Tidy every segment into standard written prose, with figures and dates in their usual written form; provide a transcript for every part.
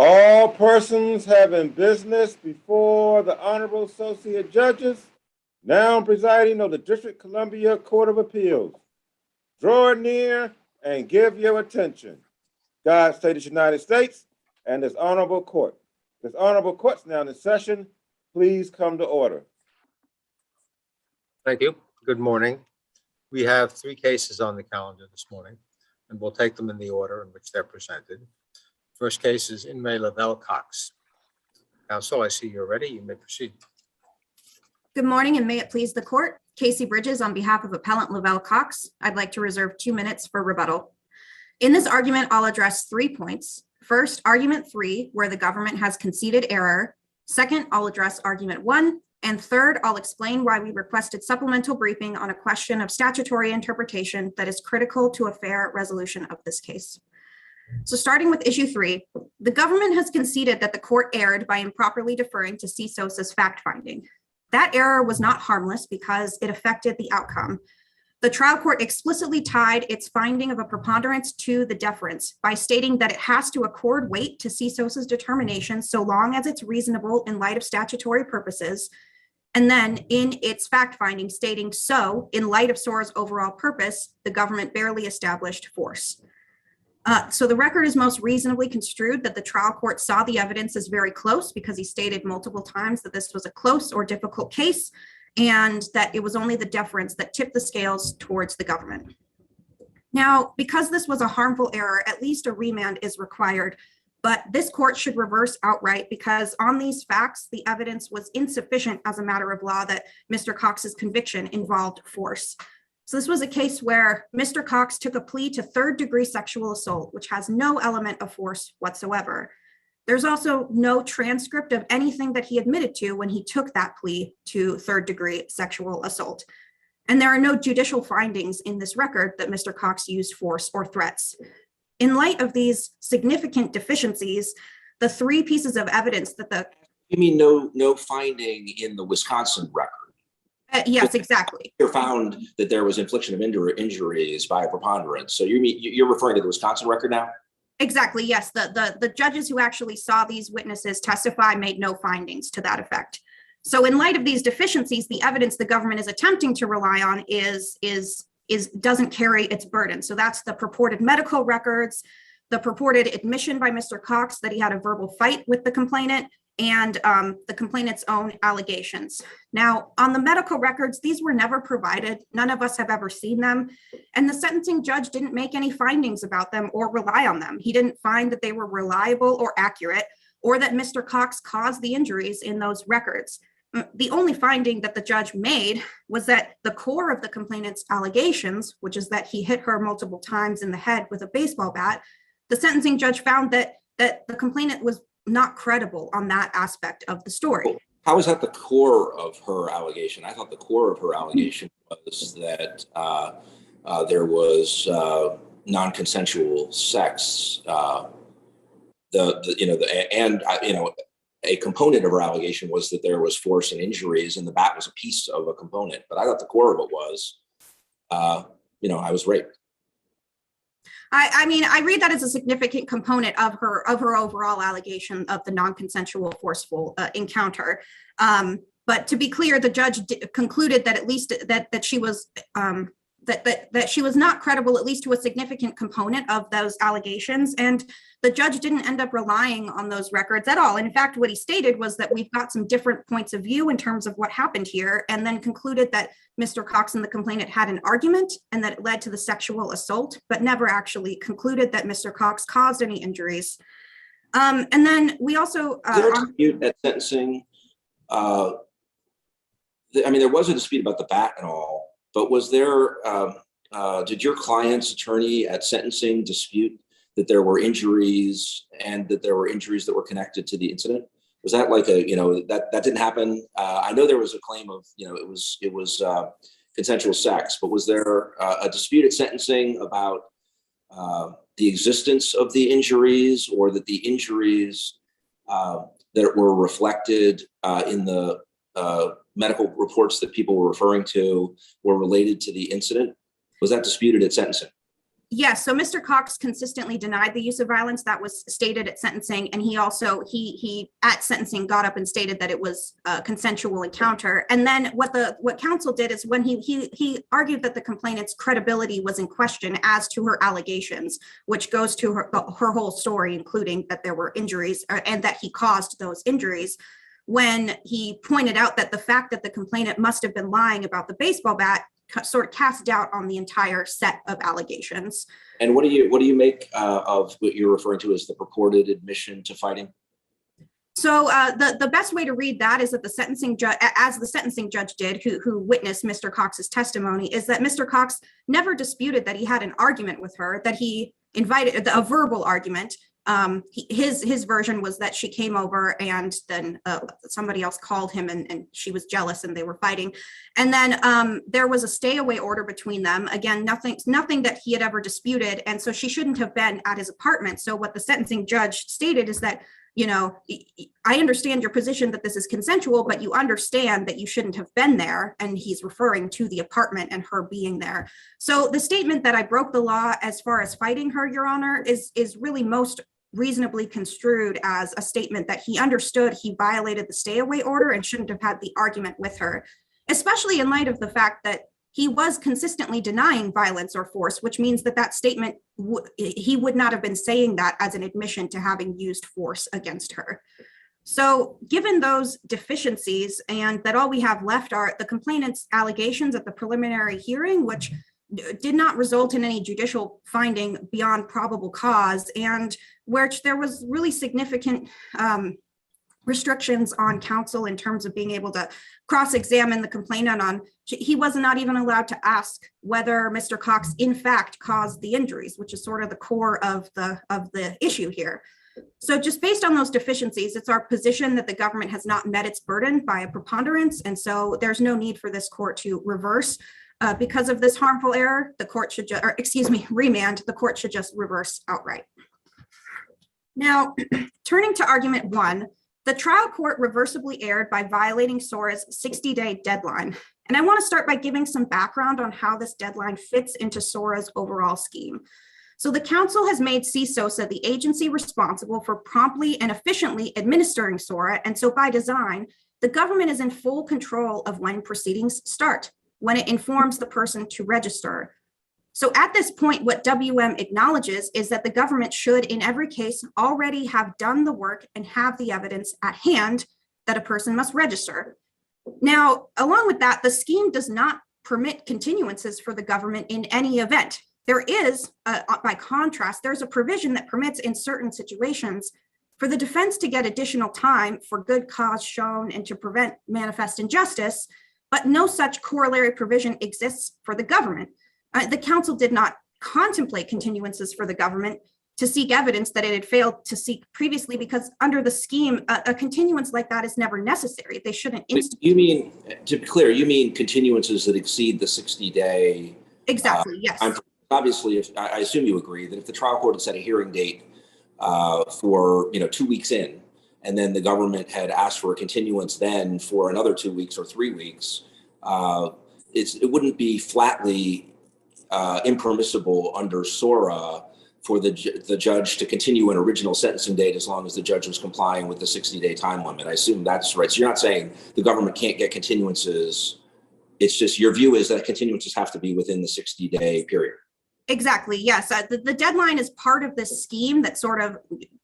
All persons having business before the Honorable Associate Judges, now presiding of the District of Columbia Court of Appeals. Draw near and give your attention. God save the United States and this honorable court. This honorable court's now in session. Please come to order. Thank you. Good morning. We have 3 cases on the calendar this morning, and we'll take them in the order in which they're presented. First case is in re Lavelle Cox. Counsel, I see you're ready. You may proceed. Good morning, and may it please the court. Casey Bridges on behalf of appellant Lavelle Cox. I'd like to reserve 2 minutes for rebuttal. In this argument, I'll address 3 points. First, argument 3, where the government has conceded error. Second, I'll address argument 1. And third, I'll explain why we requested supplemental briefing on a question of statutory interpretation that is critical to a fair resolution of this case. So starting with issue 3, the government has conceded that the court erred by improperly deferring to CSOSA's fact-finding. That error was not harmless because it affected the outcome. The trial court explicitly tied its finding of a preponderance to the deference by stating that it has to accord weight to CSOSA's determination so long as it's reasonable in light of statutory purposes. And then in its fact-finding stating, so in light of SORA's overall purpose, the government barely established force. So the record is most reasonably construed that the trial court saw the evidence as very close because he stated multiple times that this was a close or difficult case and that it was only the deference that tipped the scales towards the government. Now, because this was a harmful error, at least a remand is required, but this court should reverse outright because on these facts, the evidence was insufficient as a matter of law that Mr. Cox's conviction involved force. So this was a case where Mr. Cox took a plea to 3rd-degree sexual assault, which has no element of force whatsoever. There's also no transcript of anything that he admitted to when he took that plea to 3rd-degree sexual assault. And there are no judicial findings in this record that Mr. Cox used force or threats. In light of these significant deficiencies, the 3 pieces of evidence that the— You mean no finding in the Wisconsin record? Yes, exactly. You found that there was infliction of injuries by a preponderance. So you're referring to the Wisconsin record now? Exactly, yes. The judges who actually saw these witnesses testify made no findings to that effect. So in light of these deficiencies, the evidence the government is attempting to rely on doesn't carry its burden. So that's the purported medical records, the purported admission by Mr. Cox that he had a verbal fight with the complainant, and the complainant's own allegations. Now, on the medical records, these were never provided. None of us have ever seen them. And the sentencing judge didn't make any findings about them or rely on them. He didn't find that they were reliable or accurate, or that Mr. Cox caused the injuries in those records. The only finding that the judge made was that the core of the complainant's allegations, which is that he hit her multiple times in the head with a baseball bat, the sentencing judge found that the complainant was not credible on that aspect of the story. How is that the core of her allegation? I thought the core of her allegation was that there was non-consensual sex. A component of her allegation was that there was force and injuries, and the bat was a piece of a component. But I thought the core of it was, I was raped. I mean, I read that as a significant component of her overall allegation of the non-consensual forceful encounter. But to be clear, the judge concluded that at least that she was that she was not credible, at least to a significant component of those allegations. And the judge didn't end up relying on those records at all. And in fact, what he stated was that we've got some different points of view in terms of what happened here, and then concluded that Mr. Cox and the complainant had an argument and that it led to the sexual assault, but never actually concluded that Mr. Cox caused any injuries. And then we also— Was there a dispute at sentencing? There was a dispute about the bat and all, but was there, did your client's attorney at sentencing dispute that there were injuries and that there were injuries that were connected to the incident? Was that like that didn't happen? I know there was a claim of, it was consensual sex, but was there a dispute at sentencing about the existence of the injuries, or that the injuries that were reflected in the medical reports that people were referring to were related to the incident? Was that disputed at sentencing? Yes, so Mr. Cox consistently denied the use of violence. That was stated at sentencing, and he also he at sentencing got up and stated that it was a consensual encounter. And then what counsel did is when he argued that the complainant's credibility was in question as to her allegations, which goes to her whole story, including that there were injuries and that he caused those injuries. When he pointed out that the fact that the complainant must have been lying about the baseball bat sort of cast doubt on the entire set of allegations. And what do you make of what you're referring to as the purported admission to fighting? So the best way to read that is that the sentencing judge, as the sentencing judge did, who witnessed Mr. Cox's testimony, is that Mr. Cox never disputed that he had an argument with her, that he invited a verbal argument. His version was that she came over and then somebody else called him and she was jealous and they were fighting. And then there was a stay away order between them. Again, nothing that he had ever disputed. And so she shouldn't have been at his apartment. So what the sentencing judge stated is that, you know, I understand your position that this is consensual, but you understand that you shouldn't have been there. And he's referring to the apartment and her being there. So the statement that I broke the law as far as fighting her, Your Honor, is really most reasonably construed as a statement that he understood he violated the stay away order and shouldn't have had the argument with her, especially in light of the fact that he was consistently denying violence or force, which means that that statement, he would not have been saying that as an admission to having used force against her. So given those deficiencies and that all we have left are the complainant's allegations at the preliminary hearing, which did not result in any judicial finding beyond probable cause, and which there was really significant restrictions on counsel in terms of being able to cross-examine the complainant on, he was not even allowed to ask whether Mr. Cox in fact caused the injuries, which is sort of the core of the issue here. So just based on those deficiencies, it's our position that the government has not met its burden by a preponderance. And so there's no need for this court to reverse. Because of this harmful error, the court should remand, the court should just reverse outright. Now, turning to argument one, the trial court reversibly erred by violating SORA's 60-day deadline. And I want to start by giving some background on how this deadline fits into SORA's overall scheme. So the council has made CSOSA the agency responsible for promptly and efficiently administering SORA. And so by design, the government is in full control of when proceedings start, when it informs the person to register. So at this point, what WM acknowledges is that the government should, in every case, already have done the work and have the evidence at hand that a person must register. Now, along with that, the scheme does not permit continuances for the government in any event. There is, by contrast, there's a provision that permits in certain situations for the defense to get additional time for good cause shown and to prevent manifest injustice, but no such corollary provision exists for the government. The council did not contemplate continuances for the government to seek evidence that it had failed to seek previously, because under the scheme, a continuance like that is never necessary. They shouldn't. You mean, to be clear, you mean continuances that exceed the 60-day? Exactly, yes. Obviously, I assume you agree that if the trial court had set a hearing date for 2 weeks in, and then the government had asked for a continuance then for another 2 weeks or 3 weeks, it wouldn't be flatly impermissible under SORA for the judge to continue an original sentencing date as long as the judge was complying with the 60-day time limit. I assume that's right. So you're not saying the government can't get continuances. It's just your view is that continuances have to be within the 60-day period. Exactly, yes. The deadline is part of this scheme that sort of,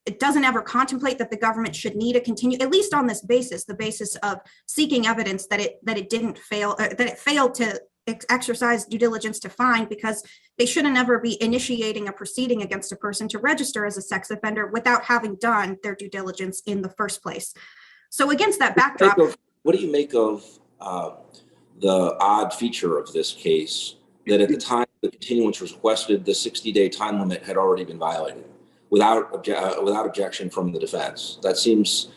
it doesn't ever contemplate that the government should need a continue, at least on this basis, the basis of seeking evidence that it didn't fail, that it failed to exercise due diligence to find, because they shouldn't ever be initiating a proceeding against a person to register as a sex offender without having done their due diligence in the first place. So against that backdrop. What do you make of the odd feature of this case that at the time the continuance was requested, the 60-day time limit had already been violated without objection from the defense? It seems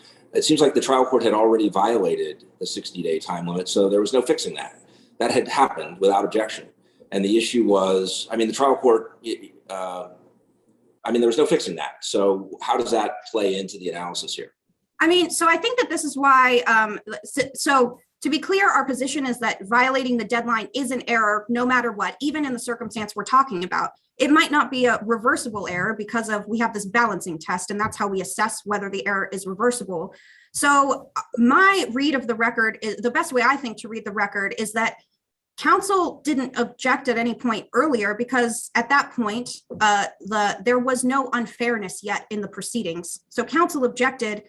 like the trial court had already violated the 60-day time limit, so there was no fixing that. That had happened without objection. And the issue was, the trial court, there was no fixing that. So how does that play into the analysis here? So I think that this is why, so to be clear, our position is that violating the deadline is an error no matter what, even in the circumstance we're talking about. it might not be a reversible error because we have this balancing test, and that's how we assess whether the error is reversible. So my read of the record is the best way I think to read the record is that counsel didn't object at any point earlier because at that point, there was no unfairness yet in the proceedings. So counsel objected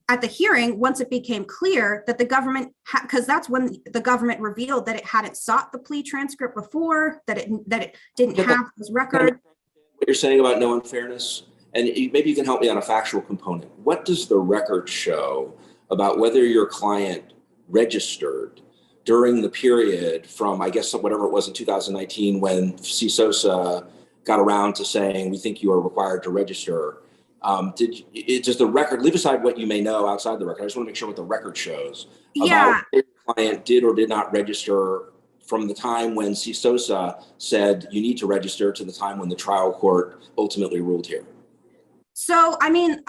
at the hearing once it became clear that the government, because that's when the government revealed that it hadn't sought the plea transcript before, that it didn't have his record. What you're saying about no unfairness, and maybe you can help me on a factual component. What does the record show about whether your client registered during the period from, I guess, whatever it was in 2019 when CSOSA got around to saying, we think you are required to register? Does the record, leave aside what you may know outside the record, I just want to make sure what the record shows about if your client did or did not register from the time when CSOSA said you need to register to the time when the trial court ultimately ruled here. So, I mean,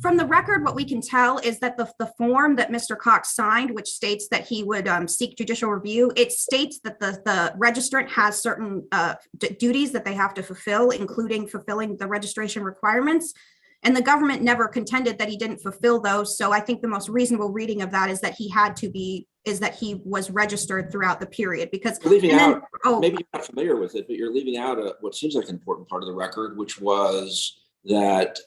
from the record, what we can tell is that the form that Mr. Cox signed, which states that he would seek judicial review, it states that the registrant has certain duties that they have to fulfill, including fulfilling the registration requirements. And the government never contended that he didn't fulfill those. So I think the most reasonable reading of that is that he was registered throughout the period. Because maybe you're not familiar with it, but you're leaving out what seems like an important part of the record, which was that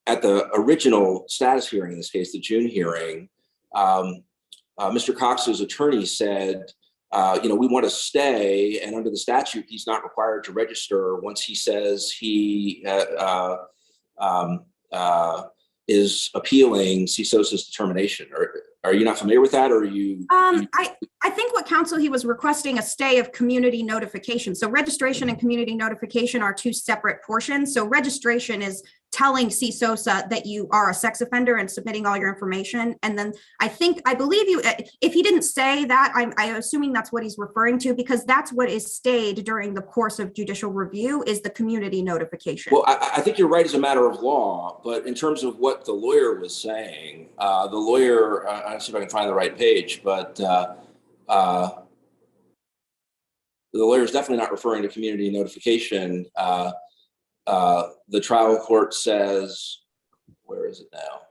at the original status hearing, in this case, the June hearing, Mr. Cox's attorney said, we want to stay, and under the statute, he's not required to register once he says he is appealing CSOSA's determination. Are you not familiar with that, or are you? I think what counsel, he was requesting a stay of community notification. So registration and community notification are two separate portions. So registration is telling CSOSA that you are a sex offender and submitting all your information. And then I believe you, if he didn't say that, I'm assuming that's what he's referring to, because that's what is stayed during the course of judicial review is the community notification. Well, I think you're right as a matter of law, but in terms of what the lawyer was saying, the lawyer, I'll see if I can find the right page, but the lawyer is definitely not referring to community notification. The trial court says, where is it now?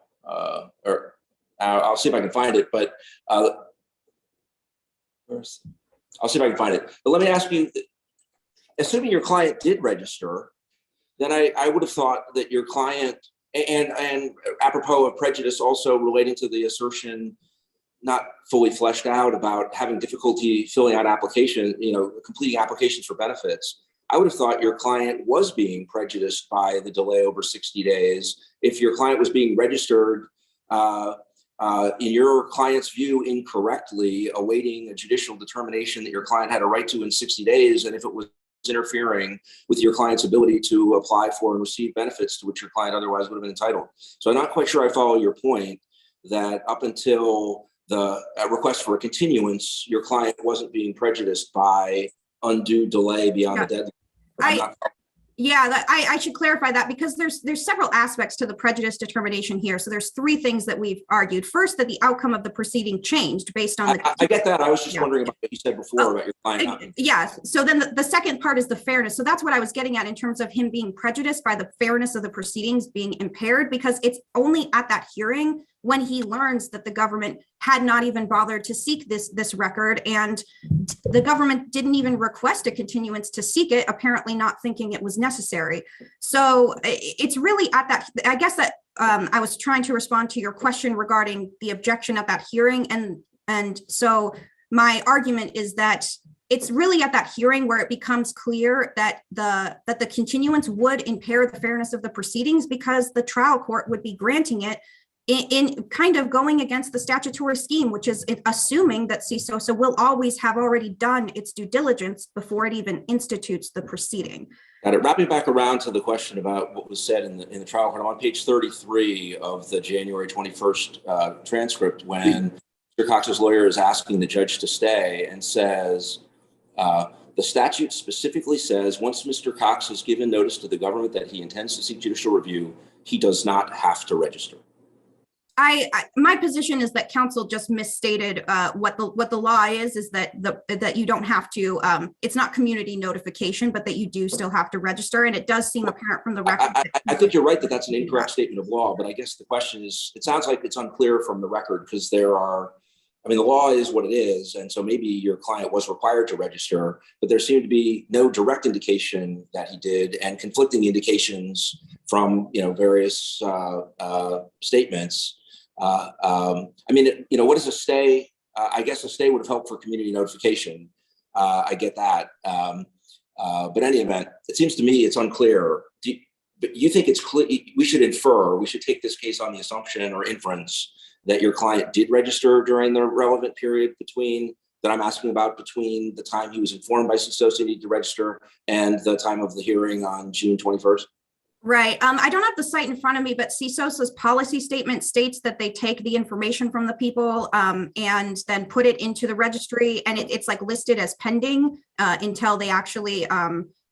I'll see if I can find it, but I'll see if I can find it. But let me ask you, assuming your client did register, then I would have thought that your client, and apropos of prejudice also relating to the assertion not fully fleshed out about having difficulty filling out completing applications for benefits, I would have thought your client was being prejudiced by the delay over 60 days. If your client was being registered, in your client's view, incorrectly, awaiting a judicial determination that your client had a right to in 60 days, and if it was interfering with your client's ability to apply for and receive benefits to which your client otherwise would have been entitled. So I'm not quite sure I follow your point that up until the request for a continuance, your client wasn't being prejudiced by undue delay beyond the deadline. I should clarify that because there's several aspects to the prejudice determination here. So there's three things that we've argued. First, that the outcome of the proceeding changed based on I get that. I was just wondering about what you said before about your client. So then the second part is the fairness. So that's what I was getting at in terms of him being prejudiced by the fairness of the proceedings being impaired, because it's only at that hearing when he learns that the government had not even bothered to seek this record, and the government didn't even request a continuance to seek it, apparently not thinking it was necessary. So it's really at that, I guess that I was trying to respond to your question regarding the objection at that hearing. And so my argument is that it's really at that hearing where it becomes clear that the continuance would impair the fairness of the proceedings, because the trial court would be granting it in kind of going against the statutory scheme, which is assuming that CSOSA will always have already done its due diligence before it even institutes the proceeding. Got it. Wrapping back around to the question about what was said in the trial court, I'm on page 33 of the January 21st transcript when Mr. Cox's lawyer is asking the judge to stay and says, the statute specifically says once Mr. Cox has given notice to the government that he intends to seek judicial review, he does not have to register. My position is that council just misstated what the law is that you don't have to, it's not community notification, but that you do still have to register. And it does seem apparent from the record. I think you're right that that's an incorrect statement of law, but I guess the question is, it sounds like it's unclear from the record because the law is what it is. And so maybe your client was required to register, but there seemed to be no direct indication that he did and conflicting indications from, various statements. What is a stay? I guess a stay would have helped for community notification. I get that. But in any event, it seems to me it's unclear. But you think it's clear? We should take this case on the assumption or inference that your client did register during the relevant period between the time he was informed by Associated to register and the time of the hearing on June 21st? Right. I don't have the site in front of me, but CSOSA's policy statement states that they take the information from the people and then put it into the registry, and it's like listed as pending until they actually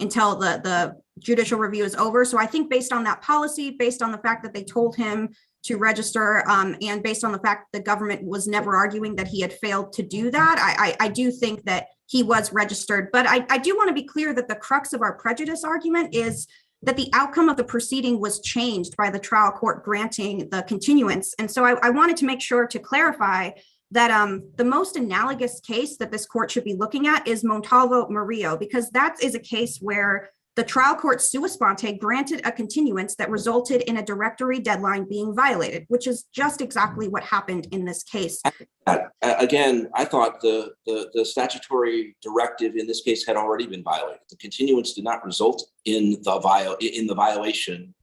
until the judicial review is over. So I think based on that policy, based on the fact that they told him to register, and based on the fact that the government was never arguing that he had failed to do that, I do think that he was registered. But I do want to be clear that the crux of our prejudice argument is that the outcome of the proceeding was changed by the trial court granting the continuance. And so I wanted to make sure to clarify that the most analogous case that this court should be looking at is Montalvo Murillo, because that is a case where the trial court sua sponte granted a continuance that resulted in a directory deadline being violated, which is just exactly what happened in this case. Again, I thought the statutory directive in this case had already been violated. The continuance did not result in the violation.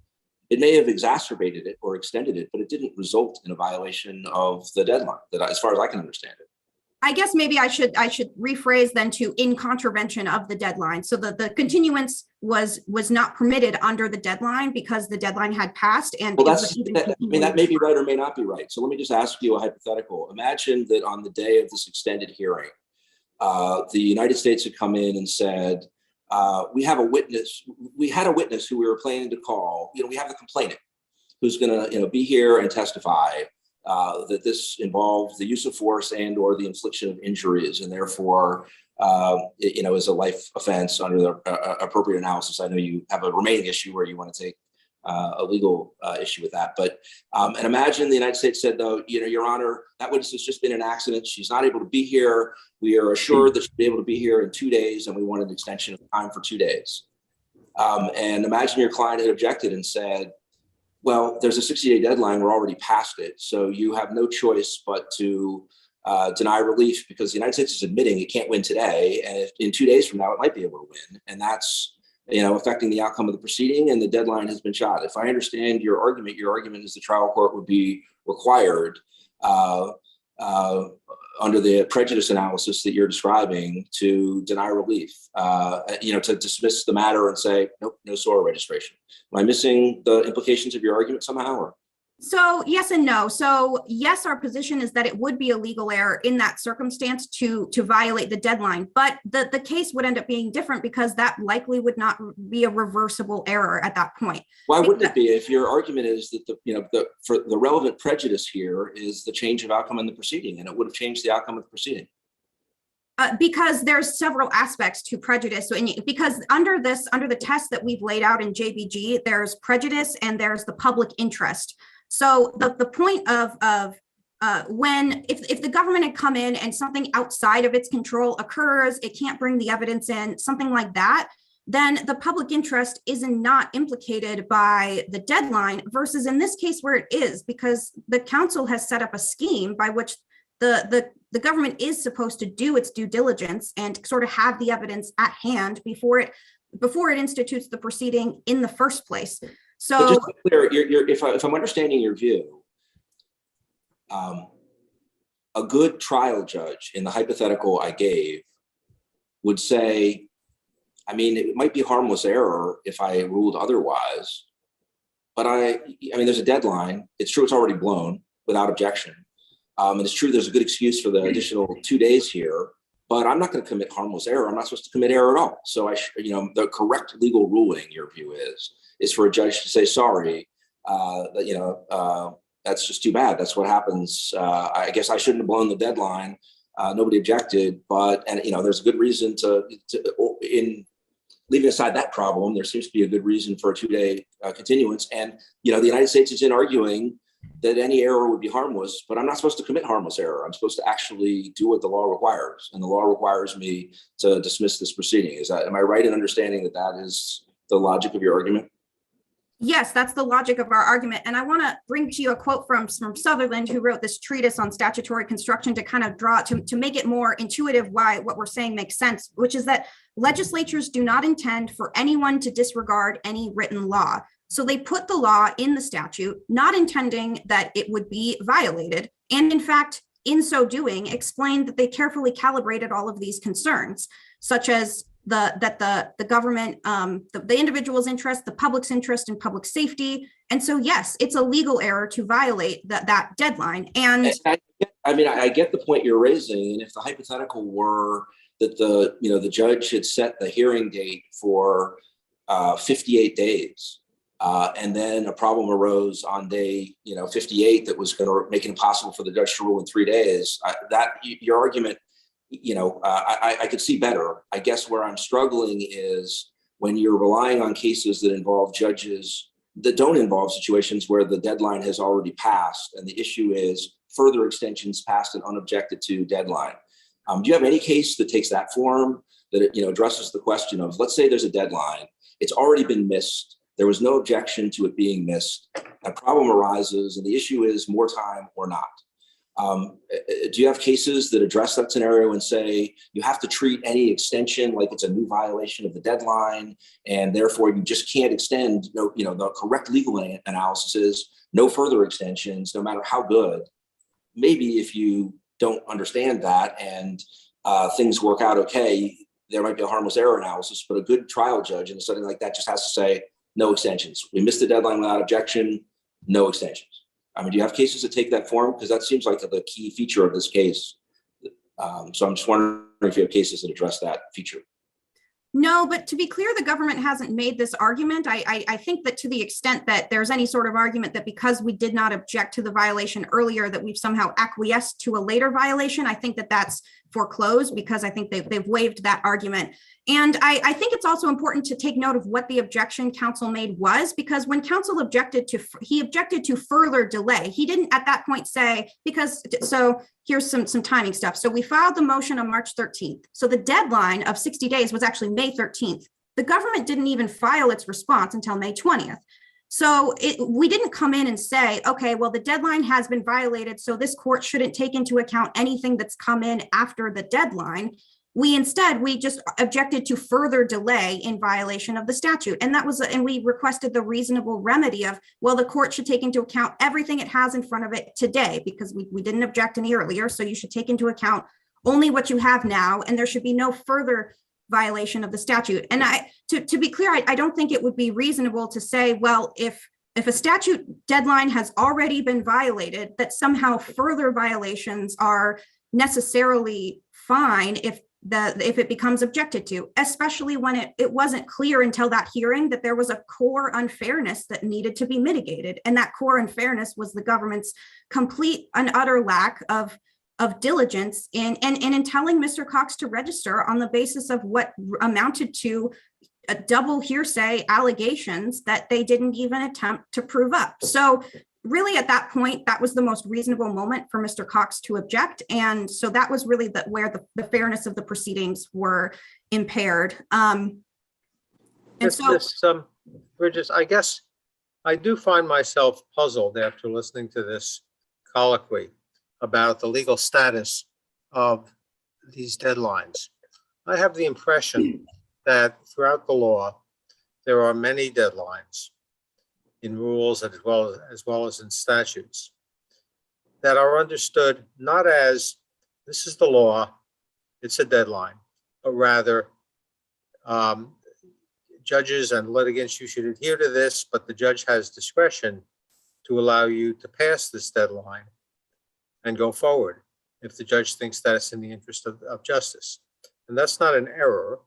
It may have exacerbated it or extended it, but it didn't result in a violation of the deadline, as far as I can understand it. I guess maybe I should rephrase then to in contravention of the deadline. So the continuance was not permitted under the deadline because the deadline had passed. And that may be right or may not be right. So let me just ask you a hypothetical. Imagine that on the day of this extended hearing, the United States had come in and said, we have a witness. We had a witness who we were planning to call. We have the complainant who's going to be here and testify that this involves the use of force and or the infliction of injuries, and therefore, is a life offense under the appropriate analysis. I know you have a remaining issue where you want to take a legal issue with that, but and imagine the United States said, though, Your Honor, that witness has just been in an accident. She's not able to be here. We are assured that she'll be able to be here in 2 days, and we want an extension of time for 2 days. And imagine your client had objected and said, well, there's a 60-day deadline. We're already past it. So you have no choice but to deny relief because the United States is admitting it can't win today. And if in 2 days from now, it might be able to win. And that's, affecting the outcome of the proceeding, and the deadline has been shot. If I understand your argument is the trial court would be required under the prejudice analysis that you're describing to deny relief, to dismiss the matter and say, nope, no SORA registration. Am I missing the implications of your argument somehow? Or? So yes and no. So yes, our position is that it would be a legal error in that circumstance to violate the deadline, but the case would end up being different because that likely would not be a reversible error at that point. Why wouldn't it be if your argument is that for the relevant prejudice here is the change of outcome in the proceeding, and it would have changed the outcome of the proceeding? Because there's several aspects to prejudice. So, because under the test that we've laid out in JBG, there's prejudice and there's the public interest. So the point of when if the government had come in and something outside of its control occurs, it can't bring the evidence in, something like that, then the public interest is not implicated by the deadline versus in this case where it is, because the council has set up a scheme by which the government is supposed to do its due diligence and sort of have the evidence at hand before it institutes the proceeding in the first place. So but just to be clear, if I'm understanding your view, a good trial judge in the hypothetical I gave would say, it might be harmless error if I ruled otherwise, but there's a deadline. It's true it's already blown without objection. And it's true there's a good excuse for the additional 2 days here, but I'm not going to commit harmless error. I'm not supposed to commit error at all. So the correct legal ruling, your view is for a judge to say sorry, and that's just too bad. That's what happens. I guess I shouldn't have blown the deadline. Nobody objected, and there's a good reason in leaving aside that problem, there seems to be a good reason for a 2-day continuance. And, the United States is in arguing that any error would be harmless, but I'm not supposed to commit harmless error. I'm supposed to actually do what the law requires. And the law requires me to dismiss this proceeding. Am I right in understanding that that is the logic of your argument? Yes, that's the logic of our argument. And I want to bring to you a quote from Sutherland, who wrote this treatise on statutory construction to kind of draw to make it more intuitive why what we're saying makes sense, which is that legislatures do not intend for anyone to disregard any written law. So they put the law in the statute, not intending that it would be violated. And in fact, in so doing, explained that they carefully calibrated all of these concerns, such as the government, the individual's interest, the public's interest in public safety. And so, yes, it's a legal error to violate that deadline. And I get the point you're raising. And if the hypothetical were that the judge had set the hearing date for 58 days, and then a problem arose on day 58 that was going to make it impossible for the judge to rule in 3 days, your argument, I could see better. I guess where I'm struggling is when you're relying on cases that involve judges that don't involve situations where the deadline has already passed, and the issue is further extensions past an unobjected to deadline. Do you have any case that takes that form, that addresses the question of, let's say there's a deadline, it's already been missed, there was no objection to it being missed, a problem arises, and the issue is more time or not? Do you have cases that address that scenario and say you have to treat any extension like it's a new violation of the deadline, and therefore you just can't extend? The correct legal analysis is no further extensions, no matter how good. Maybe if you don't understand that and things work out okay, there might be a harmless error analysis, but a good trial judge in something like that just has to say no extensions. We missed the deadline without objection, no extensions. Do you have cases that take that form? Because that seems like the key feature of this case. So I'm just wondering if you have cases that address that feature. No, but to be clear, the government hasn't made this argument. I think that to the extent that there's any sort of argument that because we did not object to the violation earlier, that we've somehow acquiesced to a later violation, I think that that's foreclosed, because I think they've waived that argument. And I think it's also important to take note of what the objection counsel made was, because when counsel objected to further delay. He didn't at that point say, so here's some timing stuff. So we filed the motion on March 13th. So the deadline of 60 days was actually May 13th. The government didn't even file its response until May 20th. So we didn't come in and say, okay, well, the deadline has been violated, so this court shouldn't take into account anything that's come in after the deadline. We just objected to further delay in violation of the statute. And we requested the reasonable remedy of, well, the court should take into account everything it has in front of it today, because we didn't object any earlier. So you should take into account only what you have now, and there should be no further violation of the statute. And to be clear, I don't think it would be reasonable to say, well, if a statute deadline has already been violated, that somehow further violations are necessarily fine if it becomes objected to, especially when it wasn't clear until that hearing that there was a core unfairness that needed to be mitigated. And that core unfairness was the government's complete and utter lack of diligence in telling Mr. Cox to register on the basis of what amounted to a double hearsay allegations that they didn't even attempt to prove up. So really at that point, that was the most reasonable moment for Mr. Cox to object. And so that was really where the fairness of the proceedings were impaired. Bridges, I guess I do find myself puzzled after listening to this colloquy about the legal status of these deadlines. I have the impression that throughout the law, there are many deadlines in rules as well as in statutes that are understood not as this is the law, it's a deadline, but rather judges and litigants, you should adhere to this, but the judge has discretion to allow you to pass this deadline and go forward if the judge thinks that it's in the interest of justice. And that's not an error,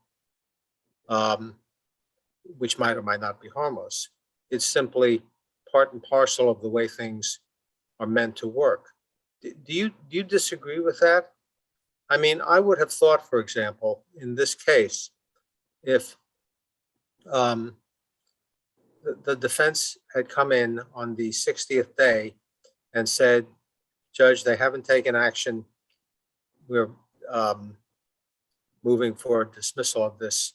which might or might not be harmless. It's simply part and parcel of the way things are meant to work. Do you disagree with that? I mean, I would have thought, for example, in this case, if the defense had come in on the 60th day and said, Judge, they haven't taken action. We're moving for dismissal of this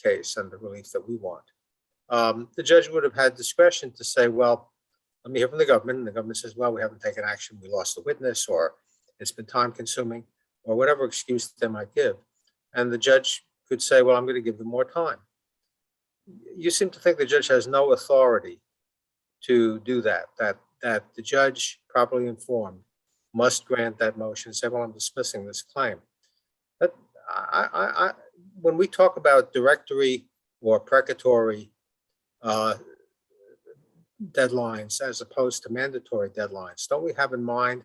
case and the relief that we want. The judge would have had discretion to say, well, let me hear from the government. And the government says, well, we haven't taken action. We lost the witness, or it's been time consuming, or whatever excuse they might give. And the judge could say, well, I'm going to give them more time. You seem to think the judge has no authority to do that the judge, properly informed, must grant that motion and say, well, I'm dismissing this claim. But when we talk about directory or precatory deadlines as opposed to mandatory deadlines, don't we have in mind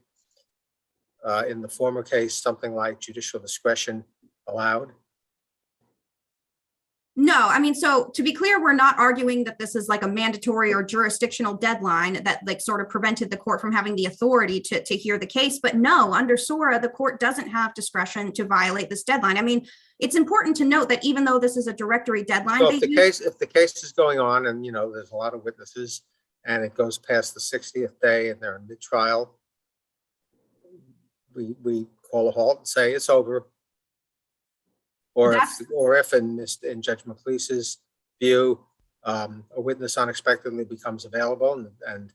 in the former case something like judicial discretion allowed? No, I mean, so to be clear, we're not arguing that this is like a mandatory or jurisdictional deadline that like sort of prevented the court from having the authority to hear the case. But no, under SORA, the court doesn't have discretion to violate this deadline. I mean, it's important to note that even though this is a directory deadline, So if the case is going on and, you know, there's a lot of witnesses and it goes past the 60th day and they're in mid-trial, we call a halt and say it's over. Or if in Judge McLeese's view, a witness unexpectedly becomes available and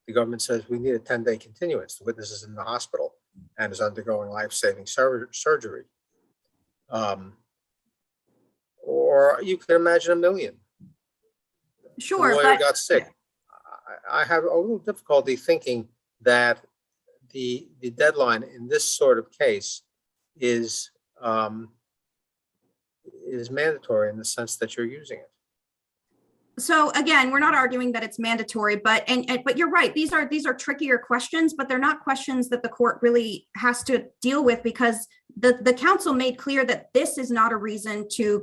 the government says we need a 10-day continuance. The witness is in the hospital and is undergoing life-saving surgery. Or you can imagine a million. Sure, The lawyer but got sick. I have a little difficulty thinking that the deadline in this sort of case is mandatory in the sense that you're using it. so again, we're not arguing that it's mandatory, but you're right. These are trickier questions, but they're not questions that the court really has to deal with because the council made clear that this is not a reason to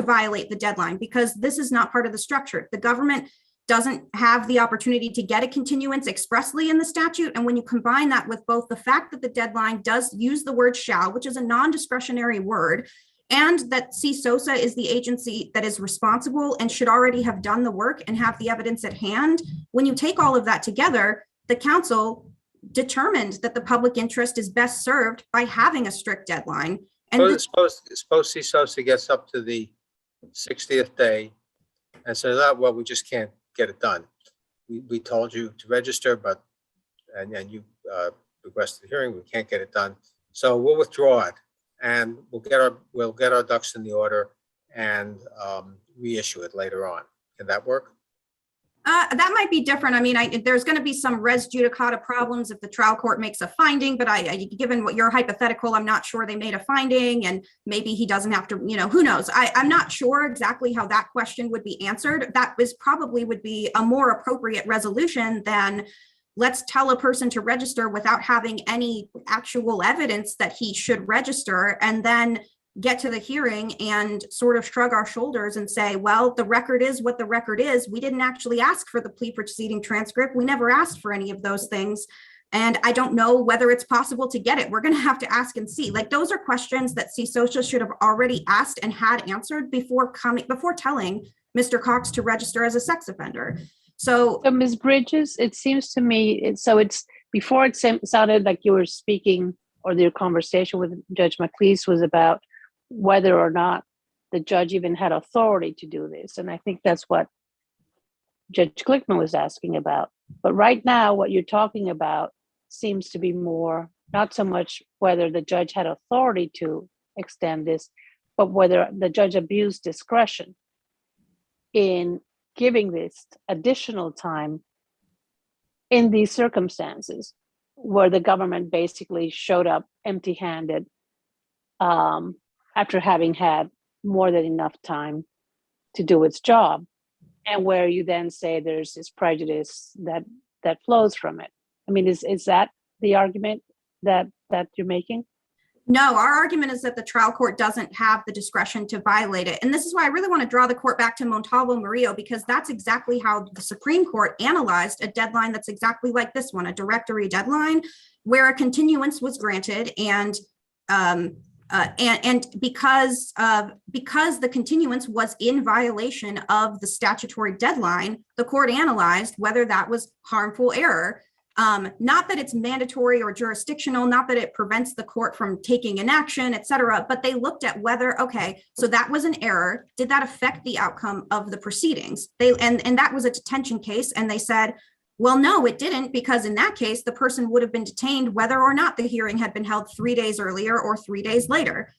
violate the deadline because this is not part of the structure. The government doesn't have the opportunity to get a continuance expressly in the statute. And when you combine that with both the fact that the deadline does use the word shall, which is a non-discretionary word, and that CSOSA is the agency that is responsible and should already have done the work and have the evidence at hand. When you take all of that together, the council determined that the public interest is best served by having a strict deadline. And Suppose CSOSA gets up to the 60th day and says, oh, well, we just can't get it done. We told you to register, but and you requested a hearing, we can't get it done. So we'll withdraw it. And we'll get our ducks in the order and reissue it later on. Can that work? That might be different. I mean, there's going to be some res judicata problems if the trial court makes a finding, but given what your hypothetical, I'm not sure they made a finding and maybe he doesn't have to, who knows? I'm not sure exactly how that question would be answered. That would be a more appropriate resolution than let's tell a person to register without having any actual evidence that he should register and then get to the hearing and sort of shrug our shoulders and say, well, the record is what the record is. We didn't actually ask for the plea proceeding transcript. We never asked for any of those things. And I don't know whether it's possible to get it. We're going to have to ask and see. Like those are questions that CSOSA should have already asked and had answered before telling Mr. Cox to register as a sex offender. So Ms. Bridges, it seems to me, it's before it sounded like you were speaking or your conversation with Judge McLeese was about whether or not the judge even had authority to do this. And I think that's what Judge Glickman was asking about. But right now, what you're talking about seems to be more, not so much whether the judge had authority to extend this, but whether the judge abused discretion in giving this additional time in these circumstances where the government basically showed up empty-handed after having had more than enough time to do its job, and where you then say there's this prejudice that flows from it. I mean, is that the argument that you're making? No, our argument is that the trial court doesn't have the discretion to violate it. And this is why I really want to draw the court back to Montalvo Murillo, because that's exactly how the Supreme Court analyzed a deadline that's exactly like this one, a directory deadline, where a continuance was granted. And because the continuance was in violation of the statutory deadline, the court analyzed whether that was harmful error. Not that it's mandatory or jurisdictional, not that it prevents the court from taking an action, et cetera, but they looked at whether, okay, so that was an error. Did that affect the outcome of the proceedings? And that was a detention case. And they said, well, no, it didn't, because in that case, the person would have been detained whether or not the hearing had been held 3 days earlier or 3 days later.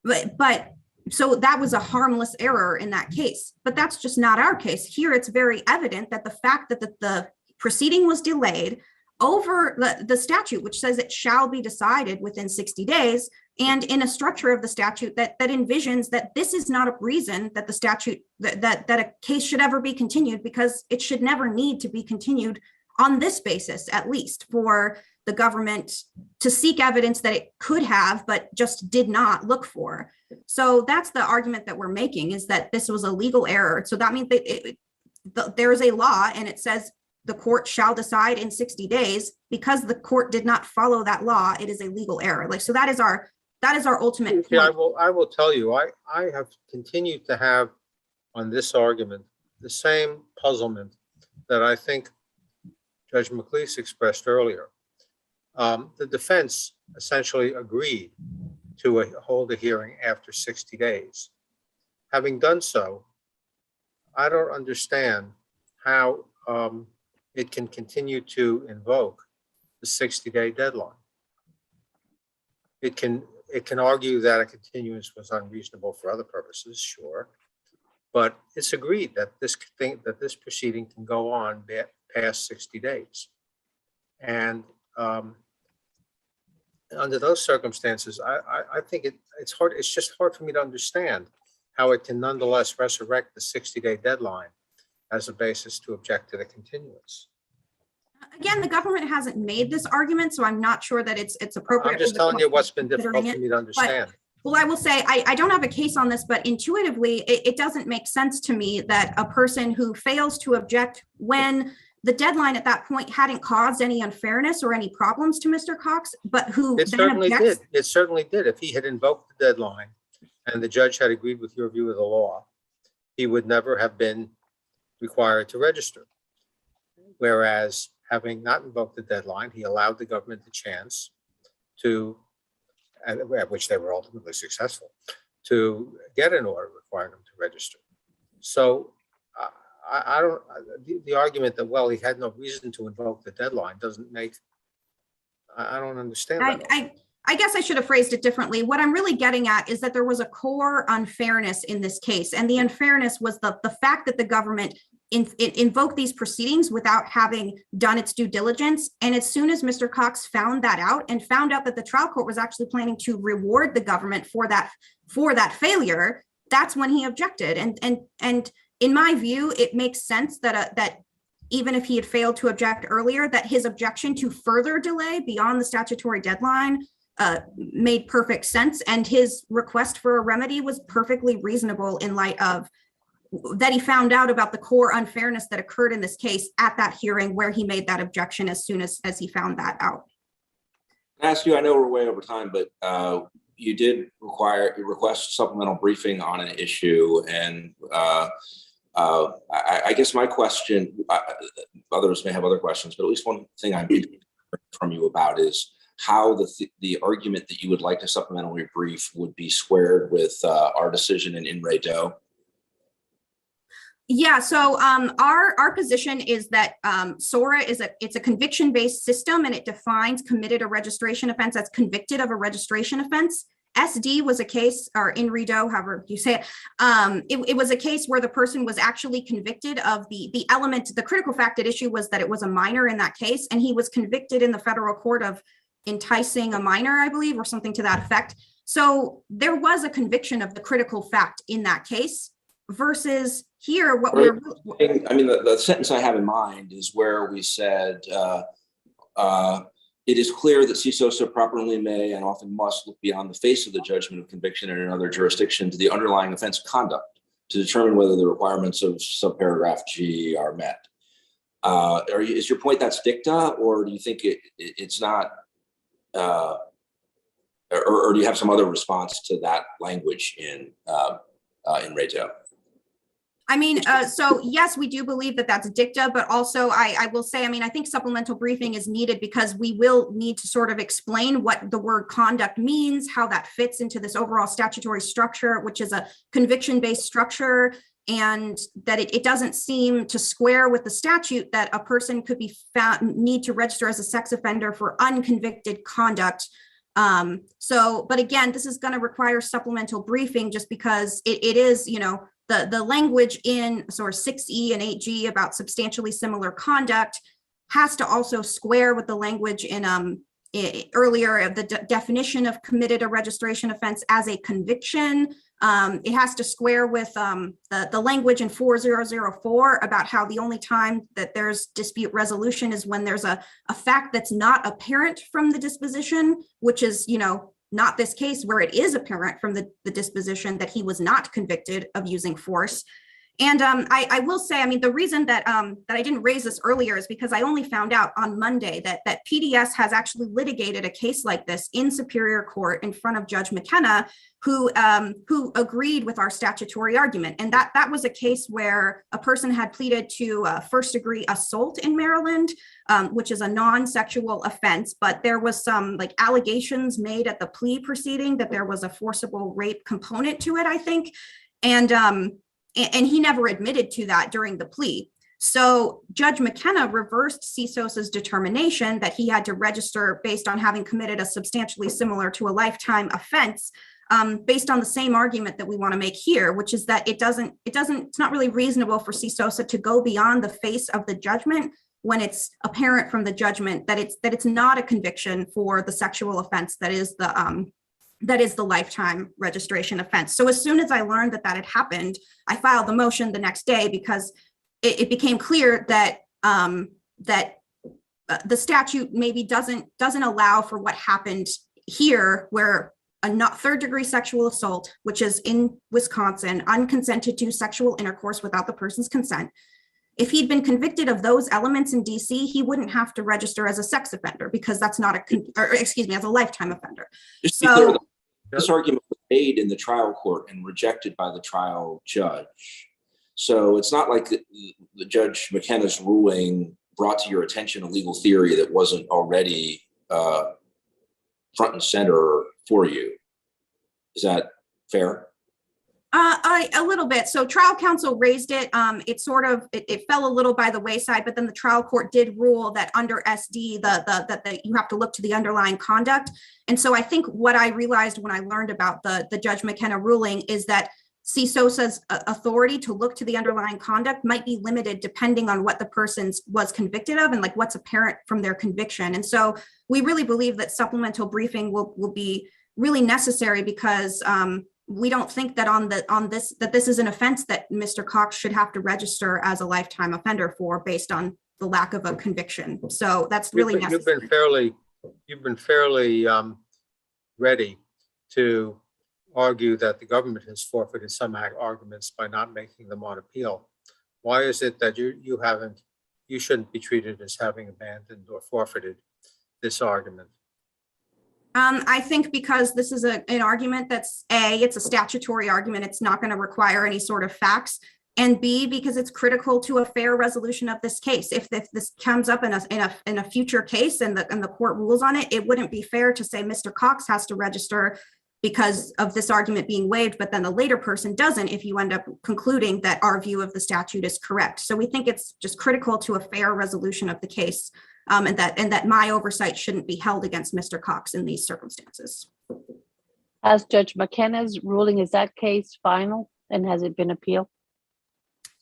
But so that was a harmless error in that case. But that's just not our case. Here, it's very evident that the fact that the proceeding was delayed over the statute, which says it shall be decided within 60 days, and in a structure of the statute that envisions that this is not a reason that the statute, that a case should ever be continued, because it should never need to be continued on this basis, at least for the government to seek evidence that it could have, but just did not look for. So that's the argument that we're making, is that this was a legal error. So that means that there is a law and it says the court shall decide in 60 days. Because the court did not follow that law, it is a legal error. Like, so that is our ultimate Yeah, point. I will tell you, I have continued to have on this argument the same puzzlement that I think Judge McLeese expressed earlier. The defense essentially agreed to hold a hearing after 60 days. Having done so, I don't understand how it can continue to invoke the 60-day deadline. It can argue that a continuance was unreasonable for other purposes, sure, but it's agreed that this proceeding can go on past 60 days. And under those circumstances, I think it's hard. It's just hard for me to understand how it can nonetheless resurrect the 60-day deadline as a basis to object to the continuance. Again, the government hasn't made this argument, so I'm not sure that it's appropriate. I'm just telling you what's been difficult for me to understand. Well, I will say, I don't have a case on this, but intuitively, it doesn't make sense to me that a person who fails to object when the deadline at that point hadn't caused any unfairness or any problems to Mr. Cox, but who It certainly did. It certainly did. If he had invoked the deadline and the judge had agreed with your view of the law, he would never have been required to register. Whereas having not invoked the deadline, he allowed the government the chance to, at which they were ultimately successful, to get an order requiring him to register. So I don't, the argument that, well, he had no reason to invoke the deadline doesn't make, I don't understand that. I guess I should have phrased it differently. What I'm really getting at is that there was a core unfairness in this case. And the unfairness was the fact that the government invoked these proceedings without having done its due diligence. And as soon as Mr. Cox found that out and found out that the trial court was actually planning to reward the government for that failure, that's when he objected. And in my view, it makes sense that even if he had failed to object earlier, that his objection to further delay beyond the statutory deadline made perfect sense. And his request for a remedy was perfectly reasonable in light of that he found out about the core unfairness that occurred in this case at that hearing where he made that objection as soon as he found that out. Can I ask you, I know we're way over time, but you did request supplemental briefing on an issue. And I guess my question, others may have other questions, but at least one thing I'm hearing from you about is how the argument that you would like to supplementally brief would be squared with our decision in Re Doe. Yeah, so our position is that SORA it's a conviction-based system, and it defines committed a registration offense as convicted of a registration offense. SD was a case, or in Re Doe, however you say it, it was a case where the person was actually convicted of the element. The critical fact at issue was that it was a minor in that case, and he was convicted in the federal court of enticing a minor, I believe, or something to that effect. So there was a conviction of the critical fact in that case. Versus here, what we're, I mean, the sentence I have in mind is where we said It is clear that CSOSA properly may and often must look beyond the face of the judgment of conviction in another jurisdiction to the underlying offense conduct to determine whether the requirements of subparagraph G are met. Is your point that's dicta, or do you think it's not, or do you have some other response to that language in Rato? I mean, so yes, we do believe that that's dicta, but also I will say, I mean, I think supplemental briefing is needed because we will need to sort of explain what the word conduct means, how that fits into this overall statutory structure, which is a conviction-based structure, and that it doesn't seem to square with the statute that a person could be found, need to register as a sex offender for unconvicted conduct. But again, this is going to require supplemental briefing just because it is, you know, the language in sort of 6E and 8G about substantially similar conduct has to also square with the language in earlier of the definition of committed a registration offense as a conviction. It has to square with the language in 4004 about how the only time that there's dispute resolution is when there's a fact that's not apparent from the disposition, which is, you know, not this case where it is apparent from the disposition that he was not convicted of using force. And I will say, I mean, the reason that that I didn't raise this earlier is because I only found out on Monday that PDS has actually litigated a case like this in Superior Court in front of Judge McKenna, who agreed with our statutory argument. And that was a case where a person had pleaded to first-degree assault in Maryland, which is a non-sexual offense, but there was some like allegations made at the plea proceeding that there was a forcible rape component to it, I think. And he never admitted to that during the plea. So Judge McKenna reversed CSOSA's determination that he had to register based on having committed a substantially similar to a lifetime offense, based on the same argument that we want to make here, which is that it's not really reasonable for CSOSA to go beyond the face of the judgment when it's apparent from the judgment that it's not a conviction for the sexual offense that is the lifetime registration offense. So as soon as I learned that had happened, I filed the motion the next day because it became clear that the statute maybe doesn't allow for what happened here, where a not third-degree sexual assault, which is in Wisconsin, unconsented to sexual intercourse without the person's consent. If he'd been convicted of those elements in DC, he wouldn't have to register as a sex offender because that's not as a lifetime offender. Just to be clear, this argument was made in the trial court and rejected by the trial judge. So it's not like the Judge McKenna's ruling brought to your attention a legal theory that wasn't already front and center for you. Is that fair? A little bit. So trial counsel raised it. It fell a little by the wayside, but then the trial court did rule that under SD, that you have to look to the underlying conduct. And so I think what I realized when I learned about the Judge McKenna ruling is that CSOSA's authority to look to the underlying conduct might be limited depending on what the person was convicted of and like what's apparent from their conviction. And so we really believe that supplemental briefing will be really necessary because we don't think that this is an offense that Mr. Cox should have to register as a lifetime offender for based on the lack of a conviction. So that's really necessary. You've been fairly ready to argue that the government has forfeited some arguments by not making them on appeal. Why is it that you shouldn't be treated as having abandoned or forfeited this argument? I think because this is an argument that's it's a statutory argument. It's not going to require any sort of facts. And B, because it's critical to a fair resolution of this case. If this comes up in a future case and the court rules on it, it wouldn't be fair to say Mr. Cox has to register because of this argument being waived, but then the later person doesn't if you end up concluding that our view of the statute is correct. So we think it's just critical to a fair resolution of the case. And that my oversight shouldn't be held against Mr. Cox in these circumstances. As Judge McKenna's ruling, is that case final and has it been appealed?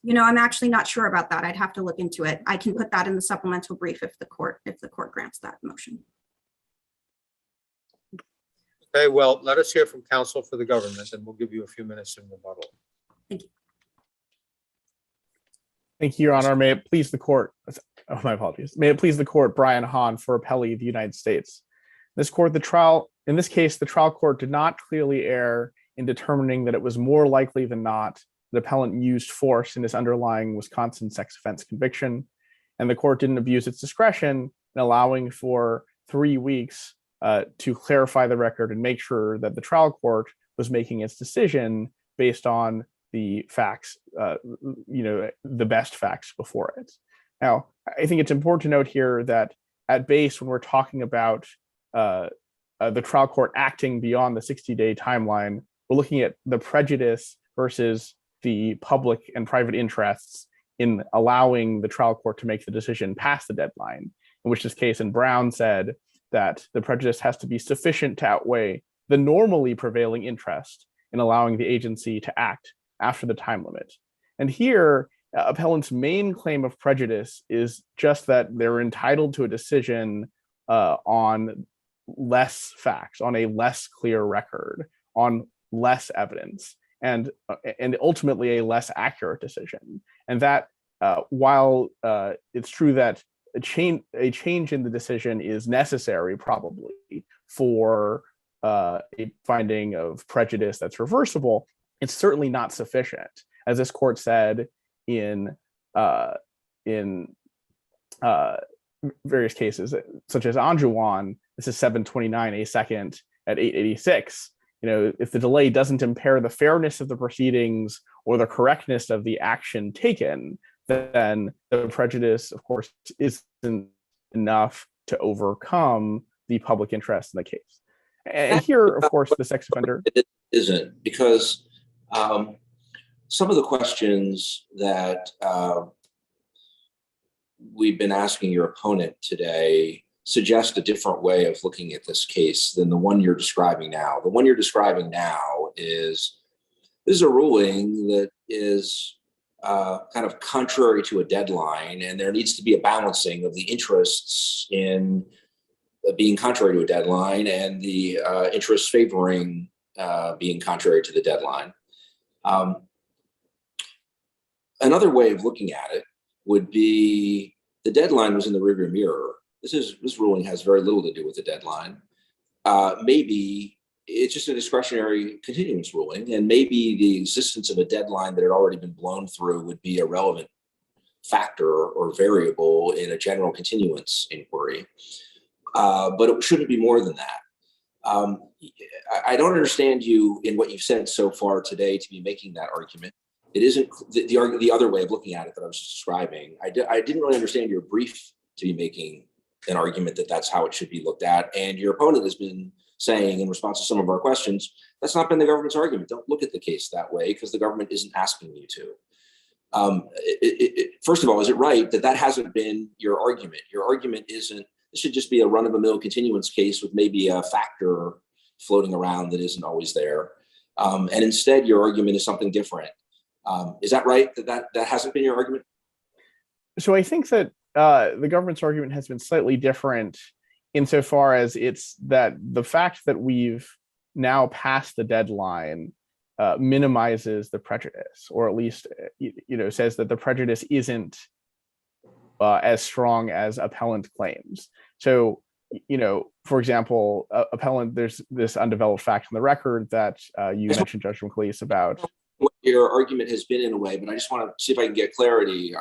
You know, I'm actually not sure about that. I'd have to look into it. I can put that in the supplemental brief if the court grants that motion. Okay, well, let us hear from counsel for the government and we'll give you a few minutes in rebuttal. Thank you. Thank you, Your Honor. May it please the court. Oh, my apologies. May it please the court, Brian Hahn for appellee of the United States. In this case, the trial court did not clearly err in determining that it was more likely than not the appellant used force in his underlying Wisconsin sex offense conviction, and the court didn't abuse its discretion in allowing for 3 weeks to clarify the record and make sure that the trial court was making its decision based on the facts, the best facts before it. Now, I think it's important to note here that at base, when we're talking about the trial court acting beyond the 60-day timeline, we're looking at the prejudice versus the public and private interests in allowing the trial court to make the decision past the deadline, in which this case in Brown said that the prejudice has to be sufficient to outweigh the normally prevailing interest in allowing the agency to act after the time limit. And here, appellant's main claim of prejudice is just that they're entitled to a decision on less facts, on a less clear record, on less evidence, and ultimately a less accurate decision. And that while it's true that a change in the decision is necessary probably for a finding of prejudice that's reversible, it's certainly not sufficient. As this court said in various cases, such as Anjuwan, this is 729 a second at 886. If the delay doesn't impair the fairness of the proceedings or the correctness of the action taken, then the prejudice, of course, isn't enough to overcome the public interest in the case. And here, of course, the sex offender it isn't, because some of the questions that we've been asking your opponent today suggest a different way of looking at this case than the one you're describing now. The one you're describing now is a ruling that is kind of contrary to a deadline, and there needs to be a balancing of the interests in being contrary to a deadline and the interests favoring being contrary to the deadline. Another way of looking at it would be the deadline was in the rearview mirror. This ruling has very little to do with the deadline. Maybe it's just a discretionary continuance ruling, and maybe the existence of a deadline that had already been blown through would be a relevant factor or variable in a general continuance inquiry. But it shouldn't be more than that. I don't understand you in what you've said so far today to be making that argument. It isn't the other way of looking at it that I was just describing. I didn't really understand your brief to be making an argument that that's how it should be looked at. And your opponent has been saying in response to some of our questions, that's not been the government's argument. Don't look at the case that way because the government isn't asking you to. First of all, is it right that hasn't been your argument? Your argument isn't, this should just be a run-of-the-mill continuance case with maybe a factor floating around that isn't always there. And instead, your argument is something different. Is that right, that hasn't been your argument? So I think that the government's argument has been slightly different insofar as it's that the fact that we've now passed the deadline minimizes the prejudice, or at least says that the prejudice isn't as strong as appellant claims. So, for example, appellant, there's this undeveloped fact in the record that you mentioned, Judge McLeese, about. What your argument has been in a way, but I just want to see if I can get clarity.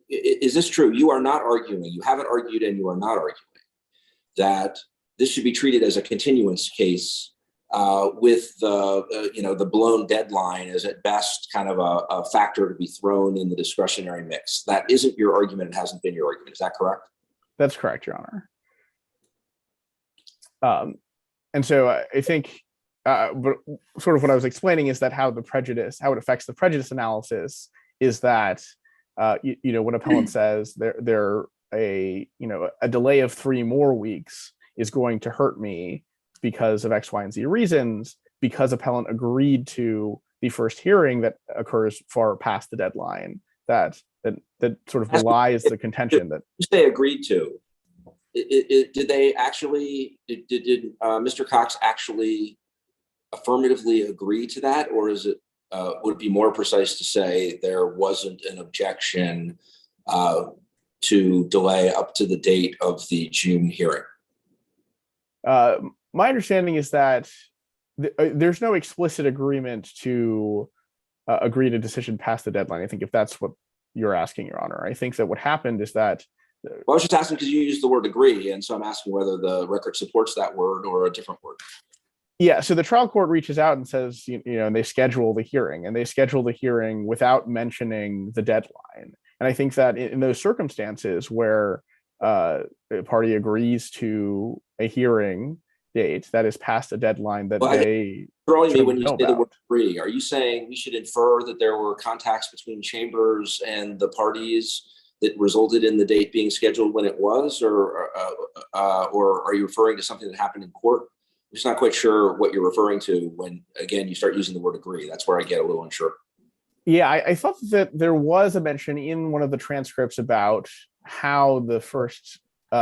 Is this true? You are not arguing, you haven't argued, and you are not arguing that this should be treated as a continuance case with the blown deadline as at best kind of a factor to be thrown in the discretionary mix. That isn't your argument. It hasn't been your argument. Is that correct? That's correct, Your Honor. And so I think, but sort of what I was explaining is that how it affects the prejudice analysis is that, when appellant says a delay of 3 more weeks is going to hurt me because of X, Y, and Z reasons, because appellant agreed to the first hearing that occurs far past the deadline, that sort of belies the contention that they agreed to. Did they actually? Did Mr. Cox actually affirmatively agree to that, or is it? Would it be more precise to say there wasn't an objection to delay up to the date of the June hearing? My understanding is that there's no explicit agreement to agree to decision past the deadline. I think if that's what you're asking, Your Honor, I think that what happened is that. Well, I was just asking because you used the word agree, and so I'm asking whether the record supports that word or a different word. Yeah, so the trial court reaches out and says, and they schedule the hearing, and they schedule the hearing without mentioning the deadline. And I think that in those circumstances where a party agrees to a hearing date that is past a deadline that they throwing me when you know say the about. word agree, are you saying we should infer that there were contacts between Chambers and the parties that resulted in the date being scheduled when it was, or are you referring to something that happened in court? I'm just not quite sure what you're referring to when, again, you start using the word agree. That's where I get a little unsure. Yeah, I thought that there was a mention in one of the transcripts about how the first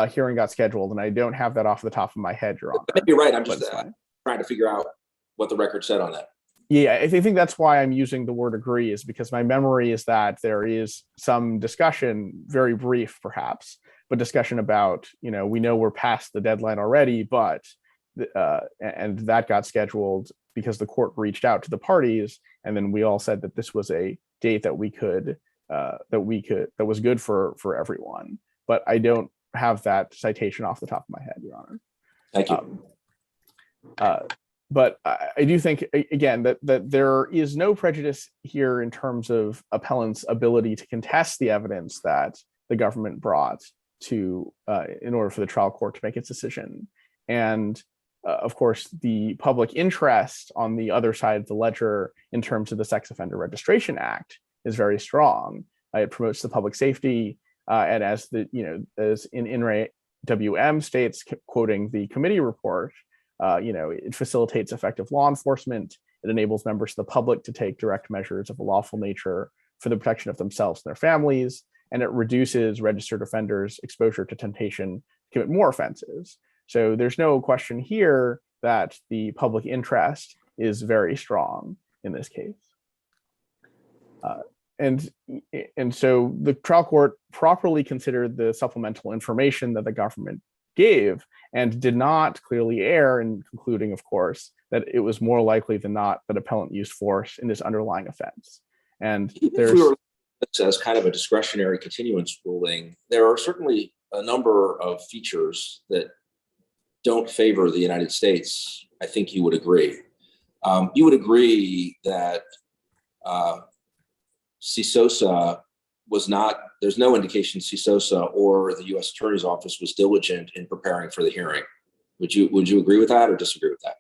hearing got scheduled, and I don't have that off the top of my head, Your Honor. You're right. I'm just But it's fine. trying to figure out what the record said on that. Yeah, I think that's why I'm using the word agree, is because my memory is that there is some discussion, very brief perhaps, but discussion about, we know we're past the deadline already, but and that got scheduled because the court reached out to the parties, and then we all said that this was a date that was good for everyone. But I don't have that citation off the top of my head, Your Honor. Thank you. But I do think, again, that there is no prejudice here in terms of appellant's ability to contest the evidence that the government brought to in order for the trial court to make its decision. And of course, the public interest on the other side of the ledger in terms of the Sex Offender Registration Act is very strong. It promotes the public safety, and as in In Re WM states, quoting the committee report, it facilitates effective law enforcement. It enables members of the public to take direct measures of a lawful nature for the protection of themselves and their families, and it reduces registered offenders' exposure to temptation to commit more offenses. So there's no question here that the public interest is very strong in this case. And so the trial court properly considered the supplemental information that the government gave and did not clearly err in concluding, of course, that it was more likely than not that appellant used force in this underlying offense. And there's, if we were this as kind of a discretionary continuance ruling, there are certainly a number of features that don't favor the United States. I think you would agree. You would agree that CISOSA was not, there's no indication CISOSA or the U.S. Attorney's Office was diligent in preparing for the hearing. Would you agree with that or disagree with that?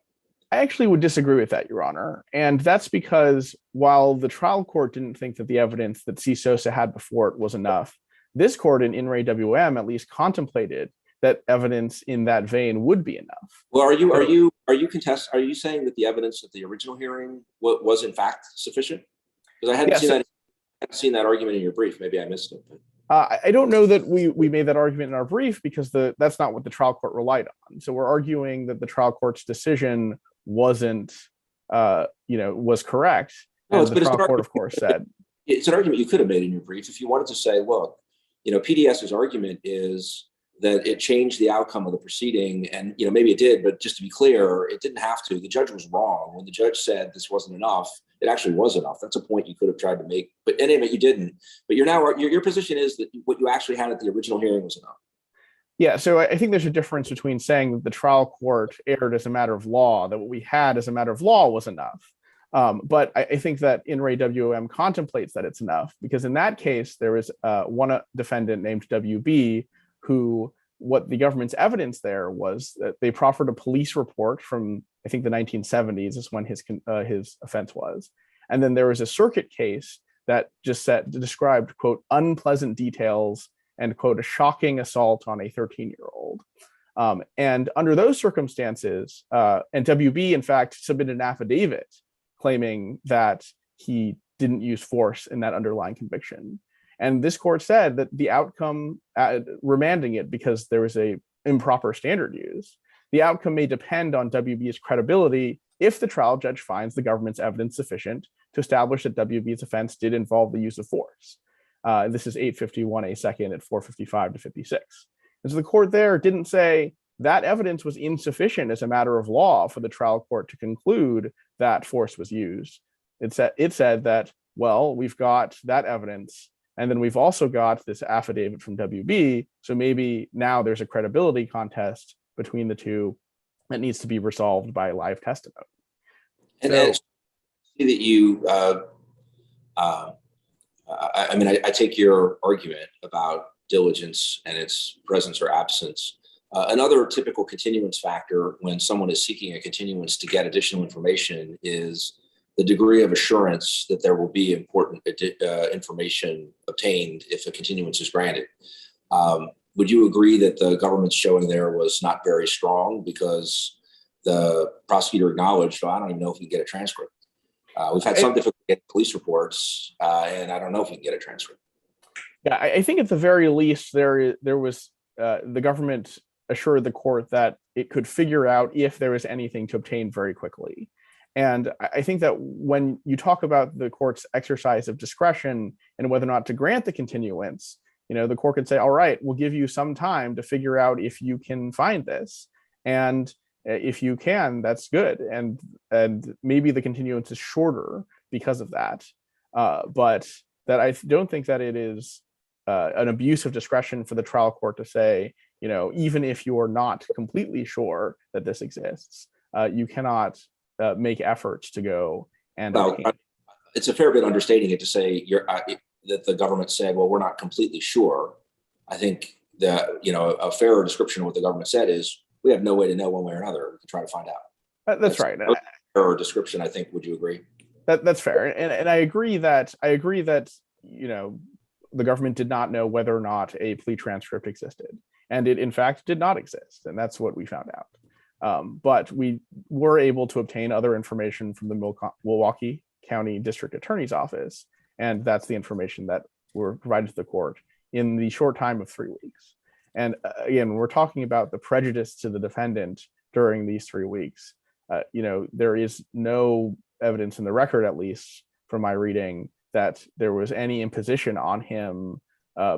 I actually would disagree with that, Your Honor. And that's because while the trial court didn't think that the evidence that CISOSA had before it was enough, this court in Re WM at least contemplated that evidence in that vein would be enough. Well, are you saying that the evidence at the original hearing was in fact sufficient? Because I hadn't seen that argument in your brief. Maybe I missed it. I don't know that we made that argument in our brief because that's not what the trial court relied on. So we're arguing that the trial court's decision wasn't, was correct. No, the trial court, of course, said it's an argument you could have made in your brief if you wanted to say, look, PDS's argument is that it changed the outcome of the proceeding, and maybe it did, but just to be clear, it didn't have to. The judge was wrong when the judge said this wasn't enough. It actually was enough. That's a point you could have tried to make, but anyway, you didn't. But your position is that what you actually had at the original hearing was enough. Yeah, so I think there's a difference between saying that the trial court erred as a matter of law, that what we had as a matter of law was enough. But I think that In Re WM contemplates that it's enough, because in that case, there was one defendant named WB who, what the government's evidence there was that they proffered a police report from, I think, the 1970s is when his offense was. And then there was a circuit case that just described, quote, unpleasant details and, quote, a shocking assault on a 13-year-old. And under those circumstances, and WB, in fact, submitted an affidavit claiming that he didn't use force in that underlying conviction. And this court said that the outcome, remanding it because there was a improper standard used, the outcome may depend on WB's credibility if the trial judge finds the government's evidence sufficient to establish that WB's offense did involve the use of force. This is 851 a second at 455 to 56. And so the court there didn't say that evidence was insufficient as a matter of law for the trial court to conclude that force was used. It said that, well, we've got that evidence, and then we've also got this affidavit from WB. So maybe now there's a credibility contest between the two that needs to be resolved by live testimony. And So- I see that you, I take your argument about diligence and its presence or absence. Another typical continuance factor when someone is seeking a continuance to get additional information is the degree of assurance that there will be important information obtained if a continuance is granted. Would you agree that the government's showing there was not very strong because the prosecutor acknowledged, well, I don't even know if we can get a transcript. We've had some difficulty getting police reports, and I don't know if we can get a transcript. Yeah, I think at the very least there was the government assured the court that it could figure out if there was anything to obtain very quickly. And I think that when you talk about the court's exercise of discretion and whether or not to grant the continuance, the court could say, all right, we'll give you some time to figure out if you can find this. And if you can, that's good. And maybe the continuance is shorter because of that. But that I don't think that it is an abuse of discretion for the trial court to say, even if you're not completely sure that this exists, you cannot make efforts to go and obtain. It's a fair bit understating it to say that the government said, well, we're not completely sure. I think that, a fairer description of what the government said is we have no way to know one way or another. We can try to find out. That's right. A fairer description, I think. Would you agree? That's fair. And I agree that the government did not know whether or not a plea transcript existed. And it, in fact, did not exist. And that's what we found out. But we were able to obtain other information from the Milwaukee County District Attorney's Office. And that's the information that were provided to the court in the short time of 3 weeks. And again, we're talking about the prejudice to the defendant during these 3 weeks. There is no evidence in the record, at least from my reading, that there was any imposition on him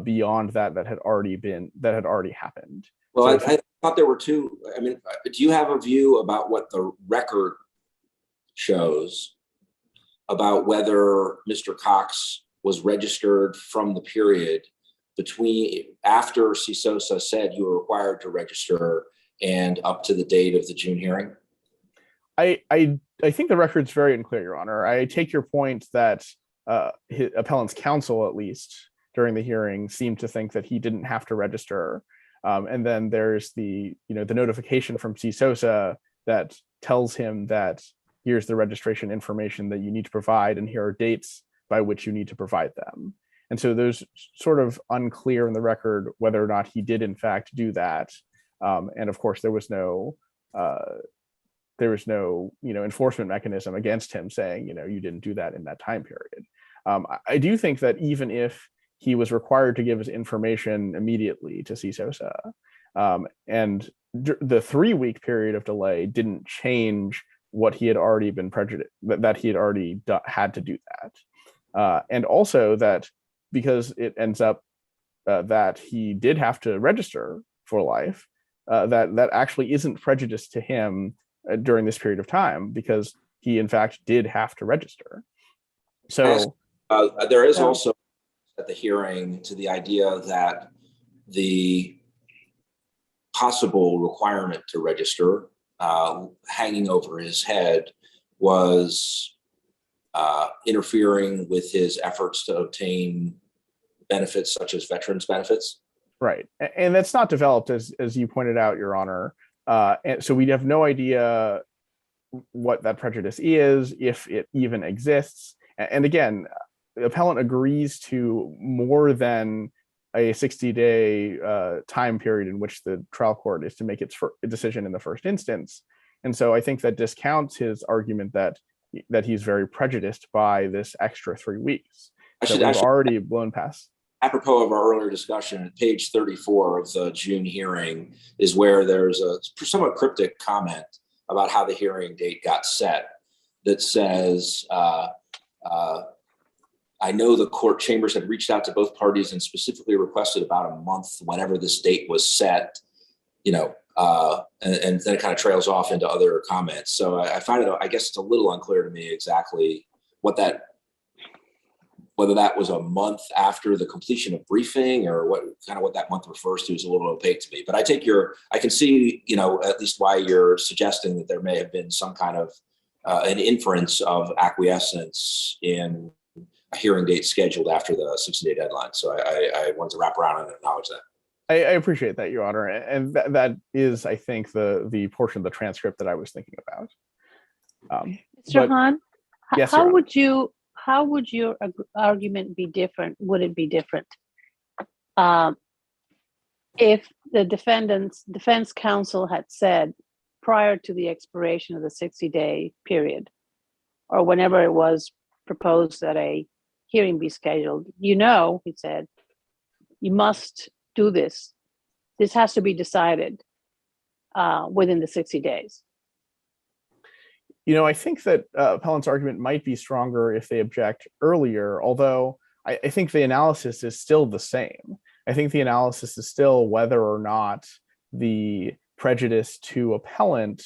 beyond that had already happened. Well, So I thought there were two. Do you have a view about what the record shows about whether Mr. Cox was registered from the period between after CISOSA said you were required to register and up to the date of the June hearing? I think the record's very unclear, Your Honor. I take your point that his appellant's counsel, at least during the hearing, seemed to think that he didn't have to register. And then there's the notification from CISOSA that tells him that here's the registration information that you need to provide, and here are dates by which you need to provide them. And so there's sort of unclear in the record whether or not he did in fact do that. And of course, there was no enforcement mechanism against him saying, you didn't do that in that time period. I do think that even if he was required to give his information immediately to CISOSA, and the 3 week period of delay didn't change what he had already been prejudiced, that he had already had to do that. And also that because it ends up that he did have to register for life, that actually isn't prejudice to him during this period of time, because he in fact did have to register. So there is also at the hearing to the idea that the possible requirement to register hanging over his head was interfering with his efforts to obtain benefits such as veterans benefits. Right. And that's not developed, as you pointed out, Your Honor. And so we have no idea what that prejudice is, if it even exists. And again, the appellant agrees to more than a 60-day time period in which the trial court is to make its decision in the first instance. And so I think that discounts his argument that he's very prejudiced by this extra 3 weeks. We've already blown past. Apropos of our earlier discussion, page 34 of the June hearing is where there's a somewhat cryptic comment about how the hearing date got set that says, I know the court chambers had reached out to both parties and specifically requested about a month whenever this date was set, and then it kind of trails off into other comments. So I find it, I guess it's a little unclear to me exactly whether that was a month after the completion of briefing or what that month refers to is a little opaque to me. But I can see, at least why you're suggesting that there may have been some kind of an inference of acquiescence in a hearing date scheduled after the 60-day deadline. So I wanted to wrap around and acknowledge that. I appreciate that, Your Honor, and that is, I think, the portion of the transcript that I was thinking about. Mr. Hahn, yes, Your Honor. How would your argument be different? Would it be different if the defense counsel had said prior to the expiration of the 60-day period, or whenever it was proposed that a hearing be scheduled, he said, you must do this. This has to be decided within the 60 days. I think that appellant's argument might be stronger if they object earlier, although I think the analysis is still the same. I think the analysis is still whether or not the prejudice to appellant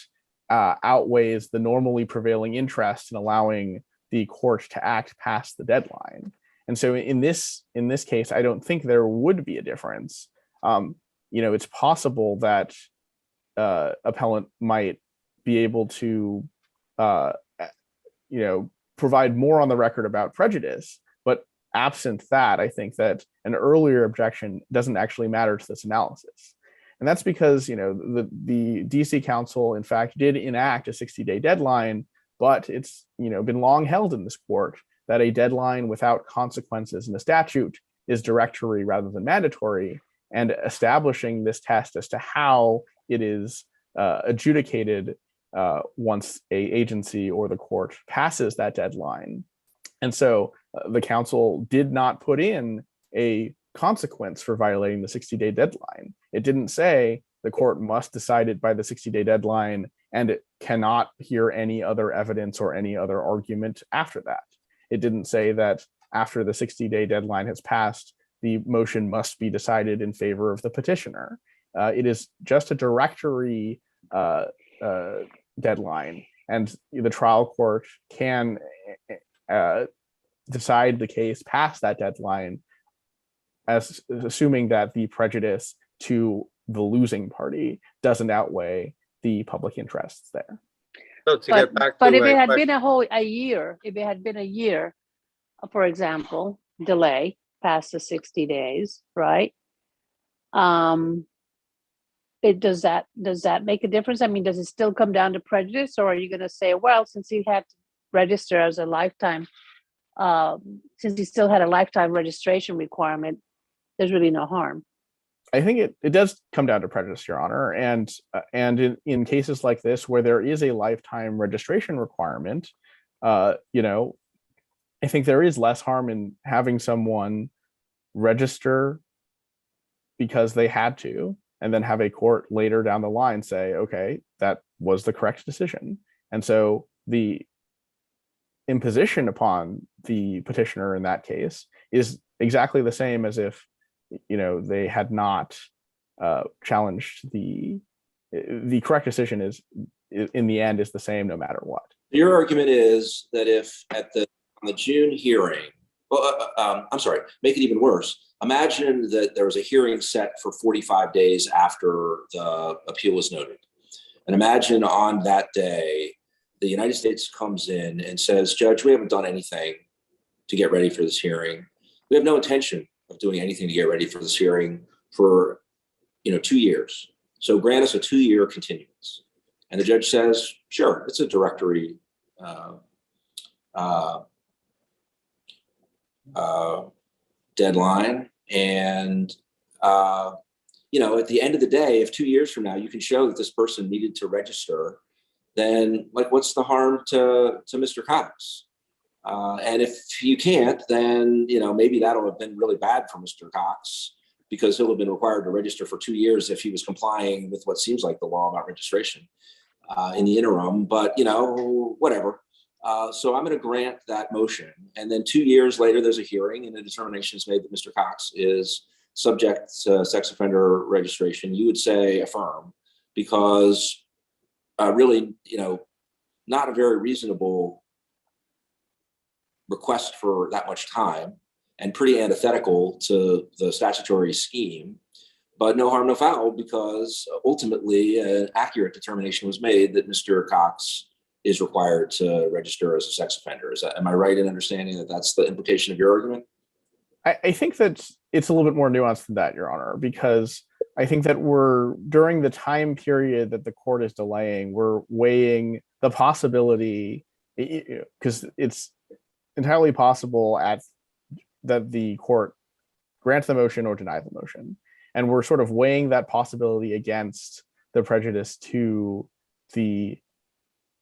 outweighs the normally prevailing interest in allowing the court to act past the deadline. And so in this case, I don't think there would be a difference. It's possible that appellant might be able to provide more on the record about prejudice, but absent that, I think that an earlier objection doesn't actually matter to this analysis. And that's because, the DC Council, in fact, did enact a 60-day deadline, but it's, been long held in this court that a deadline without consequences in the statute is directory rather than mandatory, and establishing this test as to how it is adjudicated once a agency or the court passes that deadline. And so the council did not put in a consequence for violating the 60-day deadline. It didn't say the court must decide it by the 60-day deadline and it cannot hear any other evidence or any other argument after that. It didn't say that after the 60-day deadline has passed, the motion must be decided in favor of the petitioner. It is just a directory deadline, and the trial court can decide the case past that deadline, as assuming that the prejudice to the losing party doesn't outweigh the public interests there. So to get back But to if it had question- been a year, for example, delay past the 60 days, right? Does that make a difference? I mean, does it still come down to prejudice, or are you going to say, well, since he had to register as a lifetime, since he still had a lifetime registration requirement, there's really no harm? I think it does come down to prejudice, Your Honor, and in cases like this where there is a lifetime registration requirement, I think there is less harm in having someone register because they had to, and then have a court later down the line say, okay, that was the correct decision. And so the imposition upon the petitioner in that case is exactly the same as if they had not challenged the correct decision is in the end is the same no matter what. Your argument is that if on the June hearing, make it even worse. Imagine that there was a hearing set for 45 days after the appeal was noted. And imagine on that day, the United States comes in and says, Judge, we haven't done anything to get ready for this hearing. We have no intention of doing anything to get ready for this hearing for 2 years. So grant us a 2-year continuance. And the judge says, sure, it's a directory deadline. And, at the end of the day, if 2 years from now you can show that this person needed to register, then what's the harm to Mr. Cox? And if you can't, then, maybe that'll have been really bad for Mr. Cox, because he'll have been required to register for 2 years if he was complying with what seems like the law about registration in the interim. But, whatever. So I'm going to grant that motion. And then 2 years later, there's a hearing and a determination is made that Mr. Cox is subject to sex offender registration. You would say affirm, because really, not a very reasonable request for that much time and pretty antithetical to the statutory scheme. But no harm, no foul, because ultimately an accurate determination was made that Mr. Cox is required to register as a sex offender. Am I right in understanding that that's the implication of your argument? I think that it's a little bit more nuanced than that, Your Honor, because I think that during the time period that the court is delaying, we're weighing the possibility, because it's entirely possible that the court grant the motion or deny the motion. And we're sort of weighing that possibility against the prejudice to the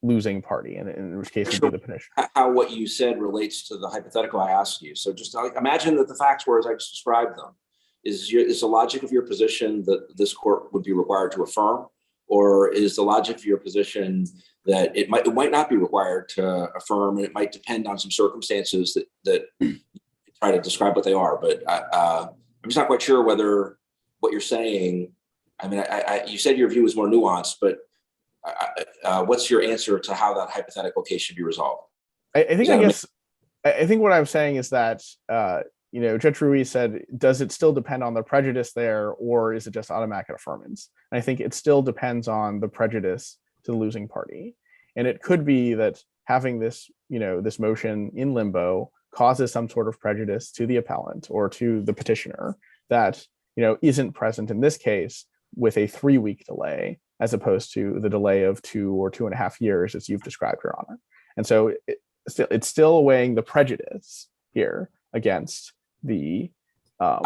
losing party, and in which case it would be the petitioner. How what you said relates to the hypothetical I asked you. So just imagine that the facts were as I just described them. Is the logic of your position that this court would be required to affirm, or is the logic of your position that it might not be required to affirm, and it might depend on some circumstances that try to describe what they are? But I'm just not quite sure whether what you're saying. I mean, you said your view was more nuanced, but what's your answer to how that hypothetical case should be resolved? I think what I'm saying is that Judge Ruiz said, does it still depend on the prejudice there, or is it just automatic affirmance? And I think it still depends on the prejudice to the losing party. And it could be that having this motion in limbo causes some sort of prejudice to the appellant or to the petitioner that isn't present in this case with a 3-week delay, as opposed to the delay of 2 or 2.5 years, as you've described, Your Honor. And so it's still weighing the prejudice here against the. So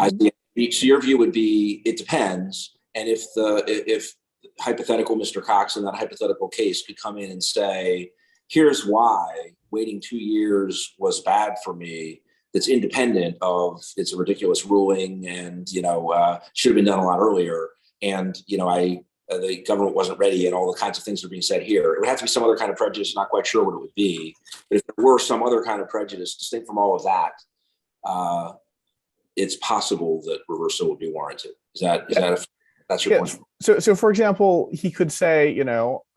your view would be it depends, and if hypothetical Mr. Cox in that hypothetical case could come in and say, here's why waiting 2 years was bad for me, that's independent of it's a ridiculous ruling and should have been done a lot earlier, and the government wasn't ready, and all the kinds of things that are being said here. It would have to be some other kind of prejudice. Not quite sure what it would be, but if there were some other kind of prejudice distinct from all of that, it's possible that reversal would be warranted. That's your point? So for example, he could say,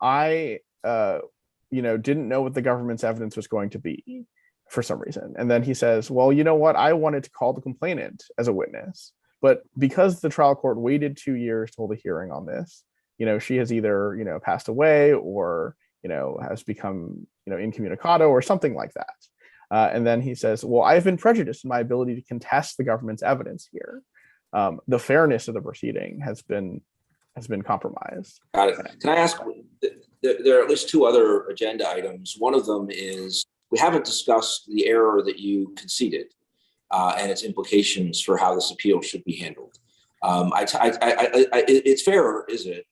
I didn't know what the government's evidence was going to be for some reason, and then he says, well, you know what? I wanted to call the complainant as a witness, but because the trial court waited 2 years to hold a hearing on this, she has either, passed away or, has become, incommunicado or something like that. And then he says, well, I've been prejudiced in my ability to contest the government's evidence here. The fairness of the proceeding has been compromised. Got it. Can I ask, there are at least 2 other agenda items. One of them is we haven't discussed the error that you conceded and its implications for how this appeal should be handled. It's fair, is it,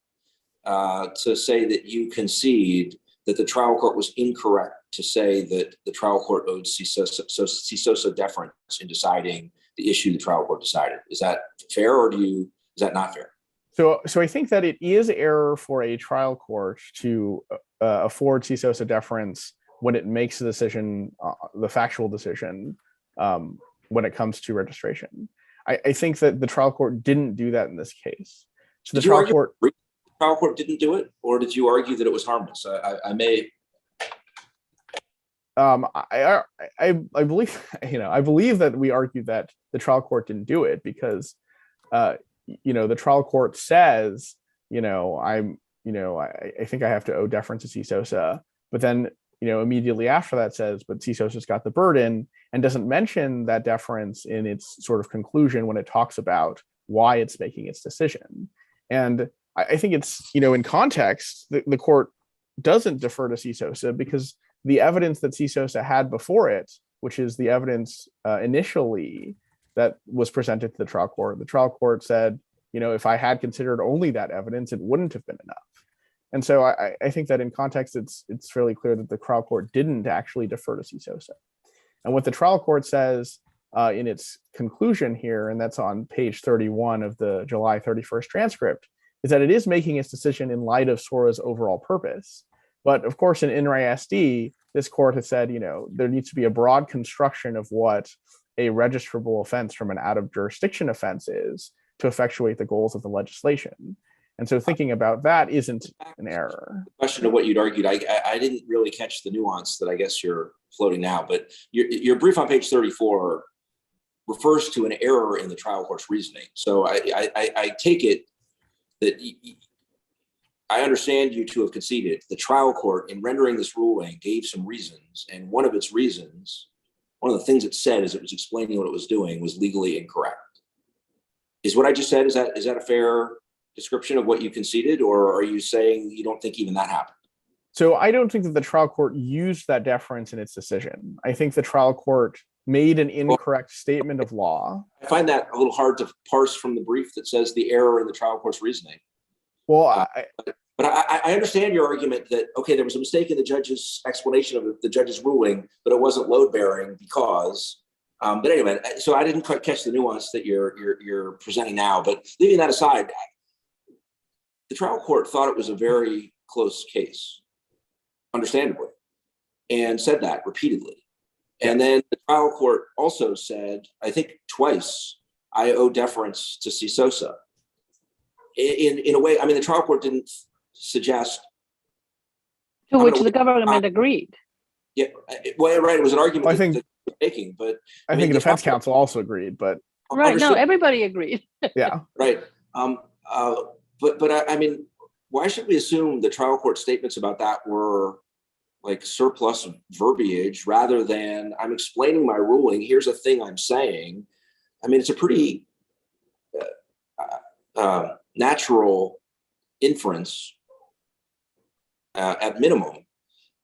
to say that you concede that the trial court was incorrect to say that the trial court owed CISOSA deference in deciding the issue the trial court decided? Is that fair, or is that not fair? So I think that it is error for a trial court to afford CISOSA deference when it makes the decision, the factual decision, when it comes to registration. I think that the trial court didn't do that in this case. So the trial court didn't do it, or did you argue that it was harmless? I believe that we argued that the trial court didn't do it because, the trial court says, I think I have to owe deference to CISOSA, but then, immediately after that says, but CISOSA's got the burden, and doesn't mention that deference in its sort of conclusion when it talks about why it's making its decision. And I think it's, in context, the court doesn't defer to CISOSA because the evidence that CISOSA had before it, which is the evidence initially that was presented to the trial court said, if I had considered only that evidence, it wouldn't have been enough. And so I think that in context, it's fairly clear that the trial court didn't actually defer to CISOSA. And what the trial court says in its conclusion here, and that's on page 31 of the July 31st transcript, is that it is making its decision in light of SORA's overall purpose. But of course, in INRI SD, this court has said, there needs to be a broad construction of what a registrable offense from an out of jurisdiction offense is to effectuate the goals of the legislation. And so thinking about that isn't an error. Question of what you'd argued, I didn't really catch the nuance that I guess you're floating now, but your brief on page 34 refers to an error in the trial court's reasoning. So I take it that I understand you to have conceded the trial court in rendering this ruling gave some reasons, and one of its reasons, one of the things it said as it was explaining what it was doing, was legally incorrect. Is what I just said, is that a fair description of what you conceded, or are you saying you don't think even that happened? So I don't think that the trial court used that deference in its decision. I think the trial court made an incorrect statement of law. I find that a little hard to parse from the brief that says the error in the trial court's reasoning. Well, But I understand your argument that, okay, there was a mistake in the judge's explanation of the judge's ruling, but it wasn't load bearing because, but anyway, so I didn't quite catch the nuance that you're presenting now, but leaving that aside, the trial court thought it was a very close case, understandably, and said that repeatedly. And then the trial court also said, I think twice, I owe deference to CISOSA. In a way, I mean, the trial court didn't suggest. To which the government agreed. Yeah, well, right. It was an argument I think, that they were making, but I think the defense counsel also agreed, but Right. No, everybody agreed. yeah. Right. But I mean, why should we assume the trial court statements about that were like surplus verbiage rather than I'm explaining my ruling? Here's a thing I'm saying. I mean, it's a pretty natural inference at minimum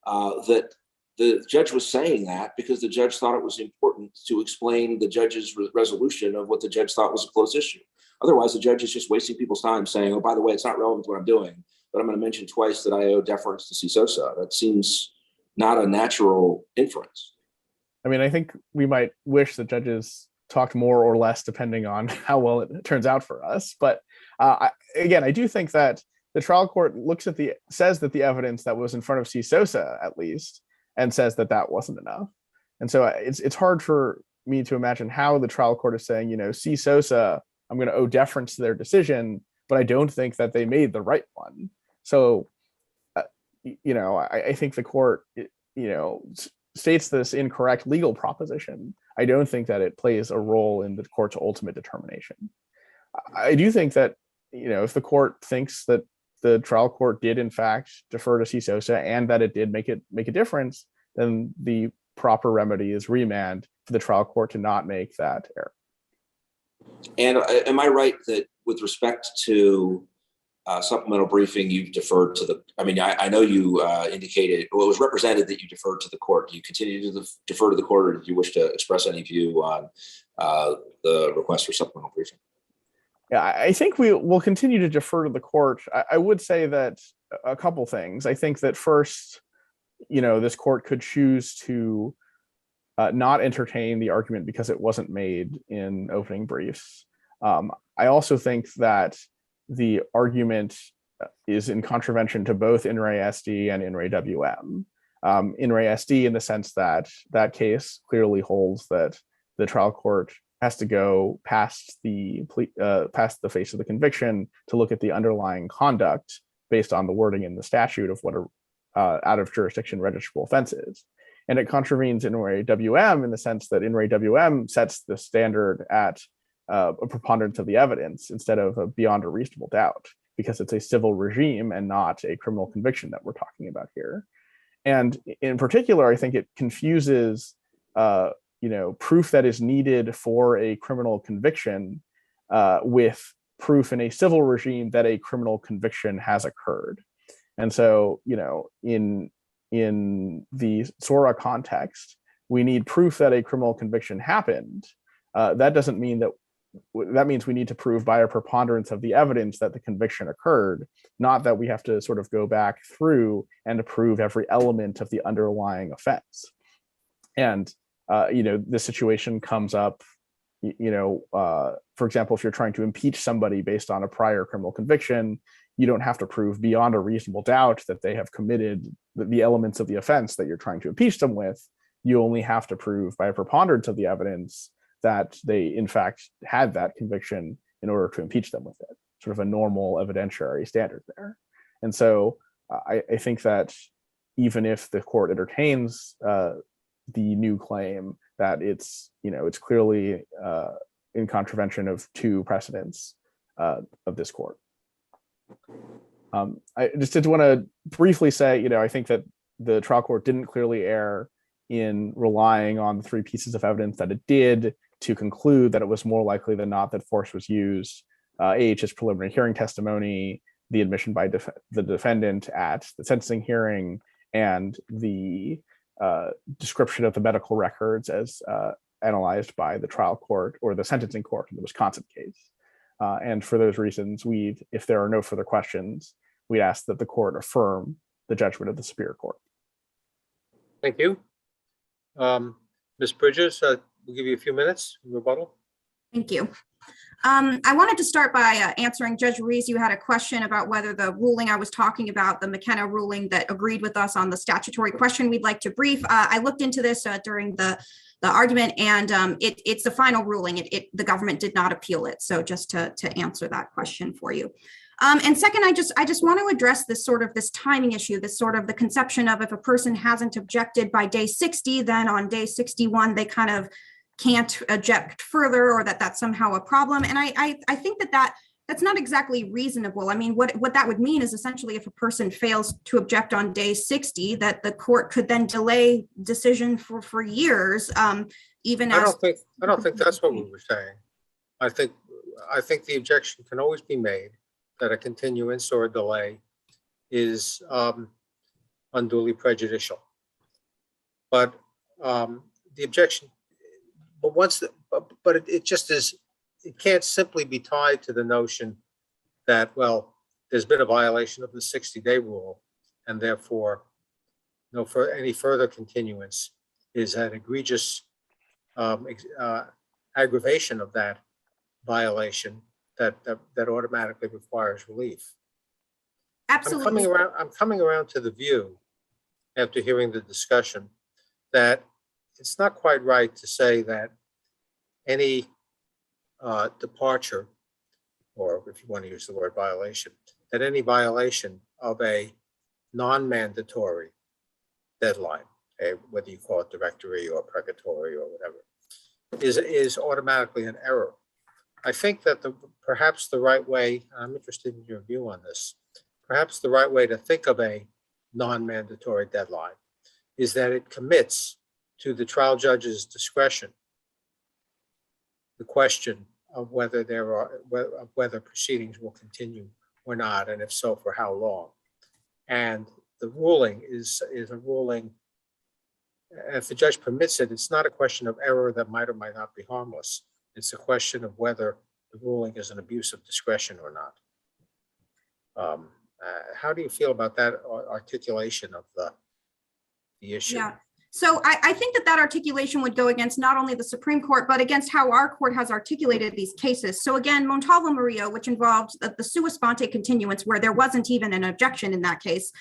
that the judge was saying that because the judge thought it was important to explain the judge's resolution of what the judge thought was a close issue. Otherwise, the judge is just wasting people's time saying, oh, by the way, it's not relevant to what I'm doing, but I'm going to mention twice that I owe deference to CISOSA. That seems not a natural inference. I mean, I think we might wish that judges talked more or less depending on how well it turns out for us. But again, I do think that the trial court says that the evidence that was in front of CISOSA, at least, and says that that wasn't enough. And so it's hard for me to imagine how the trial court is saying, CISOSA, I'm going to owe deference to their decision, but I don't think that they made the right one. So, I think the court, states this incorrect legal proposition. I don't think that it plays a role in the court's ultimate determination. I do think that, if the court thinks that the trial court did in fact defer to CISOSA and that it did make a difference, then the proper remedy is remand for the trial court to not make that error. And am I right that with respect to supplemental briefing, you've deferred to I know you indicated, well, it was represented that you deferred to the court. Do you continue to defer to the court, or do you wish to express any view on the request for supplemental briefing? Yeah, I think we will continue to defer to the court. I would say that a couple things. I think that first, this court could choose to not entertain the argument because it wasn't made in opening briefs. I also think that the argument is in contravention to both In Re SD and In Re WM. In Re SD in the sense that that case clearly holds that the trial court has to go past the face of the conviction to look at the underlying conduct based on the wording in the statute of what a out of jurisdiction registrable offense is. And it contravenes In Re WM in the sense that In Re WM sets the standard at a preponderance of the evidence instead of a beyond a reasonable doubt, because it's a civil regime and not a criminal conviction that we're talking about here. And in particular, I think it confuses proof that is needed for a criminal conviction with proof in a civil regime that a criminal conviction has occurred. And so, in the SORA context, we need proof that a criminal conviction happened. That doesn't mean that means we need to prove by a preponderance of the evidence that the conviction occurred, not that we have to sort of go back through and prove every element of the underlying offense. And the situation comes up, for example, if you're trying to impeach somebody based on a prior criminal conviction, you don't have to prove beyond a reasonable doubt that they have committed the elements of the offense that you're trying to impeach them with. You only have to prove by a preponderance of the evidence that they in fact had that conviction in order to impeach them with it. Sort of a normal evidentiary standard there. And so I think that even if the court entertains the new claim, that it's clearly in contravention of two precedents of this court. I just did want to briefly say, I think that the trial court didn't clearly err in relying on the three pieces of evidence that it did to conclude that it was more likely than not that force was used. AH's preliminary hearing testimony, the admission by the defendant at the sentencing hearing, and the description of the medical records as analyzed by the trial court or the sentencing court in the Wisconsin case. And for those reasons, if there are no further questions, we ask that the court affirm the judgment of the Superior Court. Thank you. Ms. Bridges, we'll give you a few minutes in rebuttal. Thank you. I wanted to start by answering Judge Ruiz. You had a question about whether the ruling I was talking about, the McKenna ruling that agreed with us on the statutory question we'd like to brief. I looked into this during the argument, and it's the final ruling. The government did not appeal it. So just to answer that question for you. And second, I just want to address this timing issue, this sort of the conception of if a person hasn't objected by day 60, then on day 61, they kind of can't object further, or that's somehow a problem. And I think that's not exactly reasonable. I mean, what that would mean is essentially if a person fails to object on day 60, that the court could then delay decision for years, even I don't think that's what we were saying. I think the objection can always be made that a continuance or a delay is unduly prejudicial. But the objection, but it just is, it can't simply be tied to the notion that, well, there's been a violation of the 60-day rule, and therefore any further continuance is an egregious aggravation of that violation that automatically requires relief. Absolutely. I'm coming around to the view, after hearing the discussion, that it's not quite right to say that any departure, or if you want to use the word violation, that any violation of a non-mandatory deadline, whether you call it directory or purgatory or whatever, is automatically an error. I think that perhaps the right way, I'm interested in your view on this, perhaps the right way to think of a non-mandatory deadline is that it commits to the trial judge's discretion the question of whether proceedings will continue or not, and if so, for how long. And the ruling is a ruling, if the judge permits it, it's not a question of error that might or might not be harmless. It's a question of whether the ruling is an abuse of discretion or not. How do you feel about that articulation of the issue? Yeah. So I think that articulation would go against not only the Supreme Court, but against how our court has articulated these cases. So again, Montalvo Murillo, which involved the sua sponte continuance, where there wasn't even an objection in that case.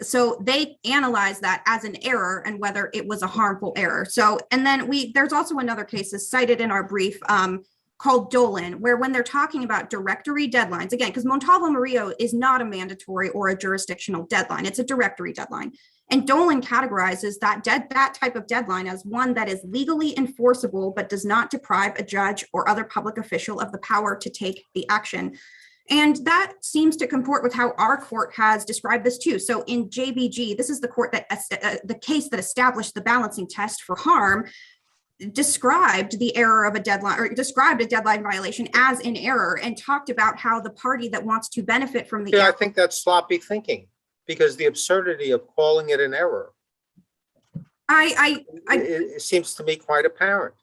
So they analyzed that as an error and whether it was a harmful error. So, and then there's also another case that's cited in our brief called Dolan, where when they're talking about directory deadlines, again, because Montalvo Murillo is not a mandatory or a jurisdictional deadline, it's a directory deadline. And Dolan categorizes that type of deadline as one that is legally enforceable, but does not deprive a judge or other public official of the power to take the action. And that seems to comport with how our court has described this too. So in JBG, this is the court that the case that established the balancing test for harm, described the error of a deadline, or described a deadline violation as an error, and talked about how the party that wants to benefit from the I think that's sloppy thinking, because the absurdity of calling it an error, it seems to me quite apparent.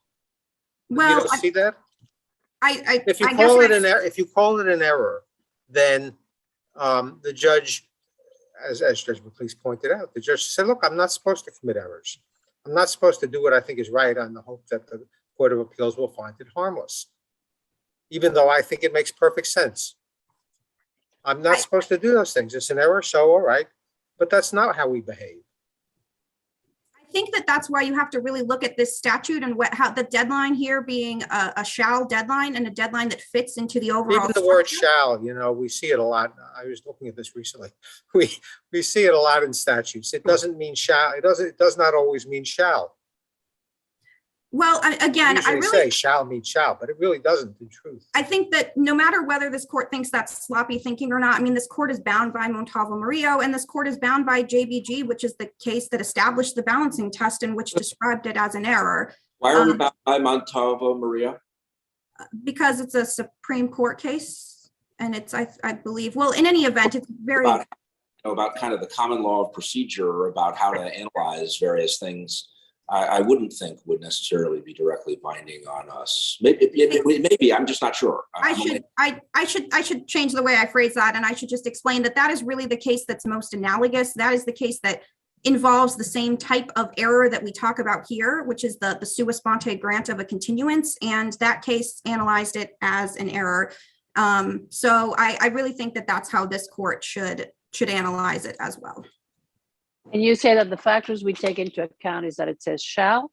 Well, you don't see that? If you call it an error, then the judge, as Judge McLeese pointed out, the judge said, "Look, I'm not supposed to commit errors. I'm not supposed to do what I think is right on the hope that the Court of Appeals will find it harmless. Even though I think it makes perfect sense. I'm not supposed to do those things. It's an error, so all right, but that's not how we behave. I think that that's why you have to really look at this statute and how the deadline here being a shall deadline and a deadline that fits into the overall. Even the word structure. shall, you know, we see it a lot. I was looking at this recently. We see it a lot in statutes. It doesn't mean shall. It does not always mean shall. Well, again, I Usually really say shall mean shall, but it really doesn't in truth. I think that no matter whether this court thinks that's sloppy thinking or not, I mean, this court is bound by Montalvo Murillo, and this court is bound by JBG, which is the case that established the balancing test and which described it as an error. Why are we bound by Montalvo Maria? Because it's a Supreme Court case, and it's, I believe, well, in any event, it's very. About kind of the common law of procedure about how to analyze various things. I wouldn't think would necessarily be directly binding on us. Maybe I'm just not sure. I should change the way I phrase that, and I should just explain that that is really the case that's most analogous. That is the case that involves the same type of error that we talk about here, which is the sua sponte grant of a continuance, and that case analyzed it as an error. So I really think that that's how this court should analyze it as well. And you say that the factors we take into account is that it says shall,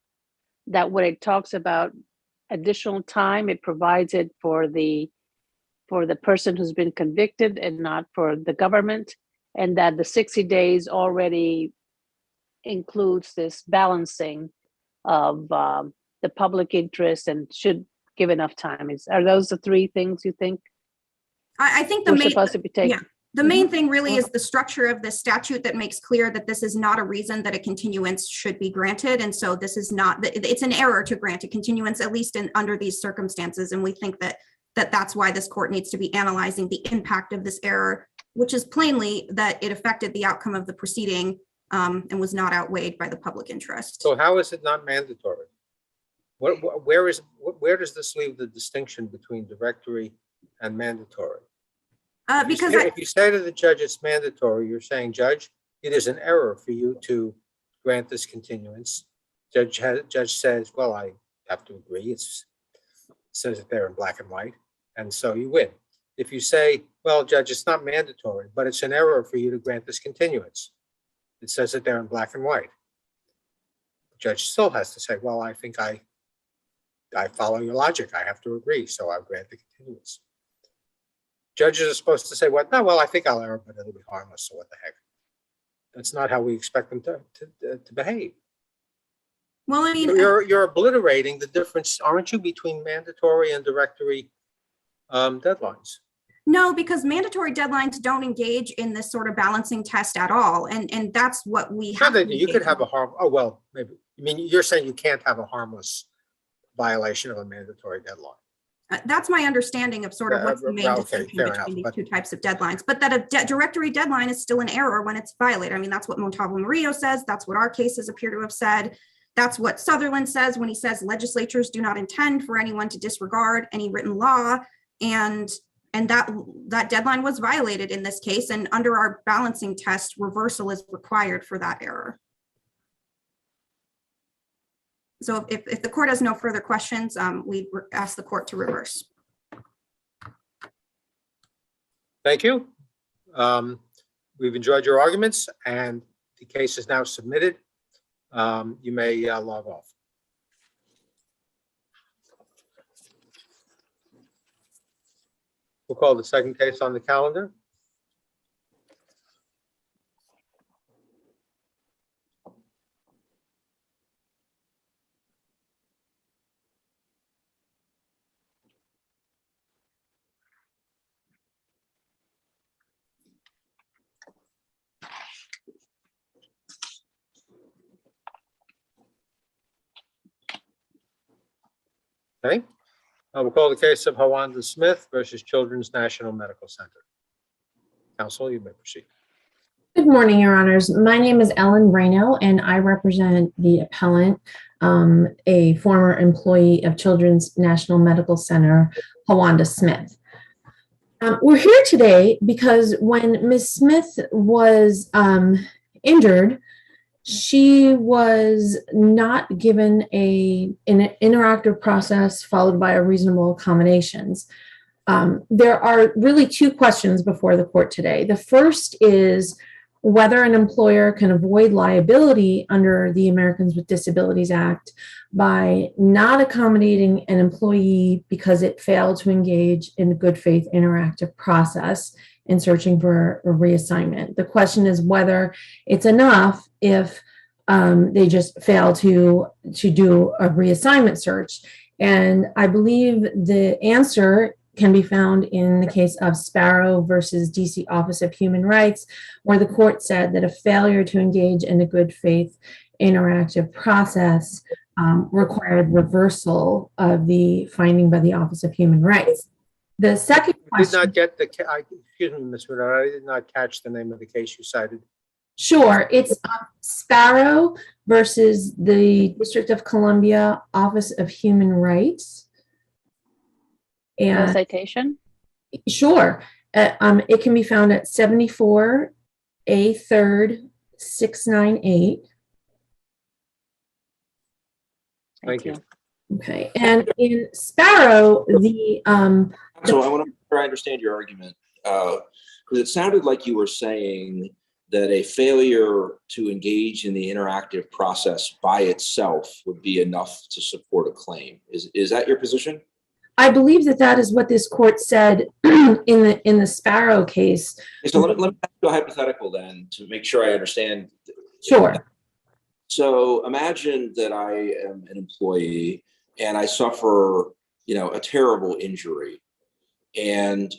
that when it talks about additional time, it provides it for the person who's been convicted and not for the government, and that the 60 days already includes this balancing of the public interest and should give enough time. Are those the three things you think I think the we're main, supposed to be taking? yeah. The main thing really is the structure of the statute that makes clear that this is not a reason that a continuance should be granted. And so this is not, it's an error to grant a continuance, at least under these circumstances. And we think that that's why this court needs to be analyzing the impact of this error, which is plainly that it affected the outcome of the proceeding and was not outweighed by the public interest. So how is it not mandatory? Where does this leave the distinction between directory and mandatory? Because if you say to the judge it's mandatory, you're saying, Judge, it is an error for you to grant this continuance. Judge says, well, I have to agree. It says it there in black and white, and so you win. If you say, well, Judge, it's not mandatory, but it's an error for you to grant this continuance, it says it there in black and white. The judge still has to say, well, I think I follow your logic. I have to agree, so I'll grant the continuance. Judges are supposed to say, what? No, well, I think I'll err, but it'll be harmless, so what the heck? That's not how we expect them to behave. well, I mean, You're obliterating the difference, aren't you, between mandatory and directory deadlines? no, because mandatory deadlines don't engage in this sort of balancing test at all. And that's what we have. You could have a maybe. I mean, you're saying you can't have a harmless violation of a mandatory deadline. That's my understanding of sort of what's the main distinction between these two types of deadlines, but that a directory deadline is still an error when it's violated. I mean, that's what Montalvo Murillo says. That's what our cases appear to have said. That's what Sutherland says when he says legislatures do not intend for anyone to disregard any written law. And that deadline was violated in this case. And under our balancing test, reversal is required for that error. So if the court has no further questions, we ask the court to reverse. Thank you. We've enjoyed your arguments, and the case is now submitted. You may log off. We'll call the second case on the calendar. Okay. We'll call the case of Hawanda Smith versus Children's National Medical Center. Counsel, you may proceed. Good morning, Your Honors. My name is Ellen Rayno, and I represent the appellant, a former employee of Children's National Medical Center, Hawanda Smith. We're here today because when Ms. Smith was injured, She was not given an interactive process followed by a reasonable accommodations. There are really two questions before the court today. The first is whether an employer can avoid liability under the Americans with Disabilities Act by not accommodating an employee because it failed to engage in a good faith interactive process in searching for a reassignment. The question is whether it's enough if they just fail to do a reassignment search. And I believe the answer can be found in the case of Sparrow versus DC Office of Human Rights, where the court said that a failure to engage in a good faith interactive process required reversal of the finding by the Office of Human Rights. The second I did question. not get excuse me, Ms. Bernard, I did not catch the name of the case you cited. Sure, it's Sparrow versus the District of Columbia Office of Human Rights. No And citation? sure, it can be found at 74 A 3rd 698. Thank you. Okay, and in Sparrow, So I want to make sure I understand your argument, because it sounded like you were saying that a failure to engage in the interactive process by itself would be enough to support a claim. Is that your position? I believe that is what this court said in the Sparrow case. So let me ask you a hypothetical then to make sure I understand. Sure. So imagine that I am an employee and I suffer, a terrible injury, and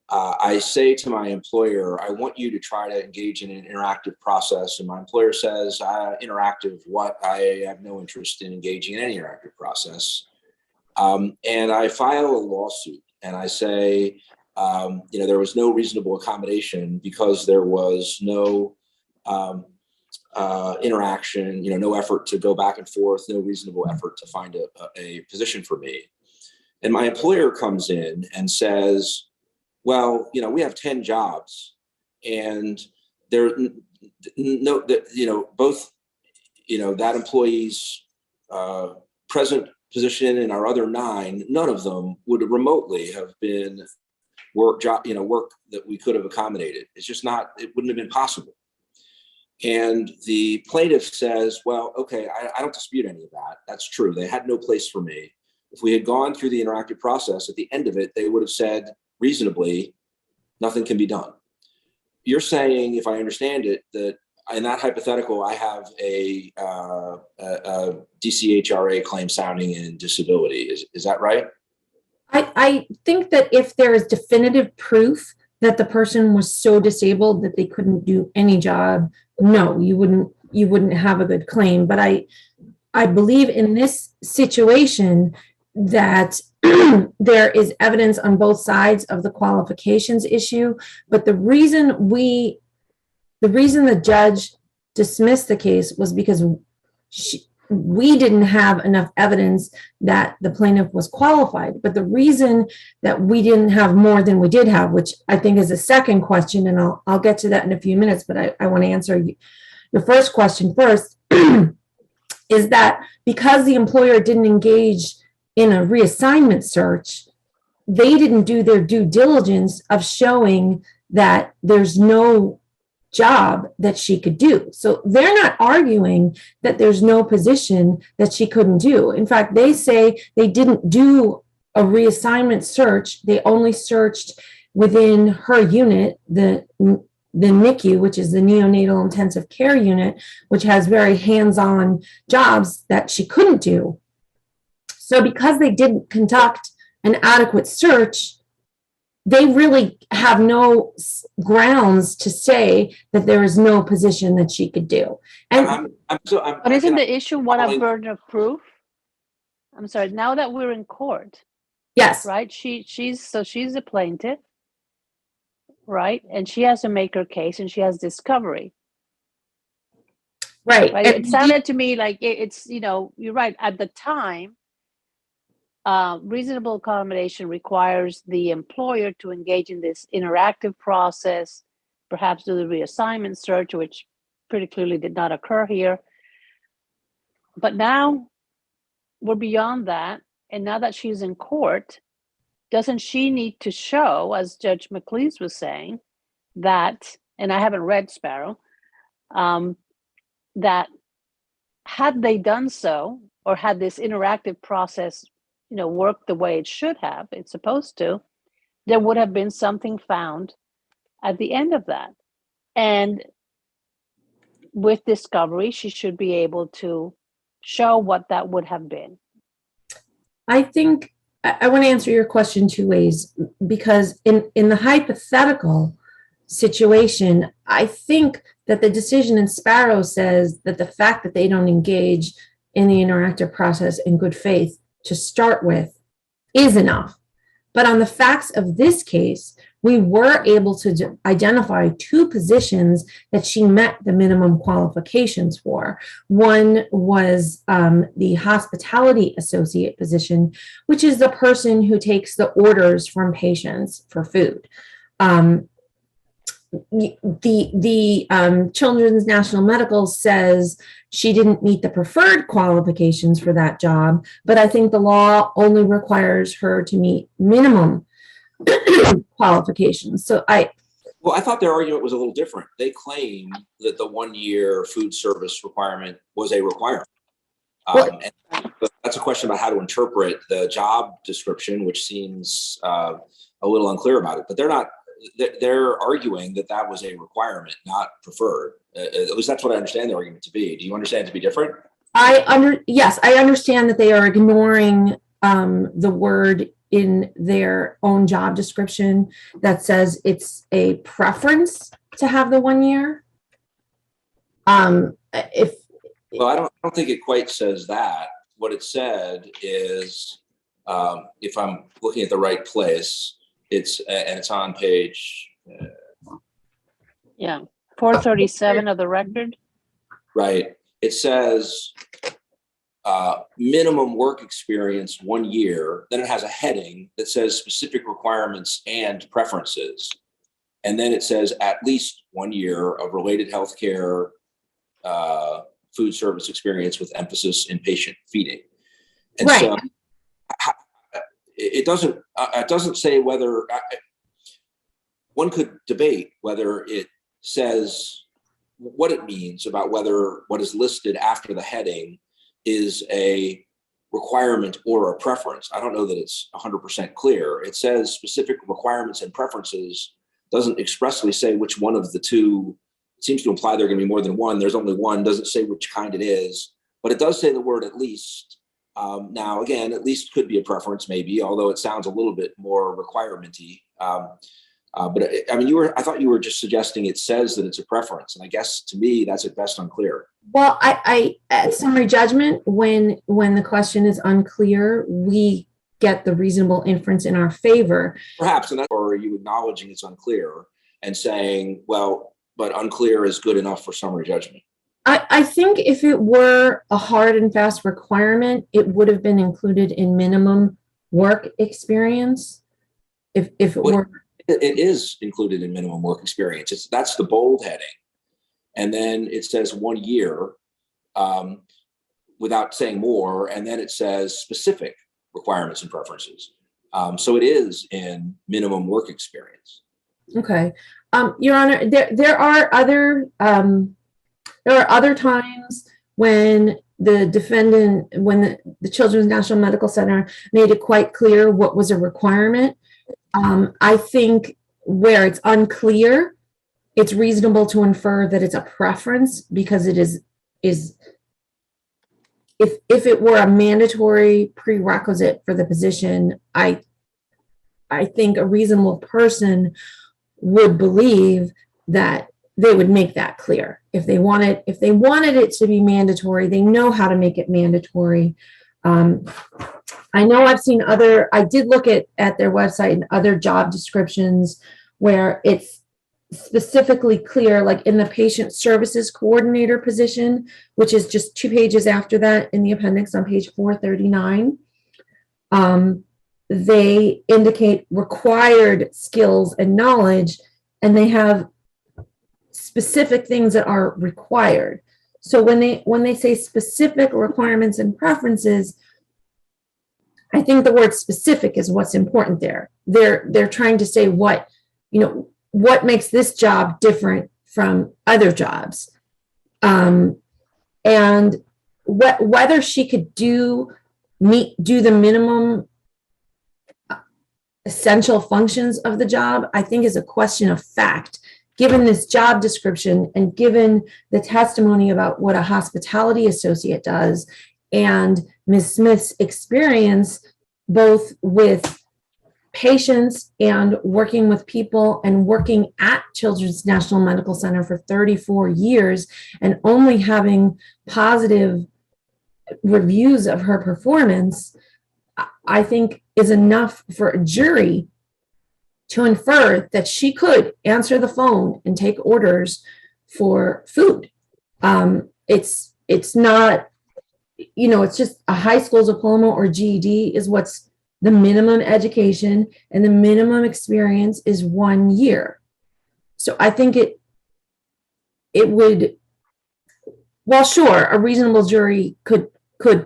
I say to my employer, I want you to try to engage in an interactive process. And my employer says, interactive, what? I have no interest in engaging in any interactive process. And I file a lawsuit and I say, there was no reasonable accommodation because there was no interaction, no effort to go back and forth, no reasonable effort to find a position for me. And my employer comes in and says, well, we have 10 jobs and there, both, that employee's present position and our other 9, none of them would remotely have been work that we could have accommodated. It's just not, it wouldn't have been possible. And the plaintiff says, well, okay, I don't dispute any of that. That's true. They had no place for me. If we had gone through the interactive process, at the end of it, they would have said reasonably, nothing can be done. You're saying, if I understand it, that in that hypothetical, I have a DCHRA claim sounding in disability. Is that right? I think that if there is definitive proof that the person was so disabled that they couldn't do any job, no, you wouldn't have a good claim. But I believe in this situation that there is evidence on both sides of the qualifications issue. But the reason the judge dismissed the case was because we didn't have enough evidence that the plaintiff was qualified. But the reason that we didn't have more than we did have, which I think is a second question, and I'll get to that in a few minutes, but I want to answer your first question first, is that because the employer didn't engage in a reassignment search, they didn't do their due diligence of showing that there's no job that she could do. So they're not arguing that there's no position that she couldn't do. In fact, they say they didn't do a reassignment search. They only searched within her unit, the NICU, which is the neonatal intensive care unit, which has very hands-on jobs that she couldn't do. So because they didn't conduct an adequate search, they really have no grounds to say that there is no position that she could do. And But isn't the issue one of burden of proof? I'm sorry, now that we're in court, yes, right? She's a plaintiff, right? And she has to make her case and she has discovery. right. Right? It sounded to me like it's, you're right. At the time, reasonable accommodation requires the employer to engage in this interactive process, perhaps do the reassignment search, which pretty clearly did not occur here. But now we're beyond that. And now that she's in court, doesn't she need to show, as Judge McLeese was saying, that, and I haven't read Sparrow, that had they done so, or had this interactive process, worked the way it should have, it's supposed to, there would have been something found at the end of that. And with discovery, she should be able to show what that would have been. I think I want to answer your question two ways, because in the hypothetical situation, I think that the decision in Sparrow says that the fact that they don't engage in the interactive process in good faith to start with is enough. But on the facts of this case, we were able to identify two positions that she met the minimum qualifications for. One was the hospitality associate position, which is the person who takes the orders from patients for food. The Children's National Medical says she didn't meet the preferred qualifications for that job, but I think the law only requires her to meet minimum qualifications. So I thought their argument was a little different. They claim that the 1 year food service requirement was a requirement. And that's a question about how to interpret the job description, which seems a little unclear about it. But they're arguing that that was a requirement, not preferred. At least that's what I understand the argument to be. Do you understand it to be different? Yes, I understand that they are ignoring the word in their own job description that says it's a preference to have the 1 year. Well, I don't think it quite says that. What it said is, if I'm looking at the right place, it's on page 437 of the record. Right. It says minimum work experience 1 year. Then it has a heading that says specific requirements and preferences. And then it says at least 1 year of related healthcare food service experience with emphasis in patient feeding. And right. So it doesn't say whether one could debate whether it says what it means about whether what is listed after the heading is a requirement or a preference. I don't know that it's 100% clear. It says specific requirements and preferences, doesn't expressly say which one of the two. It seems to imply there are going to be more than one. There's only one, doesn't say which kind it is, but it does say the word at least. Now, again, at least could be a preference, maybe, although it sounds a little bit more requirement-y. But I mean, I thought you were just suggesting it says that it's a preference, and I guess to me that's at best unclear. Well, I at summary judgment, when the question is unclear, we get the reasonable inference in our favor. Perhaps, or are you acknowledging it's unclear and saying, well, but unclear is good enough for summary judgment? I think if it were a hard and fast requirement, it would have been included in minimum work experience. If it were. It is included in minimum work experience. That's the bold heading. And then it says 1 year without saying more. And then it says specific requirements and preferences. So it is in minimum work experience. Okay. Your Honor, there are other times when the defendant, when the Children's National Medical Center made it quite clear what was a requirement. I think where it's unclear, it's reasonable to infer that it's a preference, because it is if it were a mandatory prerequisite for the position, I think a reasonable person would believe that they would make that clear. If they wanted it to be mandatory, they know how to make it mandatory. I know I've seen I did look at their website and other job descriptions where it's specifically clear, like in the patient services coordinator position, which is just 2 pages after that in the appendix on page 439. They indicate required skills and knowledge, and they have specific things that are required. So when they say specific requirements and preferences, I think the word specific is what's important there. They're trying to say what makes this job different from other jobs. And whether she could do the minimum essential functions of the job, I think is a question of fact, given this job description and given the testimony about what a hospitality associate does and Ms. Smith's experience both with patients and working with people and working at Children's National Medical Center for 34 years and only having positive reviews of her performance, I think is enough for a jury to infer that she could answer the phone and take orders for food. It's not, it's just a high school diploma or GED is what's the minimum education, and the minimum experience is 1 year. So I think it would, well, sure, a reasonable jury could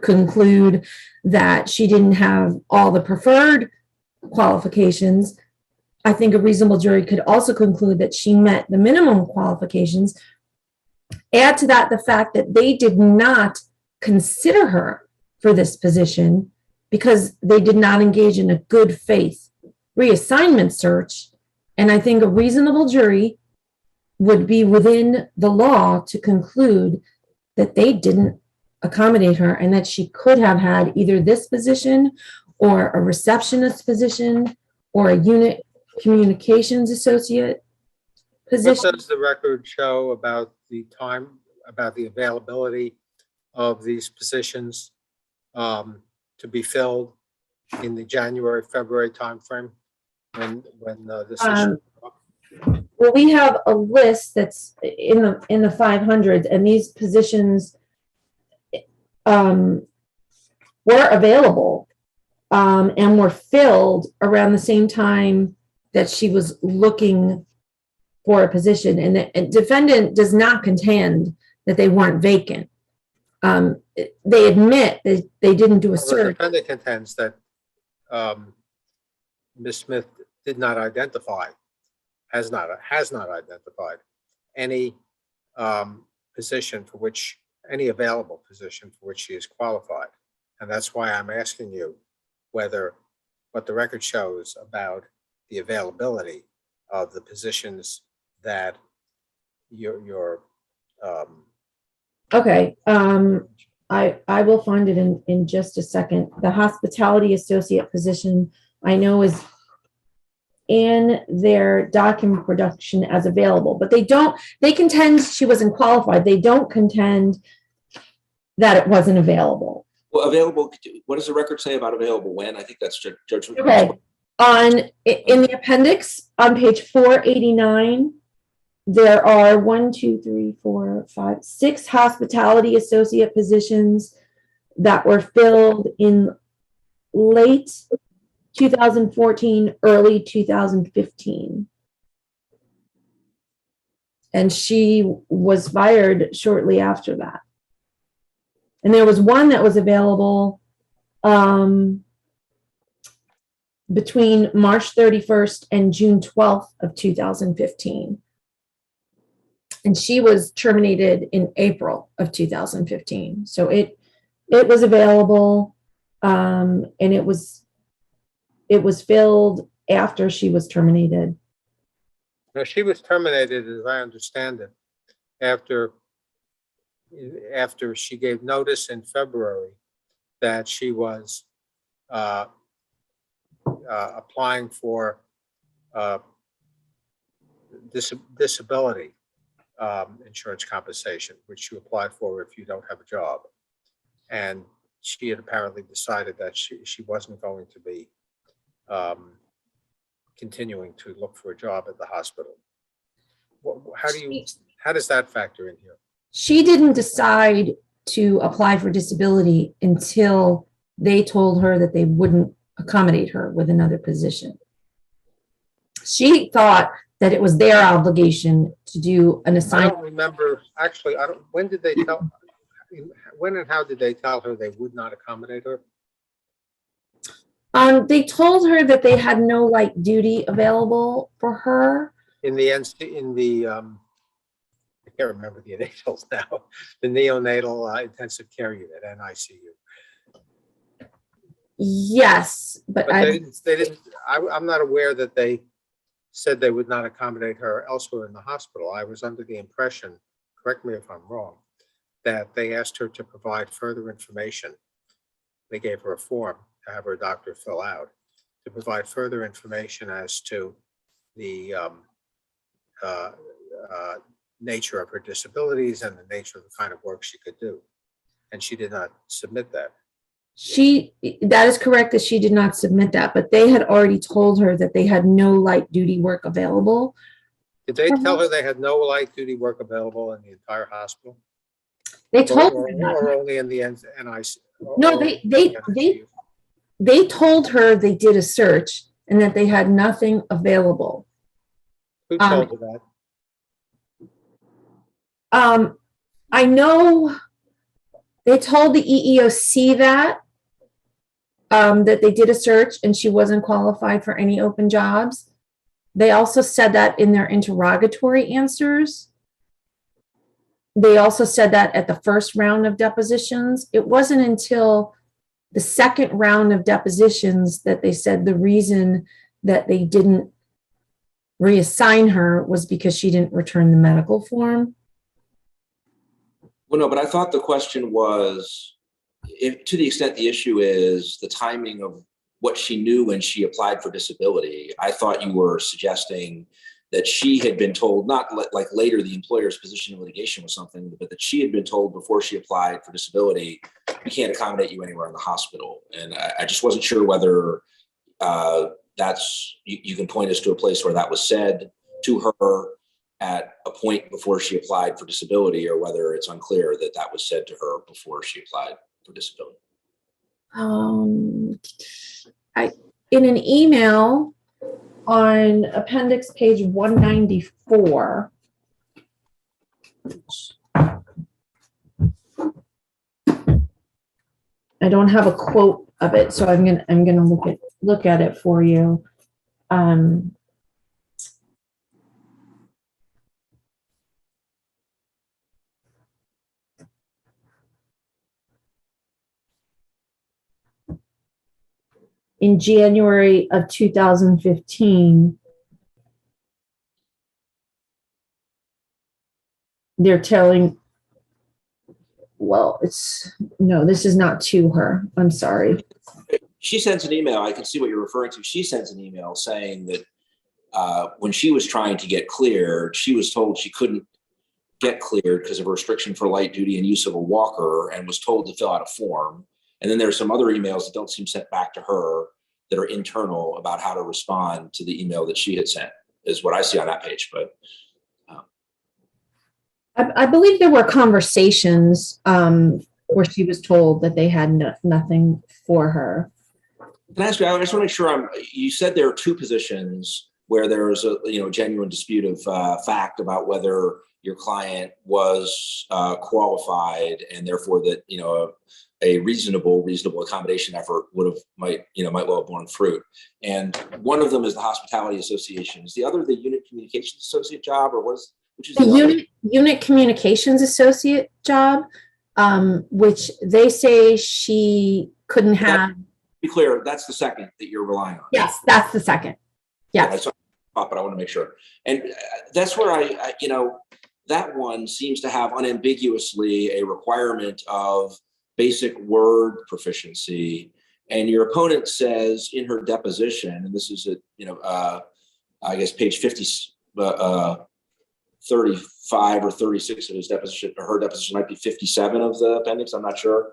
conclude that she didn't have all the preferred qualifications. I think a reasonable jury could also conclude that she met the minimum qualifications. Add to that the fact that they did not consider her for this position because they did not engage in a good faith reassignment search. And I think a reasonable jury would be within the law to conclude that they didn't accommodate her and that she could have had either this position or a receptionist position or a unit communications associate position. What does the record show about the availability of these positions to be filled in the January, February timeframe when this issue? Well, we have a list that's in the 500s, and these positions were available and were filled around the same time that she was looking for a position. And the defendant does not contend that they weren't vacant. They admit that they didn't do a The search. defendant contends that Ms. Smith did not identify, has not identified any position for which, any available position for which she is qualified. And that's why I'm asking you what the record shows about the availability of the positions that you're Okay, I will find it in just a second. The hospitality associate position I know is in their document production as available, but they contend she wasn't qualified. They don't contend that it wasn't available. Well, available, what does the record say about available when? I think that's Judge. Okay, in the appendix on page 489, there are 6 hospitality associate positions that were filled in late 2014, early 2015. And she was fired shortly after that. And there was one that was available between March 31st and June 12th of 2015. And she was terminated in April of 2015. So it was available, and it was filled after she was terminated. Now, she was terminated, as I understand it, after she gave notice in February that she was applying for disability insurance compensation, which you apply for if you don't have a job. And she had apparently decided that she wasn't going to be continuing to look for a job at the hospital. How does that factor in here? She didn't decide to apply for disability until they told her that they wouldn't accommodate her with another position. She thought that it was their obligation to do an I assignment. don't remember, actually, when did they tell, when and how did they tell her they would not accommodate her? They told her that they had no light duty available for her. In the, I can't remember the initials now, the neonatal intensive care unit, NICU. Yes, but But they didn't, I'm not aware that they said they would not accommodate her elsewhere in the hospital. I was under the impression, correct me if I'm wrong, that they asked her to provide further information. They gave her a form to have her doctor fill out to provide further information as to the nature of her disabilities and the nature of the kind of work she could do. And she did not submit that. that is correct that she did not submit that, but they had already told her that they had no light duty work available. Did they tell her they had no light duty work available in the entire hospital? They told her Or that. only in the NICU? No, they told her they did a search and that they had nothing available. Who told her that? I know they told the EEOC that they did a search and she wasn't qualified for any open jobs. They also said that in their interrogatory answers. They also said that at the first round of depositions. It wasn't until the second round of depositions that they said the reason that they didn't reassign her was because she didn't return the medical form. Well, no, but I thought the question was, if to the extent the issue is the timing of what she knew when she applied for disability, I thought you were suggesting that she had been told, not like later the employer's position in litigation was something, but that she had been told before she applied for disability, we can't accommodate you anywhere in the hospital. And I just wasn't sure whether you can point us to a place where that was said to her at a point before she applied for disability, or whether it's unclear that that was said to her before she applied for disability. In an email on appendix page 194, I don't have a quote of it, so I'm gonna look at it for you. In January of 2015, they're telling, well, no, this is not to her. I'm sorry. She sends an email. I can see what you're referring to. She sends an email saying that when she was trying to get cleared, she was told she couldn't get cleared because of a restriction for light duty and use of a walker, and was told to fill out a form. And then there's some other emails that don't seem sent back to her that are internal about how to respond to the email that she had sent, is what I see on that page. But I believe there were conversations where she was told that they had nothing for her. can I ask you, I just want to make sure you said there are two positions where there was a genuine dispute of fact about whether your client was qualified, and therefore that a reasonable accommodation effort might well have borne fruit. And one of them is the Hospitality Association. Is the other the Unit Communications Associate job, or which is the unit Communications Associate job, which they say she couldn't have. Be clear, that's the second that you're relying on. Yes, that's the second. Yes. Yeah, but I want to make sure. And that's where I that one seems to have unambiguously a requirement of basic word proficiency. And your opponent says in her deposition, and this is I guess page 35 or 36 of his deposition, or her deposition might be 57 of the appendix, I'm not sure.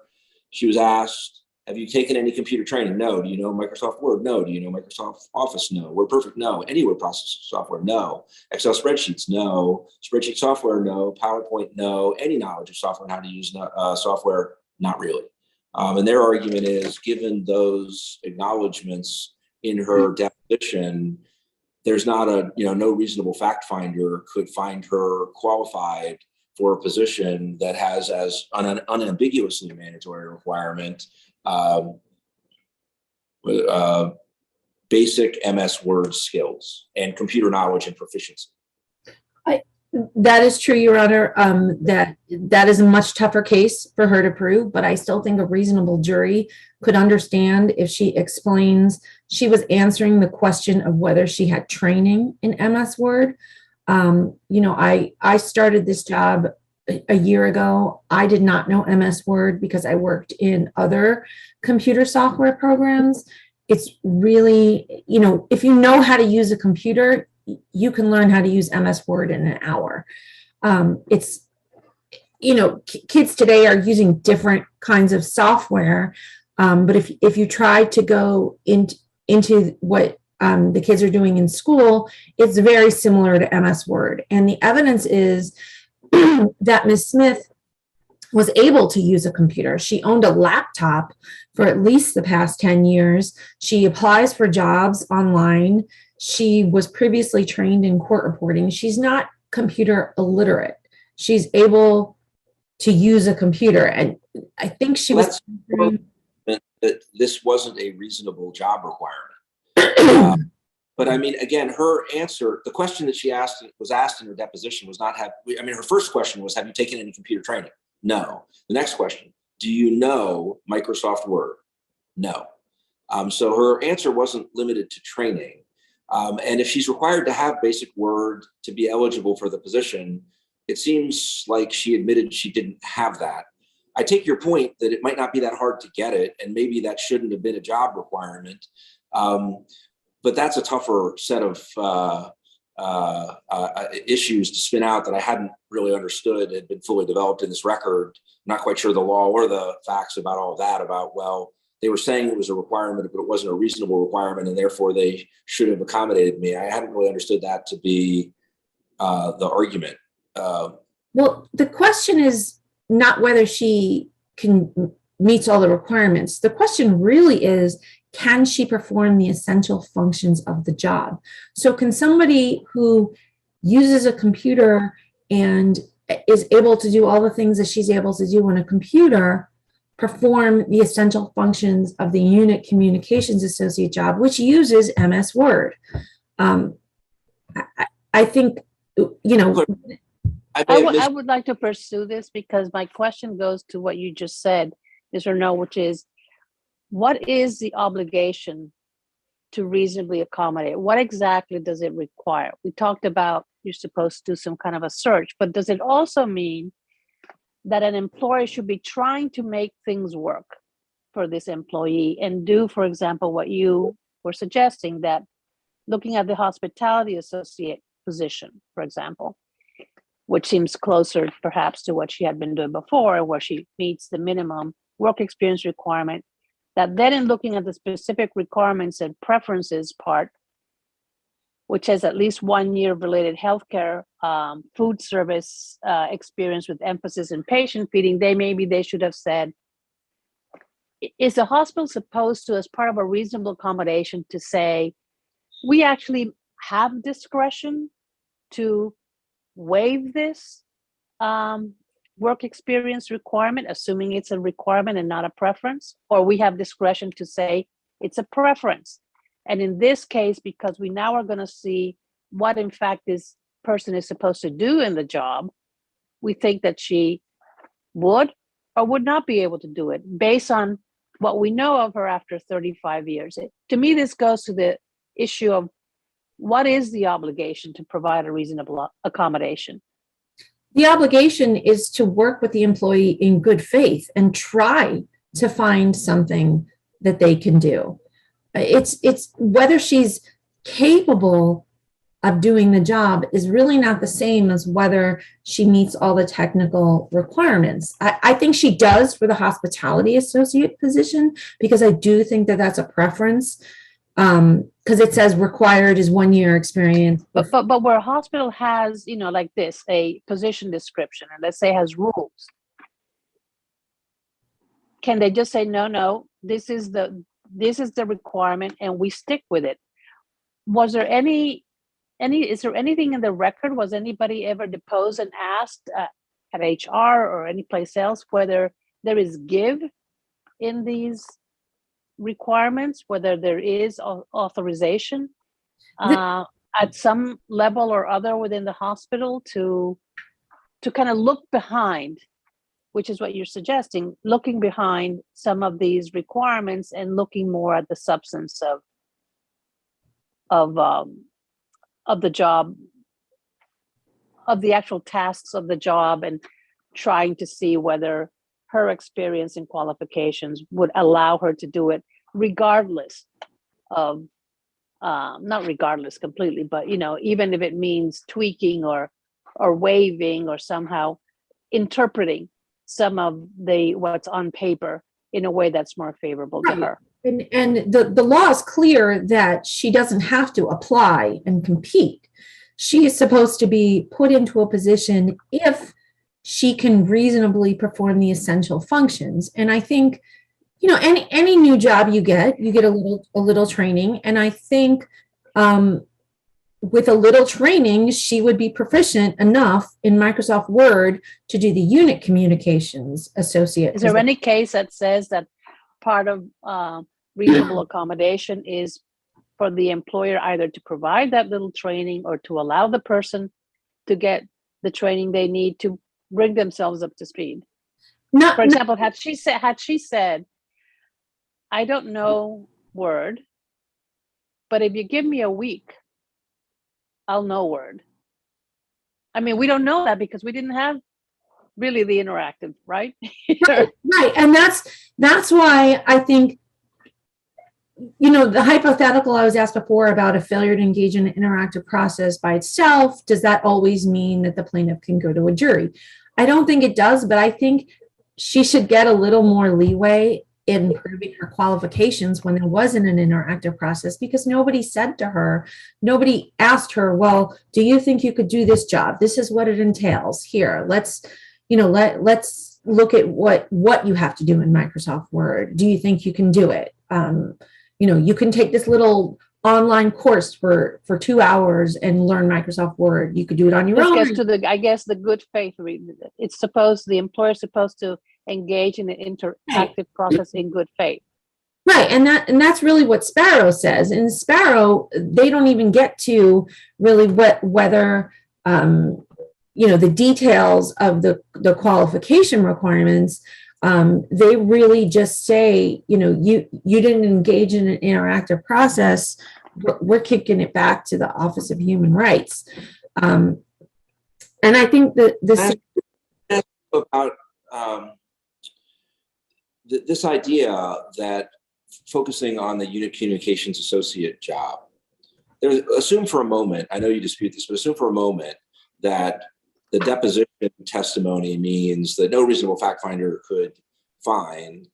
She was asked, have you taken any computer training? No. Do you know Microsoft Word? No. Do you know Microsoft Office? No. WordPerfect? No. Any word processing software? No. Excel spreadsheets? No. Spreadsheet software? No. PowerPoint? No. Any knowledge of software and how to use software? Not really. And their argument is, given those acknowledgments in her deposition, there's not no reasonable fact finder could find her qualified for a position that has as unambiguously mandatory requirement basic MS Word skills and computer knowledge and proficiency. That is true, Your Honor. That is a much tougher case for her to prove, but I still think a reasonable jury could understand if she explains she was answering the question of whether she had training in MS Word. I started this job a year ago. I did not know MS Word because I worked in other computer software programs. It's really, if you know how to use a computer, you can learn how to use MS Word in an hour. Kids today are using different kinds of software, but if you try to go into what the kids are doing in school, it's very similar to MS Word. And the evidence is that Ms. Smith was able to use a computer. She owned a laptop for at least the past 10 years. She applies for jobs online. She was previously trained in court reporting. She's not computer illiterate. She's able to use a computer. And I think she was. That this wasn't a reasonable job requirement. But I mean, again, her answer, the question that she was asked in her deposition was not her first question was, have you taken any computer training? No. The next question, do you know Microsoft Word? No. So her answer wasn't limited to training. And if she's required to have basic Word to be eligible for the position, it seems like she admitted she didn't have that. I take your point that it might not be that hard to get it, and maybe that shouldn't have been a job requirement. But that's a tougher set of issues to spin out that I hadn't really understood had been fully developed in this record. I'm not quite sure the law or the facts about all that, well, they were saying it was a requirement, but it wasn't a reasonable requirement, and therefore they should have accommodated me. I hadn't really understood that to be the argument. Well, the question is not whether she meets all the requirements. The question really is, can she perform the essential functions of the job? So can somebody who uses a computer and is able to do all the things that she's able to do on a computer perform the essential functions of the unit communications associate job, which uses MS Word? I think, I would like to pursue this because my question goes to what you just said, yes or no, which is, what is the obligation to reasonably accommodate? What exactly does it require? We talked about you're supposed to do some kind of a search, but does it also mean that an employer should be trying to make things work for this employee and do, for example, what you were suggesting, that looking at the hospitality associate position, for example, which seems closer perhaps to what she had been doing before, where she meets the minimum work experience requirement, that then in looking at the specific requirements and preferences part, which has at least 1 year of related healthcare, food service experience with emphasis in patient feeding, they should have said, is the hospital supposed to, as part of a reasonable accommodation, to say, we actually have discretion to waive this work experience requirement, assuming it's a requirement and not a preference, or we have discretion to say it's a preference? And in this case, because we now are going to see what in fact this person is supposed to do in the job, we think that she would or would not be able to do it based on what we know of her after 35 years. To me, this goes to the issue of what is the obligation to provide a reasonable accommodation? The obligation is to work with the employee in good faith and try to find something that they can do. It's whether she's capable of doing the job is really not the same as whether she meets all the technical requirements. I think she does for the hospitality associate position, because I do think that that's a preference, because it says required is 1 year experience. But where a hospital has, like this, a position description, and let's say has rules, can they just say, no, this is the requirement and we stick with it? Was there any is there anything in the record? Was anybody ever deposed and asked at HR or any place else whether there is give in these requirements, whether there is authorization at some level or other within the hospital to kind of look behind, which is what you're suggesting, looking behind some of these requirements and looking more at the substance of the job, of the actual tasks of the job, and trying to see whether her experience and qualifications would allow her to do it regardless of, not regardless completely, but, you know, even if it means tweaking or waiving or somehow interpreting some of what's on paper in a way that's more favorable to her. And the law is clear that she doesn't have to apply and compete. She is supposed to be put into a position if she can reasonably perform the essential functions. And I think, you know, any new job you get a little training. And I think with a little training, she would be proficient enough in Microsoft Word to do the unit communications associate. Is there any case that says that part of reasonable accommodation is for the employer either to provide that little training or to allow the person to get the training they need to bring themselves up to speed? For example, had she said, I don't know Word, but if you give me a week, I'll know Word. I mean, we don't know that because we didn't have really the interactive, right? Right. And that's why I think, you know, the hypothetical I was asked before about a failure to engage in an interactive process by itself, does that always mean that the plaintiff can go to a jury? I don't think it does, but I think she should get a little more leeway in proving her qualifications when there wasn't an interactive process, because nobody said to her, nobody asked her, well, do you think you could do this job? This is what it entails. Here, let's look at what you have to do in Microsoft Word. Do you think you can do it? You know, you can take this little online course for 2 hours and learn Microsoft Word. You could do it on your own. This gets to I guess the good faith. The employer's supposed to engage in the interactive process in good faith. Right, and that's really what Sparrow says. In Sparrow, they don't even get to really whether you know, the details of the qualification requirements. They really just say, you know, you didn't engage in an interactive process. We're kicking it back to the Office of Human Rights. And I think that this idea that focusing on the unit communications associate job, assume for a moment, I know you dispute this, but assume for a moment that the deposition testimony means that no reasonable fact finder could find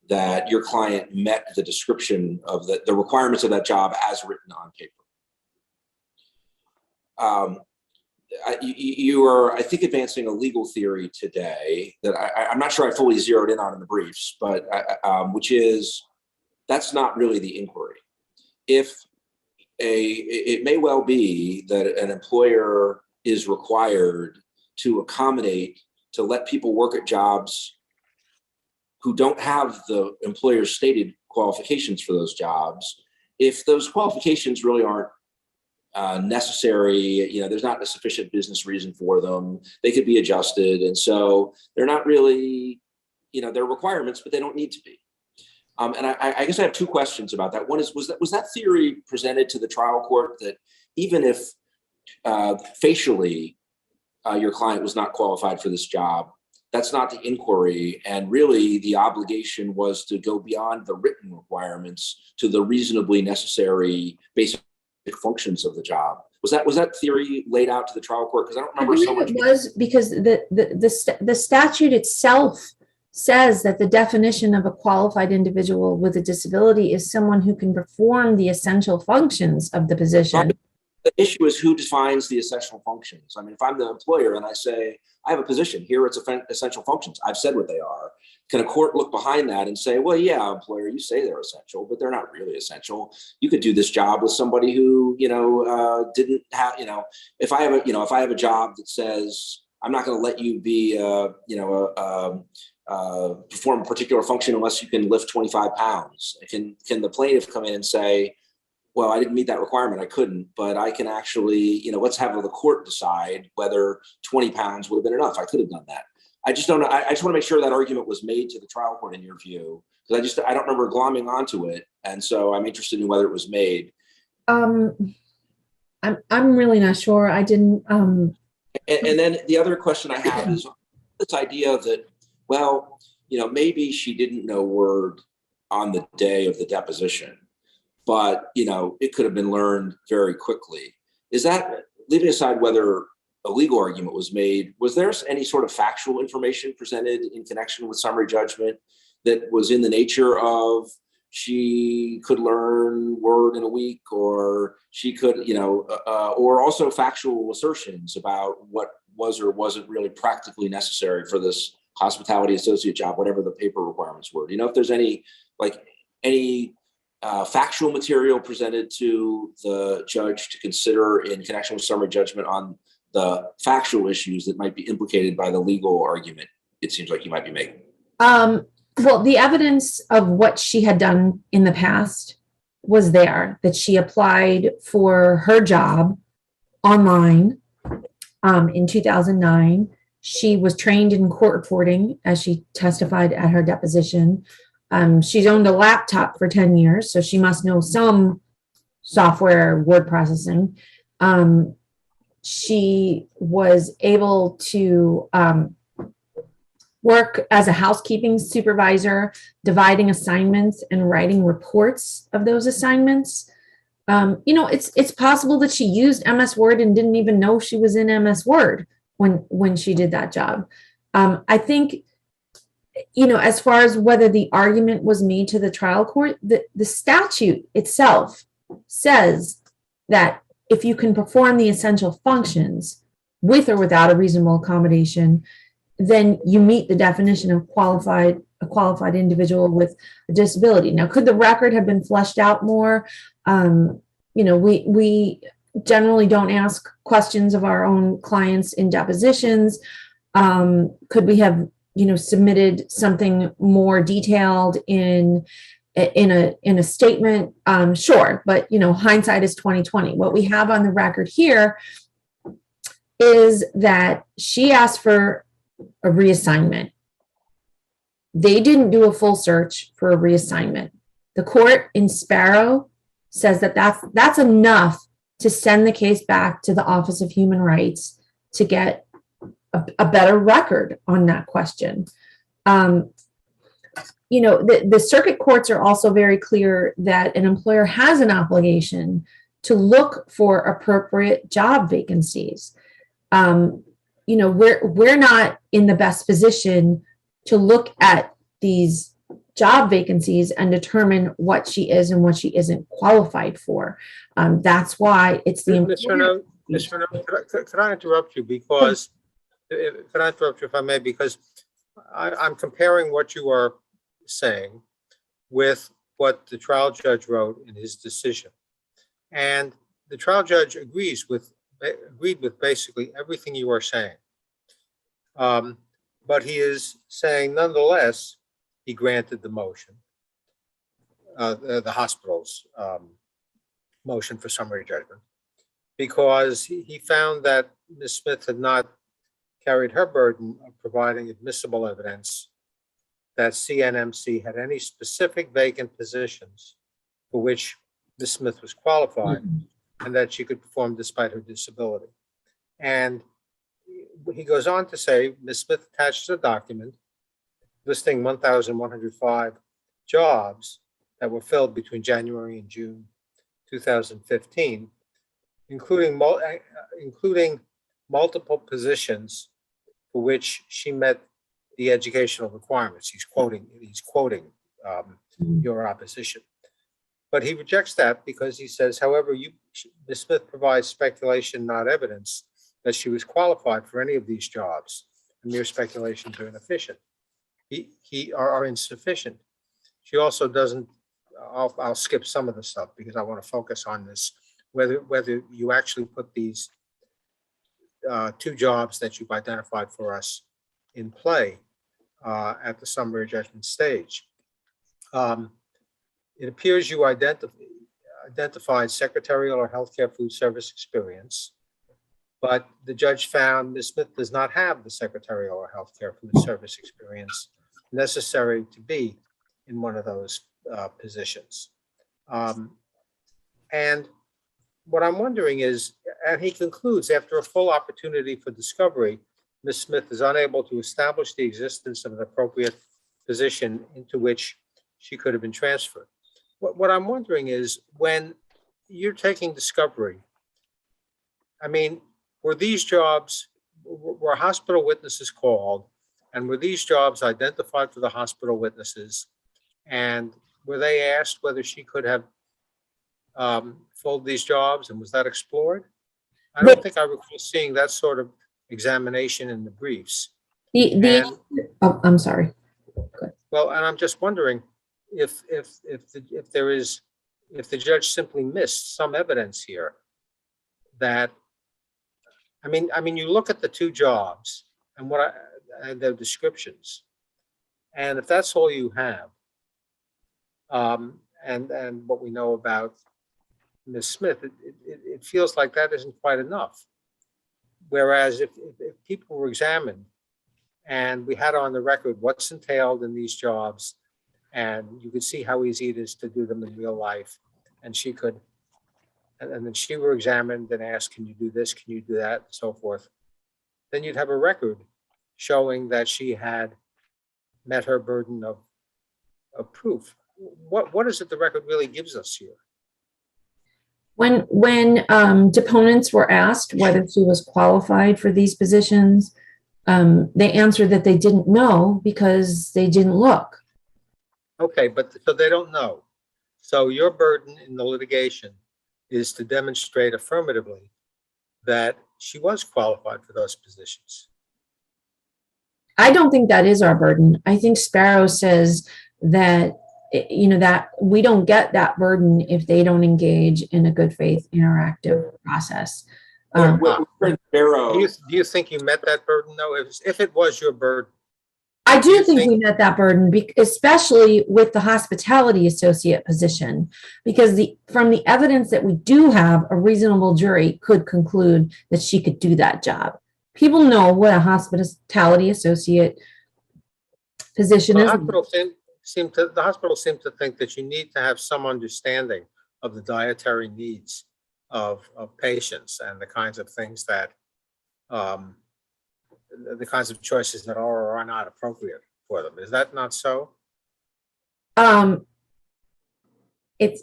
that your client met the description of the requirements of that job as written on paper. You are, I think, advancing a legal theory today that I'm not sure I fully zeroed in on in the briefs, but which is that's not really the inquiry. It may well be that an employer is required to accommodate, to let people work at jobs who don't have the employer's stated qualifications for those jobs, if those qualifications really aren't necessary, you know, there's not a sufficient business reason for them, they could be adjusted. And so they're not really, you know, they're requirements, but they don't need to be. And I guess I have two questions about that. One is, was that theory presented to the trial court that even if facially your client was not qualified for this job, that's not the inquiry, and really the obligation was to go beyond the written requirements to the reasonably necessary basic functions of the job? Was that theory laid out to the trial court? Because I don't remember so much. It was, because the statute itself says that the definition of a qualified individual with a disability is someone who can perform the essential functions of the position. The issue is who defines the essential functions. I mean, if I'm the employer and I say, I have a position here, it's essential functions. I've said what they are. Can a court look behind that and say, well, yeah, employer, you say they're essential, but they're not really essential. You could do this job with somebody who, didn't have, if I have a job that says, I'm not going to let you be, perform a particular function unless you can lift 25 pounds. Can the plaintiff come in and say, well, I didn't meet that requirement, I couldn't, but I can actually, let's have the court decide whether 20 pounds would have been enough. I could have done that. I just don't know. I just want to make sure that argument was made to the trial court in your view, because I don't remember glomming onto it. And so I'm interested in whether it was made. I'm really not sure. I didn't. And then the other question I have is this idea that, well, maybe she didn't know word on the day of the deposition, but, it could have been learned very quickly. Is that, leaving aside whether a legal argument was made, was there any sort of factual information presented in connection with summary judgment that was in the nature of she could learn word in a week, or she could, or also factual assertions about what was or wasn't really practically necessary for this hospitality associate job, whatever the paper requirements were? If there's any factual material presented to the judge to consider in connection with summary judgment on the factual issues that might be implicated by the legal argument it seems like you might be making? Well, the evidence of what she had done in the past was there, that she applied for her job online in 2009. She was trained in court reporting, as she testified at her deposition. She's owned a laptop for 10 years, so she must know some software, word processing. She was able to work as a housekeeping supervisor, dividing assignments and writing reports of those assignments. It's possible that she used MS Word and didn't even know she was in MS Word when she did that job. I think, as far as whether the argument was made to the trial court, the statute itself says that if you can perform the essential functions with or without a reasonable accommodation, then you meet the definition of a qualified individual with a disability. Now, could the record have been fleshed out more? We generally don't ask questions of our own clients in depositions. Could we have, submitted something more detailed in a statement? Sure, but hindsight is 2020. What we have on the record here is that she asked for a reassignment. They didn't do a full search for a reassignment. The court in Sparrow says that that's enough to send the case back to the Office of Human Rights to get a better record on that question. The circuit courts are also very clear that an employer has an obligation to look for appropriate job vacancies. We're not in the best position to look at these job vacancies and determine what she is and what she isn't qualified for. That's why it's the employer. Ms. Renaud, could I interrupt you because, if I may, because I'm comparing what you are saying with what the trial judge wrote in his decision. And the trial judge agreed with basically everything you are saying. But he is saying, nonetheless, he granted the motion, the hospital's motion for summary judgment, because he found that Ms. Smith had not carried her burden of providing admissible evidence that CNMC had any specific vacant positions for which Ms. Smith was qualified and that she could perform despite her disability. And he goes on to say, Ms. Smith attached a document listing 1,105 jobs that were filled between January and June 2015, including multiple positions for which she met the educational requirements. He's quoting your opposition. But he rejects that because he says, however, Ms. Smith provides speculation, not evidence, that she was qualified for any of these jobs. And mere speculations are inefficient. Are insufficient. She also doesn't, I'll skip some of the stuff because I want to focus on this, whether you actually put these two jobs that you've identified for us in play at the summary judgment stage. It appears you identified secretarial or healthcare food service experience, but the judge found Ms. Smith does not have the secretarial or healthcare food service experience necessary to be in one of those positions. And what I'm wondering is, and he concludes, after a full opportunity for discovery, Ms. Smith is unable to establish the existence of an appropriate position into which she could have been transferred. What I'm wondering is, when you're taking discovery, I mean, were these jobs, were hospital witnesses called, and were these jobs identified for the hospital witnesses? And were they asked whether she could have filled these jobs, and was that explored? I don't think I recall seeing that sort of examination in the briefs. I'm sorry. Well, and I'm just wondering if the judge simply missed some evidence here that, I mean, you look at the two jobs and and their descriptions, and if that's all you have, and what we know about Ms. Smith, it feels like that isn't quite enough. Whereas if people were examined and we had on the record what's entailed in these jobs, and you could see how easy it is to do them in real life, and she could, and then she were examined and asked, can you do this, can you do that, and so forth, then you'd have a record showing that she had met her burden of proof. What is it the record really gives us here? When deponents were asked whether she was qualified for these positions, they answered that they didn't know because they didn't look. Okay, but so they don't know. So your burden in the litigation is to demonstrate affirmatively that she was qualified for those positions. I don't think that is our burden. I think Sparrow says that, you know, that we don't get that burden if they don't engage in a good faith interactive process. Sparrow, Do you think you met that burden though? If it was your burden? I do think we met that burden, especially with the hospitality associate position, because from the evidence that we do have, a reasonable jury could conclude that she could do that job. People know what a hospitality associate position The is. hospital seemed to think that you need to have some understanding of the dietary needs of patients and the kinds of things that the kinds of choices that are or are not appropriate for them. Is that not so? It's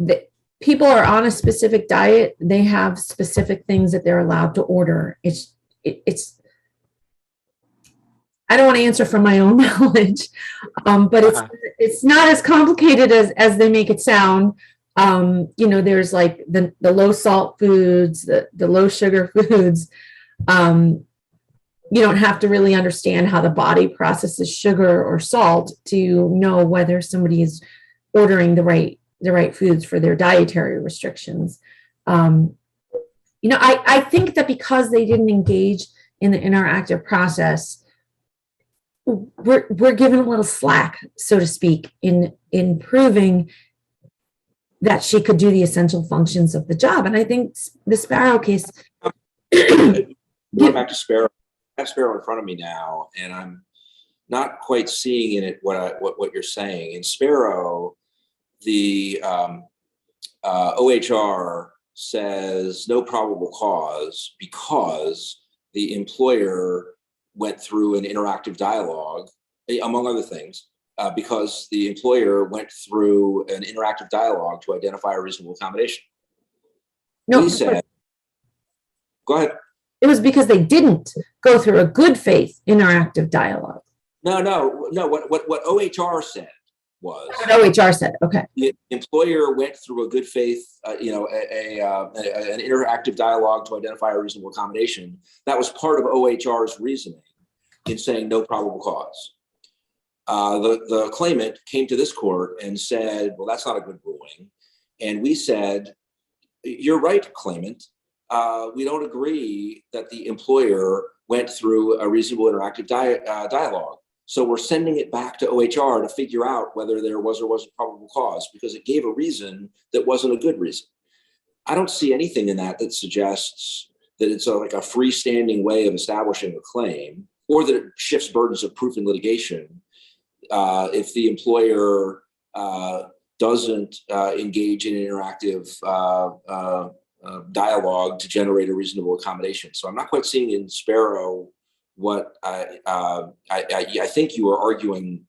the people are on a specific diet. They have specific things that they're allowed to order. It's I don't want to answer from my own knowledge, but it's not as complicated as they make it sound. You know, there's like the low salt foods, the low sugar foods. You don't have to really understand how the body processes sugar or salt to know whether somebody is ordering the right foods for their dietary restrictions. You know, I think that because they didn't engage in the interactive process, we're given a little slack, so to speak, in proving that she could do the essential functions of the job. And I think the Sparrow case. Going back to Sparrow, I have Sparrow in front of me now, and I'm not quite seeing in it what you're saying. In Sparrow, the OHR says no probable cause because the employer went through an interactive dialogue, among other things, because the employer went through an interactive dialogue to identify a reasonable accommodation. No, He said, go ahead. it was because they didn't go through a good faith interactive dialogue. No. What OHR said was What OHR said, okay. the employer went through a good faith, an interactive dialogue to identify a reasonable accommodation. That was part of OHR's reasoning in saying no probable cause. The claimant came to this court and said, well, that's not a good ruling. And we said, you're right, claimant. We don't agree that the employer went through a reasonable interactive dialogue. So we're sending it back to OHR to figure out whether there was or wasn't probable cause, because it gave a reason that wasn't a good reason. I don't see anything in that that suggests that it's like a freestanding way of establishing a claim, or that it shifts burdens of proof in litigation. If the employer doesn't engage in an interactive dialogue to generate a reasonable accommodation. So I'm not quite seeing in Sparrow what I think you are arguing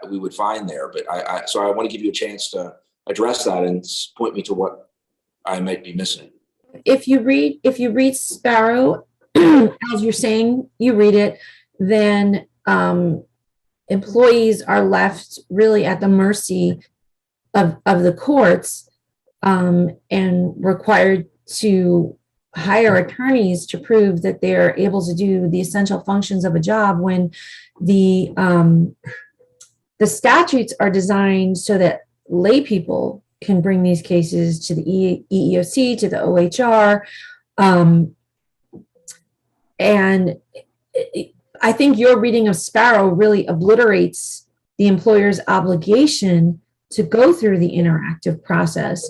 we would find there, but so I want to give you a chance to address that and point me to what I might be missing. If you read Sparrow, as you're saying, you read it, then employees are left really at the mercy of the courts and required to hire attorneys to prove that they're able to do the essential functions of a job, when the statutes are designed so that lay people can bring these cases to the EEOC, to the OHR. And I think your reading of Sparrow really obliterates the employer's obligation to go through the interactive process.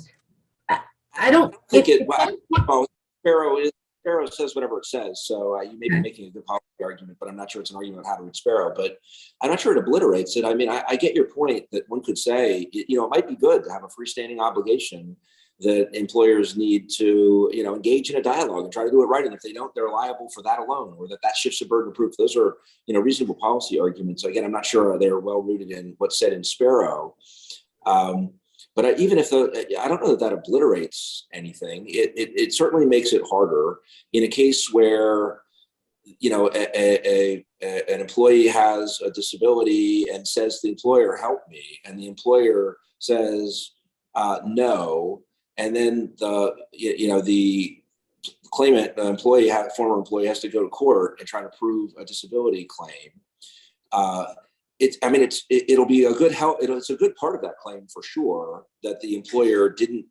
I don't think well, Sparrow says whatever it says. So you may be making a good policy argument, but I'm not sure it's an argument on how to read Sparrow. But I'm not sure it obliterates it. I mean, I get your point that one could say, it might be good to have a freestanding obligation that employers need to, engage in a dialogue and try to do it right. And if they don't, they're liable for that alone, or that shifts the burden of proof. Those are, reasonable policy arguments. So again, I'm not sure they're well rooted in what's said in Sparrow. But even if I don't know that obliterates anything, it certainly makes it harder in a case where, an employee has a disability and says to the employer, help me. And the employer says, no. And then the claimant, the former employee has to go to court and try to prove a disability claim. It'll be a good help. It's a good part of that claim for sure that the employer didn't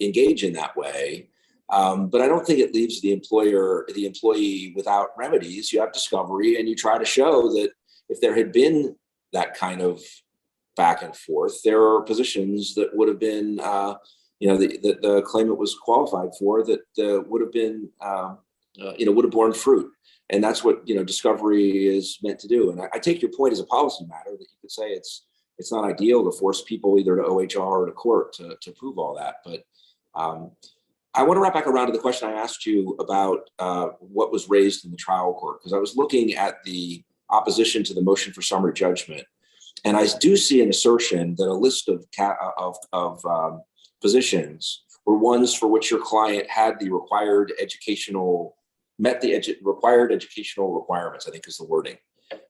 engage in that way. But I don't think it leaves the employee without remedies. You have discovery and you try to show that if there had been that kind of back and forth, there are positions that would have been, the claimant was qualified for that would have been, would have borne fruit. And that's what, discovery is meant to do. And I take your point as a policy matter that you could say it's not ideal to force people either to OHR or to court to prove all that. But I want to wrap back around to the question I asked you about what was raised in the trial court, because I was looking at the opposition to the motion for summary judgment. And I do see an assertion that a list of positions were ones for which your client had the required met the required educational requirements, I think is the wording.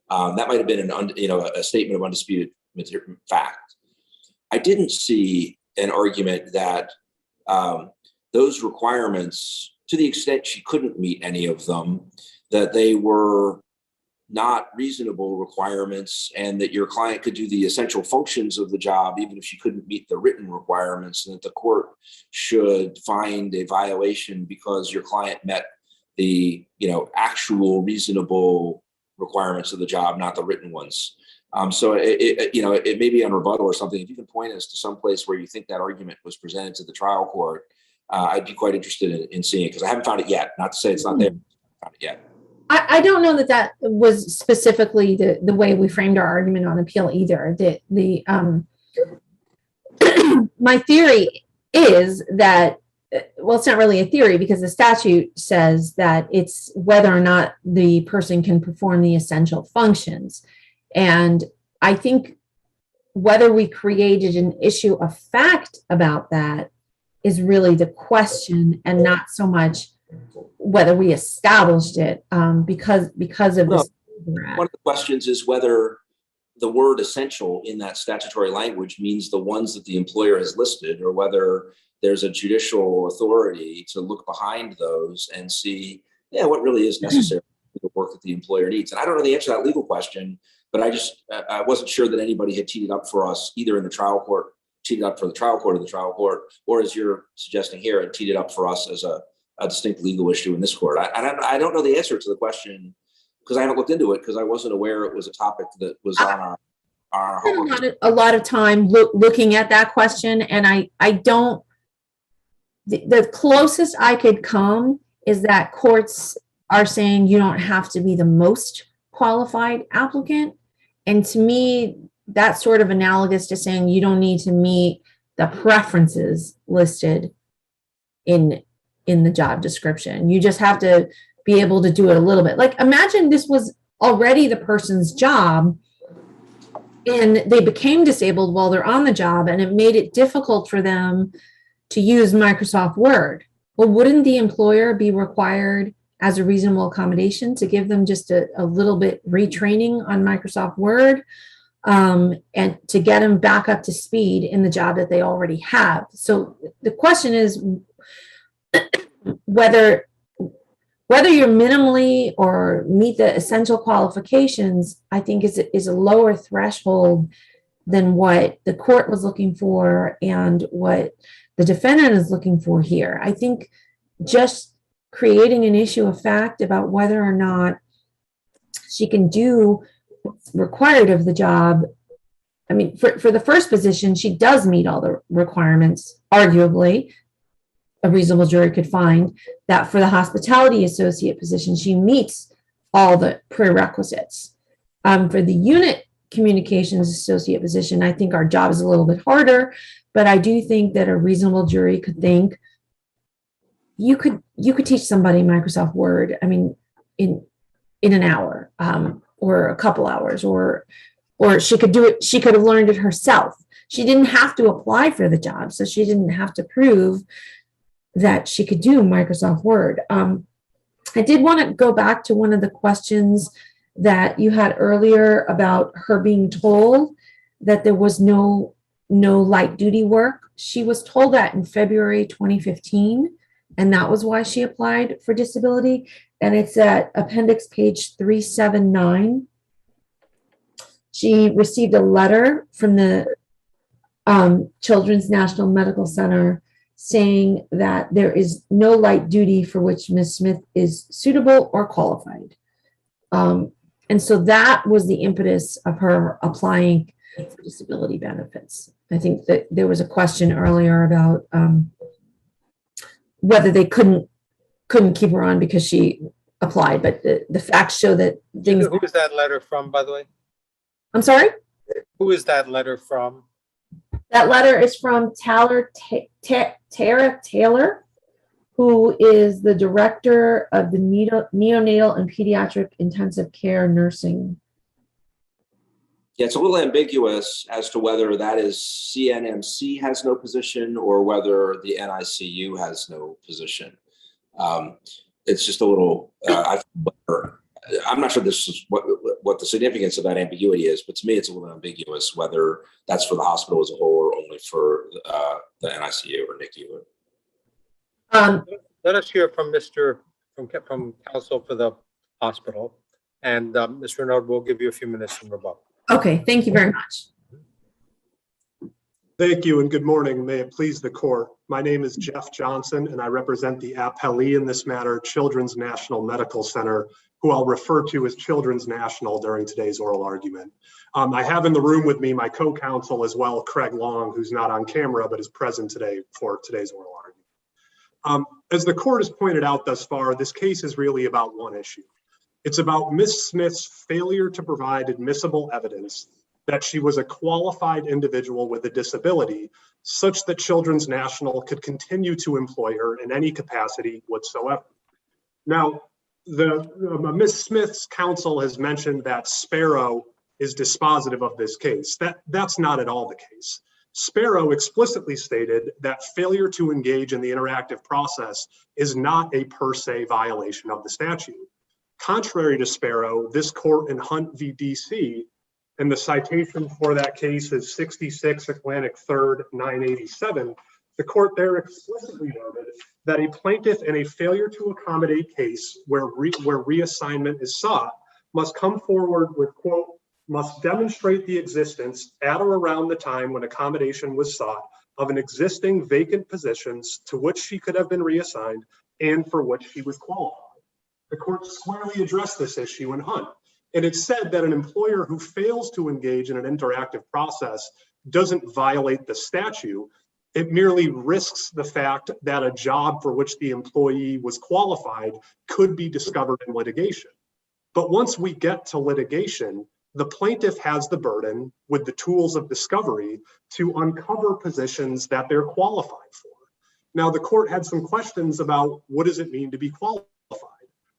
That might have been a statement of undisputed fact. I didn't see an argument that those requirements, to the extent she couldn't meet any of them, that they were not reasonable requirements, and that your client could do the essential functions of the job even if she couldn't meet the written requirements, and that the court should find a violation because your client met the actual reasonable requirements of the job, not the written ones. So it may be on rebuttal or something. If you can point us to some place where you think that argument was presented to the trial court, I'd be quite interested in seeing it, because I haven't found it yet. Not to say it's not there, I haven't found it yet. I don't know that was specifically the way we framed our argument on appeal either. My theory is that, well, it's not really a theory because the statute says that it's whether or not the person can perform the essential functions. And I think whether we created an issue of fact about that is really the question, and not so much whether we established it because of this. One of the questions is whether the word essential in that statutory language means the ones that the employer has listed, or whether there's a judicial authority to look behind those and see, yeah, what really is necessary for the work that the employer needs. And I don't know the answer to that legal question, but I wasn't sure that anybody had teed it up for us, either in the trial court, teed it up for the trial court or the trial court, or as you're suggesting here, and teed it up for us as a distinct legal issue in this court. I don't know the answer to the question, because I haven't looked into it, because I wasn't aware it was a topic that was on our homework. A lot of time looking at that question, and I don't, the closest I could come is that courts are saying you don't have to be the most qualified applicant. And to me, that's sort of analogous to saying you don't need to meet the preferences listed in the job description. You just have to be able to do it a little bit. Like, imagine this was already the person's job and they became disabled while they're on the job, and it made it difficult for them to use Microsoft Word. Well, wouldn't the employer be required as a reasonable accommodation to give them just a little bit retraining on Microsoft Word, and to get them back up to speed in the job that they already have? So the question is whether you're minimally or meet the essential qualifications, I think is a lower threshold than what the court was looking for and what the defendant is looking for here. I think just creating an issue of fact about whether or not she can do what's required of the job. I mean, for the first position, she does meet all the requirements. Arguably, a reasonable jury could find that for the hospitality associate position, she meets all the prerequisites. For the unit communications associate position, I think our job is a little bit harder, but I do think that a reasonable jury could think you could teach somebody Microsoft Word, I mean, in an hour, or a couple hours, or she could do it. She could have learned it herself. She didn't have to apply for the job, so she didn't have to prove that she could do Microsoft Word. I did want to go back to one of the questions that you had earlier about her being told that there was no light duty work. She was told that in February 2015, and that was why she applied for disability. And it's at appendix page 379. She received a letter from the Children's National Medical Center saying that there is no light duty for which Ms. Smith is suitable or qualified. And so that was the impetus of her applying for disability benefits. I think that there was a question earlier about whether they couldn't keep her on because she applied, but the facts show that things. Who is that letter from, by the way? I'm sorry? Who is that letter from? That letter is from Tara Taylor, who is the director of the neonatal and pediatric intensive care nursing. Yeah, it's a little ambiguous as to whether that is CNMC has no position or whether the NICU has no position. It's just a little, I'm not sure this is what the significance of that ambiguity is, but to me, it's a little ambiguous whether that's for the hospital as a whole or only for the NICU or NICU. Let us hear from from counsel for the hospital, and Ms. Renaud will give you a few minutes in rebuttal. Okay, thank you very much. Thank you and good morning. May it please the court. My name is Jeff Johnson and I represent the appellee in this matter, Children's National Medical Center, who I'll refer to as Children's National during today's oral argument. I have in the room with me my co-counsel as well, Craig Long, who's not on camera but is present today for today's oral argument. As the court has pointed out thus far, this case is really about one issue. It's about Ms. Smith's failure to provide admissible evidence that she was a qualified individual with a disability such that Children's National could continue to employ her in any capacity whatsoever. Now, Ms. Smith's counsel has mentioned that Sparrow is dispositive of this case. That's not at all the case. Sparrow explicitly stated that failure to engage in the interactive process is not a per se violation of the statute. Contrary to Sparrow, this court in Hunt v. DC And the citation for that case is 66 Atlantic 3rd, 987. The court there explicitly noted that a plaintiff in a failure to accommodate case where reassignment is sought must come forward with, quote, must demonstrate the existence at or around the time when accommodation was sought of an existing vacant positions to which she could have been reassigned and for which she was qualified. The court squarely addressed this issue in Hunt, and it said that an employer who fails to engage in an interactive process doesn't violate the statute. It merely risks the fact that a job for which the employee was qualified could be discovered in litigation. But once we get to litigation, the plaintiff has the burden with the tools of discovery to uncover positions that they're qualified for. Now, the court had some questions about what does it mean to be qualified?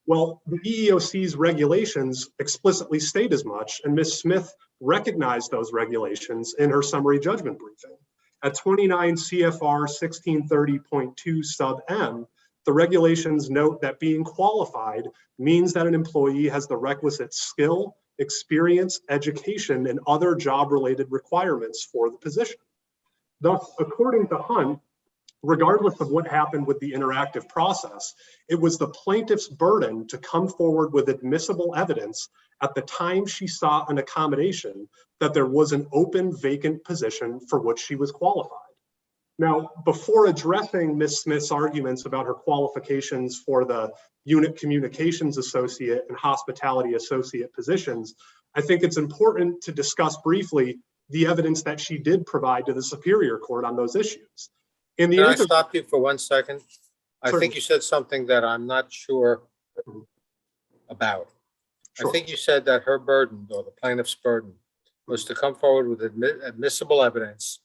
Well, the EEOC's regulations explicitly state as much, and Ms. Smith recognized those regulations in her summary judgment briefing. At 29 CFR 1630.2 sub M, the regulations note that being qualified means that an employee has the requisite skill, experience, education, and other job-related requirements for the position. Thus, according to Hunt, regardless of what happened with the interactive process, it was the plaintiff's burden to come forward with admissible evidence at the time she sought an accommodation that there was an open vacant position for which she was qualified. Now, before addressing Ms. Smith's arguments about her qualifications for the unit communications associate and hospitality associate positions, I think it's important to discuss briefly the evidence that she did provide to the Superior Court on those issues. In the Can I stop you for 1 second? I Certainly. think you said something that I'm not sure about. Sure. I think you said that her burden, or the plaintiff's burden, was to come forward with admissible evidence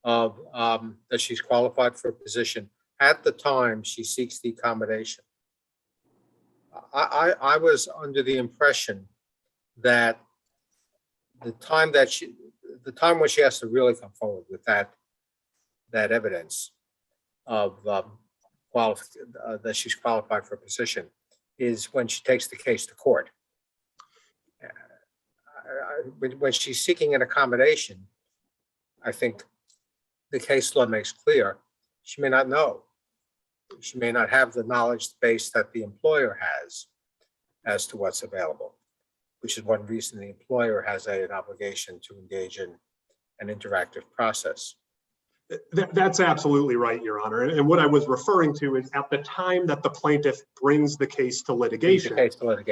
of that she's qualified for a position at the time she seeks the accommodation. I was under the impression that the time when she has to really come forward with that evidence of that she's qualified for a position is when she takes the case to court. When she's seeking an accommodation, I think the case law makes clear she may not know. She may not have the knowledge base that the employer has as to what's available, which is one reason the employer has an obligation to engage in an interactive process. That's absolutely right, Your Honor. And what I was referring to is at the time that the plaintiff brings the case to litigation,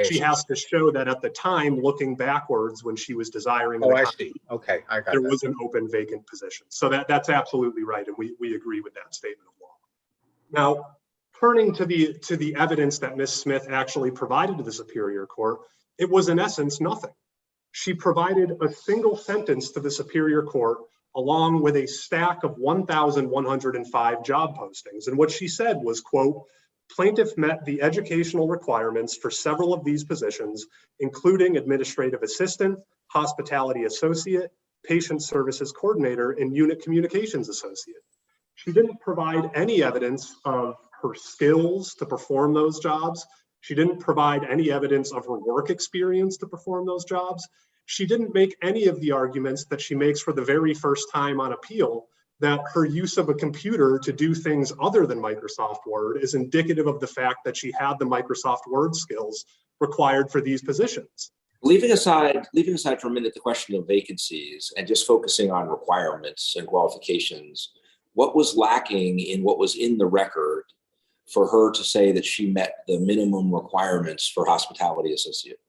she has to show that at the time, looking backwards when she was desiring, Oh, I see. Okay, I got there that. was an open vacant position. So that's absolutely right. And we agree with that statement of law. Now, turning to the evidence that Ms. Smith actually provided to the Superior Court, it was in essence nothing. She provided a single sentence to the Superior Court along with a stack of 1,105 job postings. And what she said was, quote, plaintiff met the educational requirements for several of these positions, including administrative assistant, hospitality associate, patient services coordinator, and unit communications associate. She didn't provide any evidence of her skills to perform those jobs. She didn't provide any evidence of her work experience to perform those jobs. She didn't make any of the arguments that she makes for the very first time on appeal, that her use of a computer to do things other than Microsoft Word is indicative of the fact that she had the Microsoft Word skills required for these positions. Leaving aside for a minute the question of vacancies and just focusing on requirements and qualifications, what was lacking in what was in the record for her to say that she met the minimum requirements for hospitality associate?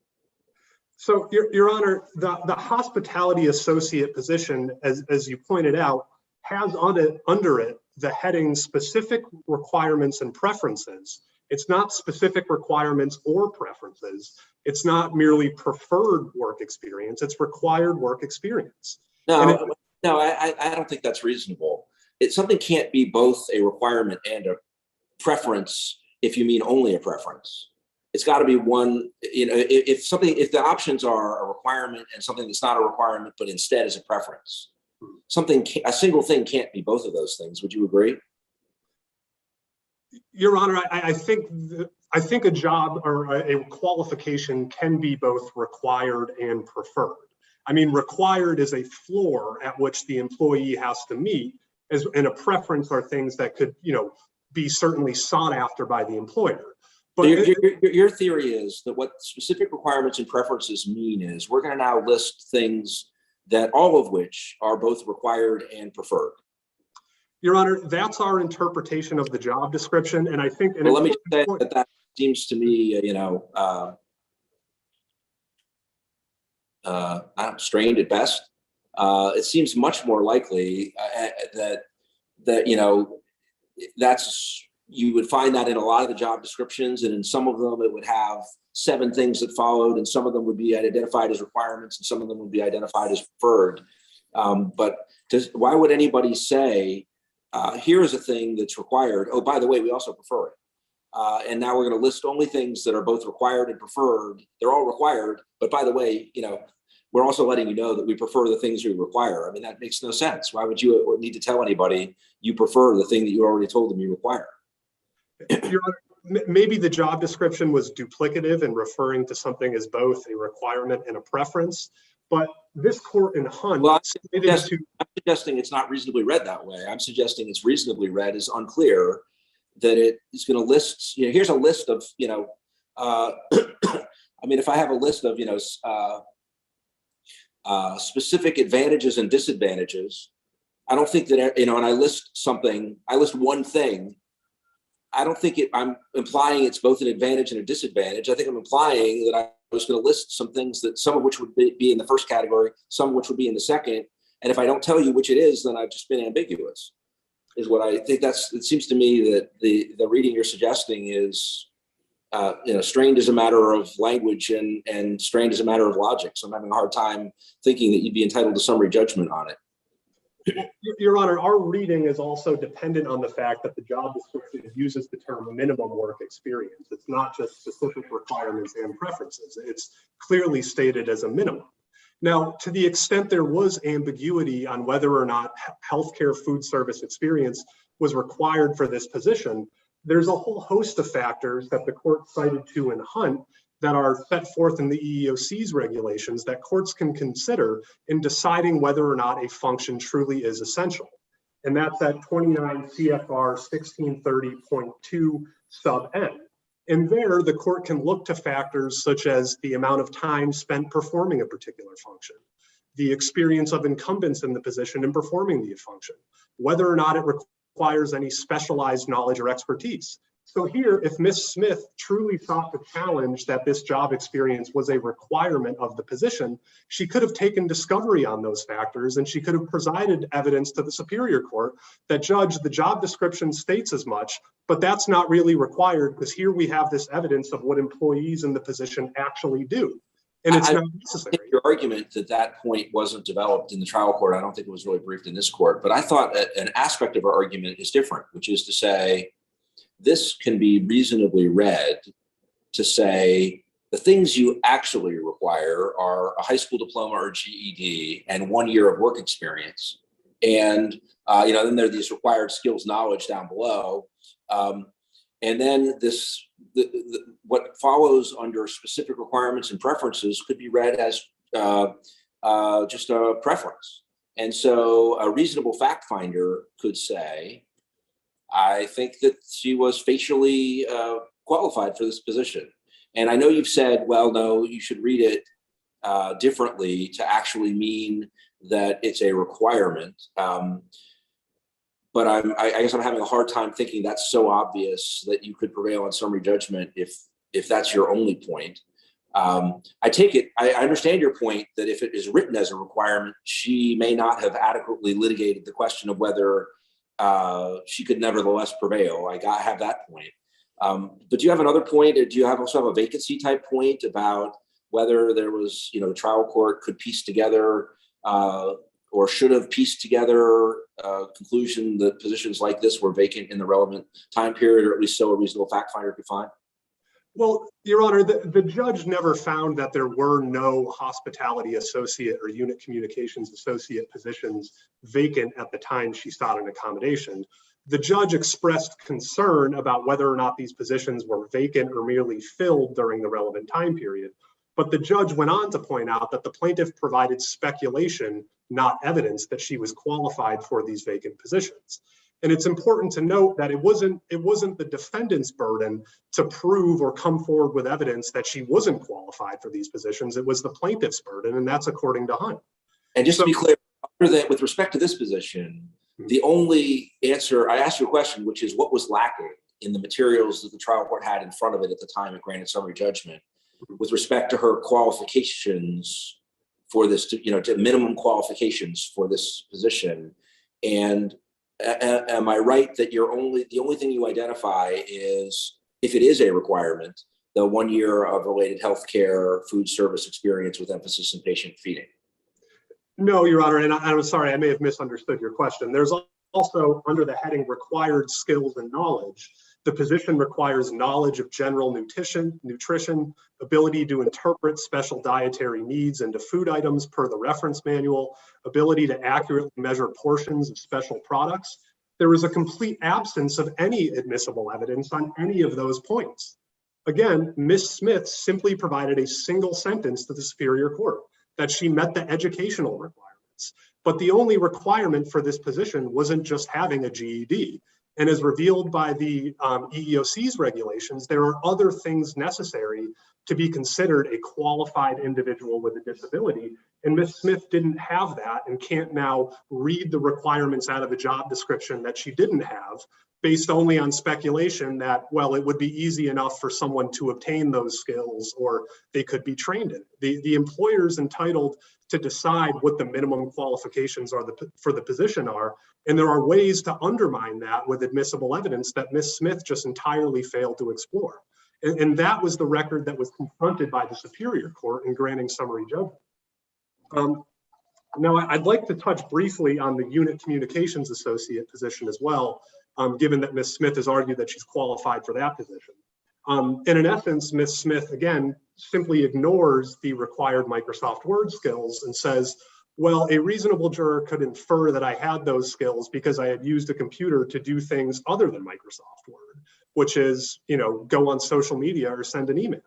So, Your Honor, the hospitality associate position, as you pointed out, has under it the heading specific requirements and preferences. It's not specific requirements or preferences. It's not merely preferred work experience. It's required work experience. No, I don't think that's reasonable. Something can't be both a requirement and a preference if you mean only a preference. It's got to be one, if the options are a requirement and something that's not a requirement, but instead is a preference, a single thing can't be both of those things. Would you agree? Your Honor, I think a job or a qualification can be both required and preferred. I mean, required is a floor at which the employee has to meet, and a preference are things that could, be certainly sought after by the employer. But Your theory is that what specific requirements and preferences mean is we're going to now list things that all of which are both required and preferred. Your Honor, that's our interpretation of the job description, and I think. Well, let me say that seems to me, strained at best. It seems much more likely that you would find that in a lot of the job descriptions, and in some of them it would have 7 things that followed, and some of them would be identified as requirements, and some of them would be identified as preferred. But why would anybody say, here is a thing that's required? Oh, by the way, we also prefer it. And now we're going to list only things that are both required and preferred. They're all required, but by the way, we're also letting you know that we prefer the things you require. I mean, that makes no sense. Why would you need to tell anybody you prefer the thing that you already told them you require? Your Honor, maybe the job description was duplicative and referring to something as both a requirement and a preference, but this court in Hunt. Well, I'm suggesting it's not reasonably read that way. I'm suggesting it's reasonably read as unclear, that it is going to list, here's a list of, I mean, if I have a list of, specific advantages and disadvantages, I don't think that, and I list something, I list one thing, I don't think I'm implying it's both an advantage and a disadvantage. I think I'm implying that I was going to list some things that some of which would be in the first category, some of which would be in the second. And if I don't tell you which it is, then I've just been ambiguous, is what I think. It seems to me that the reading you're suggesting is, strained as a matter of language and strained as a matter of logic. So I'm having a hard time thinking that you'd be entitled to summary judgment on it. Your Honor, our reading is also dependent on the fact that the job description uses the term minimum work experience. It's not just specific requirements and preferences. It's clearly stated as a minimum. Now, to the extent there was ambiguity on whether or not healthcare food service experience was required for this position, there's a whole host of factors that the court cited to in Hunt that are set forth in the EEOC's regulations that courts can consider in deciding whether or not a function truly is essential. And that's at 29 CFR 1630.2 sub N. And there, the court can look to factors such as the amount of time spent performing a particular function, the experience of incumbents in the position in performing the function, whether or not it requires any specialized knowledge or expertise. So here, if Ms. Smith truly sought to challenge that this job experience was a requirement of the position, she could have taken discovery on those factors, and she could have presented evidence to the Superior Court that, Judge, the job description states as much, but that's not really required because here we have this evidence of what employees in the position actually do. And it's not necessary. Your argument that point wasn't developed in the trial court, I don't think it was really briefed in this court, but I thought that an aspect of our argument is different, which is to say, this can be reasonably read to say the things you actually require are a high school diploma or GED and 1 year of work experience. And, then there are these required skills knowledge down below. And then what follows under specific requirements and preferences could be read as just a preference. And so a reasonable fact finder could say, I think that she was facially qualified for this position. And I know you've said, well, no, you should read it differently to actually mean that it's a requirement. But I guess I'm having a hard time thinking that's so obvious that you could prevail on summary judgment if that's your only point. I take it, I understand your point that if it is written as a requirement, she may not have adequately litigated the question of whether she could nevertheless prevail. I have that point. But do you have another point? Do you also have a vacancy type point about whether there was, the trial court could piece together or should have pieced together a conclusion that positions like this were vacant in the relevant time period, or at least so a reasonable fact finder could find? Well, Your Honor, the judge never found that there were no hospitality associate or unit communications associate positions vacant at the time she sought an accommodation. The judge expressed concern about whether or not these positions were vacant or merely filled during the relevant time period. But the judge went on to point out that the plaintiff provided speculation, not evidence, that she was qualified for these vacant positions. And it's important to note that it wasn't the defendant's burden to prove or come forward with evidence that she wasn't qualified for these positions. It was the plaintiff's burden, and that's according to Hunt. And just to be clear, with respect to this position, the only answer, I asked you a question, which is what was lacking in the materials that the trial court had in front of it at the time it granted summary judgment with respect to her qualifications for this, to minimum qualifications for this position. And am I right that the only thing you identify is, if it is a requirement, the 1 year of related healthcare food service experience with emphasis in patient feeding? No, Your Honor, and I'm sorry, I may have misunderstood your question. There's also, under the heading required skills and knowledge, the position requires knowledge of general nutrition, ability to interpret special dietary needs into food items per the reference manual, ability to accurately measure portions of special products. There was a complete absence of any admissible evidence on any of those points. Again, Ms. Smith simply provided a single sentence to the Superior Court that she met the educational requirements. But the only requirement for this position wasn't just having a GED. And as revealed by the EEOC's regulations, there are other things necessary to be considered a qualified individual with a disability. And Ms. Smith didn't have that and can't now read the requirements out of a job description that she didn't have, based only on speculation that, well, it would be easy enough for someone to obtain those skills or they could be trained in. The employer's entitled to decide what the minimum qualifications are for the position are. And there are ways to undermine that with admissible evidence that Ms. Smith just entirely failed to explore. And that was the record that was confronted by the Superior Court in granting summary judgment. Now, I'd like to touch briefly on the unit communications associate position as well, given that Ms. Smith has argued that she's qualified for that position. And in essence, Ms. Smith, again, simply ignores the required Microsoft Word skills and says, well, a reasonable juror could infer that I had those skills because I had used a computer to do things other than Microsoft Word, which is, go on social media or send an email.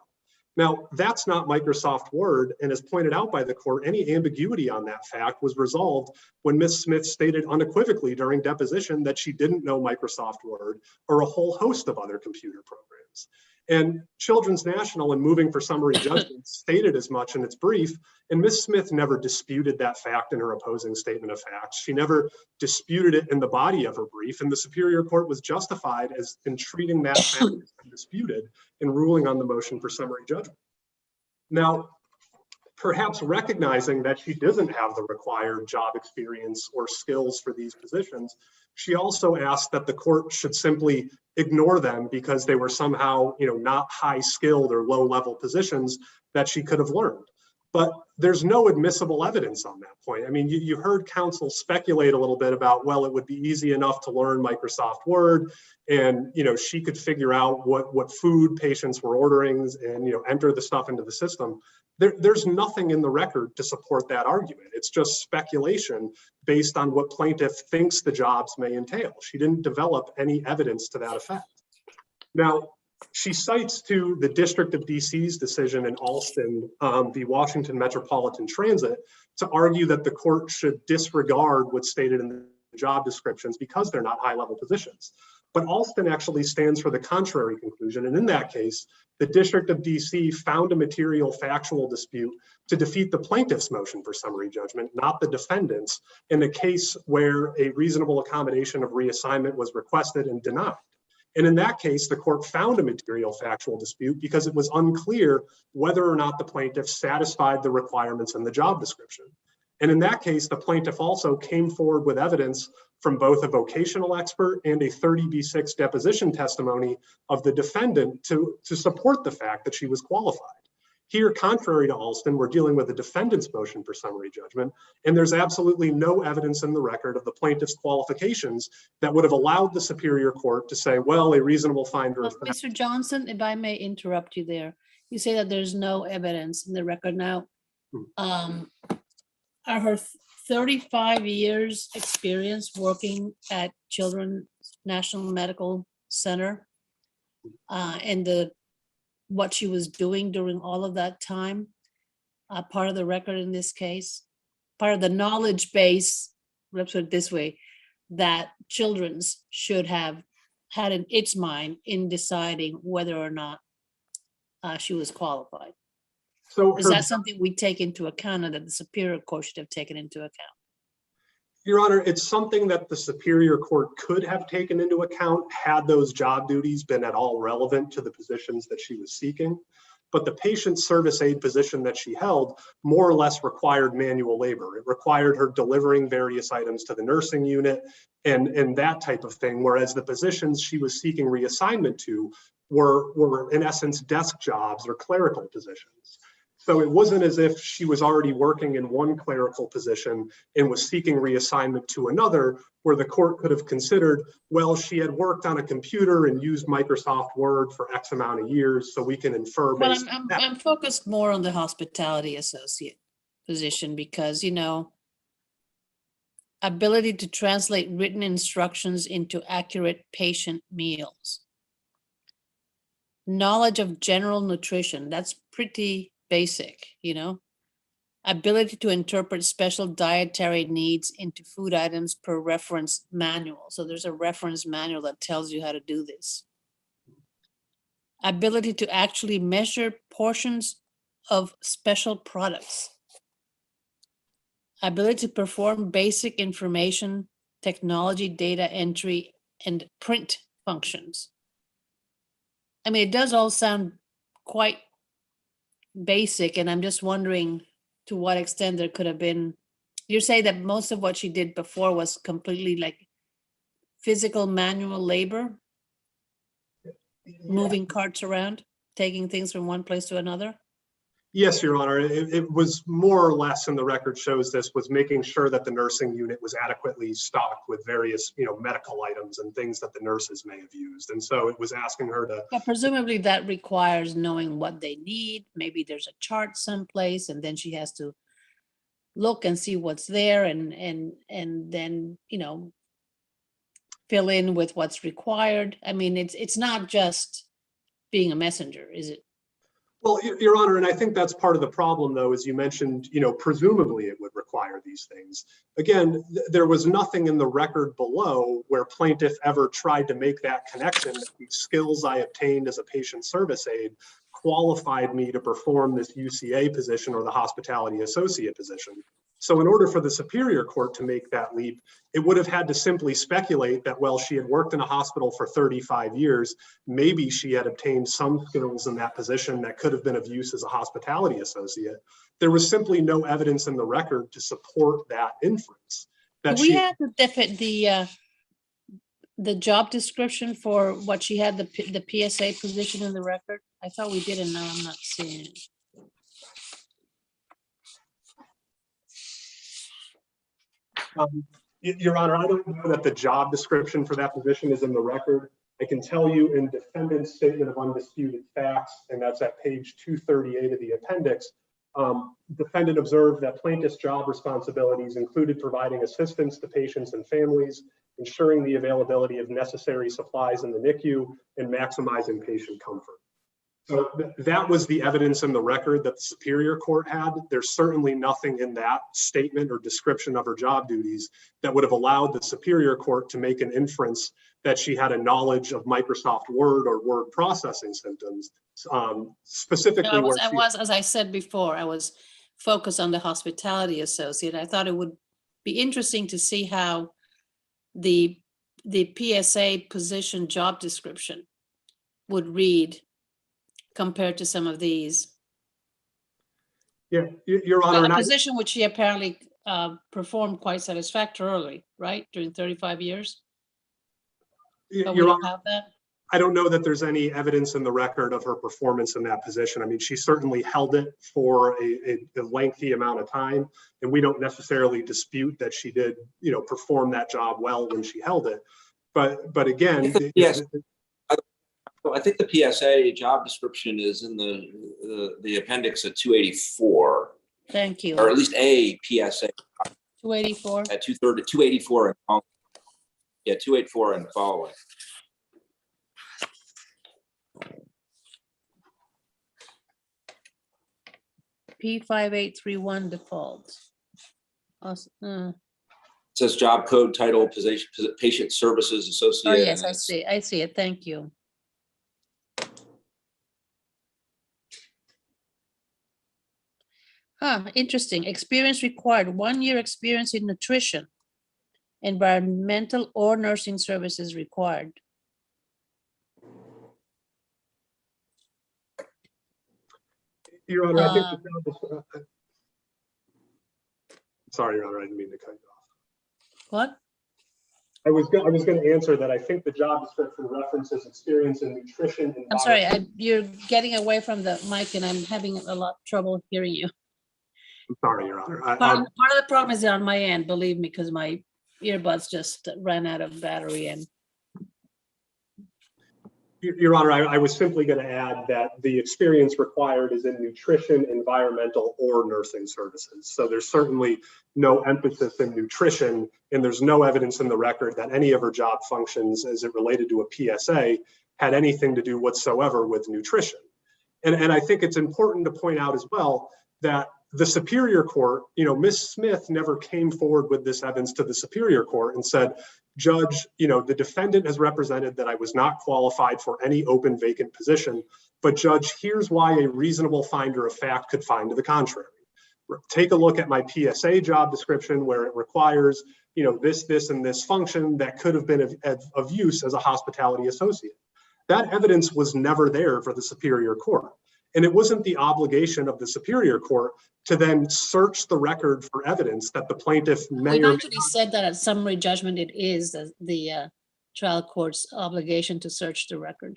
Now, that's not Microsoft Word, and as pointed out by the court, any ambiguity on that fact was resolved when Ms. Smith stated unequivocally during deposition that she didn't know Microsoft Word or a whole host of other computer programs. And Children's National, in moving for summary judgment, stated as much in its brief, and Ms. Smith never disputed that fact in her opposing statement of facts. She never disputed it in the body of her brief, and the Superior Court was justified in treating that fact as disputed in ruling on the motion for summary judgment. Now, perhaps recognizing that she doesn't have the required job experience or skills for these positions, she also asked that the court should simply ignore them because they were somehow, not high skilled or low level positions that she could have learned. But there's no admissible evidence on that point. I mean, you heard counsel speculate a little bit about, well, it would be easy enough to learn Microsoft Word and, she could figure out what food patients were ordering and, enter the stuff into the system. There's nothing in the record to support that argument. It's just speculation based on what plaintiff thinks the jobs may entail. She didn't develop any evidence to that effect. Now, she cites to the District of DC's decision in Alston, the Washington Metropolitan Transit, to argue that the court should disregard what's stated in the job descriptions because they're not high-level positions. But Alston actually stands for the contrary conclusion. And in that case, the District of DC found a material factual dispute to defeat the plaintiff's motion for summary judgment, not the defendant's, in a case where a reasonable accommodation of reassignment was requested and denied. And in that case, the court found a material factual dispute because it was unclear whether or not the plaintiff satisfied the requirements in the job description. And in that case, the plaintiff also came forward with evidence from both a vocational expert and a 30B6 deposition testimony of the defendant to support the fact that she was qualified. Here, contrary to Alston, we're dealing with a defendant's motion for summary judgment, and there's absolutely no evidence in the record of the plaintiff's qualifications that would have allowed the Superior Court to say, well, a reasonable finder of fact. Mr. Johnson, if I may interrupt you there, you say that there's no evidence in the record. Now, are her 35 years experience working at Children's National Medical Center and what she was doing during all of that time, part of the record in this case? Part of the knowledge base, let's put it this way, that Children's should have had in its mind in deciding whether or not she was qualified. So Is that something we take into account and that the Superior Court should have taken into account? Your Honor, it's something that the Superior Court could have taken into account had those job duties been at all relevant to the positions that she was seeking. But the patient service aide position that she held more or less required manual labor. It required her delivering various items to the nursing unit and that type of thing, whereas the positions she was seeking reassignment to were in essence desk jobs or clerical positions. So it wasn't as if she was already working in one clerical position and was seeking reassignment to another, where the court could have considered, well, she had worked on a computer and used Microsoft Word for X amount of years, so we can infer Well, based on that. I'm focused more on the hospitality associate position because, you know, ability to translate written instructions into accurate patient meals. Knowledge of general nutrition, that's pretty basic, you know. Ability to interpret special dietary needs into food items per reference manual. So there's a reference manual that tells you how to do this. Ability to actually measure portions of special products. Ability to perform basic information, technology, data entry, and print functions. I mean, it does all sound quite basic, and I'm just wondering to what extent there could have been. You're saying that most of what she did before was completely like physical manual labor, moving carts around, taking things from one place to another? Yes, Your Honor. It was more or less, and the record shows this, was making sure that the nursing unit was adequately stocked with various, medical items and things that the nurses may have used. And so it was asking her to. But presumably that requires knowing what they need. Maybe there's a chart someplace, and then she has to look and see what's there, and then fill in with what's required. I mean, it's not just being a messenger, is it? Well, Your Honor, and I think that's part of the problem, though, as you mentioned, presumably it would require these things. Again, there was nothing in the record below where plaintiff ever tried to make that connection. The skills I obtained as a patient service aide qualified me to perform this UCA position or the hospitality associate position. So in order for the Superior Court to make that leap, it would have had to simply speculate that, well, she had worked in a hospital for 35 years. Maybe she had obtained some skills in that position that could have been of use as a hospitality associate. There was simply no evidence in the record to support that inference. That We had the job description for what she had, the PSA position in the record. I thought we did, and now I'm not seeing it. Your Honor, I don't know that the job description for that position is in the record. I can tell you in defendant's statement of undisputed facts, and that's at page 238 of the appendix, defendant observed that plaintiff's job responsibilities included providing assistance to patients and families, ensuring the availability of necessary supplies in the NICU, and maximizing patient comfort. So that was the evidence in the record that the Superior Court had. There's certainly nothing in that statement or description of her job duties that would have allowed the Superior Court to make an inference that she had a knowledge of Microsoft Word or word processing systems, specifically. No, as I said before, I was focused on the hospitality associate. I thought it would be interesting to see how the PSA position job description would read compared to some of these. Yeah, Your Honor. A position which she apparently performed quite satisfactorily, right, during 35 years? But we don't have that? I don't know that there's any evidence in the record of her performance in that position. I mean, she certainly held it for a lengthy amount of time, and we don't necessarily dispute that she did, perform that job well when she held it. But again, yes. I think the PSA job description is in the appendix at 284. Thank you. Or at least a PSA. 284. At 284 and following. Yeah, 284 and following. P5831 default. It says job code title, position, patient services associate. Oh, yes, and I it's- see. I see it. Thank you. Interesting. Experience required, 1 year experience in nutrition, environmental or nursing services required. Your Honor, I think the sorry, Your Honor, I didn't mean to cut you off. What? I was going to answer that. I think the job description references experience in nutrition. I'm sorry, you're getting away from the mic and I'm having a lot of trouble hearing you. I'm sorry, Your Honor. Part of the problem is on my end, believe me, because my earbuds just ran out of battery and Your Honor, I was simply going to add that the experience required is in nutrition, environmental, or nursing services. So there's certainly no emphasis in nutrition, and there's no evidence in the record that any of her job functions as it related to a PSA had anything to do whatsoever with nutrition. And I think it's important to point out as well that the Superior Court, Ms. Smith never came forward with this evidence to the Superior Court and said, Judge, the defendant has represented that I was not qualified for any open vacant position, but Judge, here's why a reasonable finder of fact could find to the contrary. Take a look at my PSA job description where it requires, this, and this function that could have been of use as a hospitality associate. That evidence was never there for the Superior Court. And it wasn't the obligation of the Superior Court to then search the record for evidence that the plaintiff may we've or actually said that at summary judgment, it is the trial court's obligation to search the record.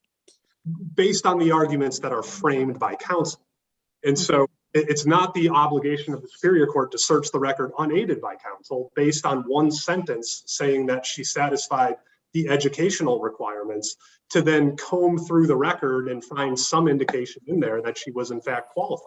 based on the arguments that are framed by counsel. And so it's not the obligation of the Superior Court to search the record unaided by counsel based on one sentence saying that she satisfied the educational requirements to then comb through the record and find some indication in there that she was in fact qualified.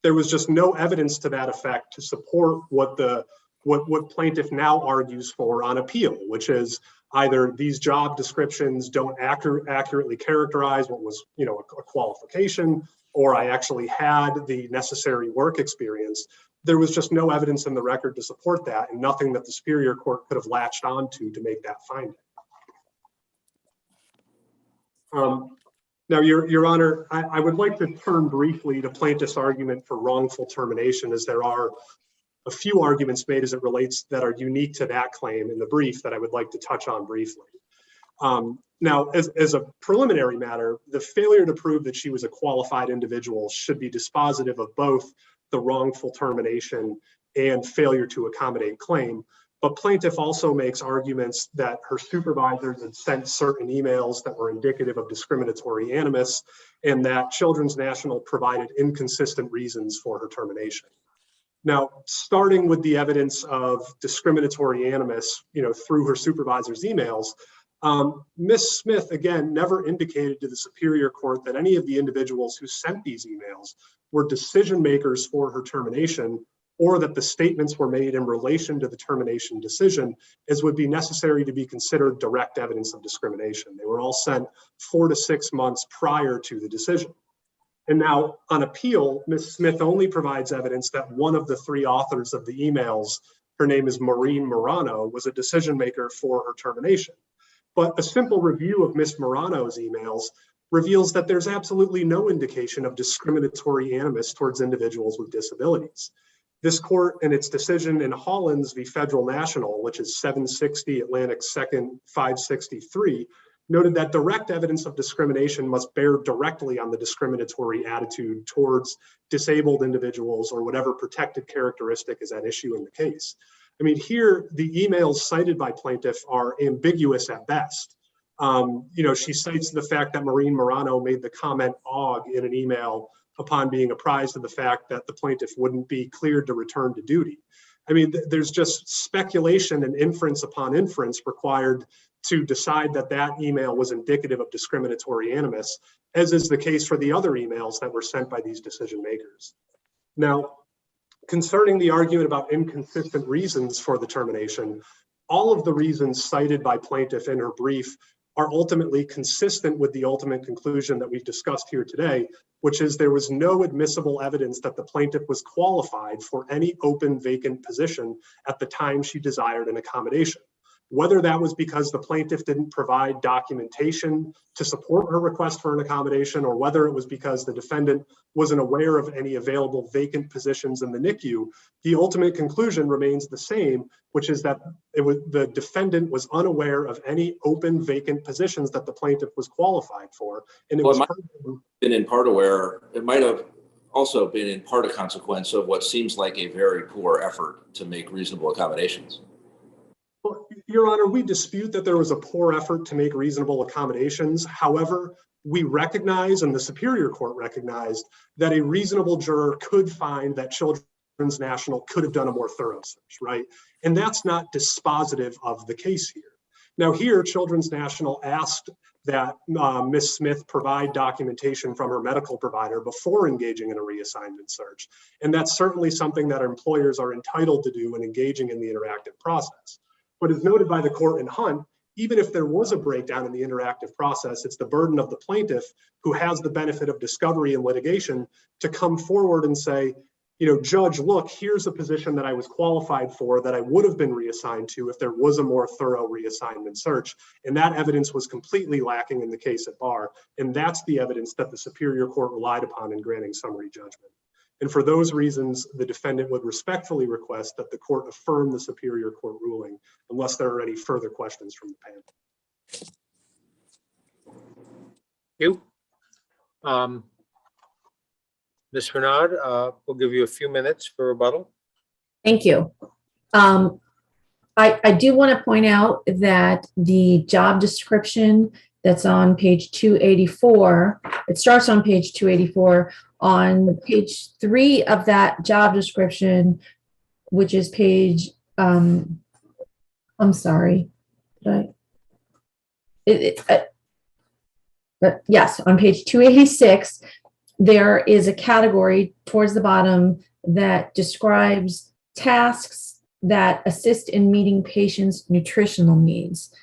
There was just no evidence to that effect to support what plaintiff now argues for on appeal, which is either these job descriptions don't accurately characterize what was, a qualification, or I actually had the necessary work experience. There was just no evidence in the record to support that, and nothing that the Superior Court could have latched onto to make that finding. Now, Your Honor, I would like to turn briefly to plaintiff's argument for wrongful termination, as there are a few arguments made as it relates that are unique to that claim in the brief that I would like to touch on briefly. Now, as a preliminary matter, the failure to prove that she was a qualified individual should be dispositive of both the wrongful termination and failure to accommodate claim. But plaintiff also makes arguments that her supervisors had sent certain emails that were indicative of discriminatory animus, and that Children's National provided inconsistent reasons for her termination. Now, starting with the evidence of discriminatory animus, through her supervisor's emails, Ms. Smith, again, never indicated to the Superior Court that any of the individuals who sent these emails were decision makers for her termination, or that the statements were made in relation to the termination decision as would be necessary to be considered direct evidence of discrimination. They were all sent 4 to 6 months prior to the decision. And now on appeal, Ms. Smith only provides evidence that one of the 3 authors of the emails, her name is Maureen Morano, was a decision maker for her termination. But a simple review of Ms. Morano's emails reveals that there's absolutely no indication of discriminatory animus towards individuals with disabilities. This court, in its decision in Hollins v. Federal National, which is 760 Atlantic 2nd 563, noted that direct evidence of discrimination must bear directly on the discriminatory attitude towards disabled individuals or whatever protected characteristic is at issue in the case. I mean, here, the emails cited by plaintiff are ambiguous at best. She cites the fact that Maureen Morano made the comment "og" in an email upon being apprised of the fact that the plaintiff wouldn't be cleared to return to duty. I mean, there's just speculation and inference upon inference required to decide that that email was indicative of discriminatory animus, as is the case for the other emails that were sent by these decision makers. Now, concerning the argument about inconsistent reasons for the termination, all of the reasons cited by plaintiff in her brief are ultimately consistent with the ultimate conclusion that we've discussed here today, which is there was no admissible evidence that the plaintiff was qualified for any open vacant position at the time she desired an accommodation. Whether that was because the plaintiff didn't provide documentation to support her request for an accommodation, or whether it was because the defendant wasn't aware of any available vacant positions in the NICU, the ultimate conclusion remains the same, which is that the defendant was unaware of any open vacant positions that the plaintiff was qualified for. And it Well, was been in part aware, it might have also been in part a consequence of what seems like a very poor effort to make reasonable accommodations. Well, Your Honor, we dispute that there was a poor effort to make reasonable accommodations. However, we recognize, and the Superior Court recognized, that a reasonable juror could find that Children's National could have done a more thorough search, right? And that's not dispositive of the case here. Now here, Children's National asked that Ms. Smith provide documentation from her medical provider before engaging in a reassignment search. And that's certainly something that employers are entitled to do when engaging in the interactive process. But as noted by the court in Hunt, even if there was a breakdown in the interactive process, it's the burden of the plaintiff, who has the benefit of discovery and litigation, to come forward and say, you know, Judge, look, here's a position that I was qualified for that I would have been reassigned to if there was a more thorough reassignment search. And that evidence was completely lacking in the case at bar. And that's the evidence that the Superior Court relied upon in granting summary judgment. And for those reasons, the defendant would respectfully request that the court affirm the Superior Court ruling, unless there are any further questions from the panel. You. Ms. Bernard, we'll give you a few minutes for rebuttal. Thank you. I do want to point out that the job description that's on page 284, it starts on page 284. On page 3 of that job description, which is page, I'm sorry, but yes, on page 286, there is a category towards the bottom that describes tasks that assist in meeting patients' nutritional needs.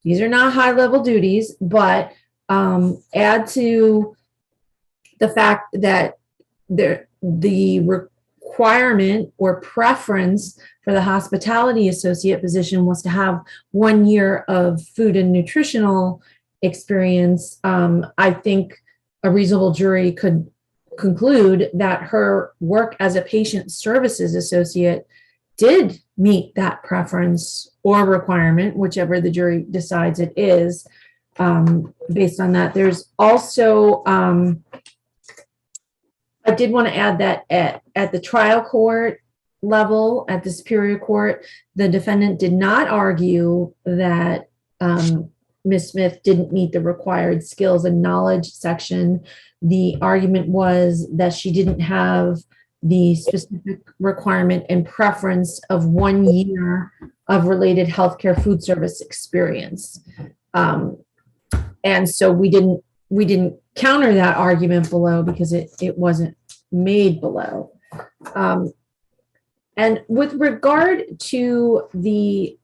These are not high-level duties, but add to the fact that the requirement or preference for the hospitality associate position was to have 1 year of food and nutritional experience. I think a reasonable jury could conclude that her work as a patient services associate did meet that preference or requirement, whichever the jury decides it is. Based on that, there's also, I did want to add that at the trial court level, at the Superior Court, the defendant did not argue that Ms. Smith didn't meet the required skills and knowledge section. The argument was that she didn't have the specific requirement and preference of 1 year of related healthcare food service experience. And so we didn't counter that argument below because it wasn't made below. And with regard to the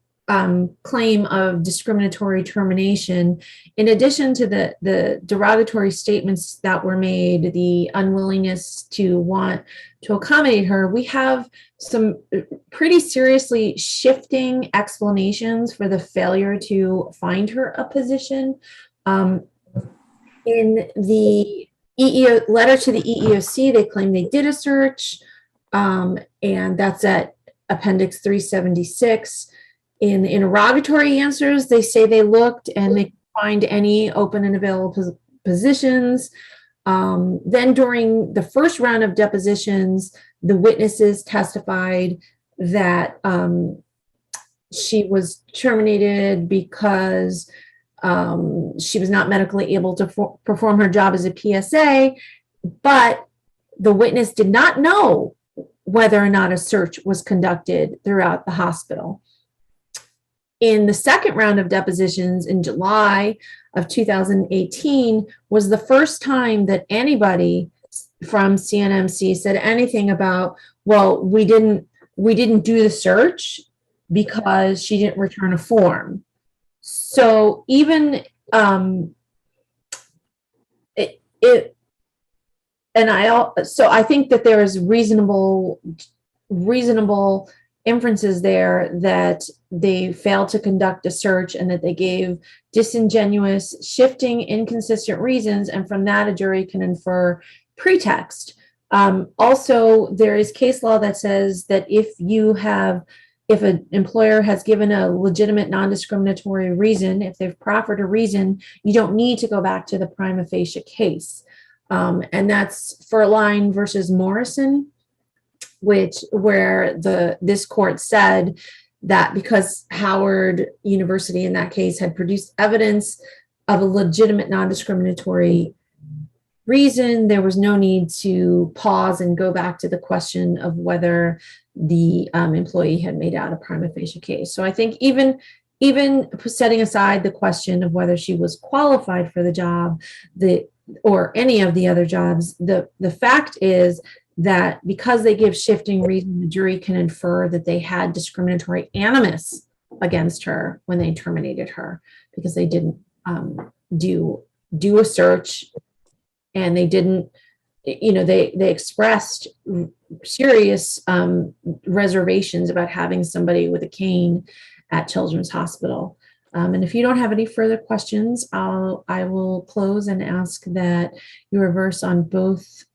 claim of discriminatory termination, in addition to the derogatory statements that were made, the unwillingness to want to accommodate her, we have some pretty seriously shifting explanations for the failure to find her a position. In the letter to the EEOC, they claim they did a search, and that's at Appendix 376. In the interrogatory answers, they say they looked and they couldn't find any open and available positions. Then during the first round of depositions, the witnesses testified that she was terminated because she was not medically able to perform her job as a PSA, but the witness did not know whether or not a search was conducted throughout the hospital. In the second round of depositions in July of 2018 was the first time that anybody from CNMC said anything about, well, we didn't do the search because she didn't return a form. So even So I think that there is reasonable inferences there that they failed to conduct a search and that they gave disingenuous, shifting, inconsistent reasons, and from that a jury can infer pretext. Also, there is case law that says that if an employer has given a legitimate non-discriminatory reason, if they've proffered a reason, you don't need to go back to the prima facie case. And that's Furline versus Morrison, where this court said that because Howard University in that case had produced evidence of a legitimate non-discriminatory reason, there was no need to pause and go back to the question of whether the employee had made out a prima facie case. So I think even setting aside the question of whether she was qualified for the job, or any of the other jobs, the fact is that because they give shifting reason, the jury can infer that they had discriminatory animus against her when they terminated her, because they didn't do a search, and they didn't, they expressed serious reservations about having somebody with a cane at Children's Hospital. And if you don't have any further questions, I will close and ask that you reverse on both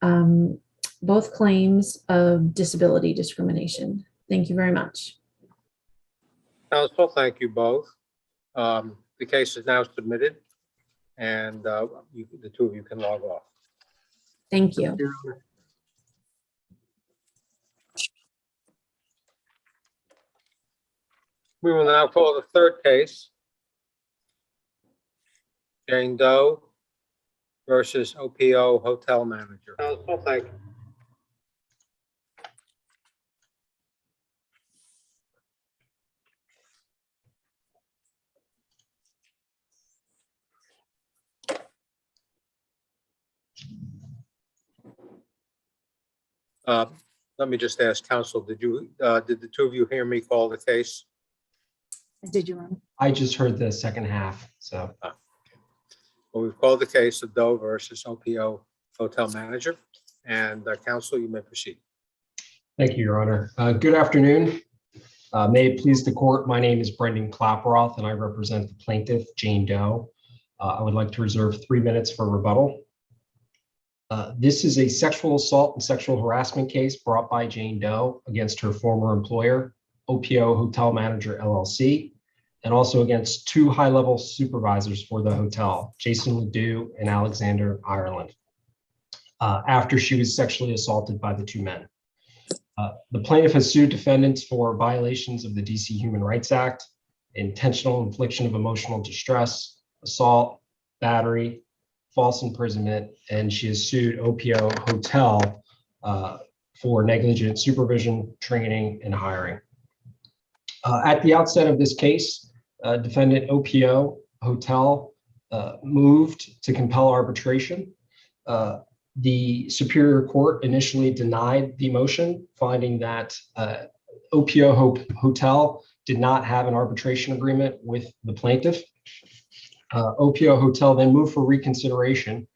claims of disability discrimination. Thank you very much. Counsel, thank you both. The case is now submitted, and the two of you can log off. Thank you. We will now call the third case, Jane Doe versus OPO Hotel Manager. Counsel, thank you. Let me just ask counsel, did the two of you hear me call the case? Did you run? I just heard the second half, so. Well, we've called the case of Doe versus OPO Hotel Manager, and counsel, you may proceed. Thank you, Your Honor. Good afternoon. May it please the court, my name is Brendan Klaproth, and I represent the plaintiff, Jane Doe. I would like to reserve 3 minutes for rebuttal. This is a sexual assault and sexual harassment case brought by Jane Doe against her former employer, OPO Hotel Manager LLC, and also against two high-level supervisors for the hotel, Jason Ledoux and Alexander Ireland, after she was sexually assaulted by the two men. The plaintiff has sued defendants for violations of the DC Human Rights Act, intentional infliction of emotional distress, assault, battery, false imprisonment, and she has sued OPO Hotel for negligent supervision, training, and hiring. At the outset of this case, defendant OPO Hotel moved to compel arbitration. The Superior Court initially denied the motion, finding that OPO Hotel did not have an arbitration agreement with the plaintiff. OPO Hotel then moved for reconsideration,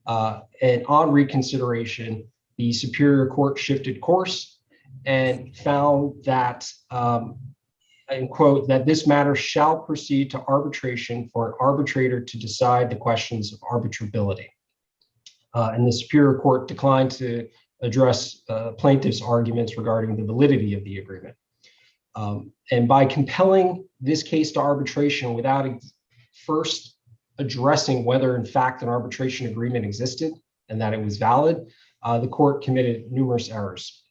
and on reconsideration, the Superior Court shifted course and found that, and quote, that this matter shall proceed to arbitration for an arbitrator to decide the questions of arbitrability. And the Superior Court declined to address plaintiff's arguments regarding the validity of the agreement. And by compelling this case to arbitration without first addressing whether in fact an arbitration agreement existed and that it was valid, the court committed numerous errors.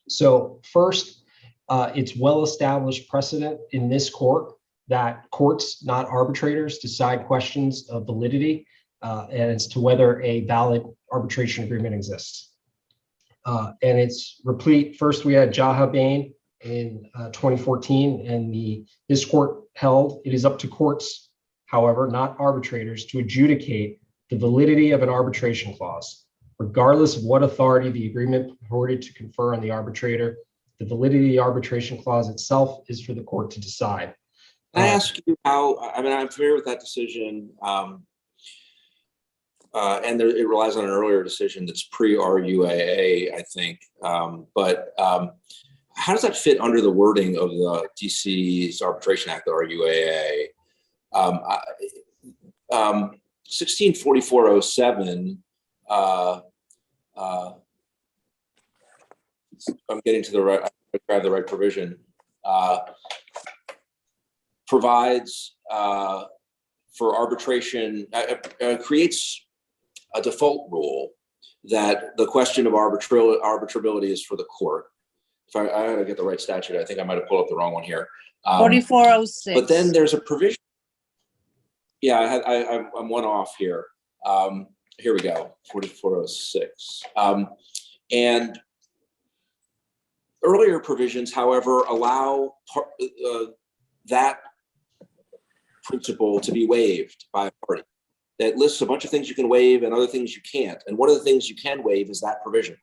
So first, it's well-established precedent in this court that courts, not arbitrators, decide questions of validity as to whether a valid arbitration agreement exists. And it's replete. First, we had Jaha Bain in 2014, and this court held it is up to courts, however, not arbitrators, to adjudicate the validity of an arbitration clause, regardless of what authority the agreement purported to confer on the arbitrator. The validity of the arbitration clause itself is for the court to decide. Can I ask you how, I mean, I'm familiar with that decision. And it relies on an earlier decision that's pre-RUAA, I think. But how does that fit under the wording of the DC's Arbitration Act, the RUAA? 164407, I'm getting to the right, I grab the right provision, provides for arbitration, creates a default rule that the question of arbitrability is for the court. If I gotta get the right statute, I think I might have pulled up the wrong one here. 4406. But then there's a provision. Yeah, I'm one off here. Here we go, 4406. And earlier provisions, however, allow that principle to be waived by a party. That lists a bunch of things you can waive and other things you can't. And one of the things you can waive is that provision.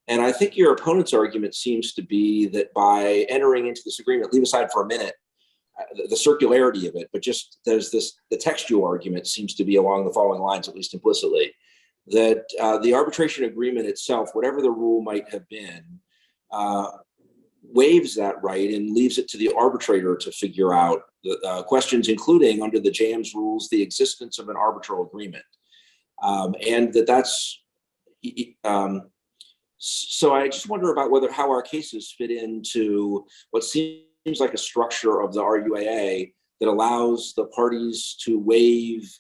And I think your opponent's argument seems to be that by entering into this agreement, leave aside for a minute the circularity of it, but just there's this, the textual argument seems to be along the following lines, at least implicitly, that the arbitration agreement itself, whatever the rule might have been, waives that right and leaves it to the arbitrator to figure out the questions, including under the JAMS rules, the existence of an arbitral agreement. And that's, so I just wonder about how our cases fit into what seems like a structure of the RUAA that allows the parties to waive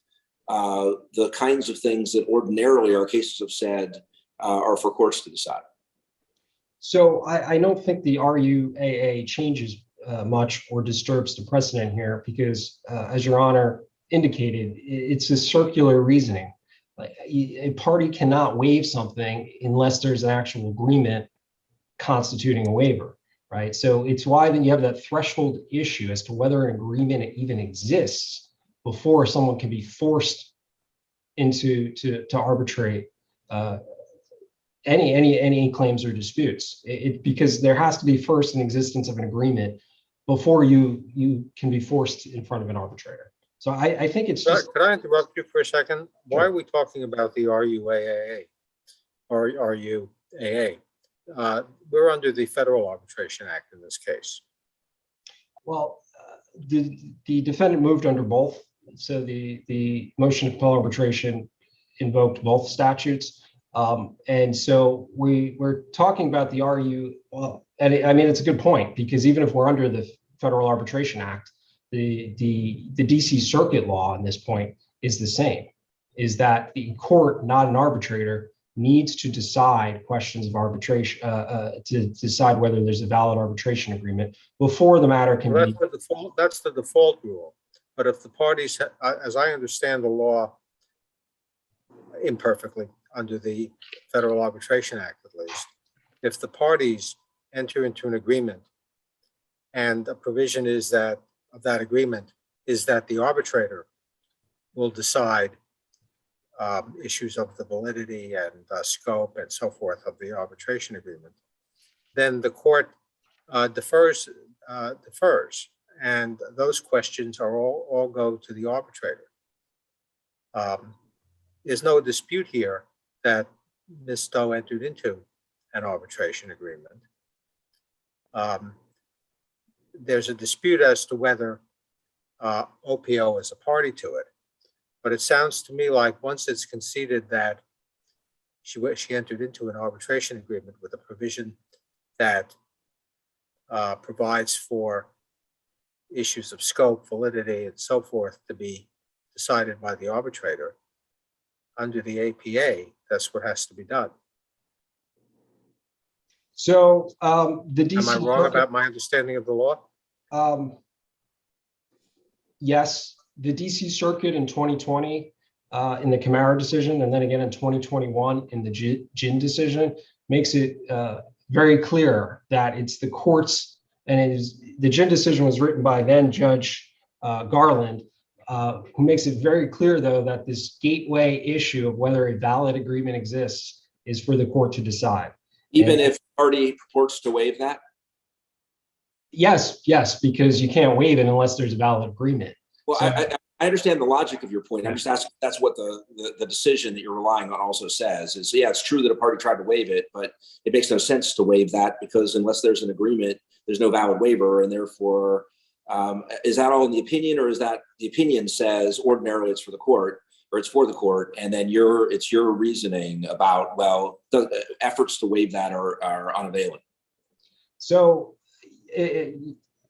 the kinds of things that ordinarily our cases have said are for courts to decide. So I don't think the RUAA changes much or disturbs the precedent here because, as Your Honor indicated, it's a circular reasoning. Like, a party cannot waive something unless there's an actual agreement constituting a waiver, right? So it's why then you have that threshold issue as to whether an agreement even exists before someone can be forced into to arbitrate any claims or disputes. Because there has to be first an existence of an agreement before you can be forced in front of an arbitrator. So I think it's just. Could I interrupt you for a second? Why are we talking about the RUAA or RUAA? We're under the Federal Arbitration Act in this case. Well, the defendant moved under both. So the motion to compel arbitration invoked both statutes. And so we're talking about the well, and I mean, it's a good point because even if we're under the Federal Arbitration Act, the DC Circuit law on this point is the same, is that the court, not an arbitrator, needs to decide questions of arbitration, to decide whether there's a valid arbitration agreement before the matter can be. That's the default rule. But if the parties, as I understand the law imperfectly under the Federal Arbitration Act, at least, if the parties enter into an agreement and a provision is that of that agreement is that the arbitrator will decide issues of the validity and scope and so forth of the arbitration agreement, then the court defers, and those questions are all go to the arbitrator. There's no dispute here that Ms. Stowe entered into an arbitration agreement. There's a dispute as to whether OPO is a party to it, but it sounds to me like once it's conceded that she entered into an arbitration agreement with a provision that provides for issues of scope, validity, and so forth to be decided by the arbitrator under the APA, that's what has to be done. So the DC. Am I wrong about my understanding of the law? Yes, the DC Circuit in 2020 in the Camara decision, and then again in 2021 in the Gin decision, makes it very clear that it's the courts, and it is the Gin decision was written by then Judge Garland, who makes it very clear, though, that this gateway issue of whether a valid agreement exists is for the court to decide. Even if the party purports to waive that? Yes, because you can't waive it unless there's a valid agreement. Well, So- I understand the logic of your point. I'm Yeah. just asking, that's what the decision that you're relying on also says is, yeah, it's true that a party tried to waive it, but it makes no sense to waive that because unless there's an agreement, there's no valid waiver. And therefore, is that all in the opinion, or is that the opinion says ordinarily it's for the court or it's for the court, and then it's your reasoning about, well, the efforts to waive that are unavailing? So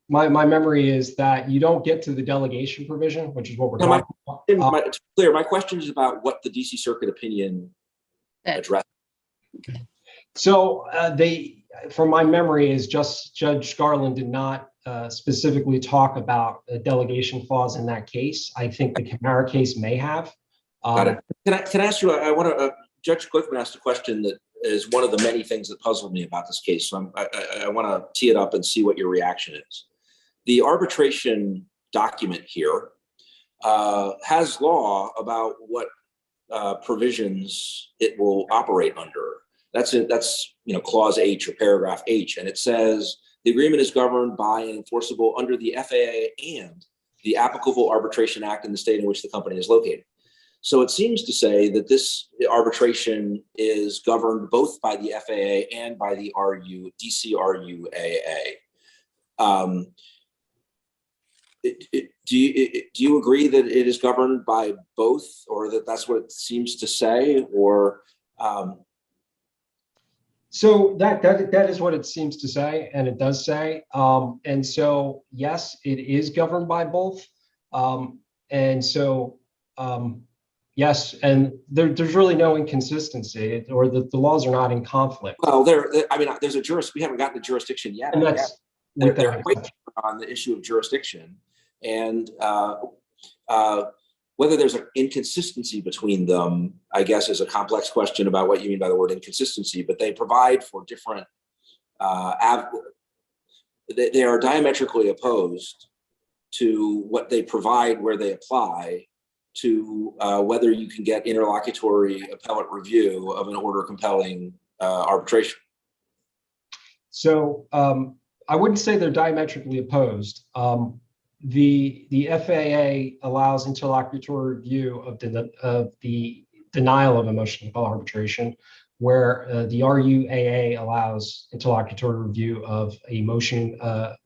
my memory is that you don't get to the delegation provision, which is what we're No, talking about. It's clear. My question is about what the DC Circuit opinion addressed. So from my memory, is just Judge Garland did not specifically talk about a delegation clause in that case. I think the Camara case may have. Got it. Can I ask you? I want to. Judge Glickman asked a question that is one of the many things that puzzled me about this case. So I want to tee it up and see what your reaction is. The arbitration document here has law about what provisions it will operate under. That's clause H or paragraph H, and it says the agreement is governed by and enforceable under the FAA and the applicable arbitration act in the state in which the company is located. So it seems to say that this arbitration is governed both by the FAA and by the DC RUAA. Do you agree that it is governed by both, or that's what it seems to say, or? So that is what it seems to say, and it does say. And so yes, it is governed by both. Yes, and there's really no inconsistency, or the laws are not in conflict. Well, there's we haven't gotten to jurisdiction yet. And that's they're quite on the issue of jurisdiction, and whether there's an inconsistency between them, I guess, is a complex question about what you mean by the word inconsistency. But they provide for different. They are diametrically opposed to what they provide where they apply to whether you can get interlocutory appellate review of an order compelling arbitration. So I wouldn't say they're diametrically opposed. The FAA allows interlocutory review of the denial of a motion to compel arbitration, where the RUAA allows interlocutory review of a motion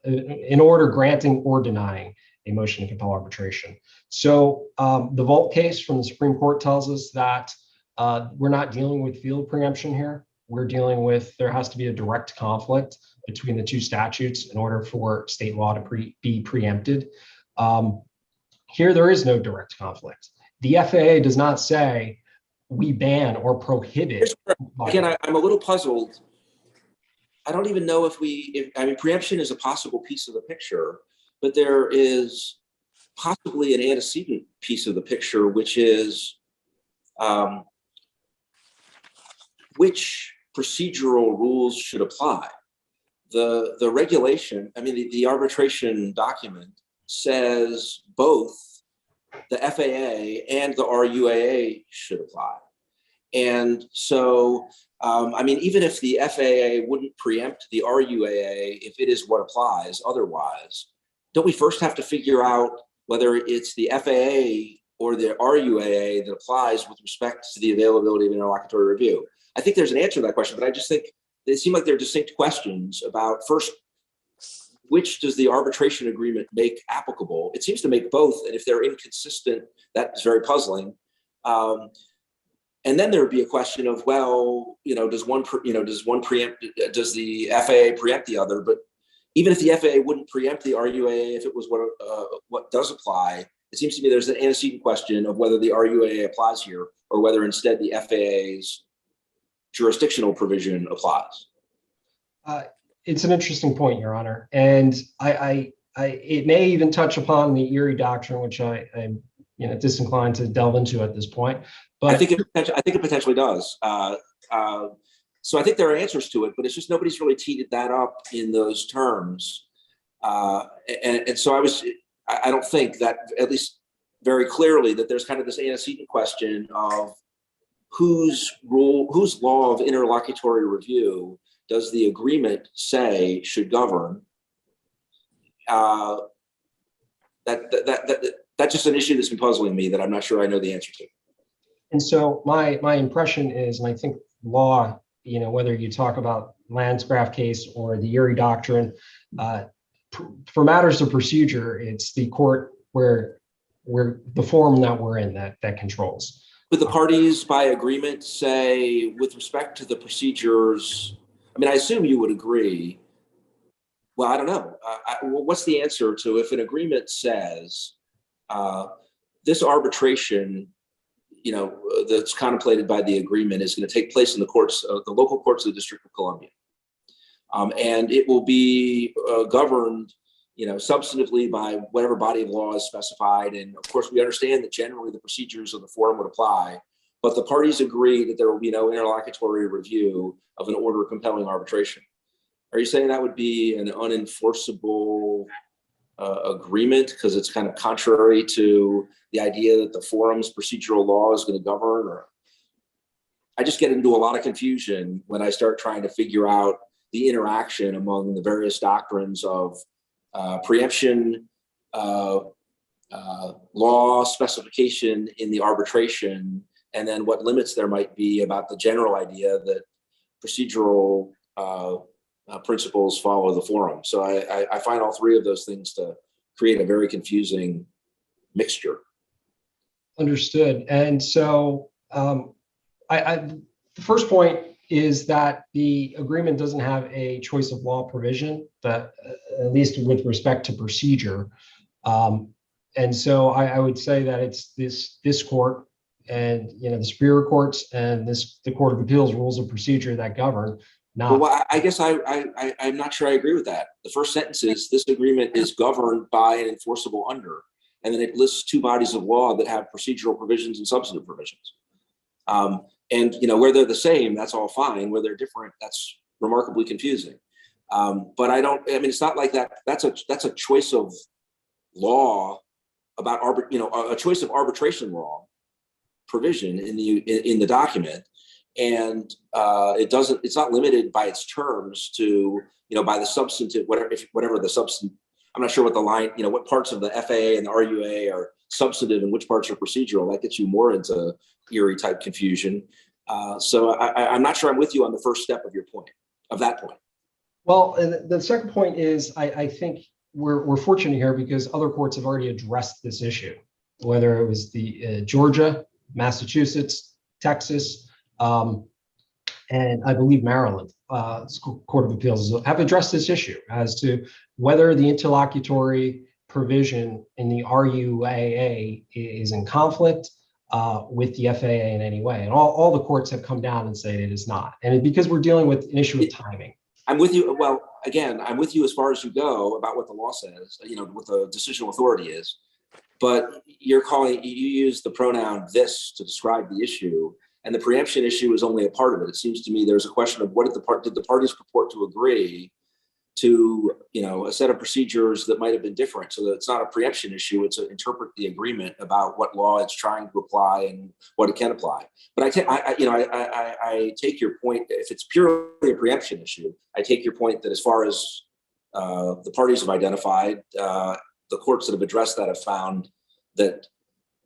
in order granting or denying a motion to compel arbitration. So the Volt case from the Supreme Court tells us that we're not dealing with field preemption here. We're dealing with, there has to be a direct conflict between the two statutes in order for state law to be preempted. Here, there is no direct conflict. The FAA does not say we ban or prohibit. Again, I'm a little puzzled. I don't even know if preemption is a possible piece of the picture, but there is possibly an antecedent piece of the picture, which is which procedural rules should apply. The regulation, the arbitration document says both the FAA and the RUAA should apply. And so, even if the FAA wouldn't preempt the RUAA, if it is what applies otherwise, don't we first have to figure out whether it's the FAA or the RUAA that applies with respect to the availability of interlocutory review? I think there's an answer to that question, but I just think they seem like they're distinct questions about, first, which does the arbitration agreement make applicable? It seems to make both, and if they're inconsistent, that's very puzzling. And then there would be a question of, well, does the FAA preempt the other? But even if the FAA wouldn't preempt the RUAA, if it was what does apply, it seems to me there's an antecedent question of whether the RUAA applies here or whether instead the FAA's jurisdictional provision applies. It's an interesting point, Your Honor, and it may even touch upon the Erie Doctrine, which I'm disinclined to delve into at this point. But I think it potentially does. So I think there are answers to it, but it's just nobody's really teed that up in those terms. And so I don't think that, at least very clearly, that there's kind of this antecedent question of whose law of interlocutory review does the agreement say should govern? That's just an issue that's been puzzling me that I'm not sure I know the answer to. And so my impression is, and I think law, whether you talk about Landgraf case or the Erie Doctrine, for matters of procedure, it's the court where the forum that we're in that controls. Would the parties by agreement say, with respect to the procedures, I mean, I assume you would agree. Well, I don't know. What's the answer to if an agreement says this arbitration, that's contemplated by the agreement is going to take place in the courts, the local courts of the District of Columbia, and it will be governed, substantively by whatever body of law is specified. And of course, we understand that generally the procedures of the forum would apply, but the parties agree that there will be no interlocutory review of an order compelling arbitration. Are you saying that would be an unenforceable agreement because it's kind of contrary to the idea that the forum's procedural law is going to govern? Or I just get into a lot of confusion when I start trying to figure out the interaction among the various doctrines of preemption, law specification in the arbitration, and then what limits there might be about the general idea that procedural principles follow the forum. So I find all three of those things to create a very confusing mixture. Understood. And so the first point is that the agreement doesn't have a choice of law provision, that at least with respect to procedure. And so I would say that it's this court and the superior courts and the Court of Appeals rules of procedure that govern. Well, I guess I'm not sure I agree with that. The first sentence is this agreement is governed by and enforceable under, and then it lists two bodies of law that have procedural provisions and substantive provisions. And where they're the same, that's all fine. Where they're different, that's remarkably confusing. But it's not like that. That's a choice of law about a choice of arbitration law provision in the document. And it's not limited by its terms to, by the substantive, whatever the substantive, I'm not sure what the line, what parts of the FAA and the RUA are substantive and which parts are procedural. That gets you more into Erie type confusion. So I'm not sure I'm with you on the first step of that point. Well, and the second point is, I think we're fortunate here because other courts have already addressed this issue, whether it was the Georgia, Massachusetts, Texas, and I believe Maryland Court of Appeals have addressed this issue as to whether the interlocutory provision in the RUAA is in conflict with the FAA in any way. And all the courts have come down and said it is not. And because we're dealing with an issue of timing. I'm with you. Well, again, I'm with you as far as you go about what the law says, what the decisional authority is. But you use the pronoun this to describe the issue. And the preemption issue is only a part of it. It seems to me there's a question of did the parties purport to agree to, a set of procedures that might have been different, so that it's not a preemption issue. It's to interpret the agreement about what law it's trying to apply and what it can apply. But I take your point. If it's purely a preemption issue, I take your point that as far as the parties have identified, the courts that have addressed that have found that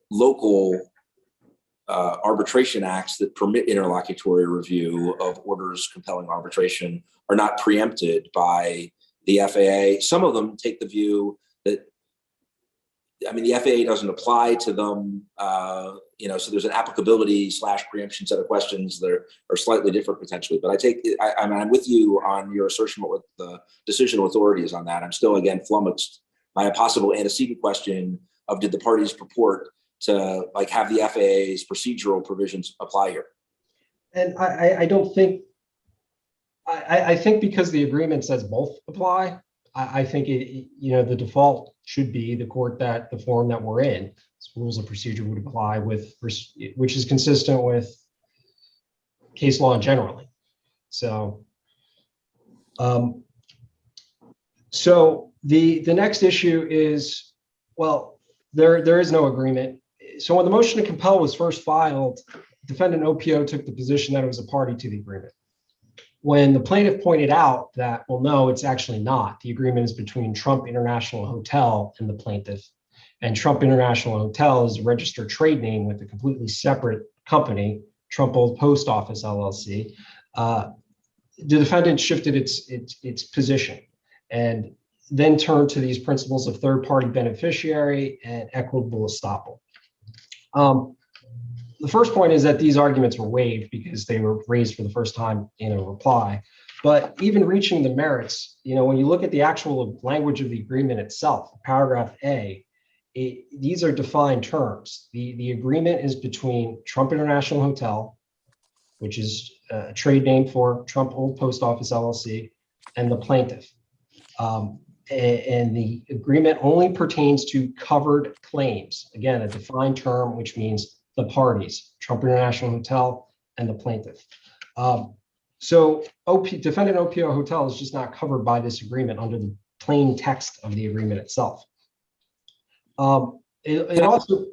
local arbitration acts that permit interlocutory review of orders compelling arbitration are not preempted by the FAA. Some of them take the view that, the FAA doesn't apply to them, so there's an applicability / preemption set of questions that are slightly different potentially. But I'm with you on your assertion what the decisional authority is on that. I'm still, again, flummoxed by a possible antecedent question of did the parties purport to have the FAA's procedural provisions apply here. And I don't think, I think because the agreement says both apply, I think the default should be the forum that we're in. Rules of procedure would apply which is consistent with case law generally. So, the next issue is, well, there is no agreement. So when the motion to compel was first filed, defendant OPO took the position that it was a party to the agreement. when the plaintiff pointed out that, well, no, it's actually not. The agreement is between Trump International Hotel and the plaintiff. And Trump International Hotel is a registered trade name with a completely separate company, Trump Old Post Office LLC. The defendant shifted its position and then turned to these principles of third-party beneficiary and equitable estoppel. The first point is that these arguments were waived because they were raised for the first time in a reply. But even reaching the merits, when you look at the actual language of the agreement itself, paragraph A, these are defined terms. The agreement is between Trump International Hotel, which is a trade name for Trump Old Post Office LLC, and the plaintiff. And the agreement only pertains to covered claims. Again, a defined term, which means the parties, Trump International Hotel and the plaintiff. So defendant OPO Hotel is just not covered by this agreement under the plain text of the agreement itself. It also.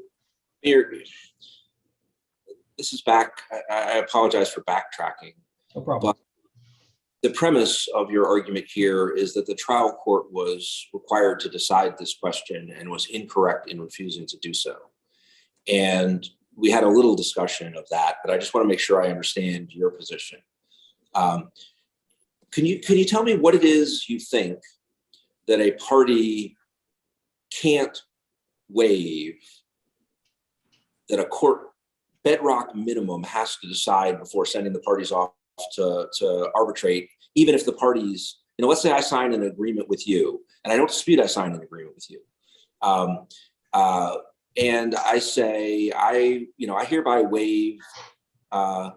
This is back. I apologize for backtracking. No problem. But the premise of your argument here is that the trial court was required to decide this question and was incorrect in refusing to do so. And we had a little discussion of that, but I just want to make sure I understand your position. Can you tell me what it is you think that a party can't waive, that a court bedrock minimum has to decide before sending the parties off to arbitrate, even if the parties, let's say I sign an agreement with you, and I don't dispute I signed an agreement with you. And I say, I hereby waive, I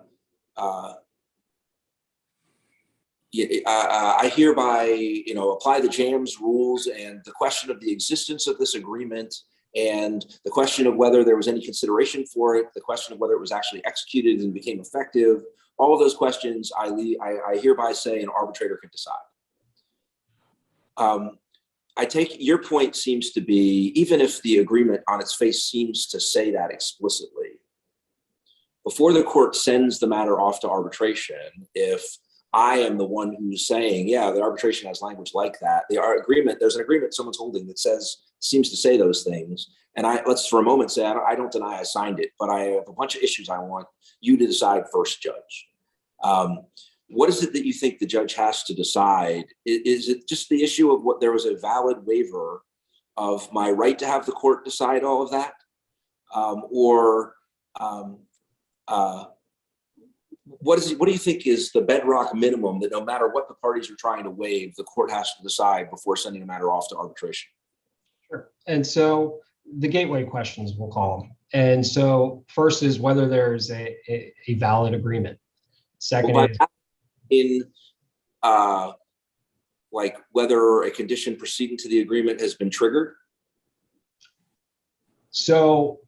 hereby, apply the JAMS rules and the question of the existence of this agreement and the question of whether there was any consideration for it, the question of whether it was actually executed and became effective, all of those questions I hereby say an arbitrator can decide. I take your point seems to be, even if the agreement on its face seems to say that explicitly, before the court sends the matter off to arbitration, if I am the one who's saying, yeah, the arbitration has language like that, there's an agreement someone's holding that seems to say those things. And let's for a moment say, I don't deny I signed it, but I have a bunch of issues I want you to decide first, Judge. What is it that you think the judge has to decide? Is it just the issue of what there was a valid waiver of my right to have the court decide all of that? What do you think is the bedrock minimum that no matter what the parties are trying to waive, the court has to decide before sending a matter off to arbitration? Sure. And so the gateway questions, we'll call them. And so first is whether there's a valid agreement. Second is in like whether a condition preceding to the agreement has been triggered. So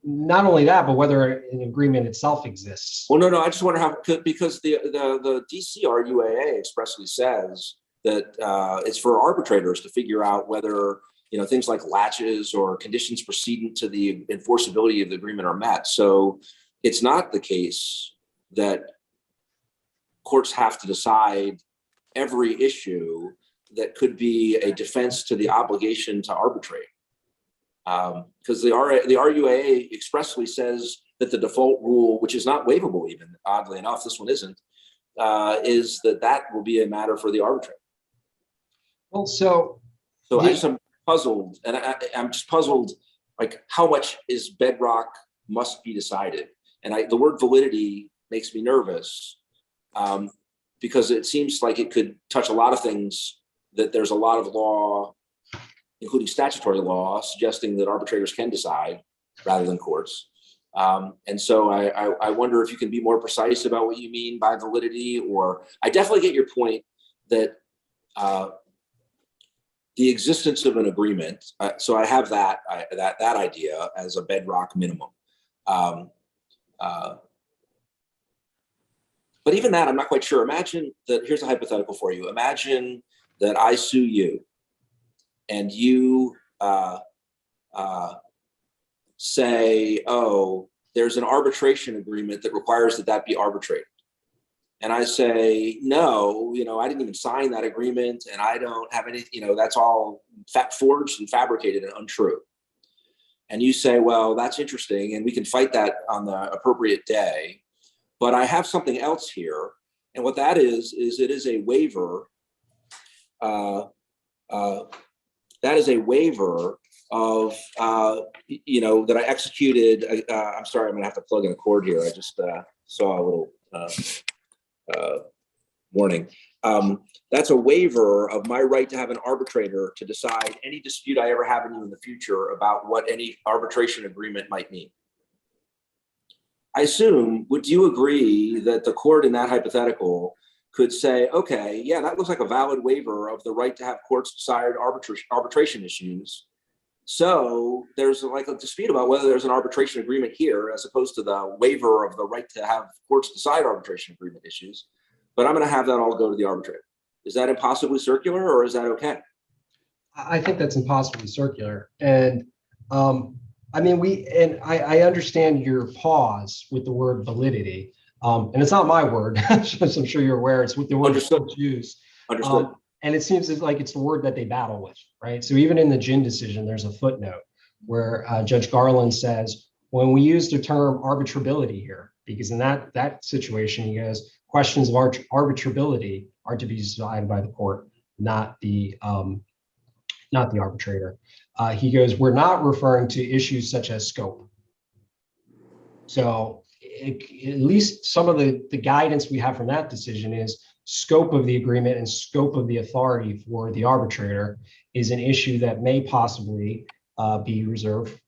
not only that, but whether an agreement itself exists. Well, no, I just wonder how, because the DC RUAA expressly says that it's for arbitrators to figure out whether, things like latches or conditions preceding to the enforceability of the agreement are met. So it's not the case that courts have to decide every issue that could be a defense to the obligation to arbitrate. Because the RUAA expressly says that the default rule, which is not waivable even, oddly enough, this one isn't, is that will be a matter for the arbitrator. Well, so I'm puzzled, and I'm just puzzled, like how much is bedrock must be decided. And the word validity makes me nervous because it seems like it could touch a lot of things, that there's a lot of law, including statutory law, suggesting that arbitrators can decide rather than courts. And so I wonder if you can be more precise about what you mean by validity, or I definitely get your point that the existence of an agreement. So I have that idea as a bedrock minimum. But even that, I'm not quite sure. Imagine that, here's a hypothetical for you. Imagine that I sue you and you say, oh, there's an arbitration agreement that requires that be arbitrated. and I say, no, I didn't even sign that agreement and I don't have any, that's all forged and fabricated and untrue. And you say, well, that's interesting, and we can fight that on the appropriate day. But I have something else here. And what that is it is a waiver. That is a waiver of, that I executed. I'm sorry, I'm going to have to plug in a cord here. I just saw a little warning. That's a waiver of my right to have an arbitrator to decide any dispute I ever have with you in the future about what any arbitration agreement might mean. I assume, would you agree that the court in that hypothetical could say, okay, yeah, that looks like a valid waiver of the right to have courts decide arbitration issues. So there's like a dispute about whether there's an arbitration agreement here as opposed to the waiver of the right to have courts decide arbitration agreement issues. But I'm going to have that all go to the arbitrator. Is that impossibly circular, or is that okay? I think that's impossibly circular. And I understand your pause with the word validity. And it's not my word, as I'm sure you're aware. It's with the word used. Understood. And it seems like it's the word that they battle with, right? So even in the Ginn decision, there's a footnote where Judge Garland says, when we use the term arbitrability here, because in that situation, he goes, questions of arbitrability are to be decided by the court, not the arbitrator. He goes, we're not referring to issues such as scope. So at least some of the guidance we have from that decision is scope of the agreement and scope of the authority for the arbitrator is an issue that may possibly be reserved,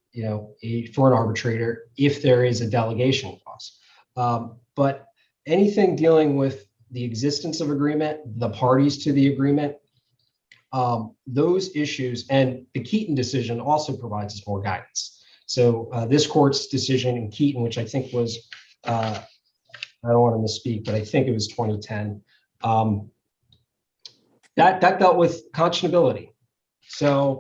for an arbitrator if there is a delegation clause. But anything dealing with the existence of agreement, the parties to the agreement, those issues, and the Keaton decision also provides us more guidance. So this court's decision in Keaton, which I think was, I don't want to misspeak, but I think it was 2010, that dealt with conscionability. So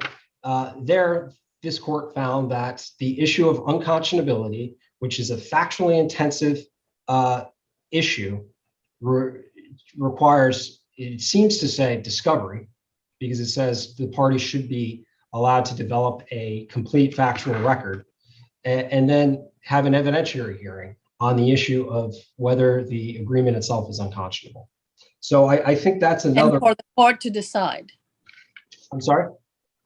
this court found that the issue of unconscionability, which is a factually intensive issue, requires, it seems to say, discovery, because it says the party should be allowed to develop a complete factual record and then have an evidentiary hearing on the issue of whether the agreement itself is unconscionable. So I think that's another. And for the court to decide. I'm sorry?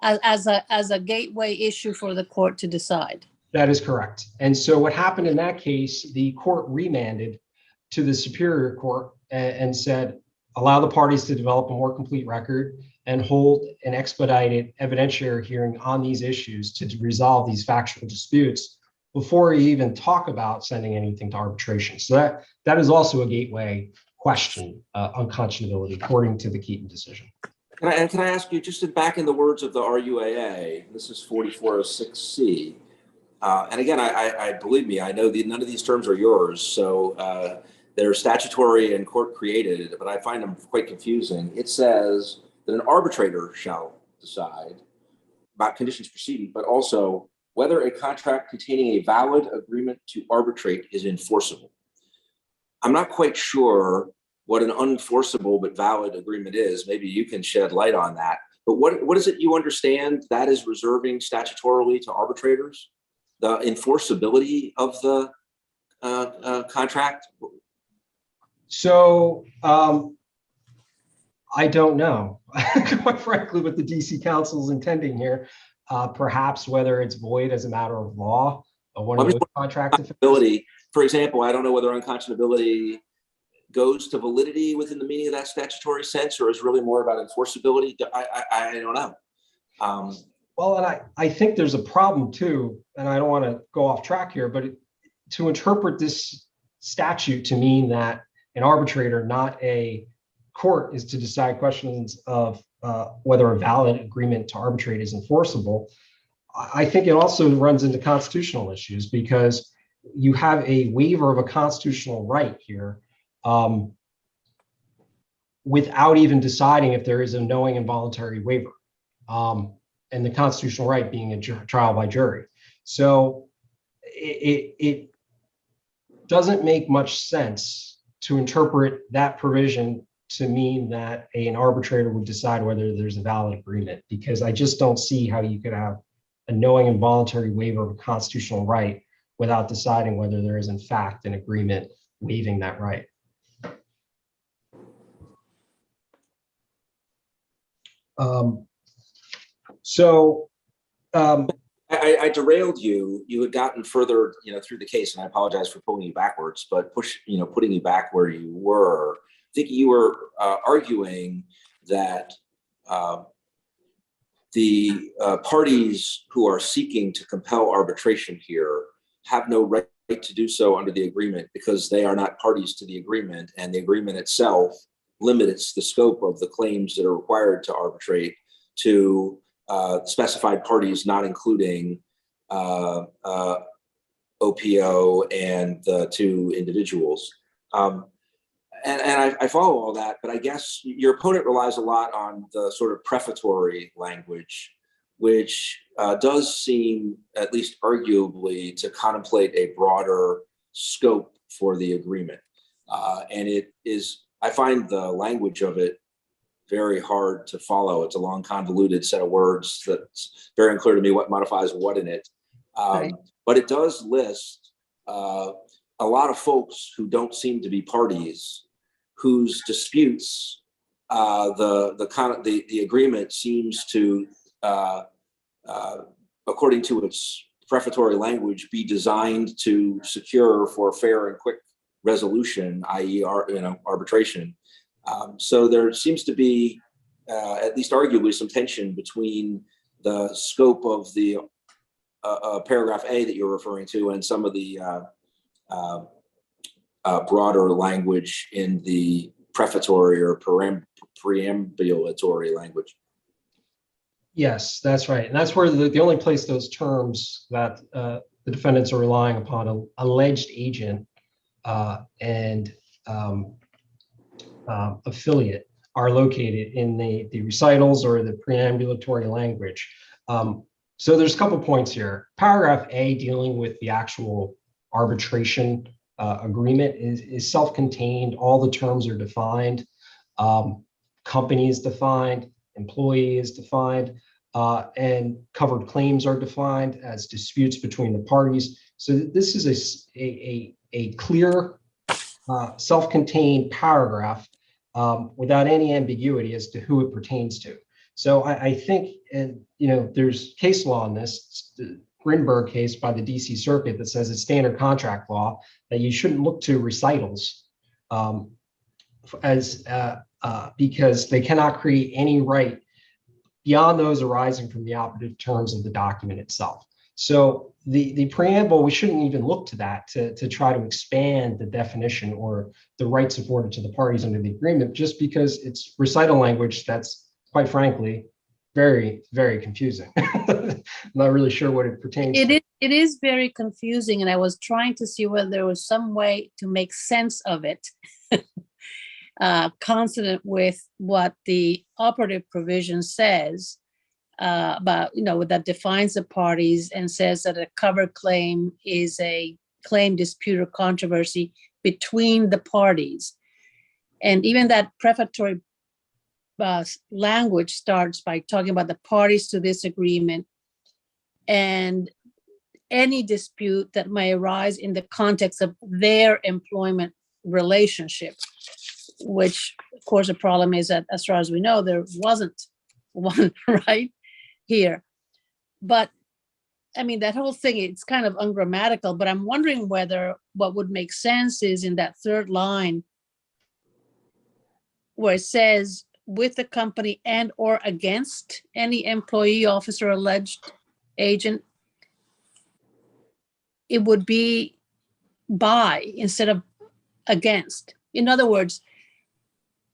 As a gateway issue for the court to decide. That is correct. And so what happened in that case, the court remanded to the Superior Court and said, allow the parties to develop a more complete record and hold an expedited evidentiary hearing on these issues to resolve these factual disputes before you even talk about sending anything to arbitration. So that is also a gateway question, unconscionability, according to the Keaton decision. Can I ask you, just back in the words of the RUAA, this is 4406C, and again, I believe me, I know none of these terms are yours, so they're statutory and court created, but I find them quite confusing. It says that an arbitrator shall decide about conditions preceding, but also whether a contract containing a valid agreement to arbitrate is enforceable. I'm not quite sure what an unenforceable but valid agreement is. Maybe you can shed light on that. But what is it you understand that is reserving statutorily to arbitrators? The enforceability of the contract? So I don't know, quite frankly, what the DC Council is intending here. Perhaps whether it's void as a matter of law or one of those contract offenses. For example, I don't know whether unconscionability goes to validity within the meaning of that statutory sense, or is really more about enforceability. I don't know. Well, and I think there's a problem too, and I don't want to go off track here, but to interpret this statute to mean that an arbitrator, not a court, is to decide questions of whether a valid agreement to arbitrate is enforceable, I think it also runs into constitutional issues, because you have a waiver of a constitutional right here without even deciding if there is a knowing and voluntary waiver, and the constitutional right being a trial by jury. So it doesn't make much sense to interpret that provision to mean that an arbitrator would decide whether there's a valid agreement, because I just don't see how you could have a knowing and voluntary waiver of a constitutional right without deciding whether there is in fact an agreement waiving that right. I derailed you. You had gotten further, through the case, and I apologize for pulling you backwards, but putting you back where you were. I think you were arguing that the parties who are seeking to compel arbitration here have no right to do so under the agreement because they are not parties to the agreement, and the agreement itself limits the scope of the claims that are required to arbitrate to specified parties, not including OPO and the two individuals. And I follow all that, but I guess your opponent relies a lot on the sort of prefatory language, which does seem, at least arguably, to contemplate a broader scope for the agreement. And it is, I find the language of it very hard to follow. It's a long, convoluted set of words that's very unclear to me what modifies what in it. Right. But it does list a lot of folks who don't seem to be parties, whose disputes the agreement seems to, according to its prefatory language, be designed to secure for fair and quick resolution, i.e., arbitration. So there seems to be, at least arguably, some tension between the scope of the paragraph A that you're referring to and some of the broader language in the prefatory or preambulatory language. Yes, that's right. And that's where the only place those terms that the defendants are relying upon, alleged agent and affiliate, are located in the recitals or the preambulatory language. So there's a couple points here. Paragraph A, dealing with the actual arbitration agreement, is self-contained. All the terms are defined. Company is defined, employee is defined, and covered claims are defined as disputes between the parties. So this is a clear, self-contained paragraph without any ambiguity as to who it pertains to. So I think, and there's case law on this, the Grinberg case by the DC Circuit, that says it's standard contract law that you shouldn't look to recitals because they cannot create any right beyond those arising from the operative terms of the document itself. So the preamble, we shouldn't even look to that to try to expand the definition or the rights afforded to the parties under the agreement, just because it's recital language that's, quite frankly, very, very confusing. I'm not really sure what it pertains to. It is very confusing, and I was trying to see whether there was some way to make sense of it, consonant with what the operative provision says about, that defines the parties and says that a covered claim is a claim, dispute, or controversy between the parties. And even that prefatory language starts by talking about the parties to this agreement and any dispute that may arise in the context of their employment relationship, which, of course, the problem is that, as far as we know, there wasn't one right here. But I mean, that whole thing, it's kind of ungrammatical, but I'm wondering whether what would make sense is in that third line where it says, with the company and or against any employee, officer, alleged agent, it would be by instead of against. In other words,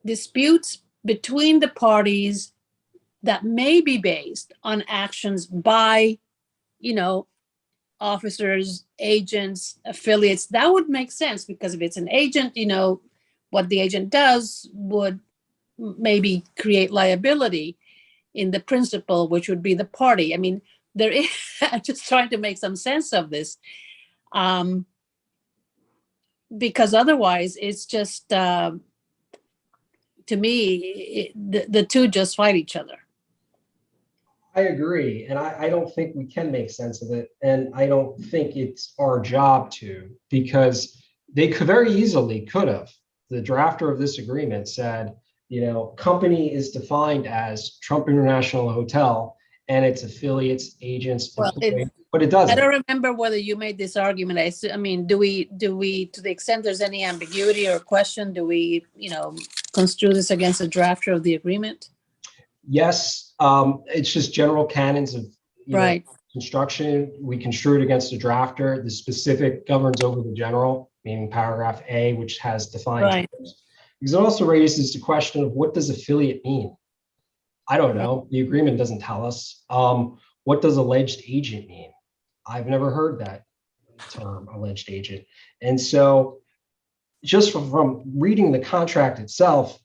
disputes between the parties that may be based on actions by, officers, agents, affiliates, that would make sense, because if it's an agent, what the agent does would maybe create liability in the principal, which would be the party. I mean, there is, I'm just trying to make some sense of this. because otherwise it's just, to me, the two just fight each other. I agree, and I don't think we can make sense of it, and I don't think it's our job to, because they could very easily could have. The drafter of this agreement said, you know, company is defined as Trump International Hotel and its affiliates, agents, Well, employees, but it I doesn't. don't remember whether you made this argument. I mean, do we, to the extent there's any ambiguity or question, do we, construe this against the drafter of the agreement? Yes, it's just general canons of Right. construction. We construe it against the drafter. The specific governs over the general, meaning paragraph A, which has defined Right. terms. Because it also raises the question of what does affiliate mean? I don't know. The agreement doesn't tell us. What does alleged agent mean? I've never heard that term, alleged agent. And so just from reading the contract itself,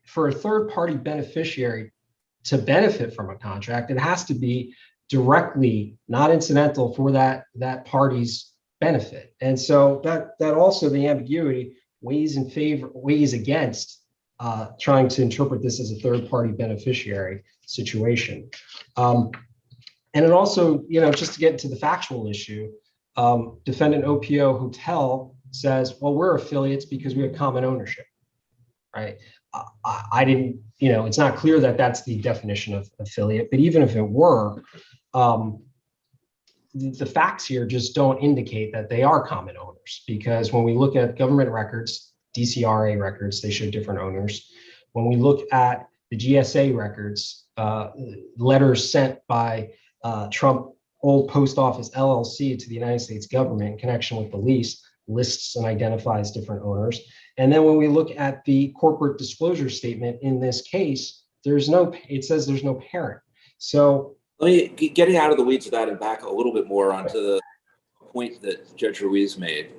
for a third party beneficiary to benefit from a contract, it has to be directly, not incidental for that party's benefit. And so that also, the ambiguity weighs against trying to interpret this as a third party beneficiary situation. And it also, just to get into the factual issue, defendant OPO Hotel says, well, we're affiliates because we have common ownership, right? I didn't, it's not clear that that's the definition of affiliate, but even if it were, the facts here just don't indicate that they are common owners, because when we look at government records, DCRA records, they show different owners. When we look at the GSA records, letters sent by Trump Old Post Office LLC to the United States government in connection with the lease, lists and identifies different owners. And then when we look at the corporate disclosure statement in this case, it says there's no parent. So getting out of the weeds of that and back a little bit more onto the point that Judge Ruiz made.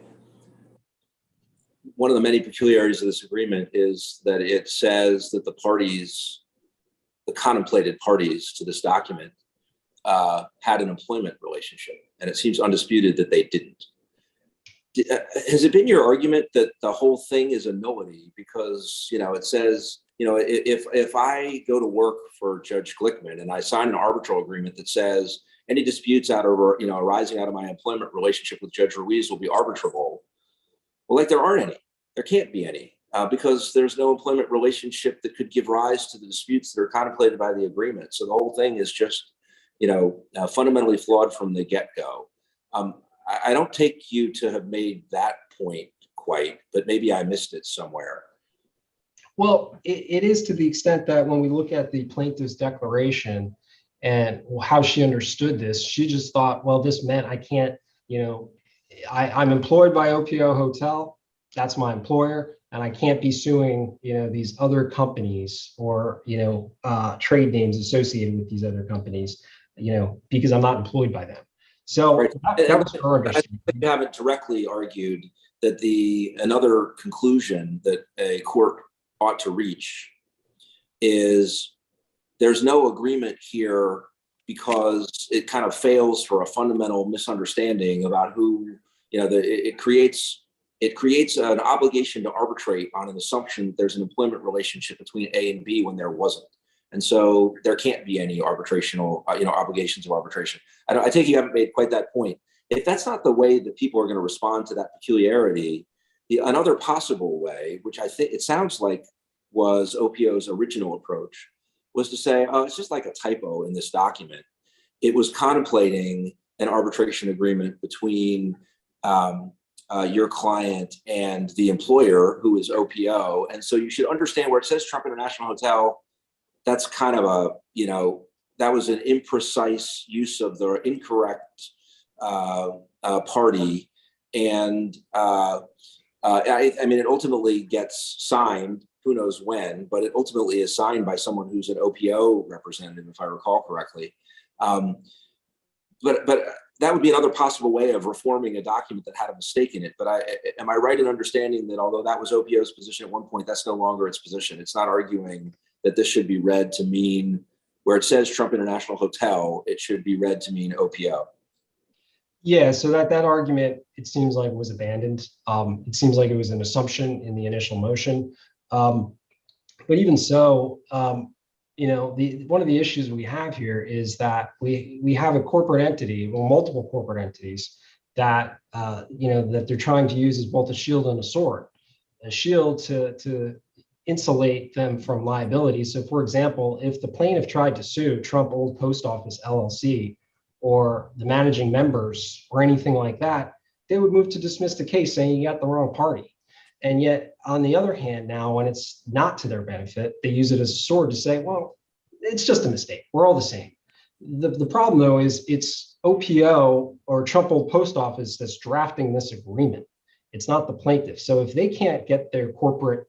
One of the many peculiarities of this agreement is that it says that the contemplated parties to this document had an employment relationship, and it seems undisputed that they didn't. Has it been your argument that the whole thing is a nullity because, it says, if I go to work for Judge Glickman and I sign an arbitral agreement that says any disputes arising out of my employment relationship with Judge Ruiz will be arbitrable. Well, there aren't any. There can't be any because there's no employment relationship that could give rise to the disputes that are contemplated by the agreement. So the whole thing is just, fundamentally flawed from the get-go. I don't take you to have made that point quite, but maybe I missed it somewhere. Well, it is to the extent that when we look at the plaintiff's declaration and how she understood this, she just thought, well, this meant I can't, I'm employed by OPO Hotel. That's my employer. And I can't be suing, these other companies or, trade names associated with these other companies, because I'm not employed by them. So right. that was her understanding. I haven't directly argued that another conclusion that a court ought to reach is there's no agreement here because it kind of fails for a fundamental misunderstanding about who, it creates an obligation to arbitrate on an assumption that there's an employment relationship between A and B when there wasn't. And so there can't be any obligations of arbitration. I think you haven't made quite that point. If that's not the way that people are going to respond to that peculiarity, another possible way, which I think it sounds like was OPO's original approach, was to say, oh, it's just like a typo in this document. It was contemplating an arbitration agreement between your client and the employer, who is OPO. And so you should understand where it says Trump International Hotel, that's kind of that was an imprecise use of the incorrect party. And it ultimately gets signed, who knows when, but it ultimately is signed by someone who's an OPO representative, if I recall correctly. But that would be another possible way of reforming a document that had a mistake in it. But am I right in understanding that although that was OPO's position at one point, that's no longer its position? It's not arguing that this should be read to mean, where it says Trump International Hotel, it should be read to mean OPO. Yeah, so that argument, it seems like was abandoned. It seems like it was an assumption in the initial motion. But even so, one of the issues we have here is that we have a corporate entity, well, multiple corporate entities that that they're trying to use as both a shield and a sword. A shield to insulate them from liability. So, for example, if the plaintiff tried to sue Trump Old Post Office LLC or the managing members or anything like that, they would move to dismiss the case saying you got the wrong party. And yet, on the other hand, now when it's not to their benefit, they use it as a sword to say, well, it's just a mistake. We're all the same. The problem, though, is it's OPO or Trump Old Post Office that's drafting this agreement. It's not the plaintiff. So if they can't get their corporate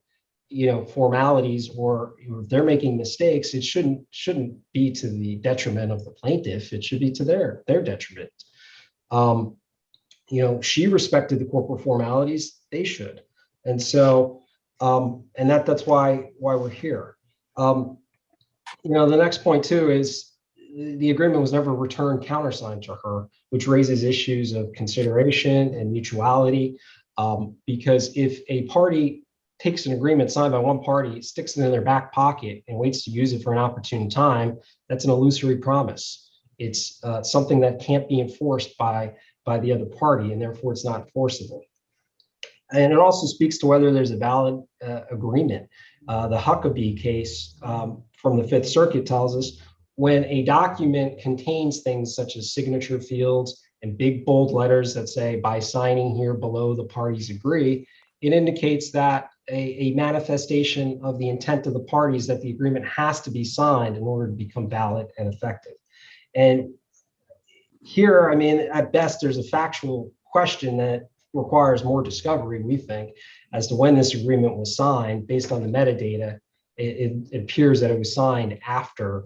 formalities, or if they're making mistakes, it shouldn't be to the detriment of the plaintiff. It should be to their detriment. She respected the corporate formalities. They should. And so, and that's why we're here. The next point too is the agreement was never returned countersigned to her, which raises issues of consideration and mutuality. Because if a party takes an agreement signed by one party, sticks it in their back pocket and waits to use it for an opportune time, that's an illusory promise. It's something that can't be enforced by the other party, and therefore it's not enforceable. And it also speaks to whether there's a valid agreement. The Huckabee case from the Fifth Circuit tells us when a document contains things such as signature fields and big bold letters that say by signing here below the parties agree, it indicates that a manifestation of the intent of the parties that the agreement has to be signed in order to become valid and effective. And here, at best, there's a factual question that requires more discovery, we think, as to when this agreement was signed. Based on the metadata, it appears that it was signed after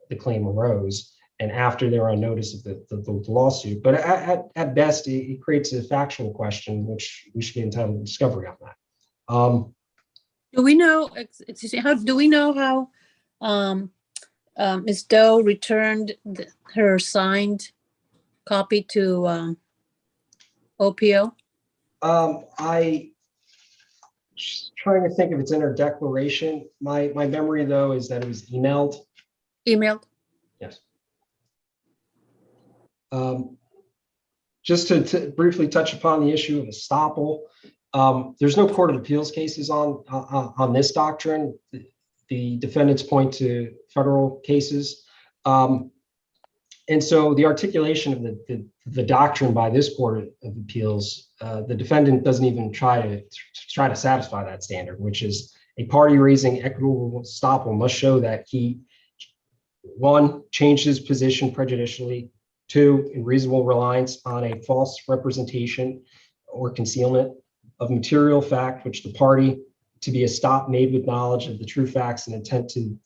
the claim arose and after they were on notice of the lawsuit. But at best, it creates a factual question, which we should be entitled to discovery on that. Do we know how Ms. Doe returned her signed copy to OPO? I just trying to think if it's in her declaration. My memory, though, is that it was emailed. Emailed? Yes. Just to briefly touch upon the issue of estoppel, there's no Court of Appeals cases on this doctrine. The defendants point to federal cases. And so the articulation of the doctrine by this Court of Appeals, the defendant doesn't even try to satisfy that standard, which is a party raising equitable estoppel must show that he, one, changed his position prejudicially, two, in reasonable reliance on a false representation or concealment of material fact, which the party to be estopped made with knowledge of the true facts and intent to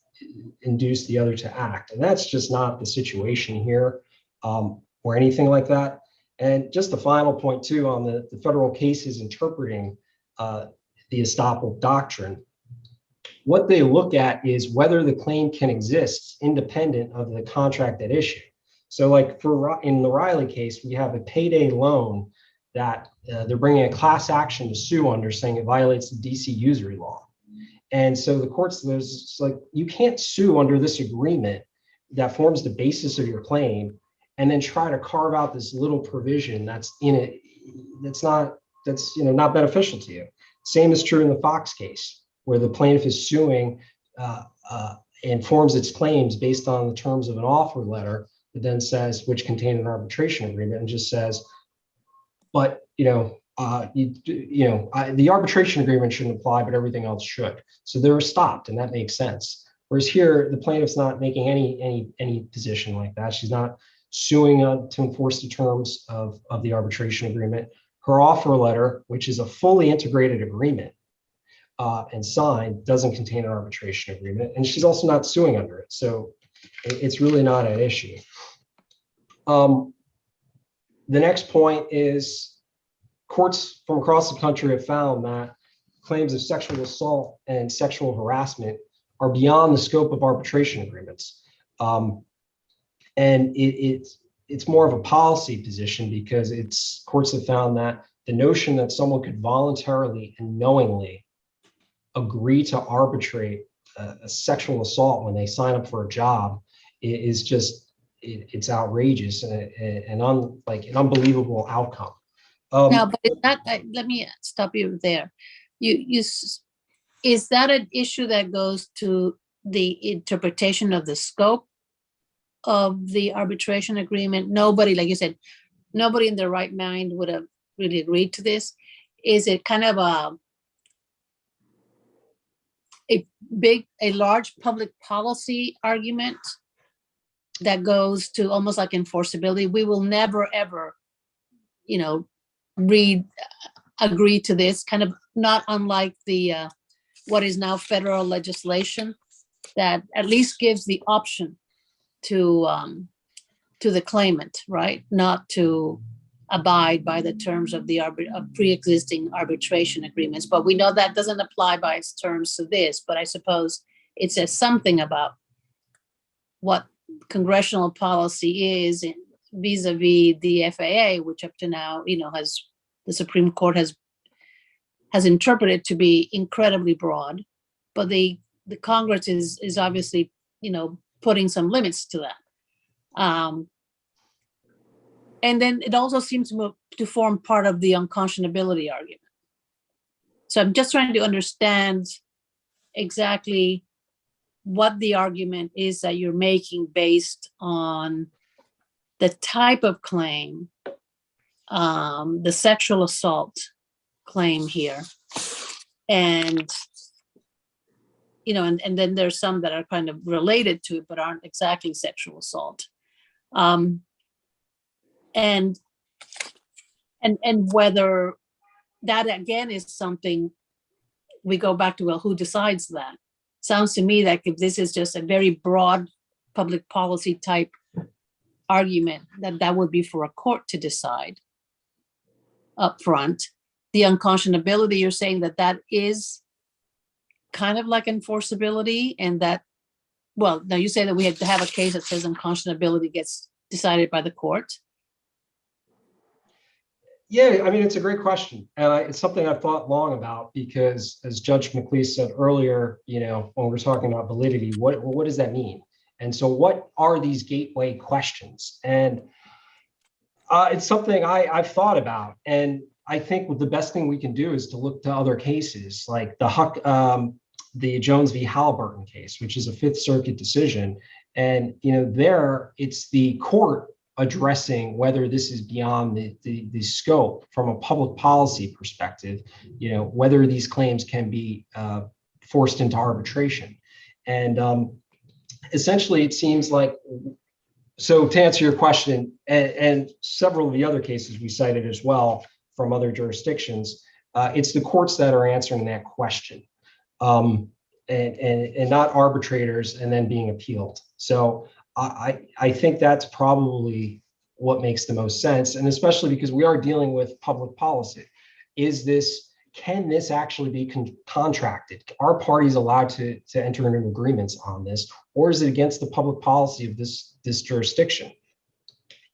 induce the other to act. And that's just not the situation here or anything like that. And just the final point too on the federal cases interpreting the estoppel doctrine. What they look at is whether the claim can exist independent of the contract at issue. So like in the Riley case, we have a payday loan that they're bringing a class action to sue under, saying it violates the DC usury law. And so the courts, there's like, you can't sue under this agreement that forms the basis of your claim and then try to carve out this little provision that's in it that's not beneficial to you. Same is true in the Fox case, where the plaintiff is suing and forms its claims based on the terms of an offer letter that then says, which contain an arbitration agreement, and just says, but the arbitration agreement shouldn't apply, but everything else should. So they're stopped, and that makes sense. Whereas here, the plaintiff's not making any position like that. She's not suing to enforce the terms of the arbitration agreement. Her offer letter, which is a fully integrated agreement and signed, doesn't contain an arbitration agreement, and she's also not suing under it. So it's really not an issue. The next point is courts from across the country have found that claims of sexual assault and sexual harassment are beyond the scope of arbitration agreements. And it's more of a policy position because courts have found that the notion that someone could voluntarily and knowingly agree to arbitrate a sexual assault when they sign up for a job is just, it's outrageous and like an unbelievable outcome. No, but it's not, let me stop you there. Is that an issue that goes to the interpretation of the scope of the arbitration agreement? Nobody, like you said, nobody in their right mind would have really agreed to this. Is it kind of a large public policy argument that goes to almost like enforceability? We will never, ever, agree to this, kind of not unlike the what is now federal legislation that at least gives the option to the claimant, right, not to abide by the terms of the pre-existing arbitration agreements. But we know that doesn't apply by its terms to this, but I suppose it says something about what congressional policy is vis-a-vis the FAA, which up to now, the Supreme Court has interpreted to be incredibly broad, but the Congress is obviously, putting some limits to that. And then it also seems to form part of the unconscionability argument. So I'm just trying to understand exactly what the argument is that you're making based on the type of claim, the sexual assault claim here. And, and then there's some that are kind of related to it, but aren't exactly sexual assault. And whether that again is something we go back to, well, who decides that? Sounds to me like if this is just a very broad public policy type argument, that would be for a court to decide up front. The unconscionability, you're saying that is kind of like enforceability, and that, well, now you say that we have to have a case that says unconscionability gets decided by the court. Yeah, I mean, it's a great question. And it's something I've thought long about because, as Judge McLeese said earlier, when we're talking about validity, what does that mean? And so what are these gateway questions? And it's something I've thought about. And I think the best thing we can do is to look to other cases like the Jones v. Halliburton case, which is a Fifth Circuit decision. And, there it's the court addressing whether this is beyond the scope from a public policy perspective, whether these claims can be forced into arbitration. And essentially, it seems like, so to answer your question, and several of the other cases we cited as well from other jurisdictions, it's the courts that are answering that question, and not arbitrators and then being appealed. So I think that's probably what makes the most sense, and especially because we are dealing with public policy. Can this actually be contracted? Are parties allowed to enter into agreements on this, or is it against the public policy of this jurisdiction?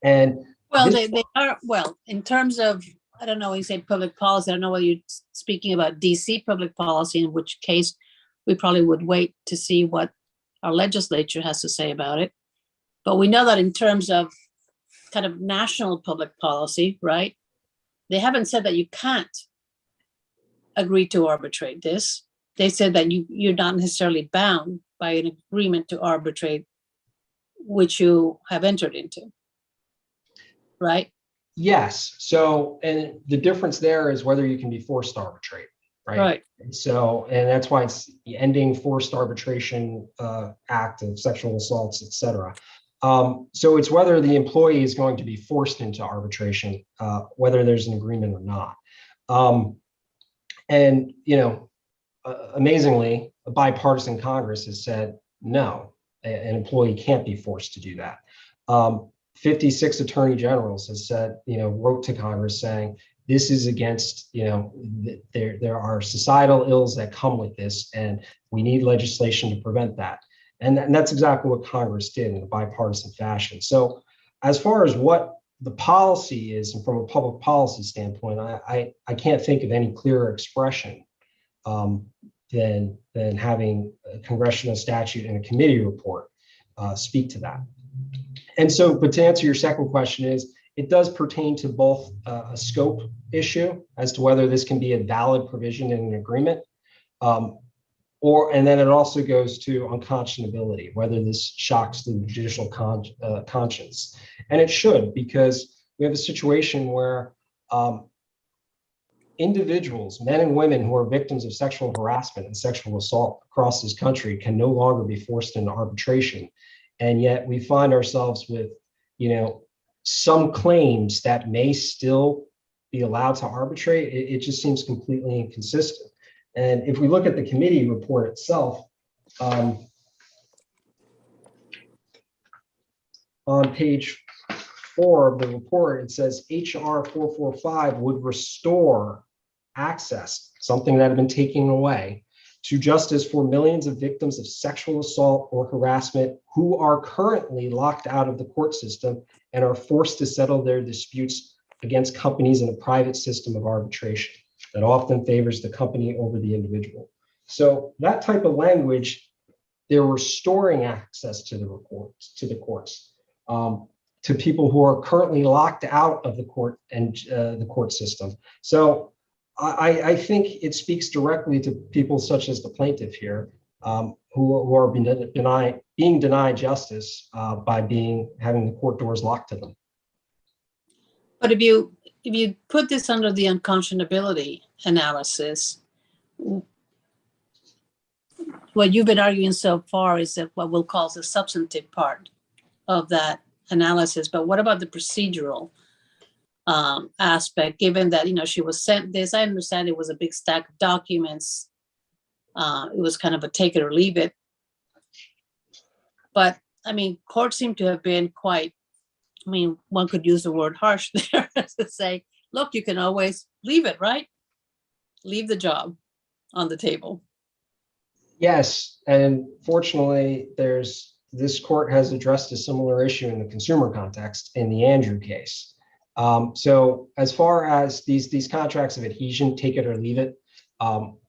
And well, they are, well, in terms of, I don't know when you say public policy, I don't know whether you're speaking about DC public policy, in which case we probably would wait to see what our legislature has to say about it. But we know that in terms of kind of national public policy, right? They haven't said that you can't agree to arbitrate this. They said that you're not necessarily bound by an agreement to arbitrate which you have entered into, right? Yes. So, and the difference there is whether you can be forced to arbitrate, right? Right. So, and that's why it's the Ending Forced Arbitration Act of Sexual Assaults, et cetera. So it's whether the employee is going to be forced into arbitration, whether there's an agreement or not. And, amazingly, a bipartisan Congress has said, no, an employee can't be forced to do that. 56 attorney generals has said, wrote to Congress saying, this is against, there are societal ills that come with this, and we need legislation to prevent that. And that's exactly what Congress did in a bipartisan fashion. So as far as what the policy is, and from a public policy standpoint, I can't think of any clearer expression than having a congressional statute and a committee report speak to that. And so, but to answer your second question is, it does pertain to both a scope issue as to whether this can be a valid provision in an agreement, and then it also goes to unconscionability, whether this shocks the judicial conscience. And it should, because we have a situation where individuals, men and women who are victims of sexual harassment and sexual assault across this country can no longer be forced into arbitration. And yet we find ourselves with, some claims that may still be allowed to arbitrate. It just seems completely inconsistent. And if we look at the committee report itself, on page 4 of the report, it says HR 445 would restore access, something that had been taken away, to justice for millions of victims of sexual assault or harassment who are currently locked out of the court system and are forced to settle their disputes against companies in a private system of arbitration that often favors the company over the individual. So that type of language, they're restoring access to the courts, to people who are currently locked out of the court and the court system. So I think it speaks directly to people such as the plaintiff here, who are being denied justice by having the court doors locked to them. But if you put this under the unconscionability analysis, what you've been arguing so far is that what we'll call the substantive part of that analysis. But what about the procedural aspect, given that, she was sent this? I understand it was a big stack of documents. It was kind of a take it or leave it. But courts seem to have been quite, one could use the word harsh there to say, look, you can always leave it, right? Leave the job on the table. Yes, and fortunately, this court has addressed a similar issue in the consumer context in the Andrew case. So as far as these contracts of adhesion, take it or leave it,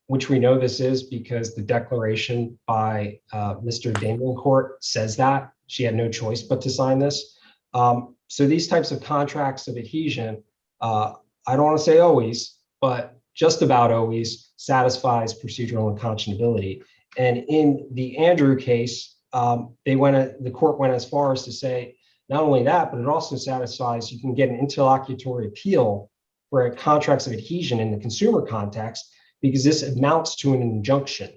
which we know this is because the declaration by Mr. Damelencourt says that she had no choice but to sign this. So these types of contracts of adhesion, I don't want to say always, but just about always satisfies procedural unconscionability. And in the Andrew case, the court went as far as to say, not only that, but it also satisfies, you can get an interlocutory appeal for contracts of adhesion in the consumer context, because this amounts to an injunction.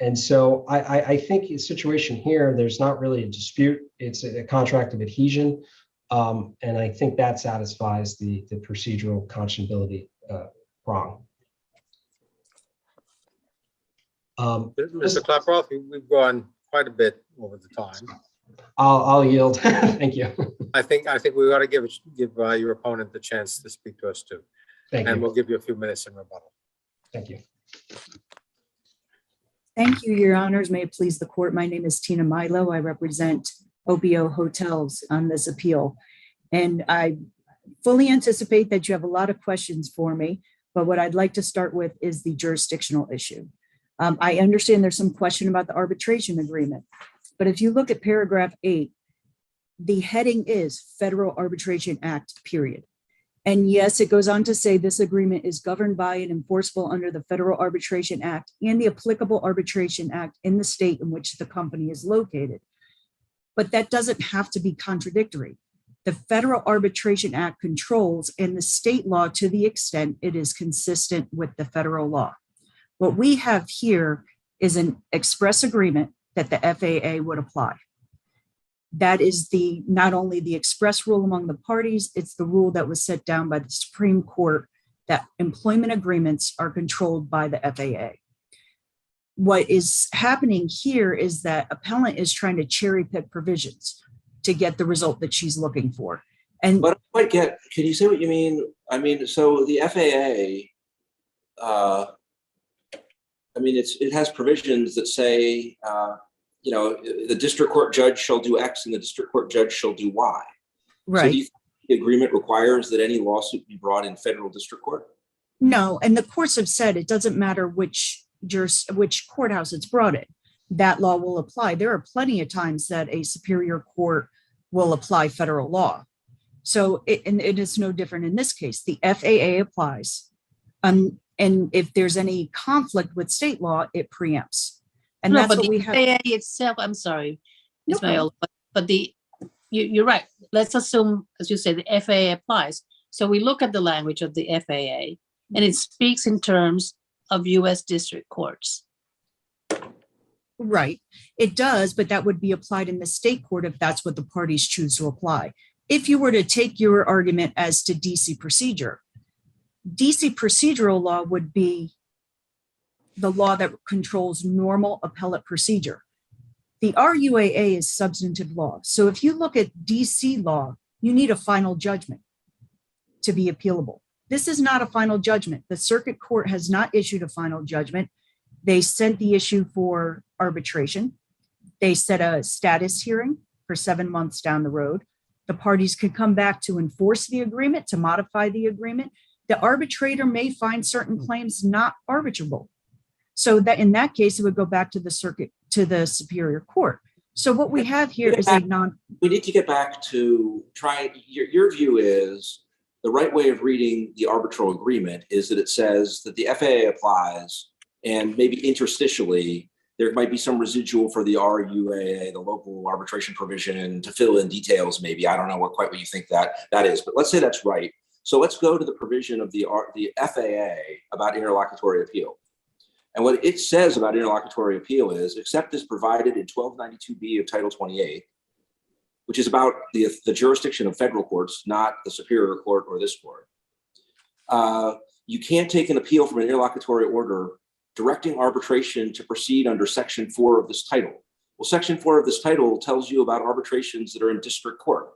And so I think the situation here, there's not really a dispute. It's a contract of adhesion. And I think that satisfies the procedural conscionability prong. Mr. Klaproth, we've gone quite a bit over the time. I'll yield. Thank you. I think we ought to give your opponent the chance to speak to us too. Thank you. And we'll give you a few minutes in rebuttal. Thank you. Thank you, Your Honors. May it please the court. My name is Tina Milo. I represent OBO Hotels on this appeal. And I fully anticipate that you have a lot of questions for me, but what I'd like to start with is the jurisdictional issue. I understand there's some question about the arbitration agreement, but if you look at paragraph 8, the heading is Federal Arbitration Act, period. And yes, it goes on to say this agreement is governed by and enforceable under the Federal Arbitration Act and the applicable Arbitration Act in the state in which the company is located. But that doesn't have to be contradictory. The Federal Arbitration Act controls and the state law to the extent it is consistent with the federal law. What we have here is an express agreement that the FAA would apply. That is not only the express rule among the parties, it's the rule that was set down by the Supreme Court that employment agreements are controlled by the FAA. What is happening here is that appellant is trying to cherry pick provisions to get the result that she's looking for. But I quite get, can you say what you mean? So the FAA, it has provisions that say, the district court judge shall do X and the district court judge shall do Y. So do Right. you think the agreement requires that any lawsuit be brought in federal district court? No, and the courts have said it doesn't matter which courthouse it's brought in. That law will apply. There are plenty of times that a superior court will apply federal law. So it is no different in this case. The FAA applies. And if there's any conflict with state law, it preempts. And No, that's but what the we have. FAA itself, I'm sorry, No Ismail, but you're right. Let's assume, as you say, the FAA applies. So we look at the language of the FAA and it speaks in terms of US district courts. Right. It does, but that would be applied in the state court if that's what the parties choose to apply. If you were to take your argument as to DC procedure, DC procedural law would be the law that controls normal appellate procedure. The RUAA is substantive law. So if you look at DC law, you need a final judgment to be appealable. This is not a final judgment. The circuit court has not issued a final judgment. They sent the issue for arbitration. They set a status hearing for 7 months down the road. The parties could come back to enforce the agreement, to modify the agreement. The arbitrator may find certain claims not arbitrable. So that in that case, it would go back to the circuit, to the superior court. So what we have here is We need to get back to your view is the right way of reading the arbitral agreement is that it says that the FAA applies and maybe interstitially, there might be some residual for the RUAA, the local arbitration provision, to fill in details maybe. I don't know what you think that is, but let's say that's right. So let's go to the provision of the FAA about interlocutory appeal. And what it says about interlocutory appeal is, except as provided in 1292B of Title 28, which is about the jurisdiction of federal courts, not the superior court or this court. You can't take an appeal from an interlocutory order directing arbitration to proceed under Section 4 of this title. Well, Section 4 of this title tells you about arbitrations that are in district court.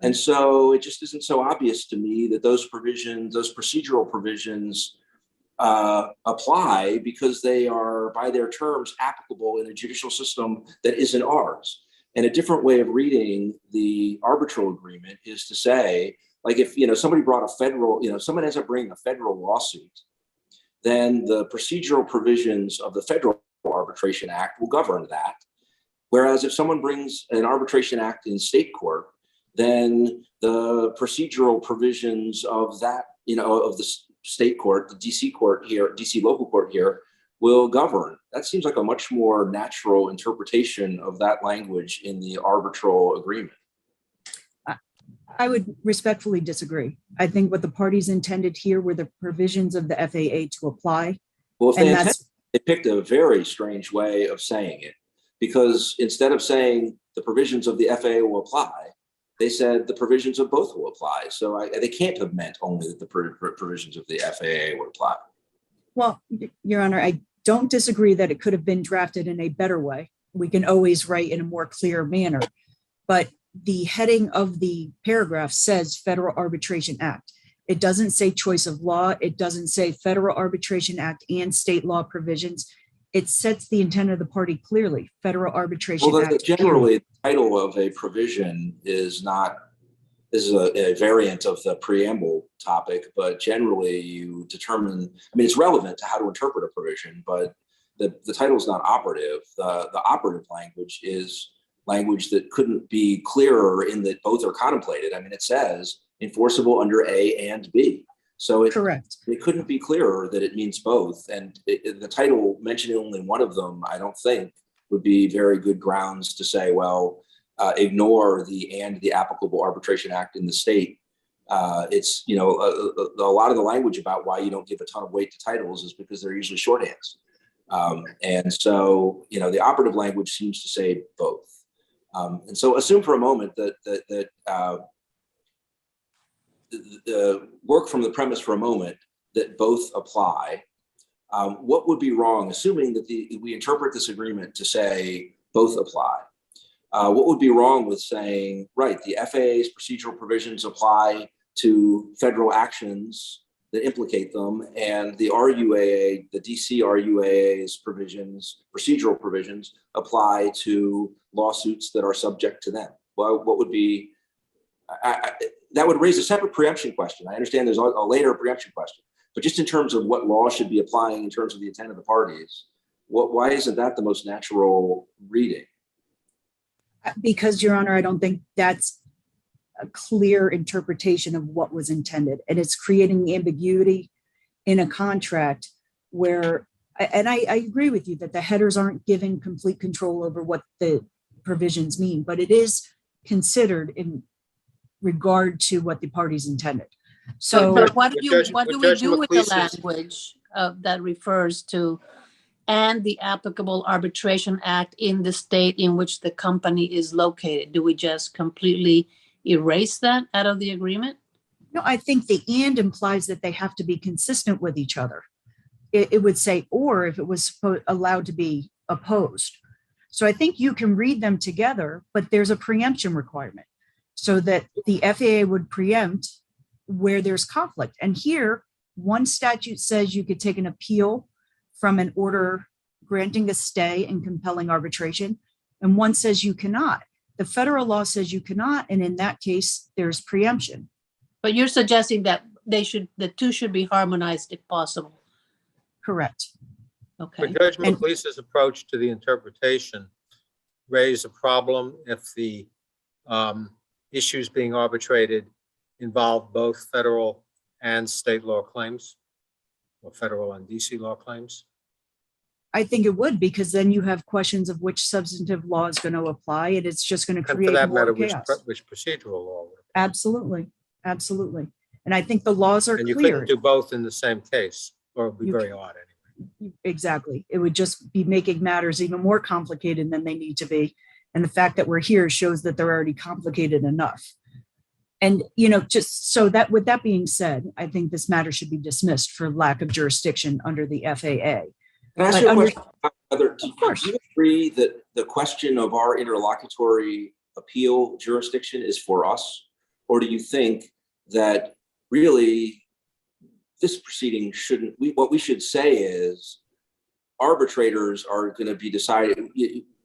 And so it just isn't so obvious to me that those provisions, those procedural provisions apply because they are by their terms applicable in a judicial system that isn't ours. And a different way of reading the arbitral agreement is to say, like if, somebody brought a federal, someone ends up bringing a federal lawsuit, then the procedural provisions of the Federal Arbitration Act will govern that. Whereas if someone brings an arbitration act in state court, then the procedural provisions of that, of the state court, the DC court here, DC local court here, will govern. That seems like a much more natural interpretation of that language in the arbitral agreement. I would respectfully disagree. I think what the parties intended here were the provisions of the FAA to apply. Well, if they picked a very strange way of saying it, because instead of saying the provisions of the FAA will apply, they said the provisions of both will apply. So they can't have meant only that the provisions of the FAA would apply. Well, Your Honor, I don't disagree that it could have been drafted in a better way. We can always write in a more clear manner, but the heading of the paragraph says Federal Arbitration Act. It doesn't say choice of law. It doesn't say Federal Arbitration Act and state law provisions. It sets the intent of the party clearly, Federal Arbitration Act. Generally, the title of a provision is a variant of the preamble topic, but generally you determine, it's relevant to how to interpret a provision, but the title is not operative. The operative language is language that couldn't be clearer in that both are contemplated. It says enforceable under A and B. So correct. It couldn't be clearer that it means both. And the title mentioning only one of them, I don't think would be very good grounds to say, well, ignore the applicable Arbitration Act in the state. It's, a lot of the language about why you don't give a ton of weight to titles is because they're usually shorthands. And so, the operative language seems to say both. And so assume for a moment that work from the premise for a moment that both apply. What would be wrong, assuming that we interpret this agreement to say both apply? What would be wrong with saying, right, the FAA's procedural provisions apply to federal actions that implicate them, and the RUAA, the DC RUAA's procedural provisions apply to lawsuits that are subject to them? Well, what would be that would raise a separate preemption question. I understand there's a later preemption question, but just in terms of what law should be applying in terms of the intent of the parties, why isn't that the most natural reading? Because, Your Honor, I don't think that's a clear interpretation of what was intended. And it's creating ambiguity in a contract where, and I agree with you that the headers aren't given complete control over what the provisions mean, but it is considered in regard to what the parties intended. So But what do Judge- we Judge do with the McLeese is- language that refers to and the applicable arbitration act in the state in which the company is located? Do we just completely erase that out of the agreement? no, I think the and implies that they have to be consistent with each other. It would say, or if it was allowed to be opposed. So I think you can read them together, but there's a preemption requirement so that the FAA would preempt where there's conflict. And here, one statute says you could take an appeal from an order granting a stay and compelling arbitration, and one says you cannot. The federal law says you cannot, and in that case, there's preemption. But you're suggesting that the two should be harmonized if possible. Correct. Okay. But Judge And- McLeese's approach to the interpretation raised a problem if the issues being arbitrated involve both federal and state law claims, or federal and DC law claims. I think it would, because then you have questions of which substantive law is going to apply, and it's just going to And for create that more matter, chaos. which procedural law would. Absolutely, absolutely. And I think the laws are And you clear. couldn't do both in the same case, or it would be You very odd anyway. Exactly. It would just be making matters even more complicated than they need to be. And the fact that we're here shows that they're already complicated enough. And, just so that, with that being said, I think this matter should be dismissed for lack of jurisdiction under the FAA. Can I ask But you a under- question about whether, do Of course. you agree that the question of our interlocutory appeal jurisdiction is for us? Or do you think that really this proceeding shouldn't, what we should say is arbitrators are going to be decided,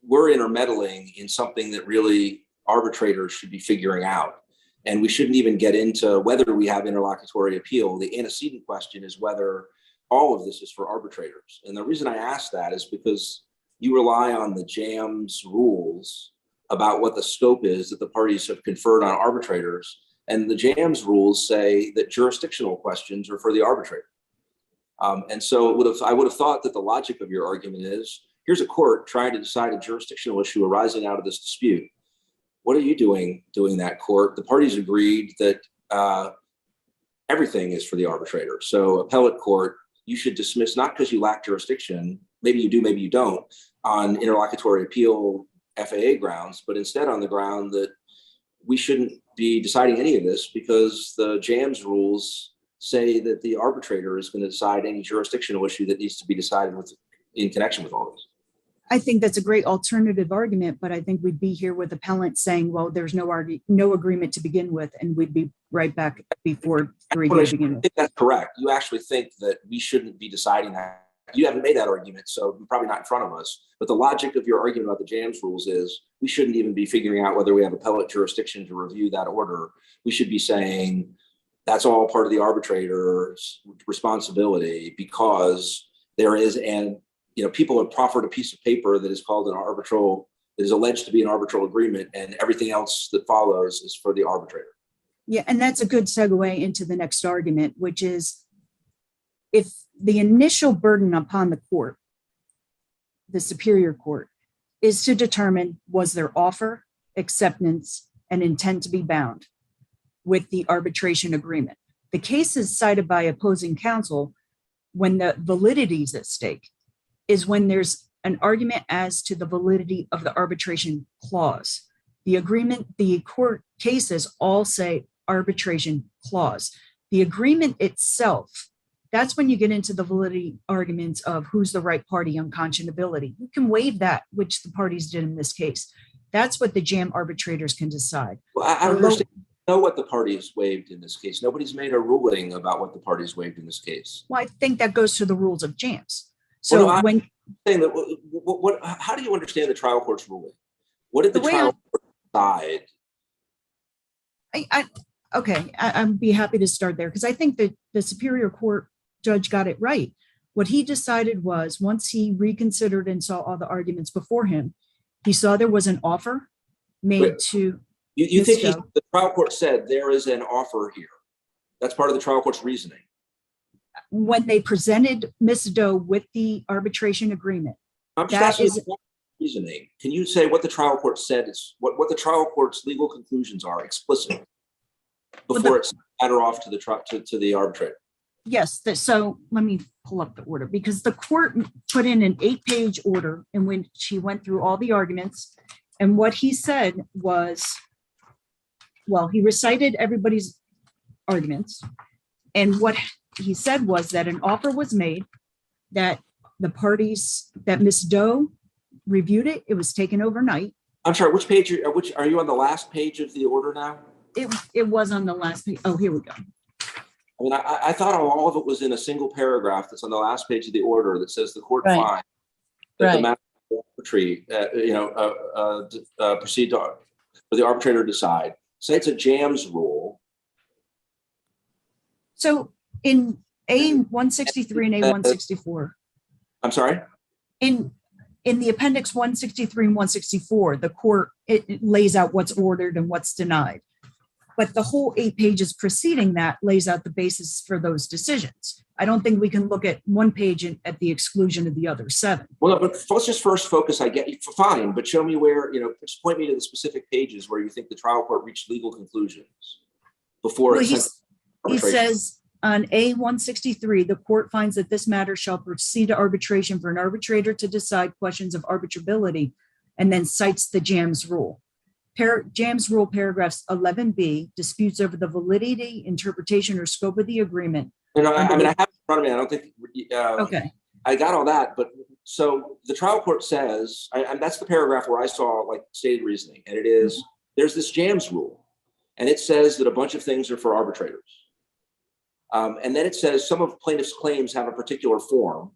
we're intermeddling in something that really arbitrators should be figuring out. And we shouldn't even get into whether we have interlocutory appeal. The antecedent question is whether all of this is for arbitrators. And the reason I ask that is because you rely on the JAMS rules about what the scope is that the parties have conferred on arbitrators. And the JAMS rules say that jurisdictional questions are for the arbitrator. And so I would have thought that the logic of your argument is, here's a court trying to decide a jurisdictional issue arising out of this dispute. What are you doing that, court? The parties agreed that everything is for the arbitrator. So appellate court, you should dismiss, not because you lack jurisdiction, maybe you do, maybe you don't, on interlocutory appeal FAA grounds, but instead on the ground that we shouldn't be deciding any of this because the JAMS rules say that the arbitrator is going to decide any jurisdictional issue that needs to be decided in connection with all this. I think that's a great alternative argument, but I think we'd be here with appellant saying, well, there's no agreement to begin with, and we'd be right back before the review I begin with. think that's correct. You actually think that we shouldn't be deciding that. You haven't made that argument, so you're probably not in front of us. But the logic of your argument about the JAMS rules is we shouldn't even be figuring out whether we have appellate jurisdiction to review that order. We should be saying that's all part of the arbitrator's responsibility because there is people have proffered a piece of paper that is called an arbitral, that is alleged to be an arbitral agreement, and everything else that follows is for the arbitrator. Yeah, and that's a good segue into the next argument, which is if the initial burden upon the court, the superior court, is to determine was there offer, acceptance, and intent to be bound with the arbitration agreement. The cases cited by opposing counsel when the validity is at stake is when there's an argument as to the validity of the arbitration clause. The agreement, the court cases all say arbitration clause. The agreement itself, that's when you get into the validity arguments of who's the right party, unconscionability. You can waive that, which the parties did in this case. That's what the JAM arbitrators can decide. Well, I don't understand. Know what the parties waived in this case. Nobody's made a ruling about what the parties waived in this case. Well, I think that goes to the rules of JAMS. So Well, no, when saying that, how do you understand the trial court's ruling? What did the The way trial court decide? I'd be happy to start there because I think that the Superior Court judge got it right. What he decided was once he reconsidered and saw all the arguments before him, he saw there was an offer made Wait, to You think Ms. Doe. the trial court said there is an offer here? That's part of the trial court's reasoning. When they presented Ms. Doe with the arbitration agreement. I'm just That asking is- you reasoning. Can you say what the trial court said is what the trial court's legal conclusions are explicitly before it's matter off to the arbitrator? Yes, so let me pull up the order because the court put in an 8-page order in which he went through all the arguments. And what he said was, well, he recited everybody's arguments. And what he said was that an offer was made, that the parties, that Ms. Doe reviewed it. It was taken overnight. I'm sorry, which page, which are you on the last page of the order now? It was on the last page. Oh, here we go. I mean, I thought all of it was in a single paragraph that's on the last page of the order that says the court Right. finds that the Right. matter of arbitry, proceed to, for the arbitrator to decide. Say it's a jams rule. So in A163 and A164, I'm sorry? in the appendix 163 and 164, the court, it lays out what's ordered and what's denied. But the whole 8 pages preceding that lays out the basis for those decisions. I don't think we can look at one page at the exclusion of the other 7. Well, but let's just first focus, I get you, fine, but show me where, just point me to the specific pages where you think the trial court reached legal conclusions before Well, it sent he arbitration. says on A163, the court finds that this matter shall proceed to arbitration for an arbitrator to decide questions of arbitrability, and then cites the JAMS rule. JAMS rule paragraphs 11B, disputes over the validity, interpretation, or scope of the agreement. I have it in front of me. I don't think, Okay, I got all that, but so the trial court says, and that's the paragraph where I saw like stated reasoning, and it is, there's this JAMS rule, and it says that a bunch of things are for arbitrators. And then it says some of plaintiff's claims have a particular form.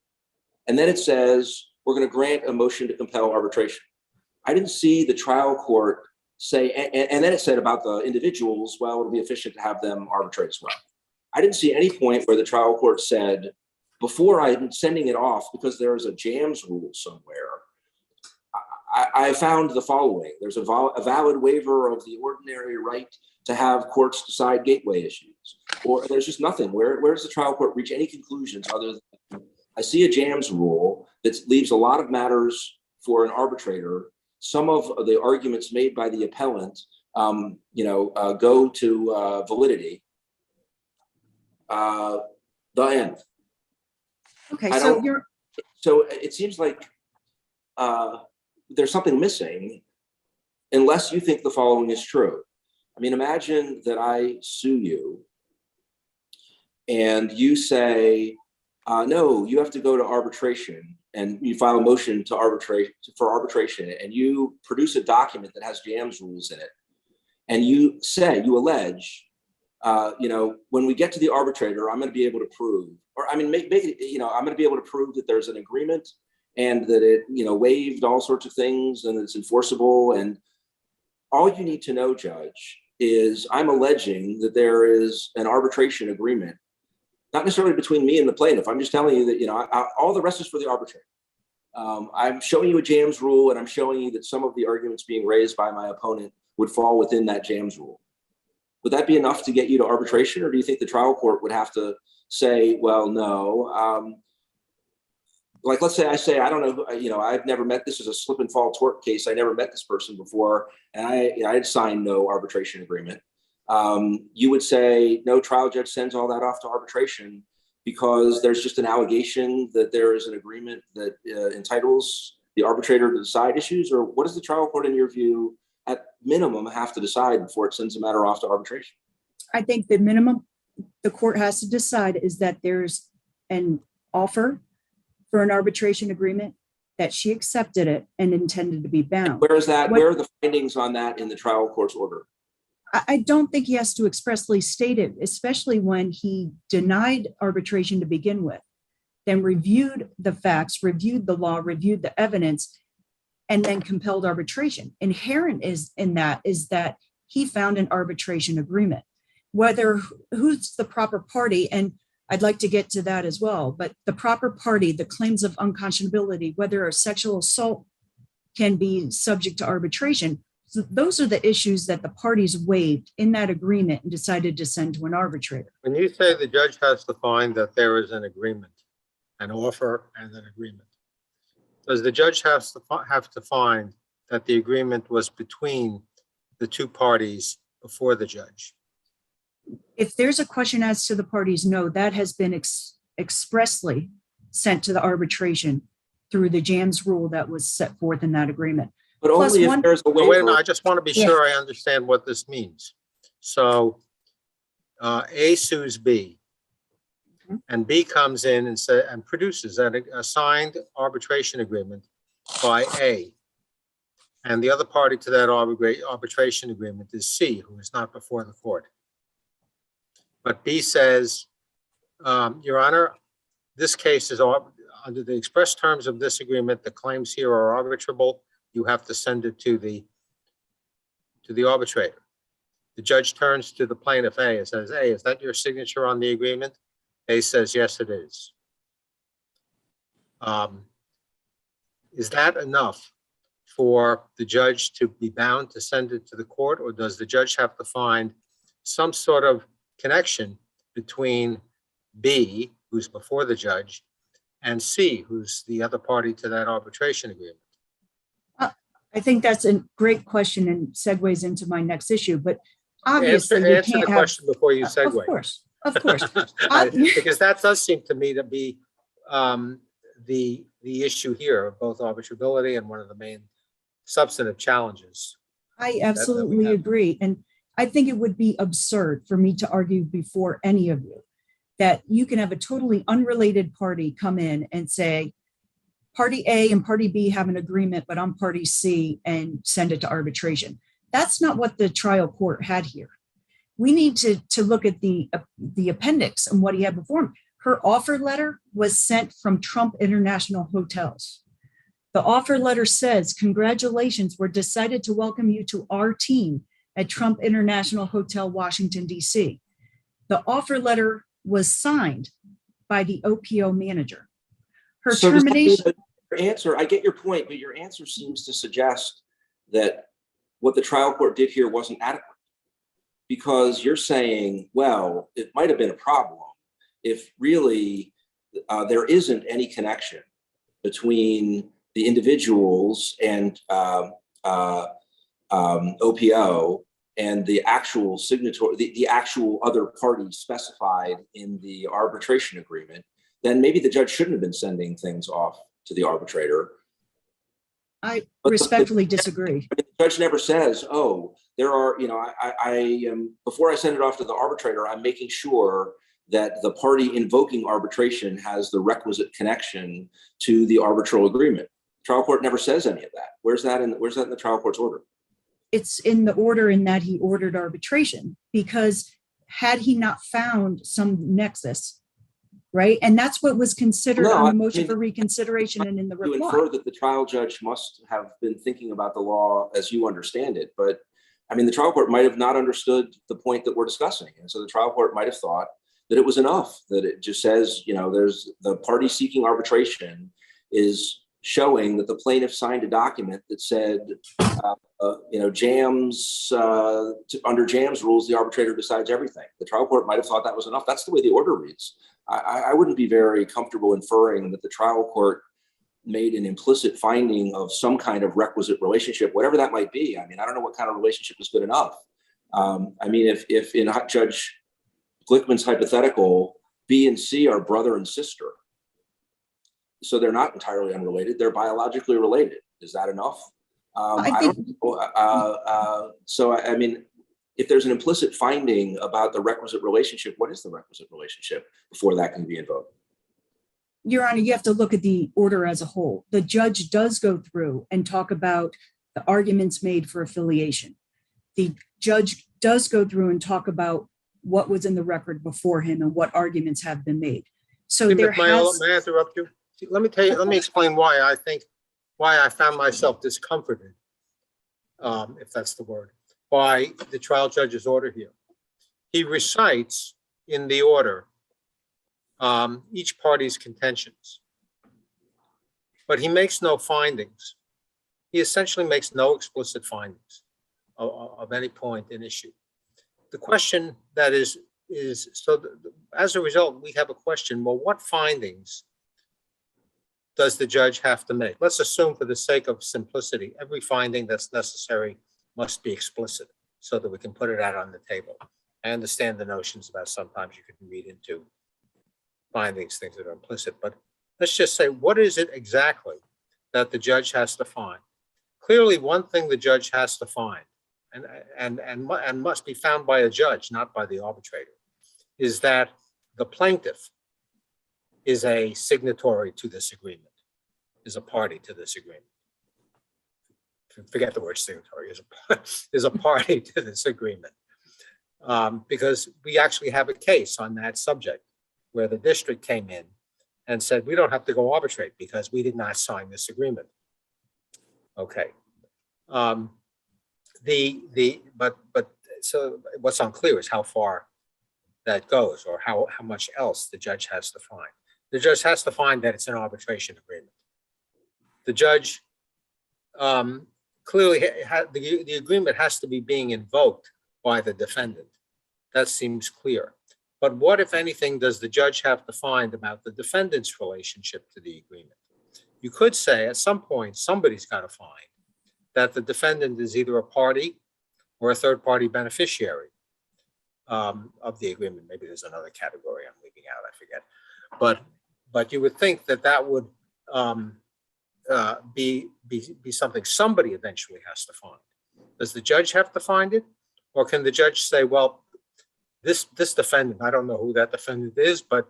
And then it says, we're going to grant a motion to compel arbitration. I didn't see the trial court say, and then it said about the individuals, well, it'll be efficient to have them arbitrate as well. I didn't see any point where the trial court said, before I'm sending it off, because there is a JAMS rule somewhere, I found the following. There's a valid waiver of the ordinary right to have courts decide gateway issues. Or there's just nothing. Where does the trial court reach any conclusions other than, I see a JAMS rule that leaves a lot of matters for an arbitrator. Some of the arguments made by the appellant, go to validity. The end. okay, I so don't- you're, So it seems like there's something missing unless you think the following is true. I mean, imagine that I sue you and you say, no, you have to go to arbitration, and you file a motion to for arbitration, and you produce a document that has JAMS rules in it. And you allege, when we get to the arbitrator, I'm going to be able to prove, or I mean, make it, I'm going to be able to prove that there's an agreement and that it, waived all sorts of things and it's enforceable. And all you need to know, Judge, is I'm alleging that there is an arbitration agreement, not necessarily between me and the plaintiff. I'm just telling you that, all the rest is for the arbitrator. I'm showing you a JAMS rule, and I'm showing you that some of the arguments being raised by my opponent would fall within that JAMS rule. Would that be enough to get you to arbitration, or do you think the trial court would have to say, well, no, like, let's say I say, I don't know, I've never met, this is a slip and fall tort case. I never met this person before, and I had signed no arbitration agreement. You would say, no, trial judge sends all that off to arbitration because there's just an allegation that there is an agreement that entitles the arbitrator to decide issues? Or what does the trial court, in your view, at minimum have to decide before it sends a matter off to arbitration? I think the minimum the court has to decide is that there's an offer for an arbitration agreement, that she accepted it and intended to be bound. Where is that? What- Where are the findings on that in the trial court's order? I don't think he has to expressly state it, especially when he denied arbitration to begin with, then reviewed the facts, reviewed the law, reviewed the evidence, and then compelled arbitration. Inherent in that is that he found an arbitration agreement. Whether who's the proper party, and I'd like to get to that as well, but the proper party, the claims of unconscionability, whether a sexual assault can be subject to arbitration. So those are the issues that the parties waived in that agreement and decided to send to an arbitrator. When you say the judge has to find that there is an agreement, an offer and an agreement, does the judge have to find that the agreement was between the two parties before the judge? If there's a question as to the parties, no, that has been expressly sent to the arbitration through the JAMS rule that was set forth in that agreement. But Plus only if one- there's a Wait a minute, waiver. I just want to be sure I understand what this means. So A sues B, and B comes in and produces a signed arbitration agreement by A. And the other party to that arbitration agreement is C, who is not before the court. But B says, Your Honor, this case is under the express terms of this agreement, the claims here are arbitrable. You have to send it to the arbitrator. The judge turns to the plaintiff A and says, "Hey, is that your signature on the agreement?" A says, "Yes, it is." Is that enough for the judge to be bound to send it to the court, or does the judge have to find some sort of connection between B, who's before the judge, and C, who's the other party to that arbitration agreement? I think that's a great question and segues into my next issue, but obviously you Answer the can't have. question before you segue. Of course. Because that does seem to me to be the issue here of both arbitrability and one of the main substantive challenges. I absolutely have. agree. And I think it would be absurd for me to argue before any of you that you can have a totally unrelated party come in and say, party A and party B have an agreement, but I'm party C, and send it to arbitration. That's not what the trial court had here. We need to look at the appendix and what he had before him. Her offer letter was sent from Trump International Hotels. The offer letter says, "Congratulations, we're decided to welcome you to our team at Trump International Hotel, Washington, D.C." The offer letter was signed by the OPO manager. Her So does that mean termination. that your answer, I get your point, but your answer seems to suggest that what the trial court did here wasn't adequate. Because you're saying, well, it might have been a problem if really there isn't any connection between the individuals and OPO and the actual signatory, the actual other parties specified in the arbitration agreement, then maybe the judge shouldn't have been sending things off to the arbitrator. I But respectfully disagree. the judge never says, "Oh, there are, I am, before I send it off to the arbitrator, I'm making sure that the party invoking arbitration has the requisite connection to the arbitral agreement." Trial court never says any of that. Where's that in the trial court's order? It's in the order in that he ordered arbitration, because had he not found some nexus, right? And that's what was considered No, on I the motion mean, for reconsideration and in the You reply. infer that the trial judge must have been thinking about the law as you understand it. But I mean, the trial court might have not understood the point that we're discussing. And so the trial court might have thought that it was enough, that it just says, there's the party seeking arbitration is showing that the plaintiff signed a document that said, JAMS, under JAMS rules, the arbitrator decides everything. The trial court might have thought that was enough. That's the way the order reads. I wouldn't be very comfortable inferring that the trial court made an implicit finding of some kind of requisite relationship, whatever that might be. I mean, I don't know what kind of relationship is good enough. I mean, if in Judge Glickman's hypothetical, B and C are brother and sister, so they're not entirely unrelated, they're biologically related. Is that enough? So, I mean, if there's an implicit finding about the requisite relationship, what is the requisite relationship before that can be invoked? Your Honor, you have to look at the order as a whole. The judge does go through and talk about the arguments made for affiliation. The judge does go through and talk about what was in the record before him and what arguments have been made. So there May I has. interrupt you? Let me explain why I found myself discomforted, if that's the word, by the trial judge's order here. He recites in the order each party's contentions, but he makes no findings. He essentially makes no explicit findings of any point in issue. The question that is so as a result, we have a question, well, what findings does the judge have to make? Let's assume for the sake of simplicity, every finding that's necessary must be explicit so that we can put it out on the table. I understand the notions about sometimes you can read into findings, things that are implicit, but let's just say, what is it exactly that the judge has to find? Clearly, one thing the judge has to find, and must be found by a judge, not by the arbitrator, is that the plaintiff is a signatory to this agreement, is a party to this agreement. Forget the word signatory, is a party to this agreement. Because we actually have a case on that subject where the district came in and said, we don't have to go arbitrate because we did not sign this agreement. Okay. So what's unclear is how far that goes or how much else the judge has to find. The judge has to find that it's an arbitration agreement. The judge clearly, the agreement has to be being invoked by the defendant. That seems clear. But what, if anything, does the judge have to find about the defendant's relationship to the agreement? You could say at some point, somebody's got to find that the defendant is either a party or a third-party beneficiary of the agreement. Maybe there's another category I'm leaving out, I forget. But you would think that that would be something somebody eventually has to find. Does the judge have to find it? Or can the judge say, well, this defendant, I don't know who that defendant is, but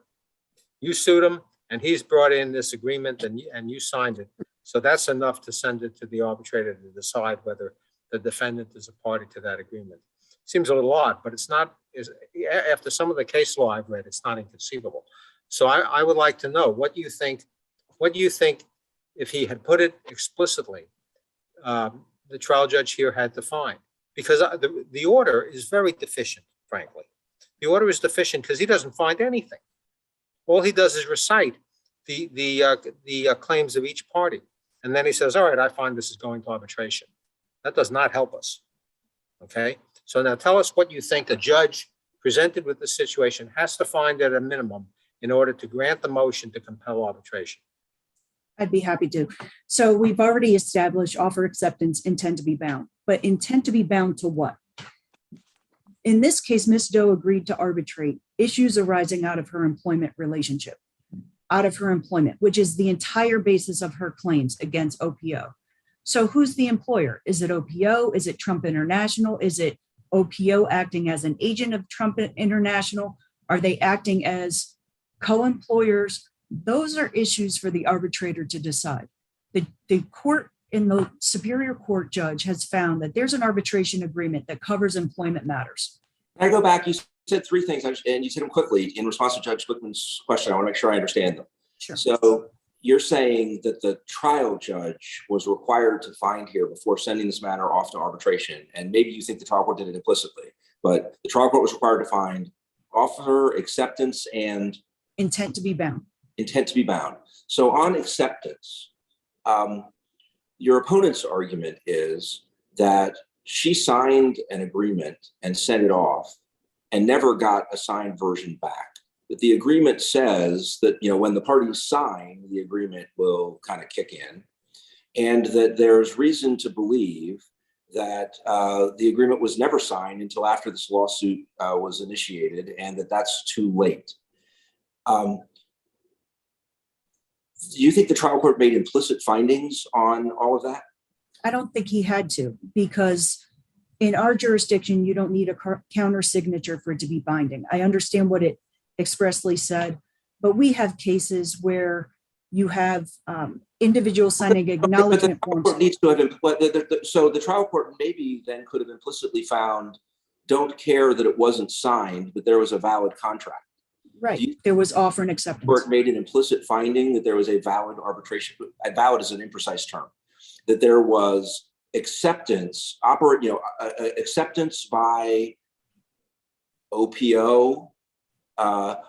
you sued him and he's brought in this agreement and you signed it. So that's enough to send it to the arbitrator to decide whether the defendant is a party to that agreement. Seems a little odd, but it's not, after some of the case law I've read, it's not inconceivable. So I would like to know, what do you think if he had put it explicitly, the trial judge here had to find? Because the order is very deficient, frankly. The order is deficient because he doesn't find anything. All he does is recite the claims of each party. And then he says, all right, I find this is going to arbitration. That does not help us, okay? So now tell us what you think a judge presented with the situation has to find at a minimum in order to grant the motion to compel arbitration. I'd be happy to. So we've already established offer acceptance, intent to be bound, but intent to be bound to what? In this case, Ms. Doe agreed to arbitrate issues arising out of her employment relationship, which is the entire basis of her claims against OPO. So who's the employer? Is it OPO? Is it Trump International? Is it OPO acting as an agent of Trump International? Are they acting as co-employers? Those are issues for the arbitrator to decide. The court in the Superior Court judge has found that there's an arbitration agreement that covers employment matters. Can I go back? You said three things, and you said them quickly in response to Judge Glickman's question. I want to make sure I understand them. Sure. So you're saying that the trial judge was required to find here before sending this matter off to arbitration, and maybe you think the trial court did it implicitly, but the trial court was required to find offer, acceptance, and Intent to be bound. Intent to be bound. So on acceptance, your opponent's argument is that she signed an agreement and sent it off and never got a signed version back. That the agreement says that, when the parties sign, the agreement will kind of kick in, and that there's reason to believe that the agreement was never signed until after this lawsuit was initiated, and that's too late. Do you think the trial court made implicit findings on all of that? I don't think he had to, because in our jurisdiction, you don't need a counter signature for it to be binding. I understand what it expressly said, but we have cases where you have individuals signing acknowledgement forms. So the trial court maybe then could have implicitly found, don't care that it wasn't signed, but there was a valid contract. Right. There was offer and acceptance. Court made an implicit finding that there was a valid arbitration. Valid is an imprecise term. That there was acceptance, acceptance by OPO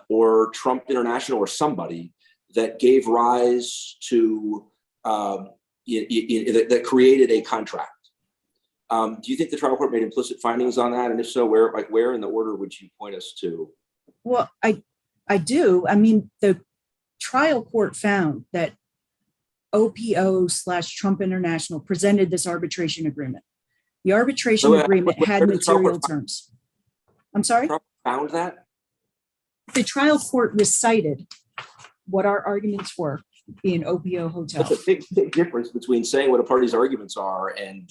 or Trump International or somebody that gave rise to that created a contract. Do you think the trial court made implicit findings on that? And if so, where in the order would you point us to? Well, I do. I mean, the trial court found that OPO/Trump International presented this arbitration agreement. The arbitration agreement had material terms. I'm sorry? Found that? The trial court recited what our arguments were in OPO Hotel. That's a big difference between saying what a party's arguments are and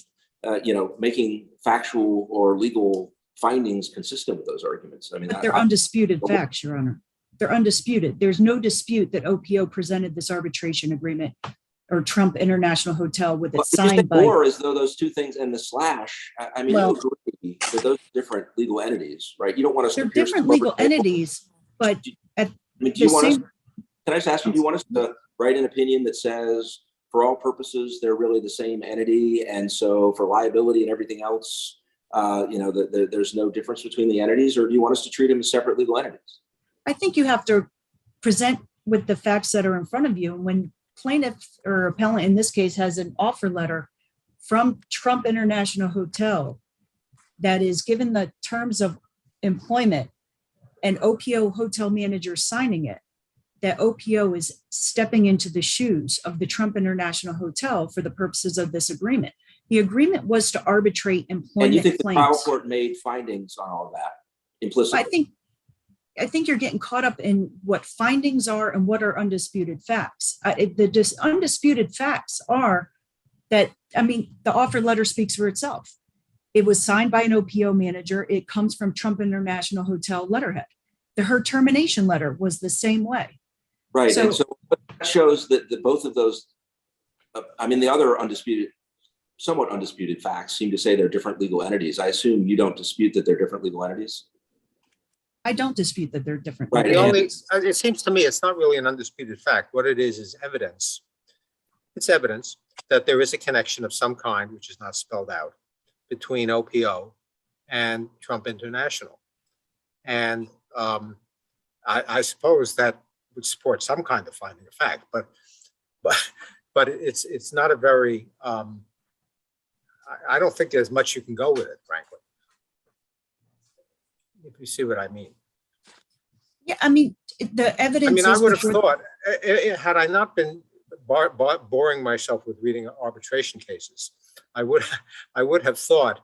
making factual or legal findings consistent with those arguments. I mean, But they're undisputed facts, Your Honor. They're undisputed. There's no dispute that OPO presented this arbitration agreement or Trump International Hotel with it signed by. Or as though those two things and the slash. I mean, Well, you agree that those are different legal entities, right? You don't want us to. they're different legal entities, but at I mean, do the you want us? same, Can I just ask you? Do you want us to write an opinion that says, for all purposes, they're really the same entity, and so for liability and everything else, there's no difference between the entities, or do you want us to treat them as separate legal entities? I think you have to present with the facts that are in front of you. And when plaintiff or appellant in this case has an offer letter from Trump International Hotel that is given the terms of employment and OPO hotel manager signing it, that OPO is stepping into the shoes of the Trump International Hotel for the purposes of this agreement. The agreement was to arbitrate And employment you think the trial claims. court made findings on all of that implicitly? I think you're getting caught up in what findings are and what are undisputed facts. The undisputed facts are that, I mean, the offer letter speaks for itself. It was signed by an OPO manager. It comes from Trump International Hotel letterhead. Her termination letter was the same way. Right. So- And so that shows that both of those, the other somewhat undisputed facts seem to say they're different legal entities. I assume you don't dispute that they're different legal entities? I don't dispute that they're different. Right. It seems to me it's not really an undisputed fact. What it is evidence. It's evidence that there is a connection of some kind, which is not spelled out, between OPO and Trump International. And I suppose that would support some kind of finding of fact, but it's not a very, I don't think there's much you can go with it, frankly. If you see what I mean. Yeah, I mean, the evidence. I is would have before- thought, had I not been boring myself with reading arbitration cases, I would have thought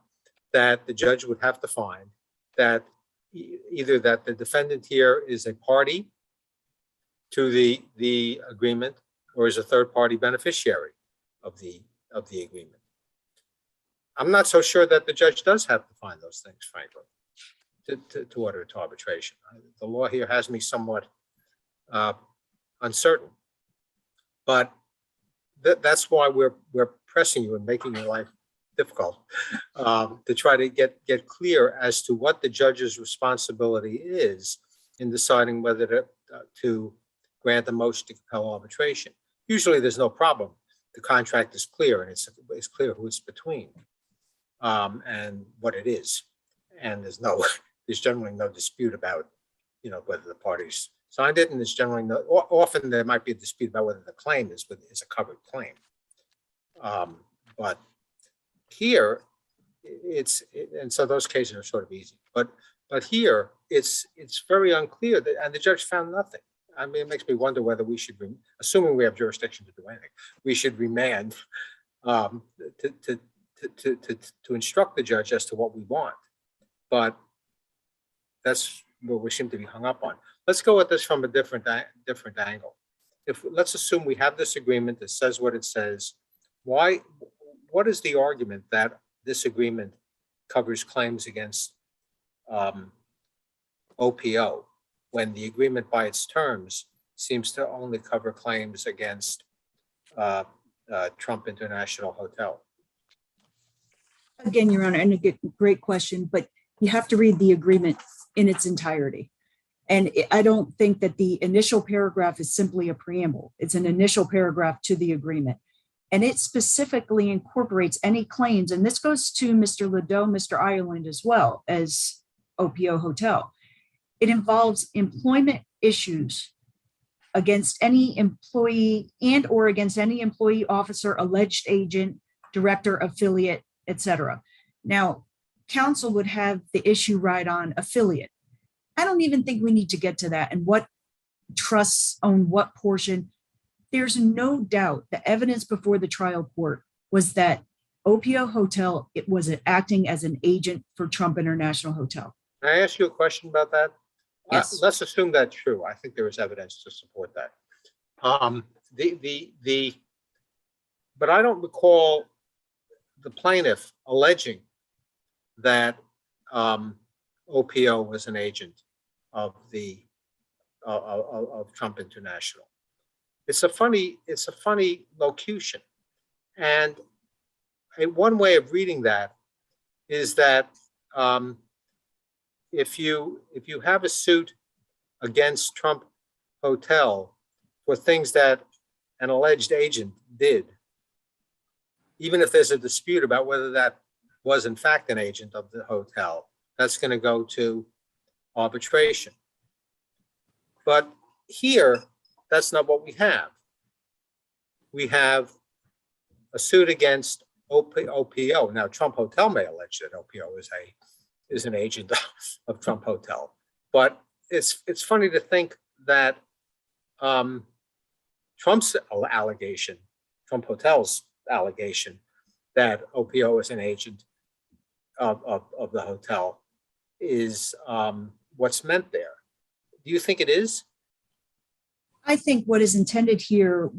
that the judge would have to find that either that the defendant here is a party to the agreement or is a third party beneficiary of the agreement. I'm not so sure that the judge does have to find those things, frankly, to order it to arbitration. The law here has me somewhat uncertain, but that's why we're pressing you and making your life difficult to try to get clear as to what the judge's responsibility is in deciding whether to grant a motion to compel arbitration. Usually there's no problem. The contract is clear and it's clear who it's between and what it is. And there's generally no dispute about, whether the parties signed it, and there's generally often there might be a dispute about whether the claim is a covered claim. But here and so those cases are sort of easy, but here it's very unclear and the judge found nothing. I mean, it makes me wonder whether we should, assuming we have jurisdiction to do anything, we should remand to instruct the judge as to what we want. But that's what we seem to be hung up on. Let's go at this from a different angle. Let's assume we have this agreement that says what it says. What is the argument that this agreement covers claims against OPO when the agreement by its terms seems to only cover claims against Trump International Hotel? Again, Your Honor, and a great question, but you have to read the agreement in its entirety. And I don't think that the initial paragraph is simply a preamble. It's an initial paragraph to the agreement. And it specifically incorporates any claims, and this goes to Mr. Ledoux, Mr. Ireland, as well as OPO Hotel. It involves employment issues against any employee and or against any employee, officer, alleged agent, director, affiliate, etc. Now, counsel would have the issue right on affiliate. I don't even think we need to get to that and what trusts own what portion. There's no doubt the evidence before the trial court was that OPO Hotel, it was acting as an agent for Trump International Hotel. Can I ask you a question about that? Yes. Let's assume that's true. I think there is evidence to support that. But I don't recall the plaintiff alleging that OPO was an agent of Trump International. It's a funny locution, and one way of reading that is that if you have a suit against Trump Hotel for things that an alleged agent did, even if there's a dispute about whether that was in fact an agent of the hotel, that's going to go to arbitration. But here, that's not what we have. We have a suit against OPO. Now, Trump Hotel may allege that OPO is an agent of Trump Hotel, but it's funny to think that Trump's allegation, Trump Hotel's allegation, that OPO is an agent of the hotel is what's meant there. Do you think it is? I think what is intended here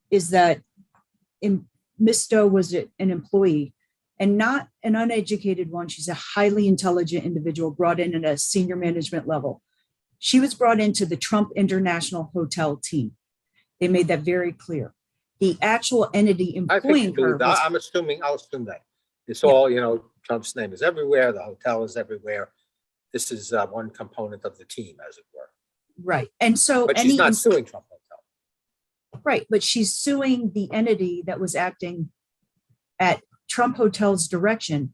is that Ms. Doe was an employee and not an uneducated one. She's a highly intelligent individual brought in at a senior management level. She was brought into the Trump International Hotel team. They made that very clear. The actual entity employing her. I'll assume that. It's all, Trump's name is everywhere. The hotel is everywhere. This is one component of the team, as it were. Right. And so. But she's not suing Trump Hotel. Right. But she's suing the entity that was acting at Trump Hotel's direction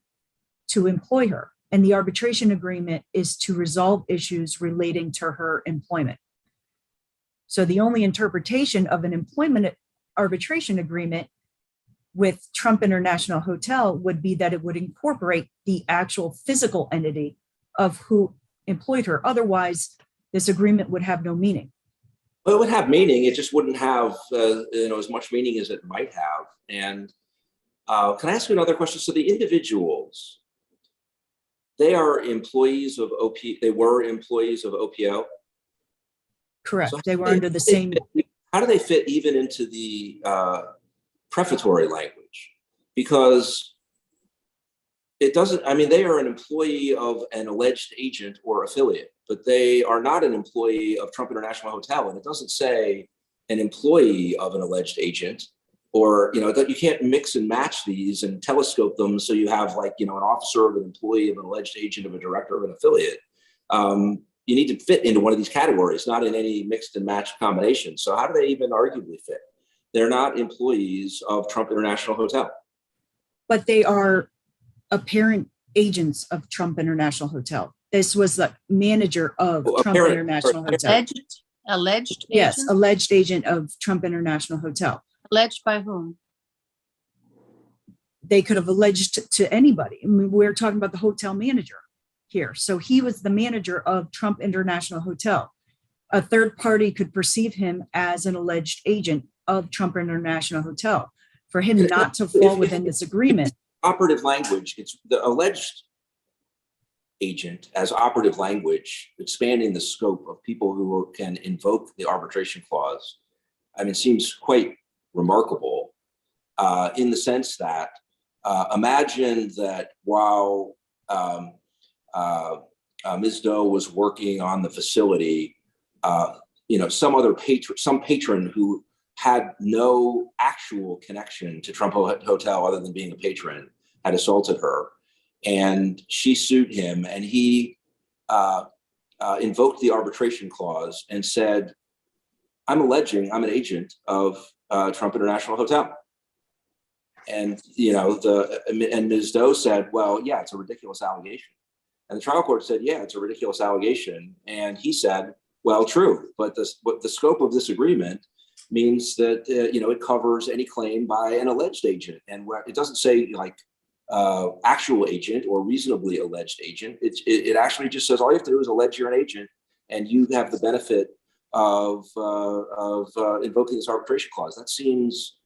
to employ her. And the arbitration agreement is to resolve issues relating to her employment. So the only interpretation of an employment arbitration agreement with Trump International Hotel would be that it would incorporate the actual physical entity of who employed her. Otherwise, this agreement would have no meaning. Well, it would have meaning. It just wouldn't have as much meaning as it might have. And can I ask you another question? So the individuals, they are employees of They were employees of OPO. Correct. So they were under the same. How do they fit even into the prefatory language? Because it doesn't. I mean, they are an employee of an alleged agent or affiliate, but they are not an employee of Trump International Hotel, and it doesn't say an employee of an alleged agent. Or, that you can't mix and match these and telescope them. So you have an officer of an employee of an alleged agent of a director of an affiliate. You need to fit into one of these categories, not in any mixed and matched combination. So how do they even arguably fit? They're not employees of Trump International Hotel. But they are apparent agents of Trump International Hotel. This was the manager of Trump International Hotel. Alleged Yes, agent? alleged agent of Trump International Hotel. Alleged by whom? They could have alleged to anybody. I mean, we're talking about the hotel manager here. So he was the manager of Trump International Hotel. A third party could perceive him as an alleged agent of Trump International Hotel. For him not to fall within this agreement. Operative language, it's the alleged agent as operative language, expanding the scope of people who can invoke the arbitration clause. I mean, seems quite remarkable in the sense that imagine that while Ms. Doe was working on the facility, some patron who had no actual connection to Trump Hotel other than being a patron had assaulted her, and she sued him, and he invoked the arbitration clause and said, I'm alleging I'm an agent of Trump International Hotel. you know, and Ms. Doe said, well, yeah, it's a ridiculous allegation. And the trial court said, yeah, it's a ridiculous allegation. And he said, well, true, but the scope of this agreement means that, you know, it covers any claim by an alleged agent. And where it doesn't say like actual agent or reasonably alleged agent. It actually just says all you have to do is allege you're an agent and you have the benefit of invoking this arbitration clause. That seems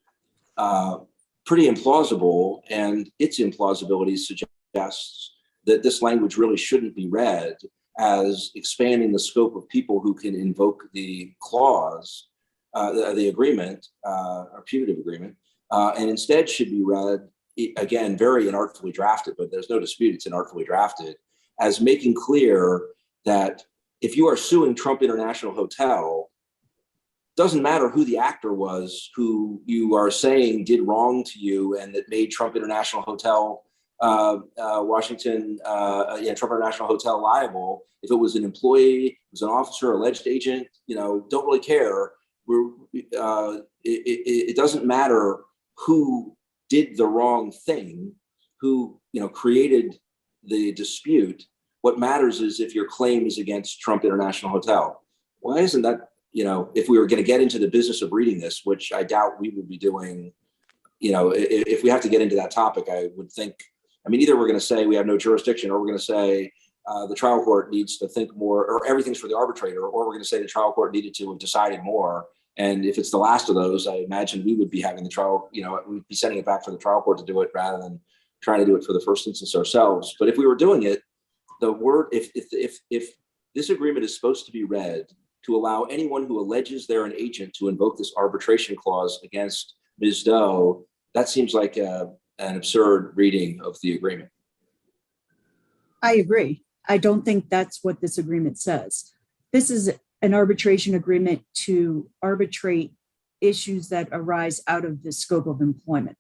pretty implausible, and its implausibility suggests that this language really shouldn't be read as expanding the scope of people who can invoke the clause, the agreement, or putative agreement, and instead should be read, again, very inartfully drafted, but there's no dispute it's inartfully drafted, as making clear that if you are suing Trump International Hotel, doesn't matter who the actor was who you are saying did wrong to you and that made Trump International Hotel, Trump International Hotel liable. If it was an employee, it was an officer, alleged agent, you know, don't really care. It doesn't matter who did the wrong thing, who, you know, created the dispute. What matters is if your claim is against Trump International Hotel. Why isn't that? You know, if we were going to get into the business of reading this, which I doubt we would be doing, you know, if we have to get into that topic, I would think, I mean, either we're going to say we have no jurisdiction, or we're going to say the trial court needs to think more, or everything's for the arbitrator, or we're going to say the trial court needed to have decided more. And if it's the last of those, I imagine we would be having the trial, you know, we'd be sending it back for the trial court to do it rather than trying to do it for the first instance ourselves. But if we were doing it, the word, if this agreement is supposed to be read to allow anyone who alleges they're an agent to invoke this arbitration clause against Ms. Doe, that seems like an absurd reading of the agreement. I agree. I don't think that's what this agreement says. This is an arbitration agreement to arbitrate issues that arise out of the scope of employment.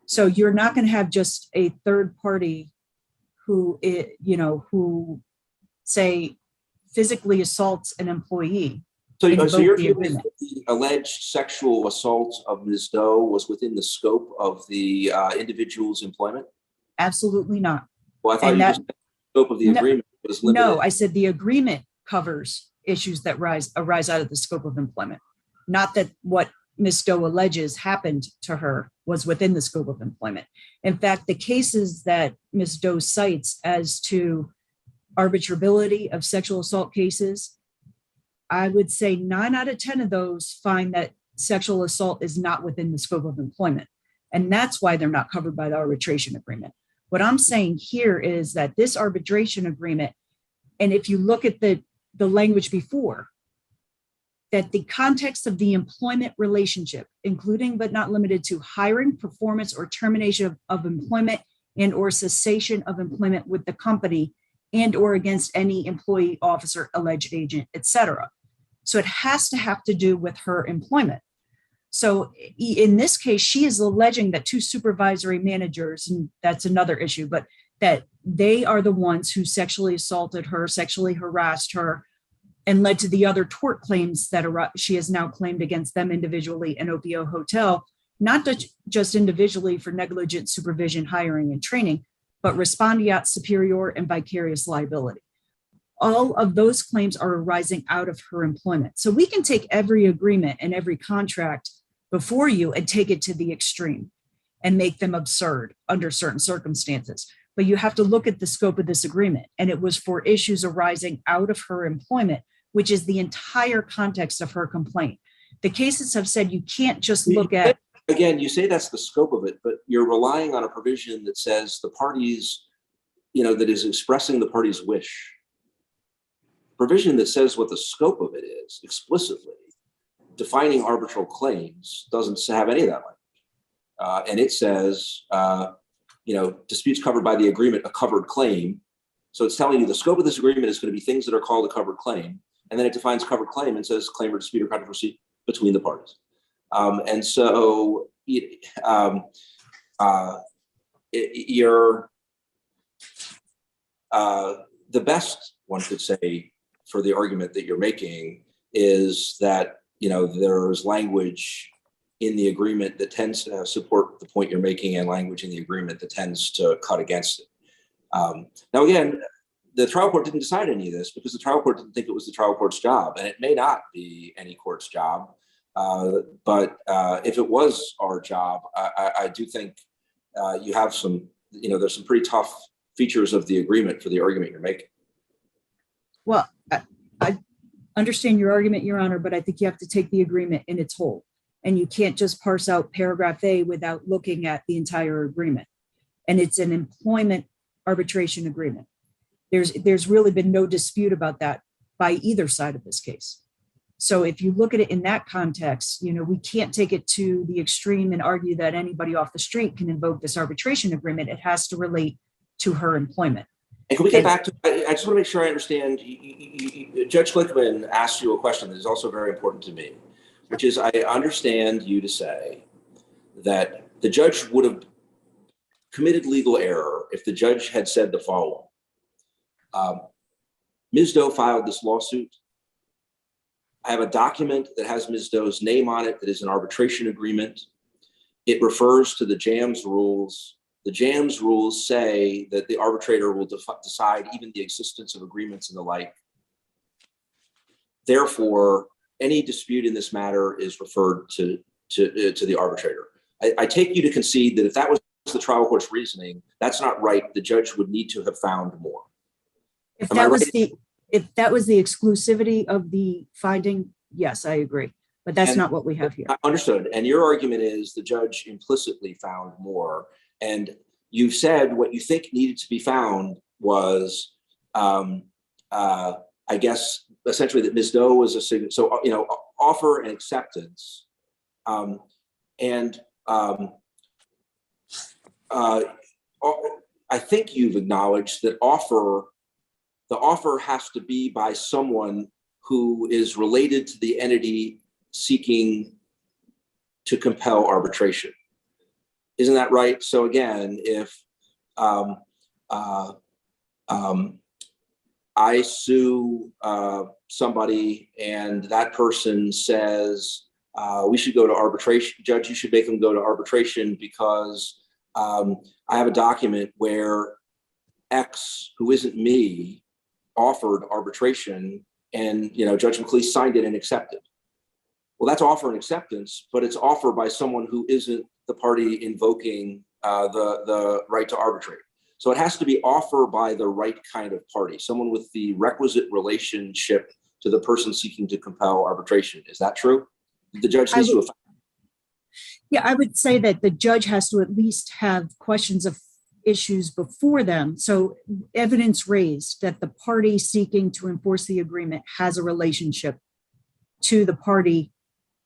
So you're not going to have just a third party who, you know, who say physically assaults an employee. So your view is that the alleged sexual assault of Ms. Doe was within the scope of the individual's employment? Absolutely not. Well, I thought you just said the scope of the agreement was limited. No, I said the agreement covers issues that arise out of the scope of employment, not that what Ms. Doe alleges happened to her was within the scope of employment. In fact, the cases that Ms. Doe cites as to arbitrability of sexual assault cases, I would say 9 out of 10 of those find that sexual assault is not within the scope of employment. And that's why they're not covered by the arbitration agreement. What I'm saying here is that this arbitration agreement, and if you look at the language before, that the context of the employment relationship, including but not limited to hiring, performance, or termination of employment and or cessation of employment with the company and or against any employee, officer, alleged agent, etc. So it has to have to do with her employment. So in this case, she is alleging that 2 supervisory managers, and that's another issue, but that they are the ones who sexually assaulted her, sexually harassed her, and led to the other tort claims that she has now claimed against them individually in OPO Hotel, not just individually for negligent supervision, hiring, and training, but respondeat superior and vicarious liability. All of those claims are arising out of her employment. So we can take every agreement and every contract before you and take it to the extreme and make them absurd under certain circumstances. But you have to look at the scope of this agreement. And it was for issues arising out of her employment, which is the entire context of her complaint. The cases have said you can't just look at. Again, you say that's the scope of it, but you're relying on a provision that says the parties, you know, that is expressing the party's wish. Provision that says what the scope of it is explicitly. Defining arbitral claims doesn't have any of that language. And it says, you know, disputes covered by the agreement, a covered claim. So it's telling you the scope of this agreement is going to be things that are called a covered claim. And then it defines covered claim and says claim or dispute or controversy between the parties. And so the best one could say for the argument that you're making is that, you know, there's language in the agreement that tends to support the point you're making and language in the agreement that tends to cut against it. Now, again, the trial court didn't decide any of this because the trial court didn't think it was the trial court's job, and it may not be any court's job. But if it was our job, I do think you have some, there's some pretty tough features of the agreement for the argument you're making. Well, I understand your argument, Your Honor, but I think you have to take the agreement in its whole. And you can't just parse out paragraph A without looking at the entire agreement. And it's an employment arbitration agreement. There's really been no dispute about that by either side of this case. So if you look at it in that context, we can't take it to the extreme and argue that anybody off the street can invoke this arbitration agreement. It has to relate to her employment. And can we get back to, I just want to make sure I understand, Judge Glickman asked you a question that is also very important to me, which is I understand you to say that the judge would have committed legal error if the judge had said the following. Ms. Doe filed this lawsuit. I have a document that has Ms. Doe's name on it that is an arbitration agreement. It refers to the JAMS rules. The JAMS rules say that the arbitrator will decide even the existence of agreements and the like. Therefore, any dispute in this matter is referred to the arbitrator. I take you to concede that if that was the trial court's reasoning, that's not right. The judge would need to have found more. If that was the exclusivity of the finding, yes, I agree. But that's not what we have here. Understood. And your argument is the judge implicitly found more. And you said what you think needed to be found was, I guess, essentially that Ms. Doe was a signature. So, offer and acceptance. I think you've acknowledged that the offer has to be by someone who is related to the entity seeking to compel arbitration. Isn't that right? So again, if I sue somebody and that person says, we should go to arbitration, judge, you should make them go to arbitration because I have a document where X, who isn't me, offered arbitration and, Judge McLeese signed it and accepted. Well, that's offer and acceptance, but it's offer by someone who isn't the party invoking the right to arbitrate. So it has to be offer by the right kind of party, someone with the requisite relationship to the person seeking to compel arbitration. Is that true? The judge needs to. Yeah, I would say that the judge has to at least have questions of issues before them. So evidence raised that the party seeking to enforce the agreement has a relationship to the party,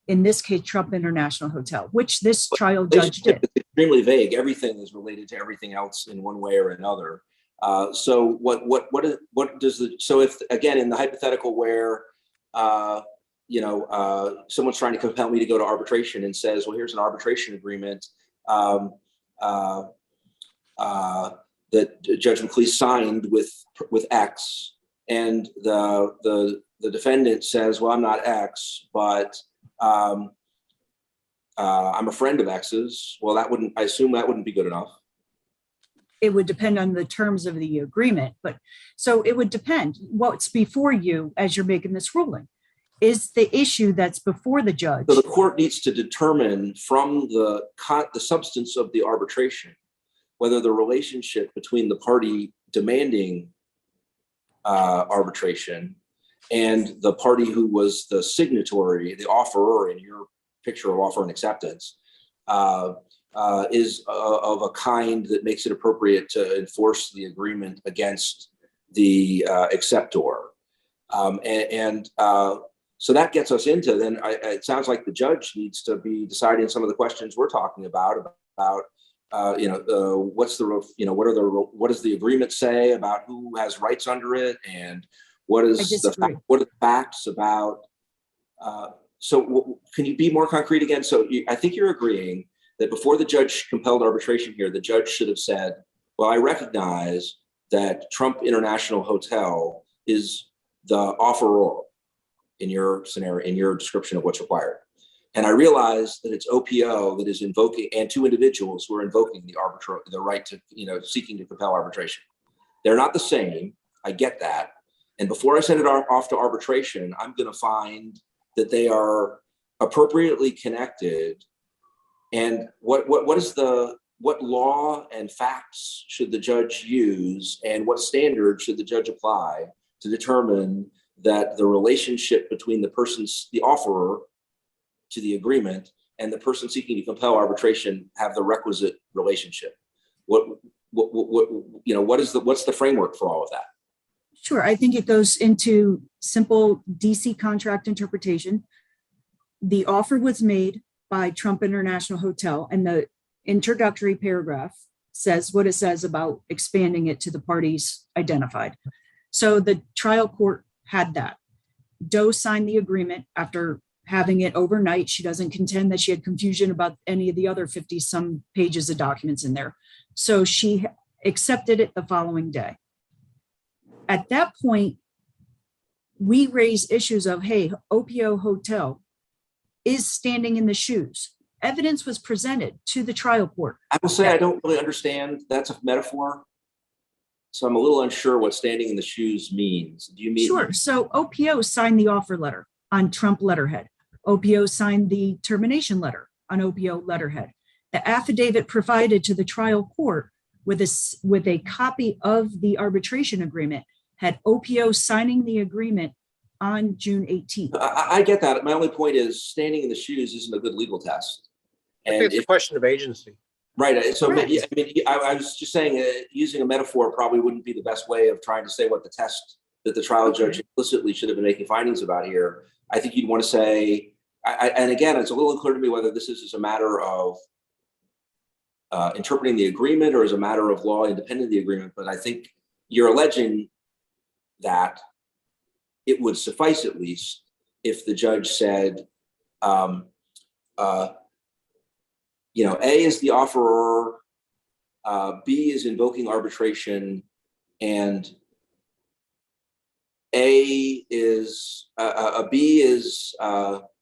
in this case, Trump International Hotel, which this trial judge did. It's extremely vague. Everything is related to everything else in one way or another. So so if, again, in the hypothetical where, someone's trying to compel me to go to arbitration and says, well, here's an arbitration agreement that Judge McLeese signed with X, and the defendant says, well, I'm not X, but I'm a friend of X's. Well, I assume that wouldn't be good enough. It would depend on the terms of the agreement, but so it would depend what's before you as you're making this ruling. Is the issue that's before the judge. So the court needs to determine from the substance of the arbitration whether the relationship between the party demanding arbitration and the party who was the signatory, the offeror in your picture of offer and acceptance, is of a kind that makes it appropriate to enforce the agreement against the acceptor. So that gets us into then. It sounds like the judge needs to be deciding some of the questions we're talking about what does the agreement say about who has rights under it, and what are the facts about? So can you be more concrete again? So I think you're agreeing that before the judge compelled arbitration here, the judge should have said, well, I recognize that Trump International Hotel is the offeror in your scenario, in your description of what's required. And I realize that it's OPO that is invoking, and two individuals who are invoking the right to, seeking to compel arbitration. They're not the same. I get that. And before I send it off to arbitration, I'm going to find that they are appropriately connected. And what law and facts should the judge use, and what standards should the judge apply to determine that the relationship between the offerer to the agreement and the person seeking to compel arbitration have the requisite relationship? What's the framework for all of that? Sure. I think it goes into simple DC contract interpretation. The offer was made by Trump International Hotel, and the introductory paragraph says what it says about expanding it to the parties identified. So the trial court had that. Doe signed the agreement after having it overnight. She doesn't contend that she had confusion about any of the other 50 some pages of documents in there. So she accepted it the following day. At that point, we raise issues of, hey, OPO Hotel is standing in the shoes. Evidence was presented to the trial court. I will say I don't really understand. That's a metaphor. So I'm a little unsure what standing in the shoes means. Do you mean? Sure. So OPO signed the offer letter on Trump letterhead. OPO signed the termination letter on OPO letterhead. The affidavit provided to the trial court with a copy of the arbitration agreement had OPO signing the agreement on June 18th. I get that. My only point is standing in the shoes isn't a good legal test. I think it's a question of agency. Right. So Correct. I was just saying using a metaphor probably wouldn't be the best way of trying to say what the test that the trial judge implicitly should have been making findings about here. I think you'd want to say, and again, it's a little unclear to me whether this is a matter of interpreting the agreement or as a matter of law independent of the agreement. But I think you're alleging that it would suffice at least if the judge said, A is the offerer, B is invoking arbitration, and B is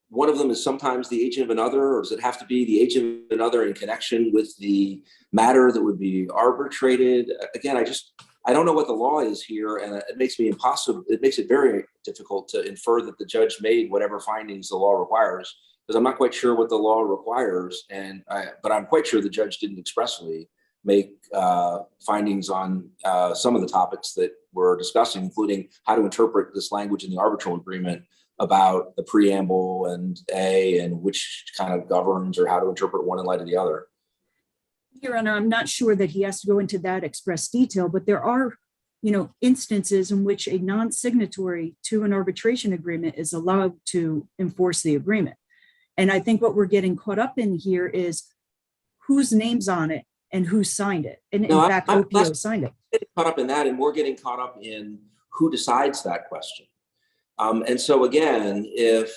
one of them is sometimes the agent of another, or does it have to be the agent of another in connection with the matter that would be arbitrated? Again, I don't know what the law is here, and it makes it very difficult to infer that the judge made whatever findings the law requires, because I'm not quite sure what the law requires, but I'm quite sure the judge didn't expressly make findings on some of the topics that we're discussing, including how to interpret this language in the arbitral agreement about the preamble and which kind of governs, or how to interpret one in light of the other. Your Honor, I'm not sure that he has to go into that express detail, but there are, instances in which a non-signatory to an arbitration agreement is allowed to enforce the agreement. And I think what we're getting caught up in here is whose name's on it and who signed it. And in fact, OPO signed it. Getting caught up in that, and we're getting caught up in who decides that question. And so again, if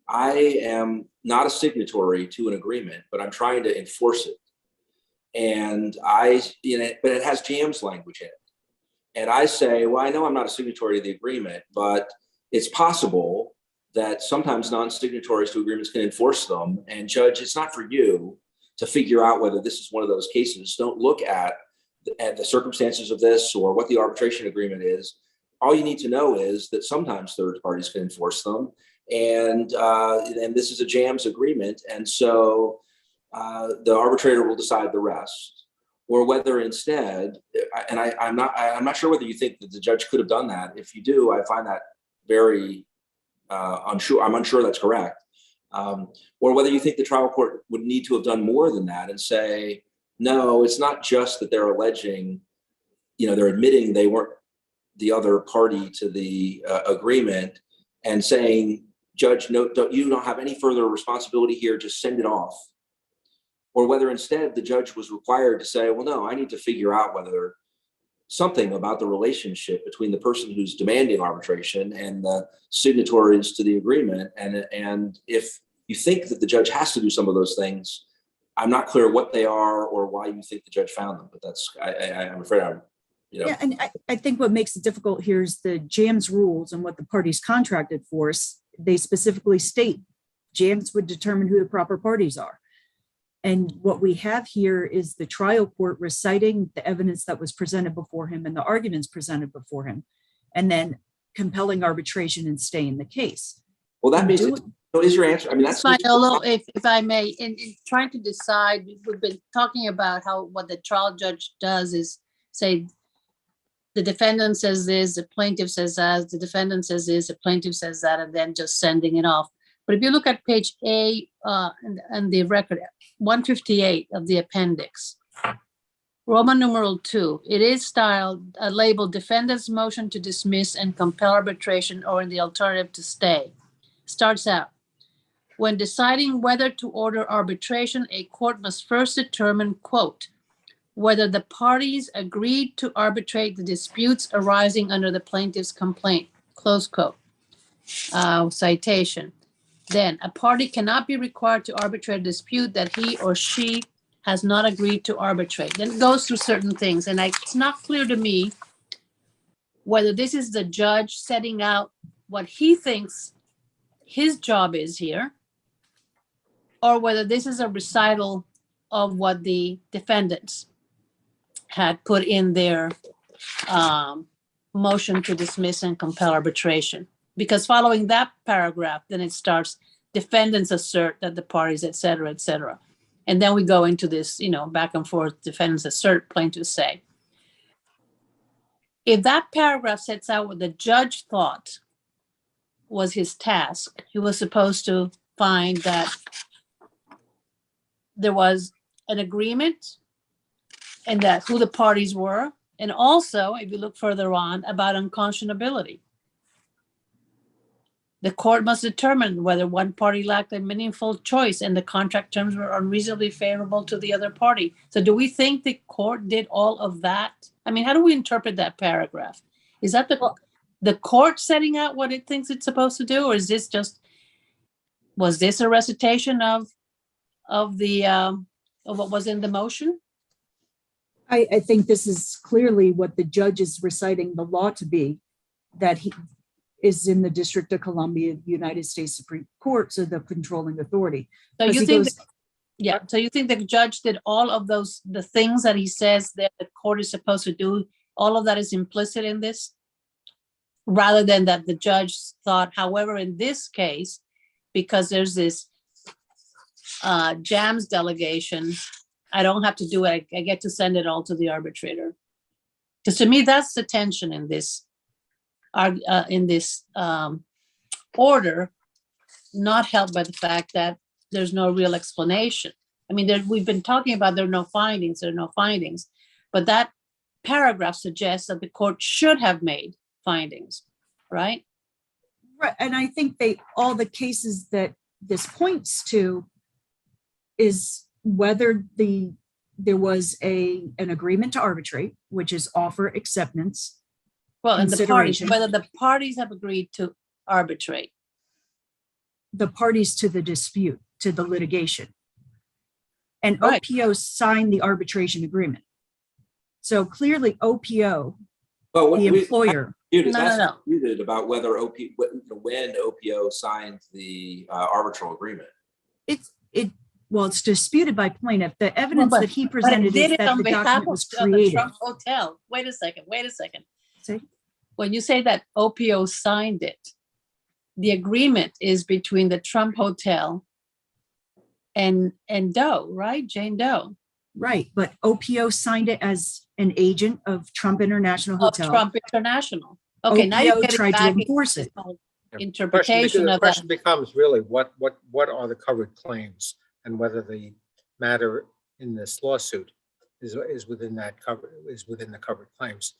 I am not a signatory to an agreement, but I'm trying to enforce it, and but it has jams language in it, and I say, well, I know I'm not a signatory to the agreement, but it's possible that sometimes non-signatories to agreements can enforce them. And judge, it's not for you to figure out whether this is one of those cases. Don't look at the circumstances of this or what the arbitration agreement is. All you need to know is that sometimes third parties can enforce them, and this is a jams agreement, and so the arbitrator will decide the rest. Or whether instead, and I'm not sure whether you think that the judge could have done that. If you do, I find that very unsure. I'm unsure that's correct. Or whether you think the trial court would need to have done more than that and say, no, it's not just that they're alleging, they're admitting they weren't the other party to the agreement, and saying, judge, no, you don't have any further responsibility here, just send it off. Or whether instead the judge was required to say, well, no, I need to figure out whether something about the relationship between the person who's demanding arbitration and the signatories to the agreement. And if you think that the judge has to do some of those things, I'm not clear what they are or why you think the judge found them, but I'm afraid I'm. Yeah, and I think what makes it difficult here is the jams rules and what the parties contracted for. They specifically state James would determine who the proper parties are. And what we have here is the trial court reciting the evidence that was presented before him and the arguments presented before him, and then compelling arbitration and staying the case. Well, that makes it, so is your answer, I mean, that's. Although, if I may, in trying to decide, we've been talking about how what the trial judge does is say, the defendant says this, the plaintiff says that, the defendant says this, the plaintiff says that, and then just sending it off. But if you look at page A and the record, 158 of the appendix, Roman numeral 2, it is styled, labeled defendant's motion to dismiss and compel arbitration or in the alternative to stay. Starts out, when deciding whether to order arbitration, a court must first determine, quote, whether the parties agreed to arbitrate the disputes arising under the plaintiff's complaint, close quote. Citation. Then, a party cannot be required to arbitrate a dispute that he or she has not agreed to arbitrate. Then it goes through certain things, and it's not clear to me whether this is the judge setting out what he thinks his job is here, or whether this is a recital of what the defendants had put in their motion to dismiss and compel arbitration. Because following that paragraph, then it starts, defendants assert that the parties, et cetera, et cetera. And then we go into this, back and forth, defendants assert, plaintiffs say. If that paragraph sets out what the judge thought was his task, he was supposed to find that there was an agreement and that who the parties were. And also, if you look further on, about unconscionability. The court must determine whether one party lacked a meaningful choice and the contract terms were unreasonably favorable to the other party. So do we think the court did all of that? I mean, how do we interpret that paragraph? Is that the court setting out what it thinks it's supposed to do? Or is this just, was this a recitation of what was in the motion? I think this is clearly what the judge is reciting the law to be, that he is in the District of Columbia, United States Supreme Court, so the controlling authority. So you he think, goes- so you think the judge did all of those, the things that he says that the court is supposed to do, all of that is implicit in this? Rather than that the judge thought, however, in this case, because there's this JAMS delegation, I don't have to do it, I get to send it all to the arbitrator. Because to me, that's the tension in this order, not helped by the fact that there's no real explanation. I mean, we've been talking about there are no findings, but that paragraph suggests that the court should have made findings, right? Right, and I think all the cases that this points to is whether there was an agreement to arbitrate, which is offer acceptance. Well, and the parties, consideration. whether the parties have agreed to arbitrate. The parties to the dispute, to the litigation. And Right. OPO signed the arbitration agreement. So clearly OPO, Well, what the we- employer, Dude, No, that's no. disputed about whether when OPO signed the arbitral agreement. it's disputed by plaintiff. The evidence but- that he But it presented did is it that on the behalf document of was the created. Trump Hotel. Wait a second. Say? When you say that OPO signed it, the agreement is between the Trump Hotel and Doe, right? Jane Doe Right, but OPO signed it as an agent of Trump International of Hotel. Trump International. Okay, now you're OPO getting tried to back into enforce this it. whole The interpretation of that. question becomes really what are the covered claims and whether the matter in this lawsuit is within the covered claims.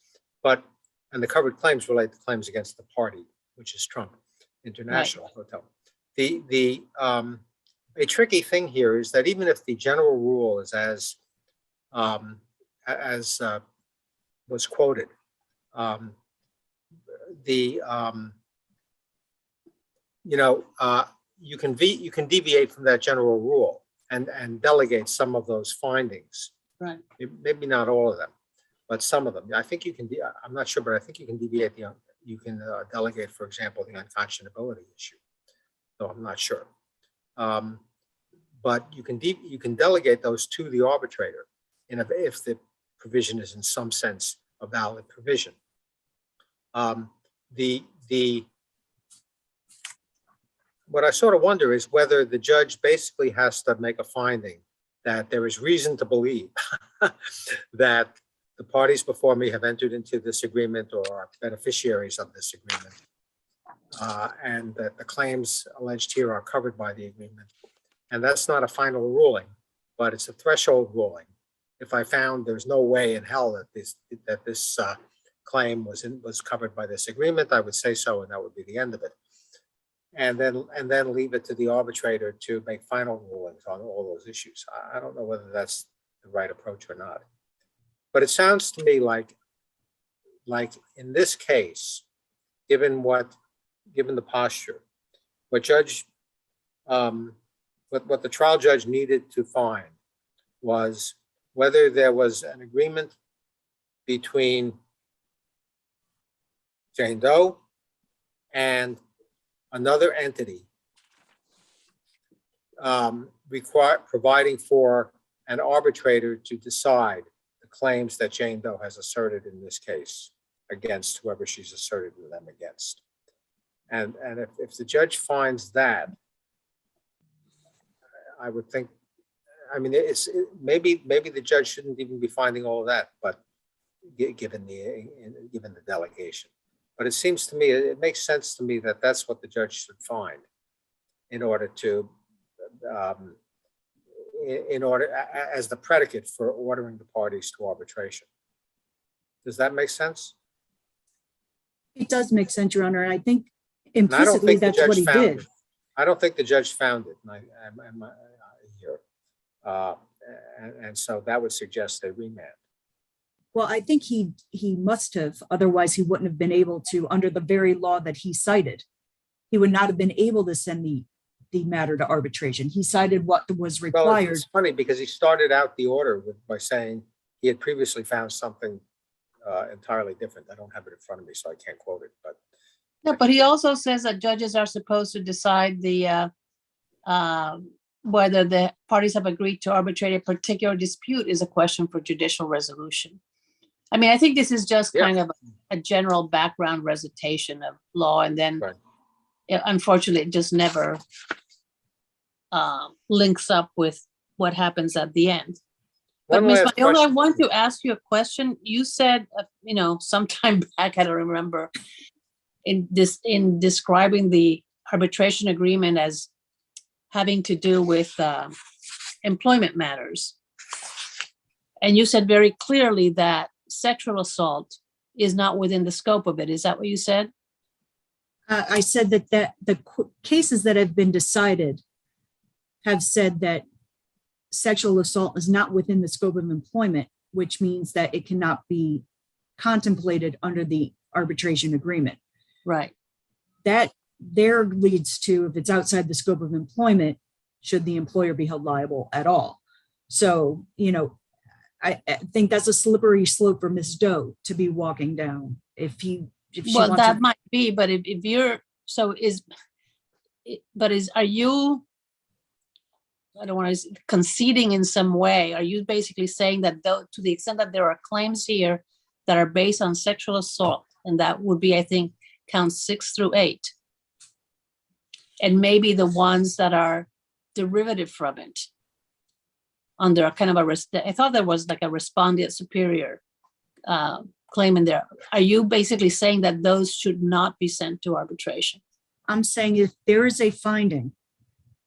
And the covered claims relate to claims against the party, which is Trump International Hotel. A tricky thing here is that even if the general rule is as was quoted, you can deviate from that general rule and delegate some of those findings. Right. Maybe not all of them, but some of them. I think you can. I'm not sure, but I think you can deviate. You can delegate, for example, the unconscionability issue. So I'm not sure. But you can delegate those to the arbitrator if the provision is in some sense a valid provision. What I sort of wonder is whether the judge basically has to make a finding that there is reason to believe that the parties before me have entered into this agreement or are beneficiaries of this agreement, and that the claims alleged here are covered by the agreement. And that's not a final ruling, but it's a threshold ruling. If I found there's no way in hell that this claim was covered by this agreement, I would say so, and that would be the end of it. And then leave it to the arbitrator to make final rulings on all those issues. I don't know whether that's the right approach or not. But it sounds to me like in this case, given the posture, what the trial judge needed to find was whether there was an agreement between Jane Doe and another entity providing for an arbitrator to decide the claims that Jane Doe has asserted in this case against whoever she's asserted them against. And if the judge finds that, I would think, I mean, maybe the judge shouldn't even be finding all of that, but given the delegation. But it seems to me, it makes sense to me that that's what the judge should find in order as the predicate for ordering the parties to arbitration. Does that make sense? It does make sense, Your Honor. And I think And I don't implicitly think the that's what judge he found did. it. I don't think the judge found it. And so that would suggest a remand. Well, I think he must have, otherwise he wouldn't have been able to, under the very law that he cited. He would not have been able to send the matter to arbitration. He cited what was Well, required. it's funny because he started out the order by saying he had previously found something entirely different. I don't have it in front of me, so I can't quote it, but. No, but he also says that judges are supposed to decide whether the parties have agreed to arbitrate a particular dispute is a question for judicial resolution. I mean, I think this is just kind of a general background recitation of law, and then unfortunately, it just never links up with what happens at the end. But Ms. Maiola, I want to ask you a question. You said, sometime back, I don't remember, in describing the arbitration agreement as having to do with employment matters. And you said very clearly that sexual assault is not within the scope of it. Is that what you said? I said that the cases that have been decided have said that sexual assault is not within the scope of employment, which means that it cannot be contemplated under the arbitration agreement. Right. That there leads to, if it's outside the scope of employment, should the employer be held liable at all? So, I think that's a slippery slope for Ms. Doe to be walking down. If she well, that might be, but if you're, are you, I don't want to, conceding in some way? Are you basically saying that to the extent that there are claims here that are based on sexual assault, and that would be, I think, counts 6 through 8, and maybe the ones that are derivative from it under a kind of I thought there was like a respondeat superior claim in there. Are you basically saying that those should not be sent to arbitration? I'm saying if there is a finding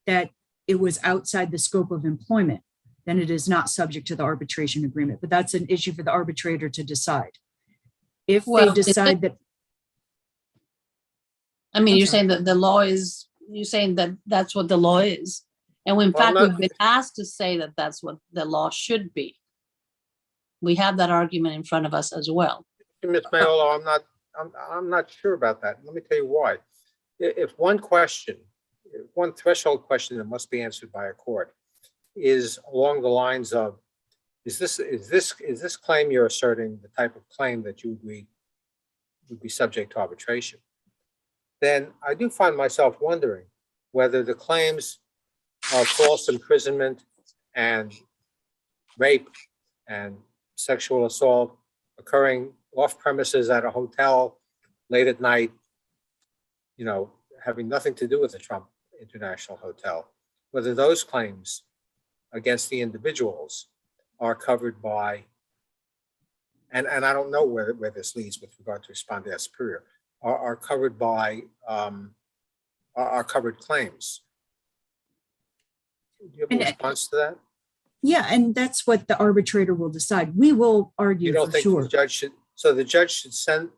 that it was outside the scope of employment, then it is not subject to the arbitration agreement. But that's an issue for the arbitrator to decide. If they decide that. I mean, you're saying that the law is, you're saying that that's what the law is. And in fact, we've been asked to say that that's what the law should be. We have that argument in front of us as well. Ms. Maiola, I'm not sure about that. Let me tell you why. If one threshold question that must be answered by a court is along the lines of, is this claim you're asserting the type of claim that you agree would be subject to arbitration? Then I do find myself wondering whether the claims of false imprisonment and rape and sexual assault occurring off premises at a hotel late at night, you know, having nothing to do with the Trump International Hotel, whether those claims against the individuals are covered by, and I don't know where this leads with regard to respondeat superior, are covered by, are covered claims. Do you have a And- response to that? Yeah, and that's what the arbitrator will decide. We will You argue don't for think the sure. judge should, so the judge should send,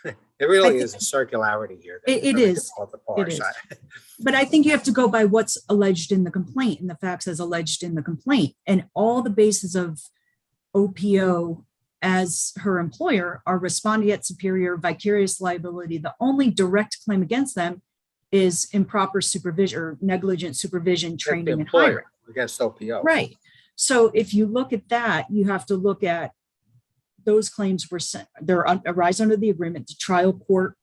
there really is a circularity here. that It doesn't is. get off the parse. It is. But I think you have to go by what's alleged in the complaint and the facts as alleged in the complaint. And all the bases of OPO as her employer are respondeat superior, vicarious liability. The only direct claim against them is improper supervision or negligent supervision, Against the training, and employer, hiring. against OPO. Right. So if you look at that, you have to look at those claims were sent, arise under the agreement, the trial court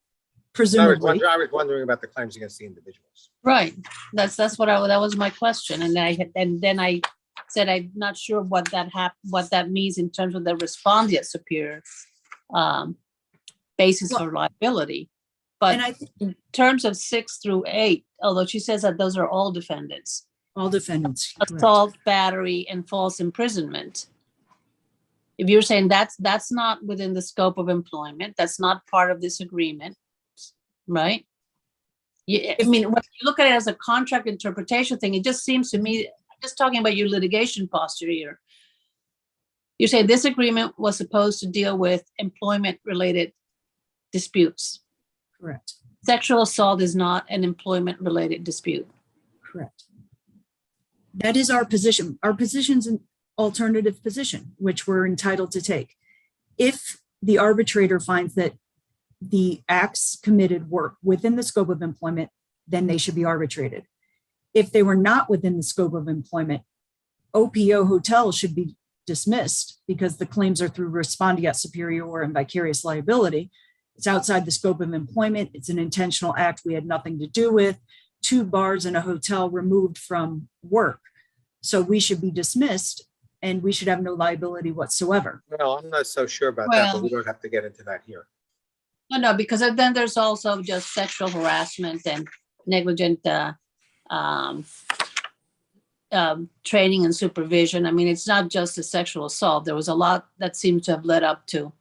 presumably. I was wondering about the claims against the individuals. Right. That was my question. And then I said, I'm not sure what that means in terms of the respondeat superior basis for liability. But And I in terms of 6 through 8, although she says that those are all defendants, all defendants. correct. assault, battery, and false imprisonment. If you're saying that's not within the scope of employment, that's not part of this agreement, right? I mean, when you look at it as a contract interpretation thing, it just seems to me, just talking about your litigation posture here, you say this agreement was supposed to deal with employment-related disputes. Correct. Sexual assault is not an employment-related dispute. Correct. That is our position. Our position's an alternative position, which we're entitled to take. If the arbitrator finds that the acts committed were within the scope of employment, then they should be arbitrated. If they were not within the scope of employment, OPO hotels should be dismissed because the claims are through respondeat superior and vicarious liability. It's outside the scope of employment. It's an intentional act we had nothing to do with. 2 bars in a hotel removed from work. So we should be dismissed and we should have no liability whatsoever. Well, I'm not so sure about that, but Well- we don't have to get into that here. No, because then there's also just sexual harassment and negligent training and supervision. I mean, it's not just a sexual assault. There was a lot that seemed to have led up to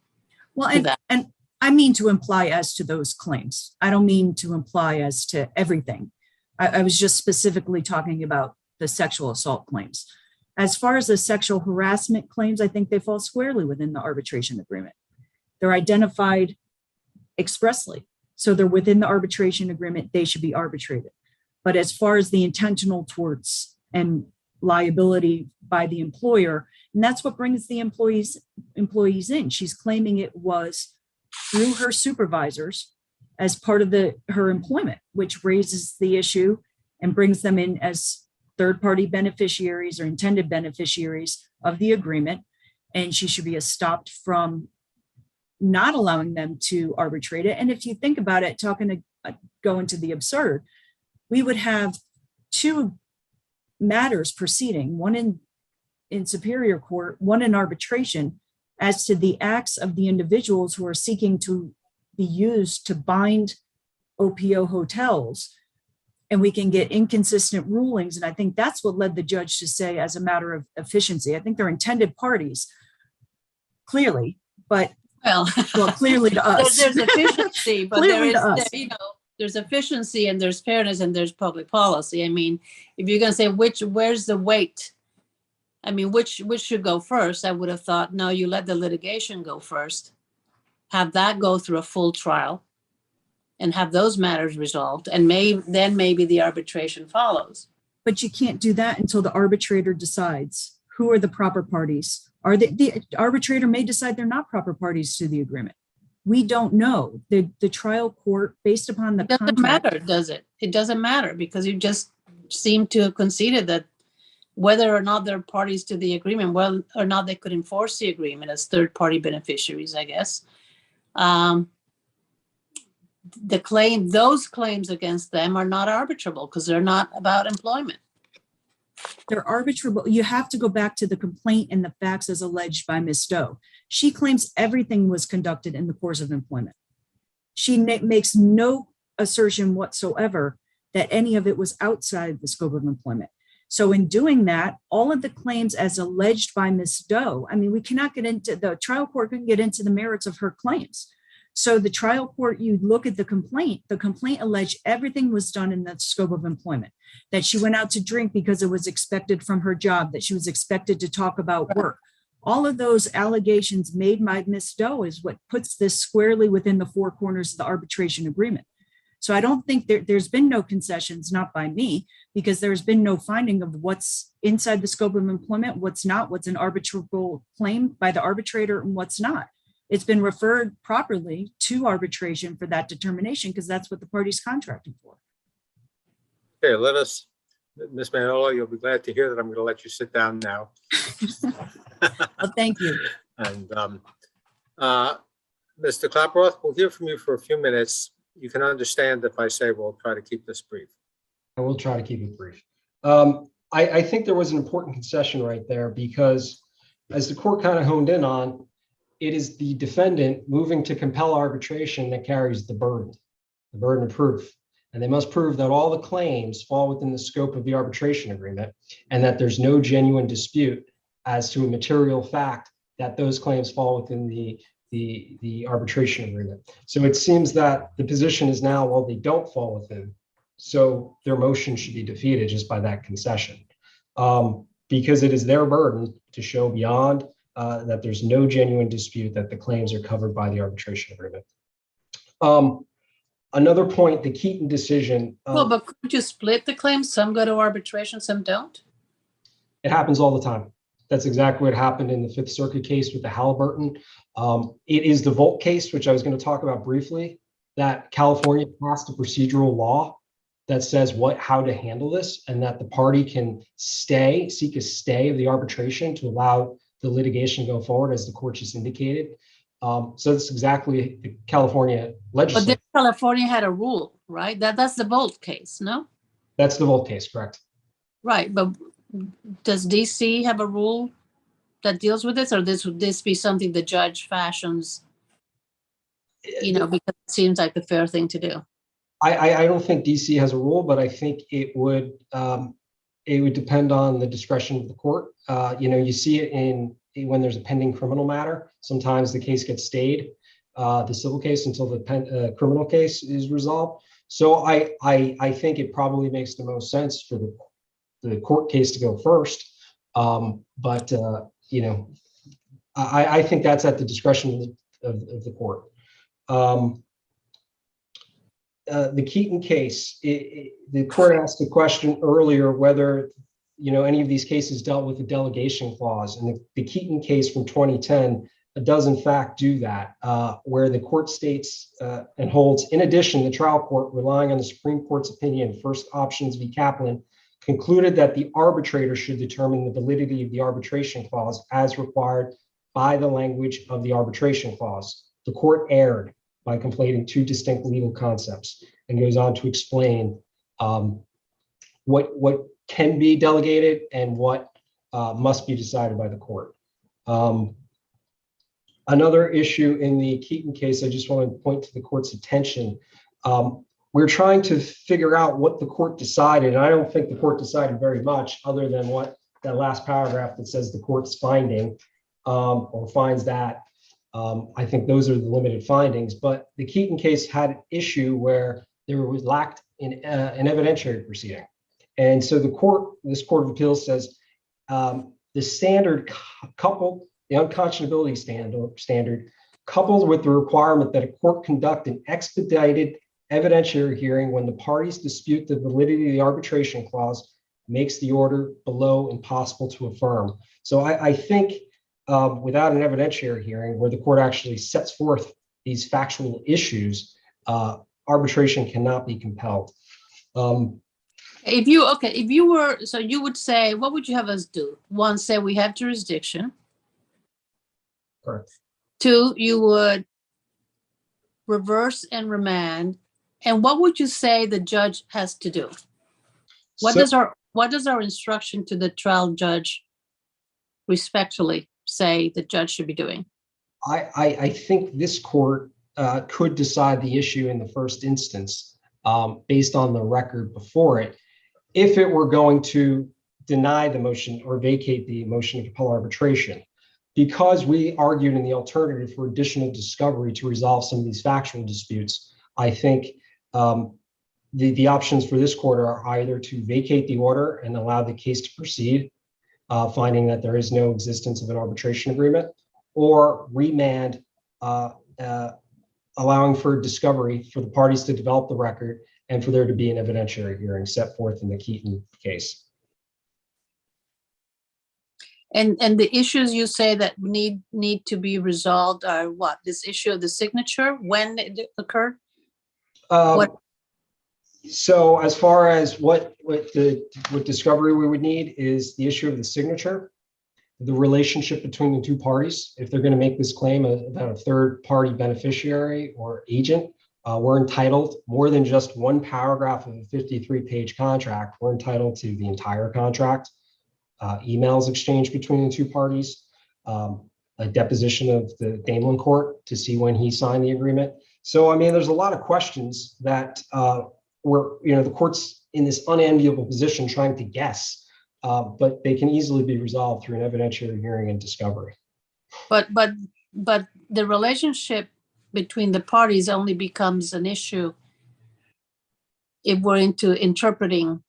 Well, that. and I mean to imply as to those claims. I don't mean to imply as to everything. I was just specifically talking about the sexual assault claims. As far as the sexual harassment claims, I think they fall squarely within the arbitration agreement. They're identified expressly. So they're within the arbitration agreement, they should be arbitrated. But as far as the intentional torts and liability by the employer, and that's what brings the employees in. She's claiming it was through her supervisors as part of her employment, which raises the issue and brings them in as third-party beneficiaries or intended beneficiaries of the agreement. And she should be stopped from not allowing them to arbitrate it. And if you think about it, go into the absurd, we would have 2 matters proceeding, one in superior court, one in arbitration, as to the acts of the individuals who are seeking to be used to bind OPO hotels. And we can get inconsistent rulings. And I think that's what led the judge to say, as a matter of efficiency, I think they're intended parties, clearly, but Well, clearly to us. there's efficiency, but there Clearly is, to us. there's efficiency and there's fairness and there's public policy. I mean, if you're going to say where's the weight? I mean, which should go first? I would have thought, no, you let the litigation go first, have that go through a full trial, and have those matters resolved, and then maybe the arbitration follows. But you can't do that until the arbitrator decides who are the proper parties. The arbitrator may decide they're not proper parties to the agreement. We don't know. The trial court, based upon the It doesn't contract. matter, does it? It doesn't matter, because you just seem to have conceded that whether or not they're parties to the agreement, whether or not they could enforce the agreement as third-party beneficiaries, I guess. those claims against them are not arbitrable because they're not about employment. They're arbitrable. You have to go back to the complaint and the facts as alleged by Ms. Doe. She claims everything was conducted in the course of employment. She makes no assertion whatsoever that any of it was outside the scope of employment. So in doing that, all of the claims as alleged by Ms. Doe, I mean, we cannot get into, the trial court couldn't get into the merits of her claims. So the trial court, you look at the complaint alleged everything was done in the scope of employment, that she went out to drink because it was expected from her job, that she was expected to talk about work. All of those allegations made by Ms. Doe is what puts this squarely within the four corners of the arbitration agreement. So I don't think there's been no concessions, not by me, because there's been no finding of what's inside the scope of employment, what's not, what's an arbitrable claim by the arbitrator and what's not. It's been referred properly to arbitration for that determination because that's what the party's contracting for. Okay, Ms. Manolo, you'll be glad to hear that I'm going to let you sit down now. Well, thank you. And Mr. Klaproth, we'll hear from you for a few minutes. You can understand if I say we'll try to keep this brief. I will try to keep it brief. I think there was an important concession right there because as the court kind of honed in on, it is the defendant moving to compel arbitration that carries the burden of proof. And they must prove that all the claims fall within the scope of the arbitration agreement and that there's no genuine dispute as to a material fact that those claims fall within the arbitration agreement. So it seems that the position is now, well, they don't fall within, so their motion should be defeated just by that concession. Because it is their burden to show beyond that there's no genuine dispute that the claims are covered by the arbitration agreement. Another point, the Keaton decision. Well, but could you split the claims? Some go to arbitration, some don't? It happens all the time. That's exactly what happened in the Fifth Circuit case with the Halliburton. It is the Volt case, which I was going to talk about briefly, that California passed a procedural law that says how to handle this, and that the party can seek a stay of the arbitration to allow the litigation to go forward, as the court just indicated. So that's exactly the California legislature. But then California had a rule, right? That's the Volt case, no? That's the Volt case, correct? Right, but does DC have a rule that deals with this, or would this be something the judge fashions, because it seems like the fair thing to do? I don't think DC has a rule, but I think it would depend on the discretion of the court. You see it when there's a pending criminal matter. Sometimes the case gets stayed, the civil case, until the criminal case is resolved. So I think it probably makes the most sense for the court case to go first. But I think that's at the discretion of the court. The Keaton case, the court asked a question earlier whether any of these cases dealt with the delegation clause, and the Keaton case from 2010 does in fact do that, where the court states and holds, in addition, the trial court, relying on the Supreme Court's opinion, First Options v. Kaplan, concluded that the arbitrator should determine the validity of the arbitration clause as required by the language of the arbitration clause. The court erred by conflating two distinct legal concepts, and goes on to explain what can be delegated and what must be decided by the court. Another issue in the Keaton case, I just want to point to the court's attention. We're trying to figure out what the court decided, and I don't think the court decided very much other than what that last paragraph that says the court's finding or finds that. I think those are the limited findings, but the Keaton case had an issue where there was lacked an evidentiary proceeding. And so this Court of Appeals says the standard coupled, the unconscionability standard, coupled with the requirement that a court conduct an expedited evidentiary hearing when the parties dispute the validity of the arbitration clause, makes the order below impossible to affirm. So I think without an evidentiary hearing where the court actually sets forth these factual issues, arbitration cannot be compelled. If you were, so you would say, what would you have us do? One, say we have jurisdiction. Correct. Two, you would reverse and remand. And what would you say the judge has to do? What So- does our instruction to the trial judge respectfully say the judge should be doing? I think this court could decide the issue in the first instance based on the record before it. If it were going to deny the motion or vacate the motion to compel arbitration, because we argued in the alternative for additional discovery to resolve some of these factual disputes, I think the options for this court are either to vacate the order and allow the case to proceed, finding that there is no existence of an arbitration agreement, or remand, allowing for discovery for the parties to develop the record and for there to be an evidentiary hearing set forth in the Keaton case. And the issues you say that need to be resolved are what? This issue of the signature, when it occurred? What- So as far as what discovery we would need is the issue of the signature, the relationship between the two parties. If they're going to make this claim about a third party beneficiary or agent, we're entitled more than just one paragraph of a 53-page contract. We're entitled to the entire contract, emails exchanged between the two parties, a deposition of the Daimler court to see when he signed the agreement. So, I mean, there's a lot of questions that the court's in this unenviable position trying to guess, but they can easily be resolved through an evidentiary hearing and discovery. But the relationship between the parties only becomes an issue if we're into interpreting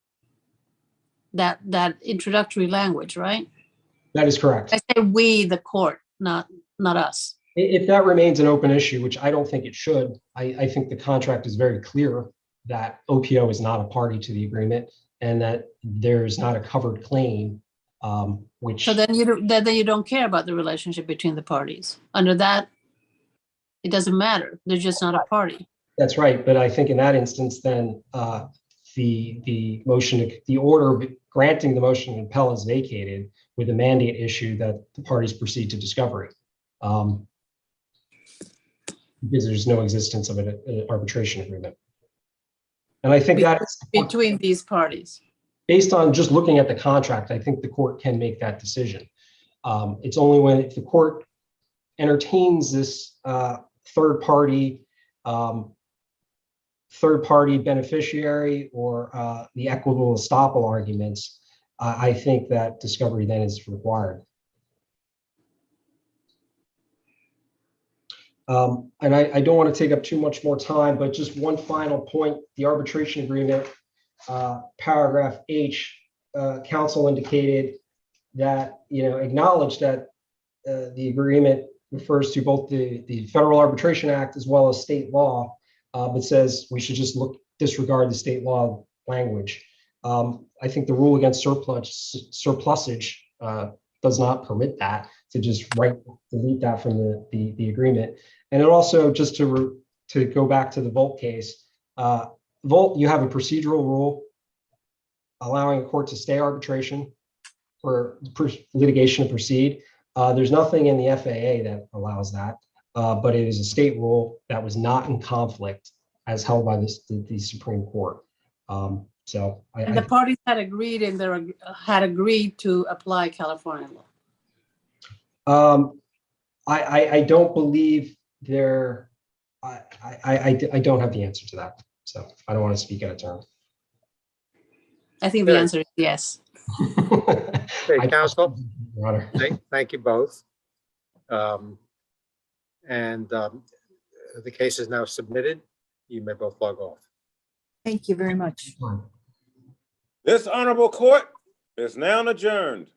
that introductory language, right? That is correct. I say we, the court, not us. If that remains an open issue, which I don't think it should, I think the contract is very clear that OPO is not a party to the agreement and that there's not a covered claim, which. So then you don't care about the relationship between the parties. Under that, it doesn't matter. They're just not a party. That's right. But I think in that instance, then the motion, the order granting the motion to compel is vacated with a mandate issue that the parties proceed to discovery. Because there's no existence of an arbitration agreement. And I think that between these parties. Based on just looking at the contract, I think the court can make that decision. It's only when if the court entertains this third party beneficiary or the equitable estoppel arguments, I think that discovery then is required. And I don't want to take up too much more time, but just one final point, the arbitration agreement, paragraph H, counsel indicated that, acknowledged that the agreement refers to both the Federal Arbitration Act as well as state law, but says we should just disregard the state law language. I think the rule against surplusage does not permit that, to just delete that from the agreement. And it also, just to go back to the Volt case, Volt, you have a procedural rule allowing a court to stay arbitration for litigation to proceed. There's nothing in the FAA that allows that, but it is a state rule that was not in conflict as held by the Supreme Court. And the parties had agreed to apply California law. I don't believe I don't have the answer to that. So I don't want to speak out of turn. I think the answer is yes. Okay, counsel, thank you both. The case is now submitted. You may both log off. Thank you very much. This honorable court is now adjourned.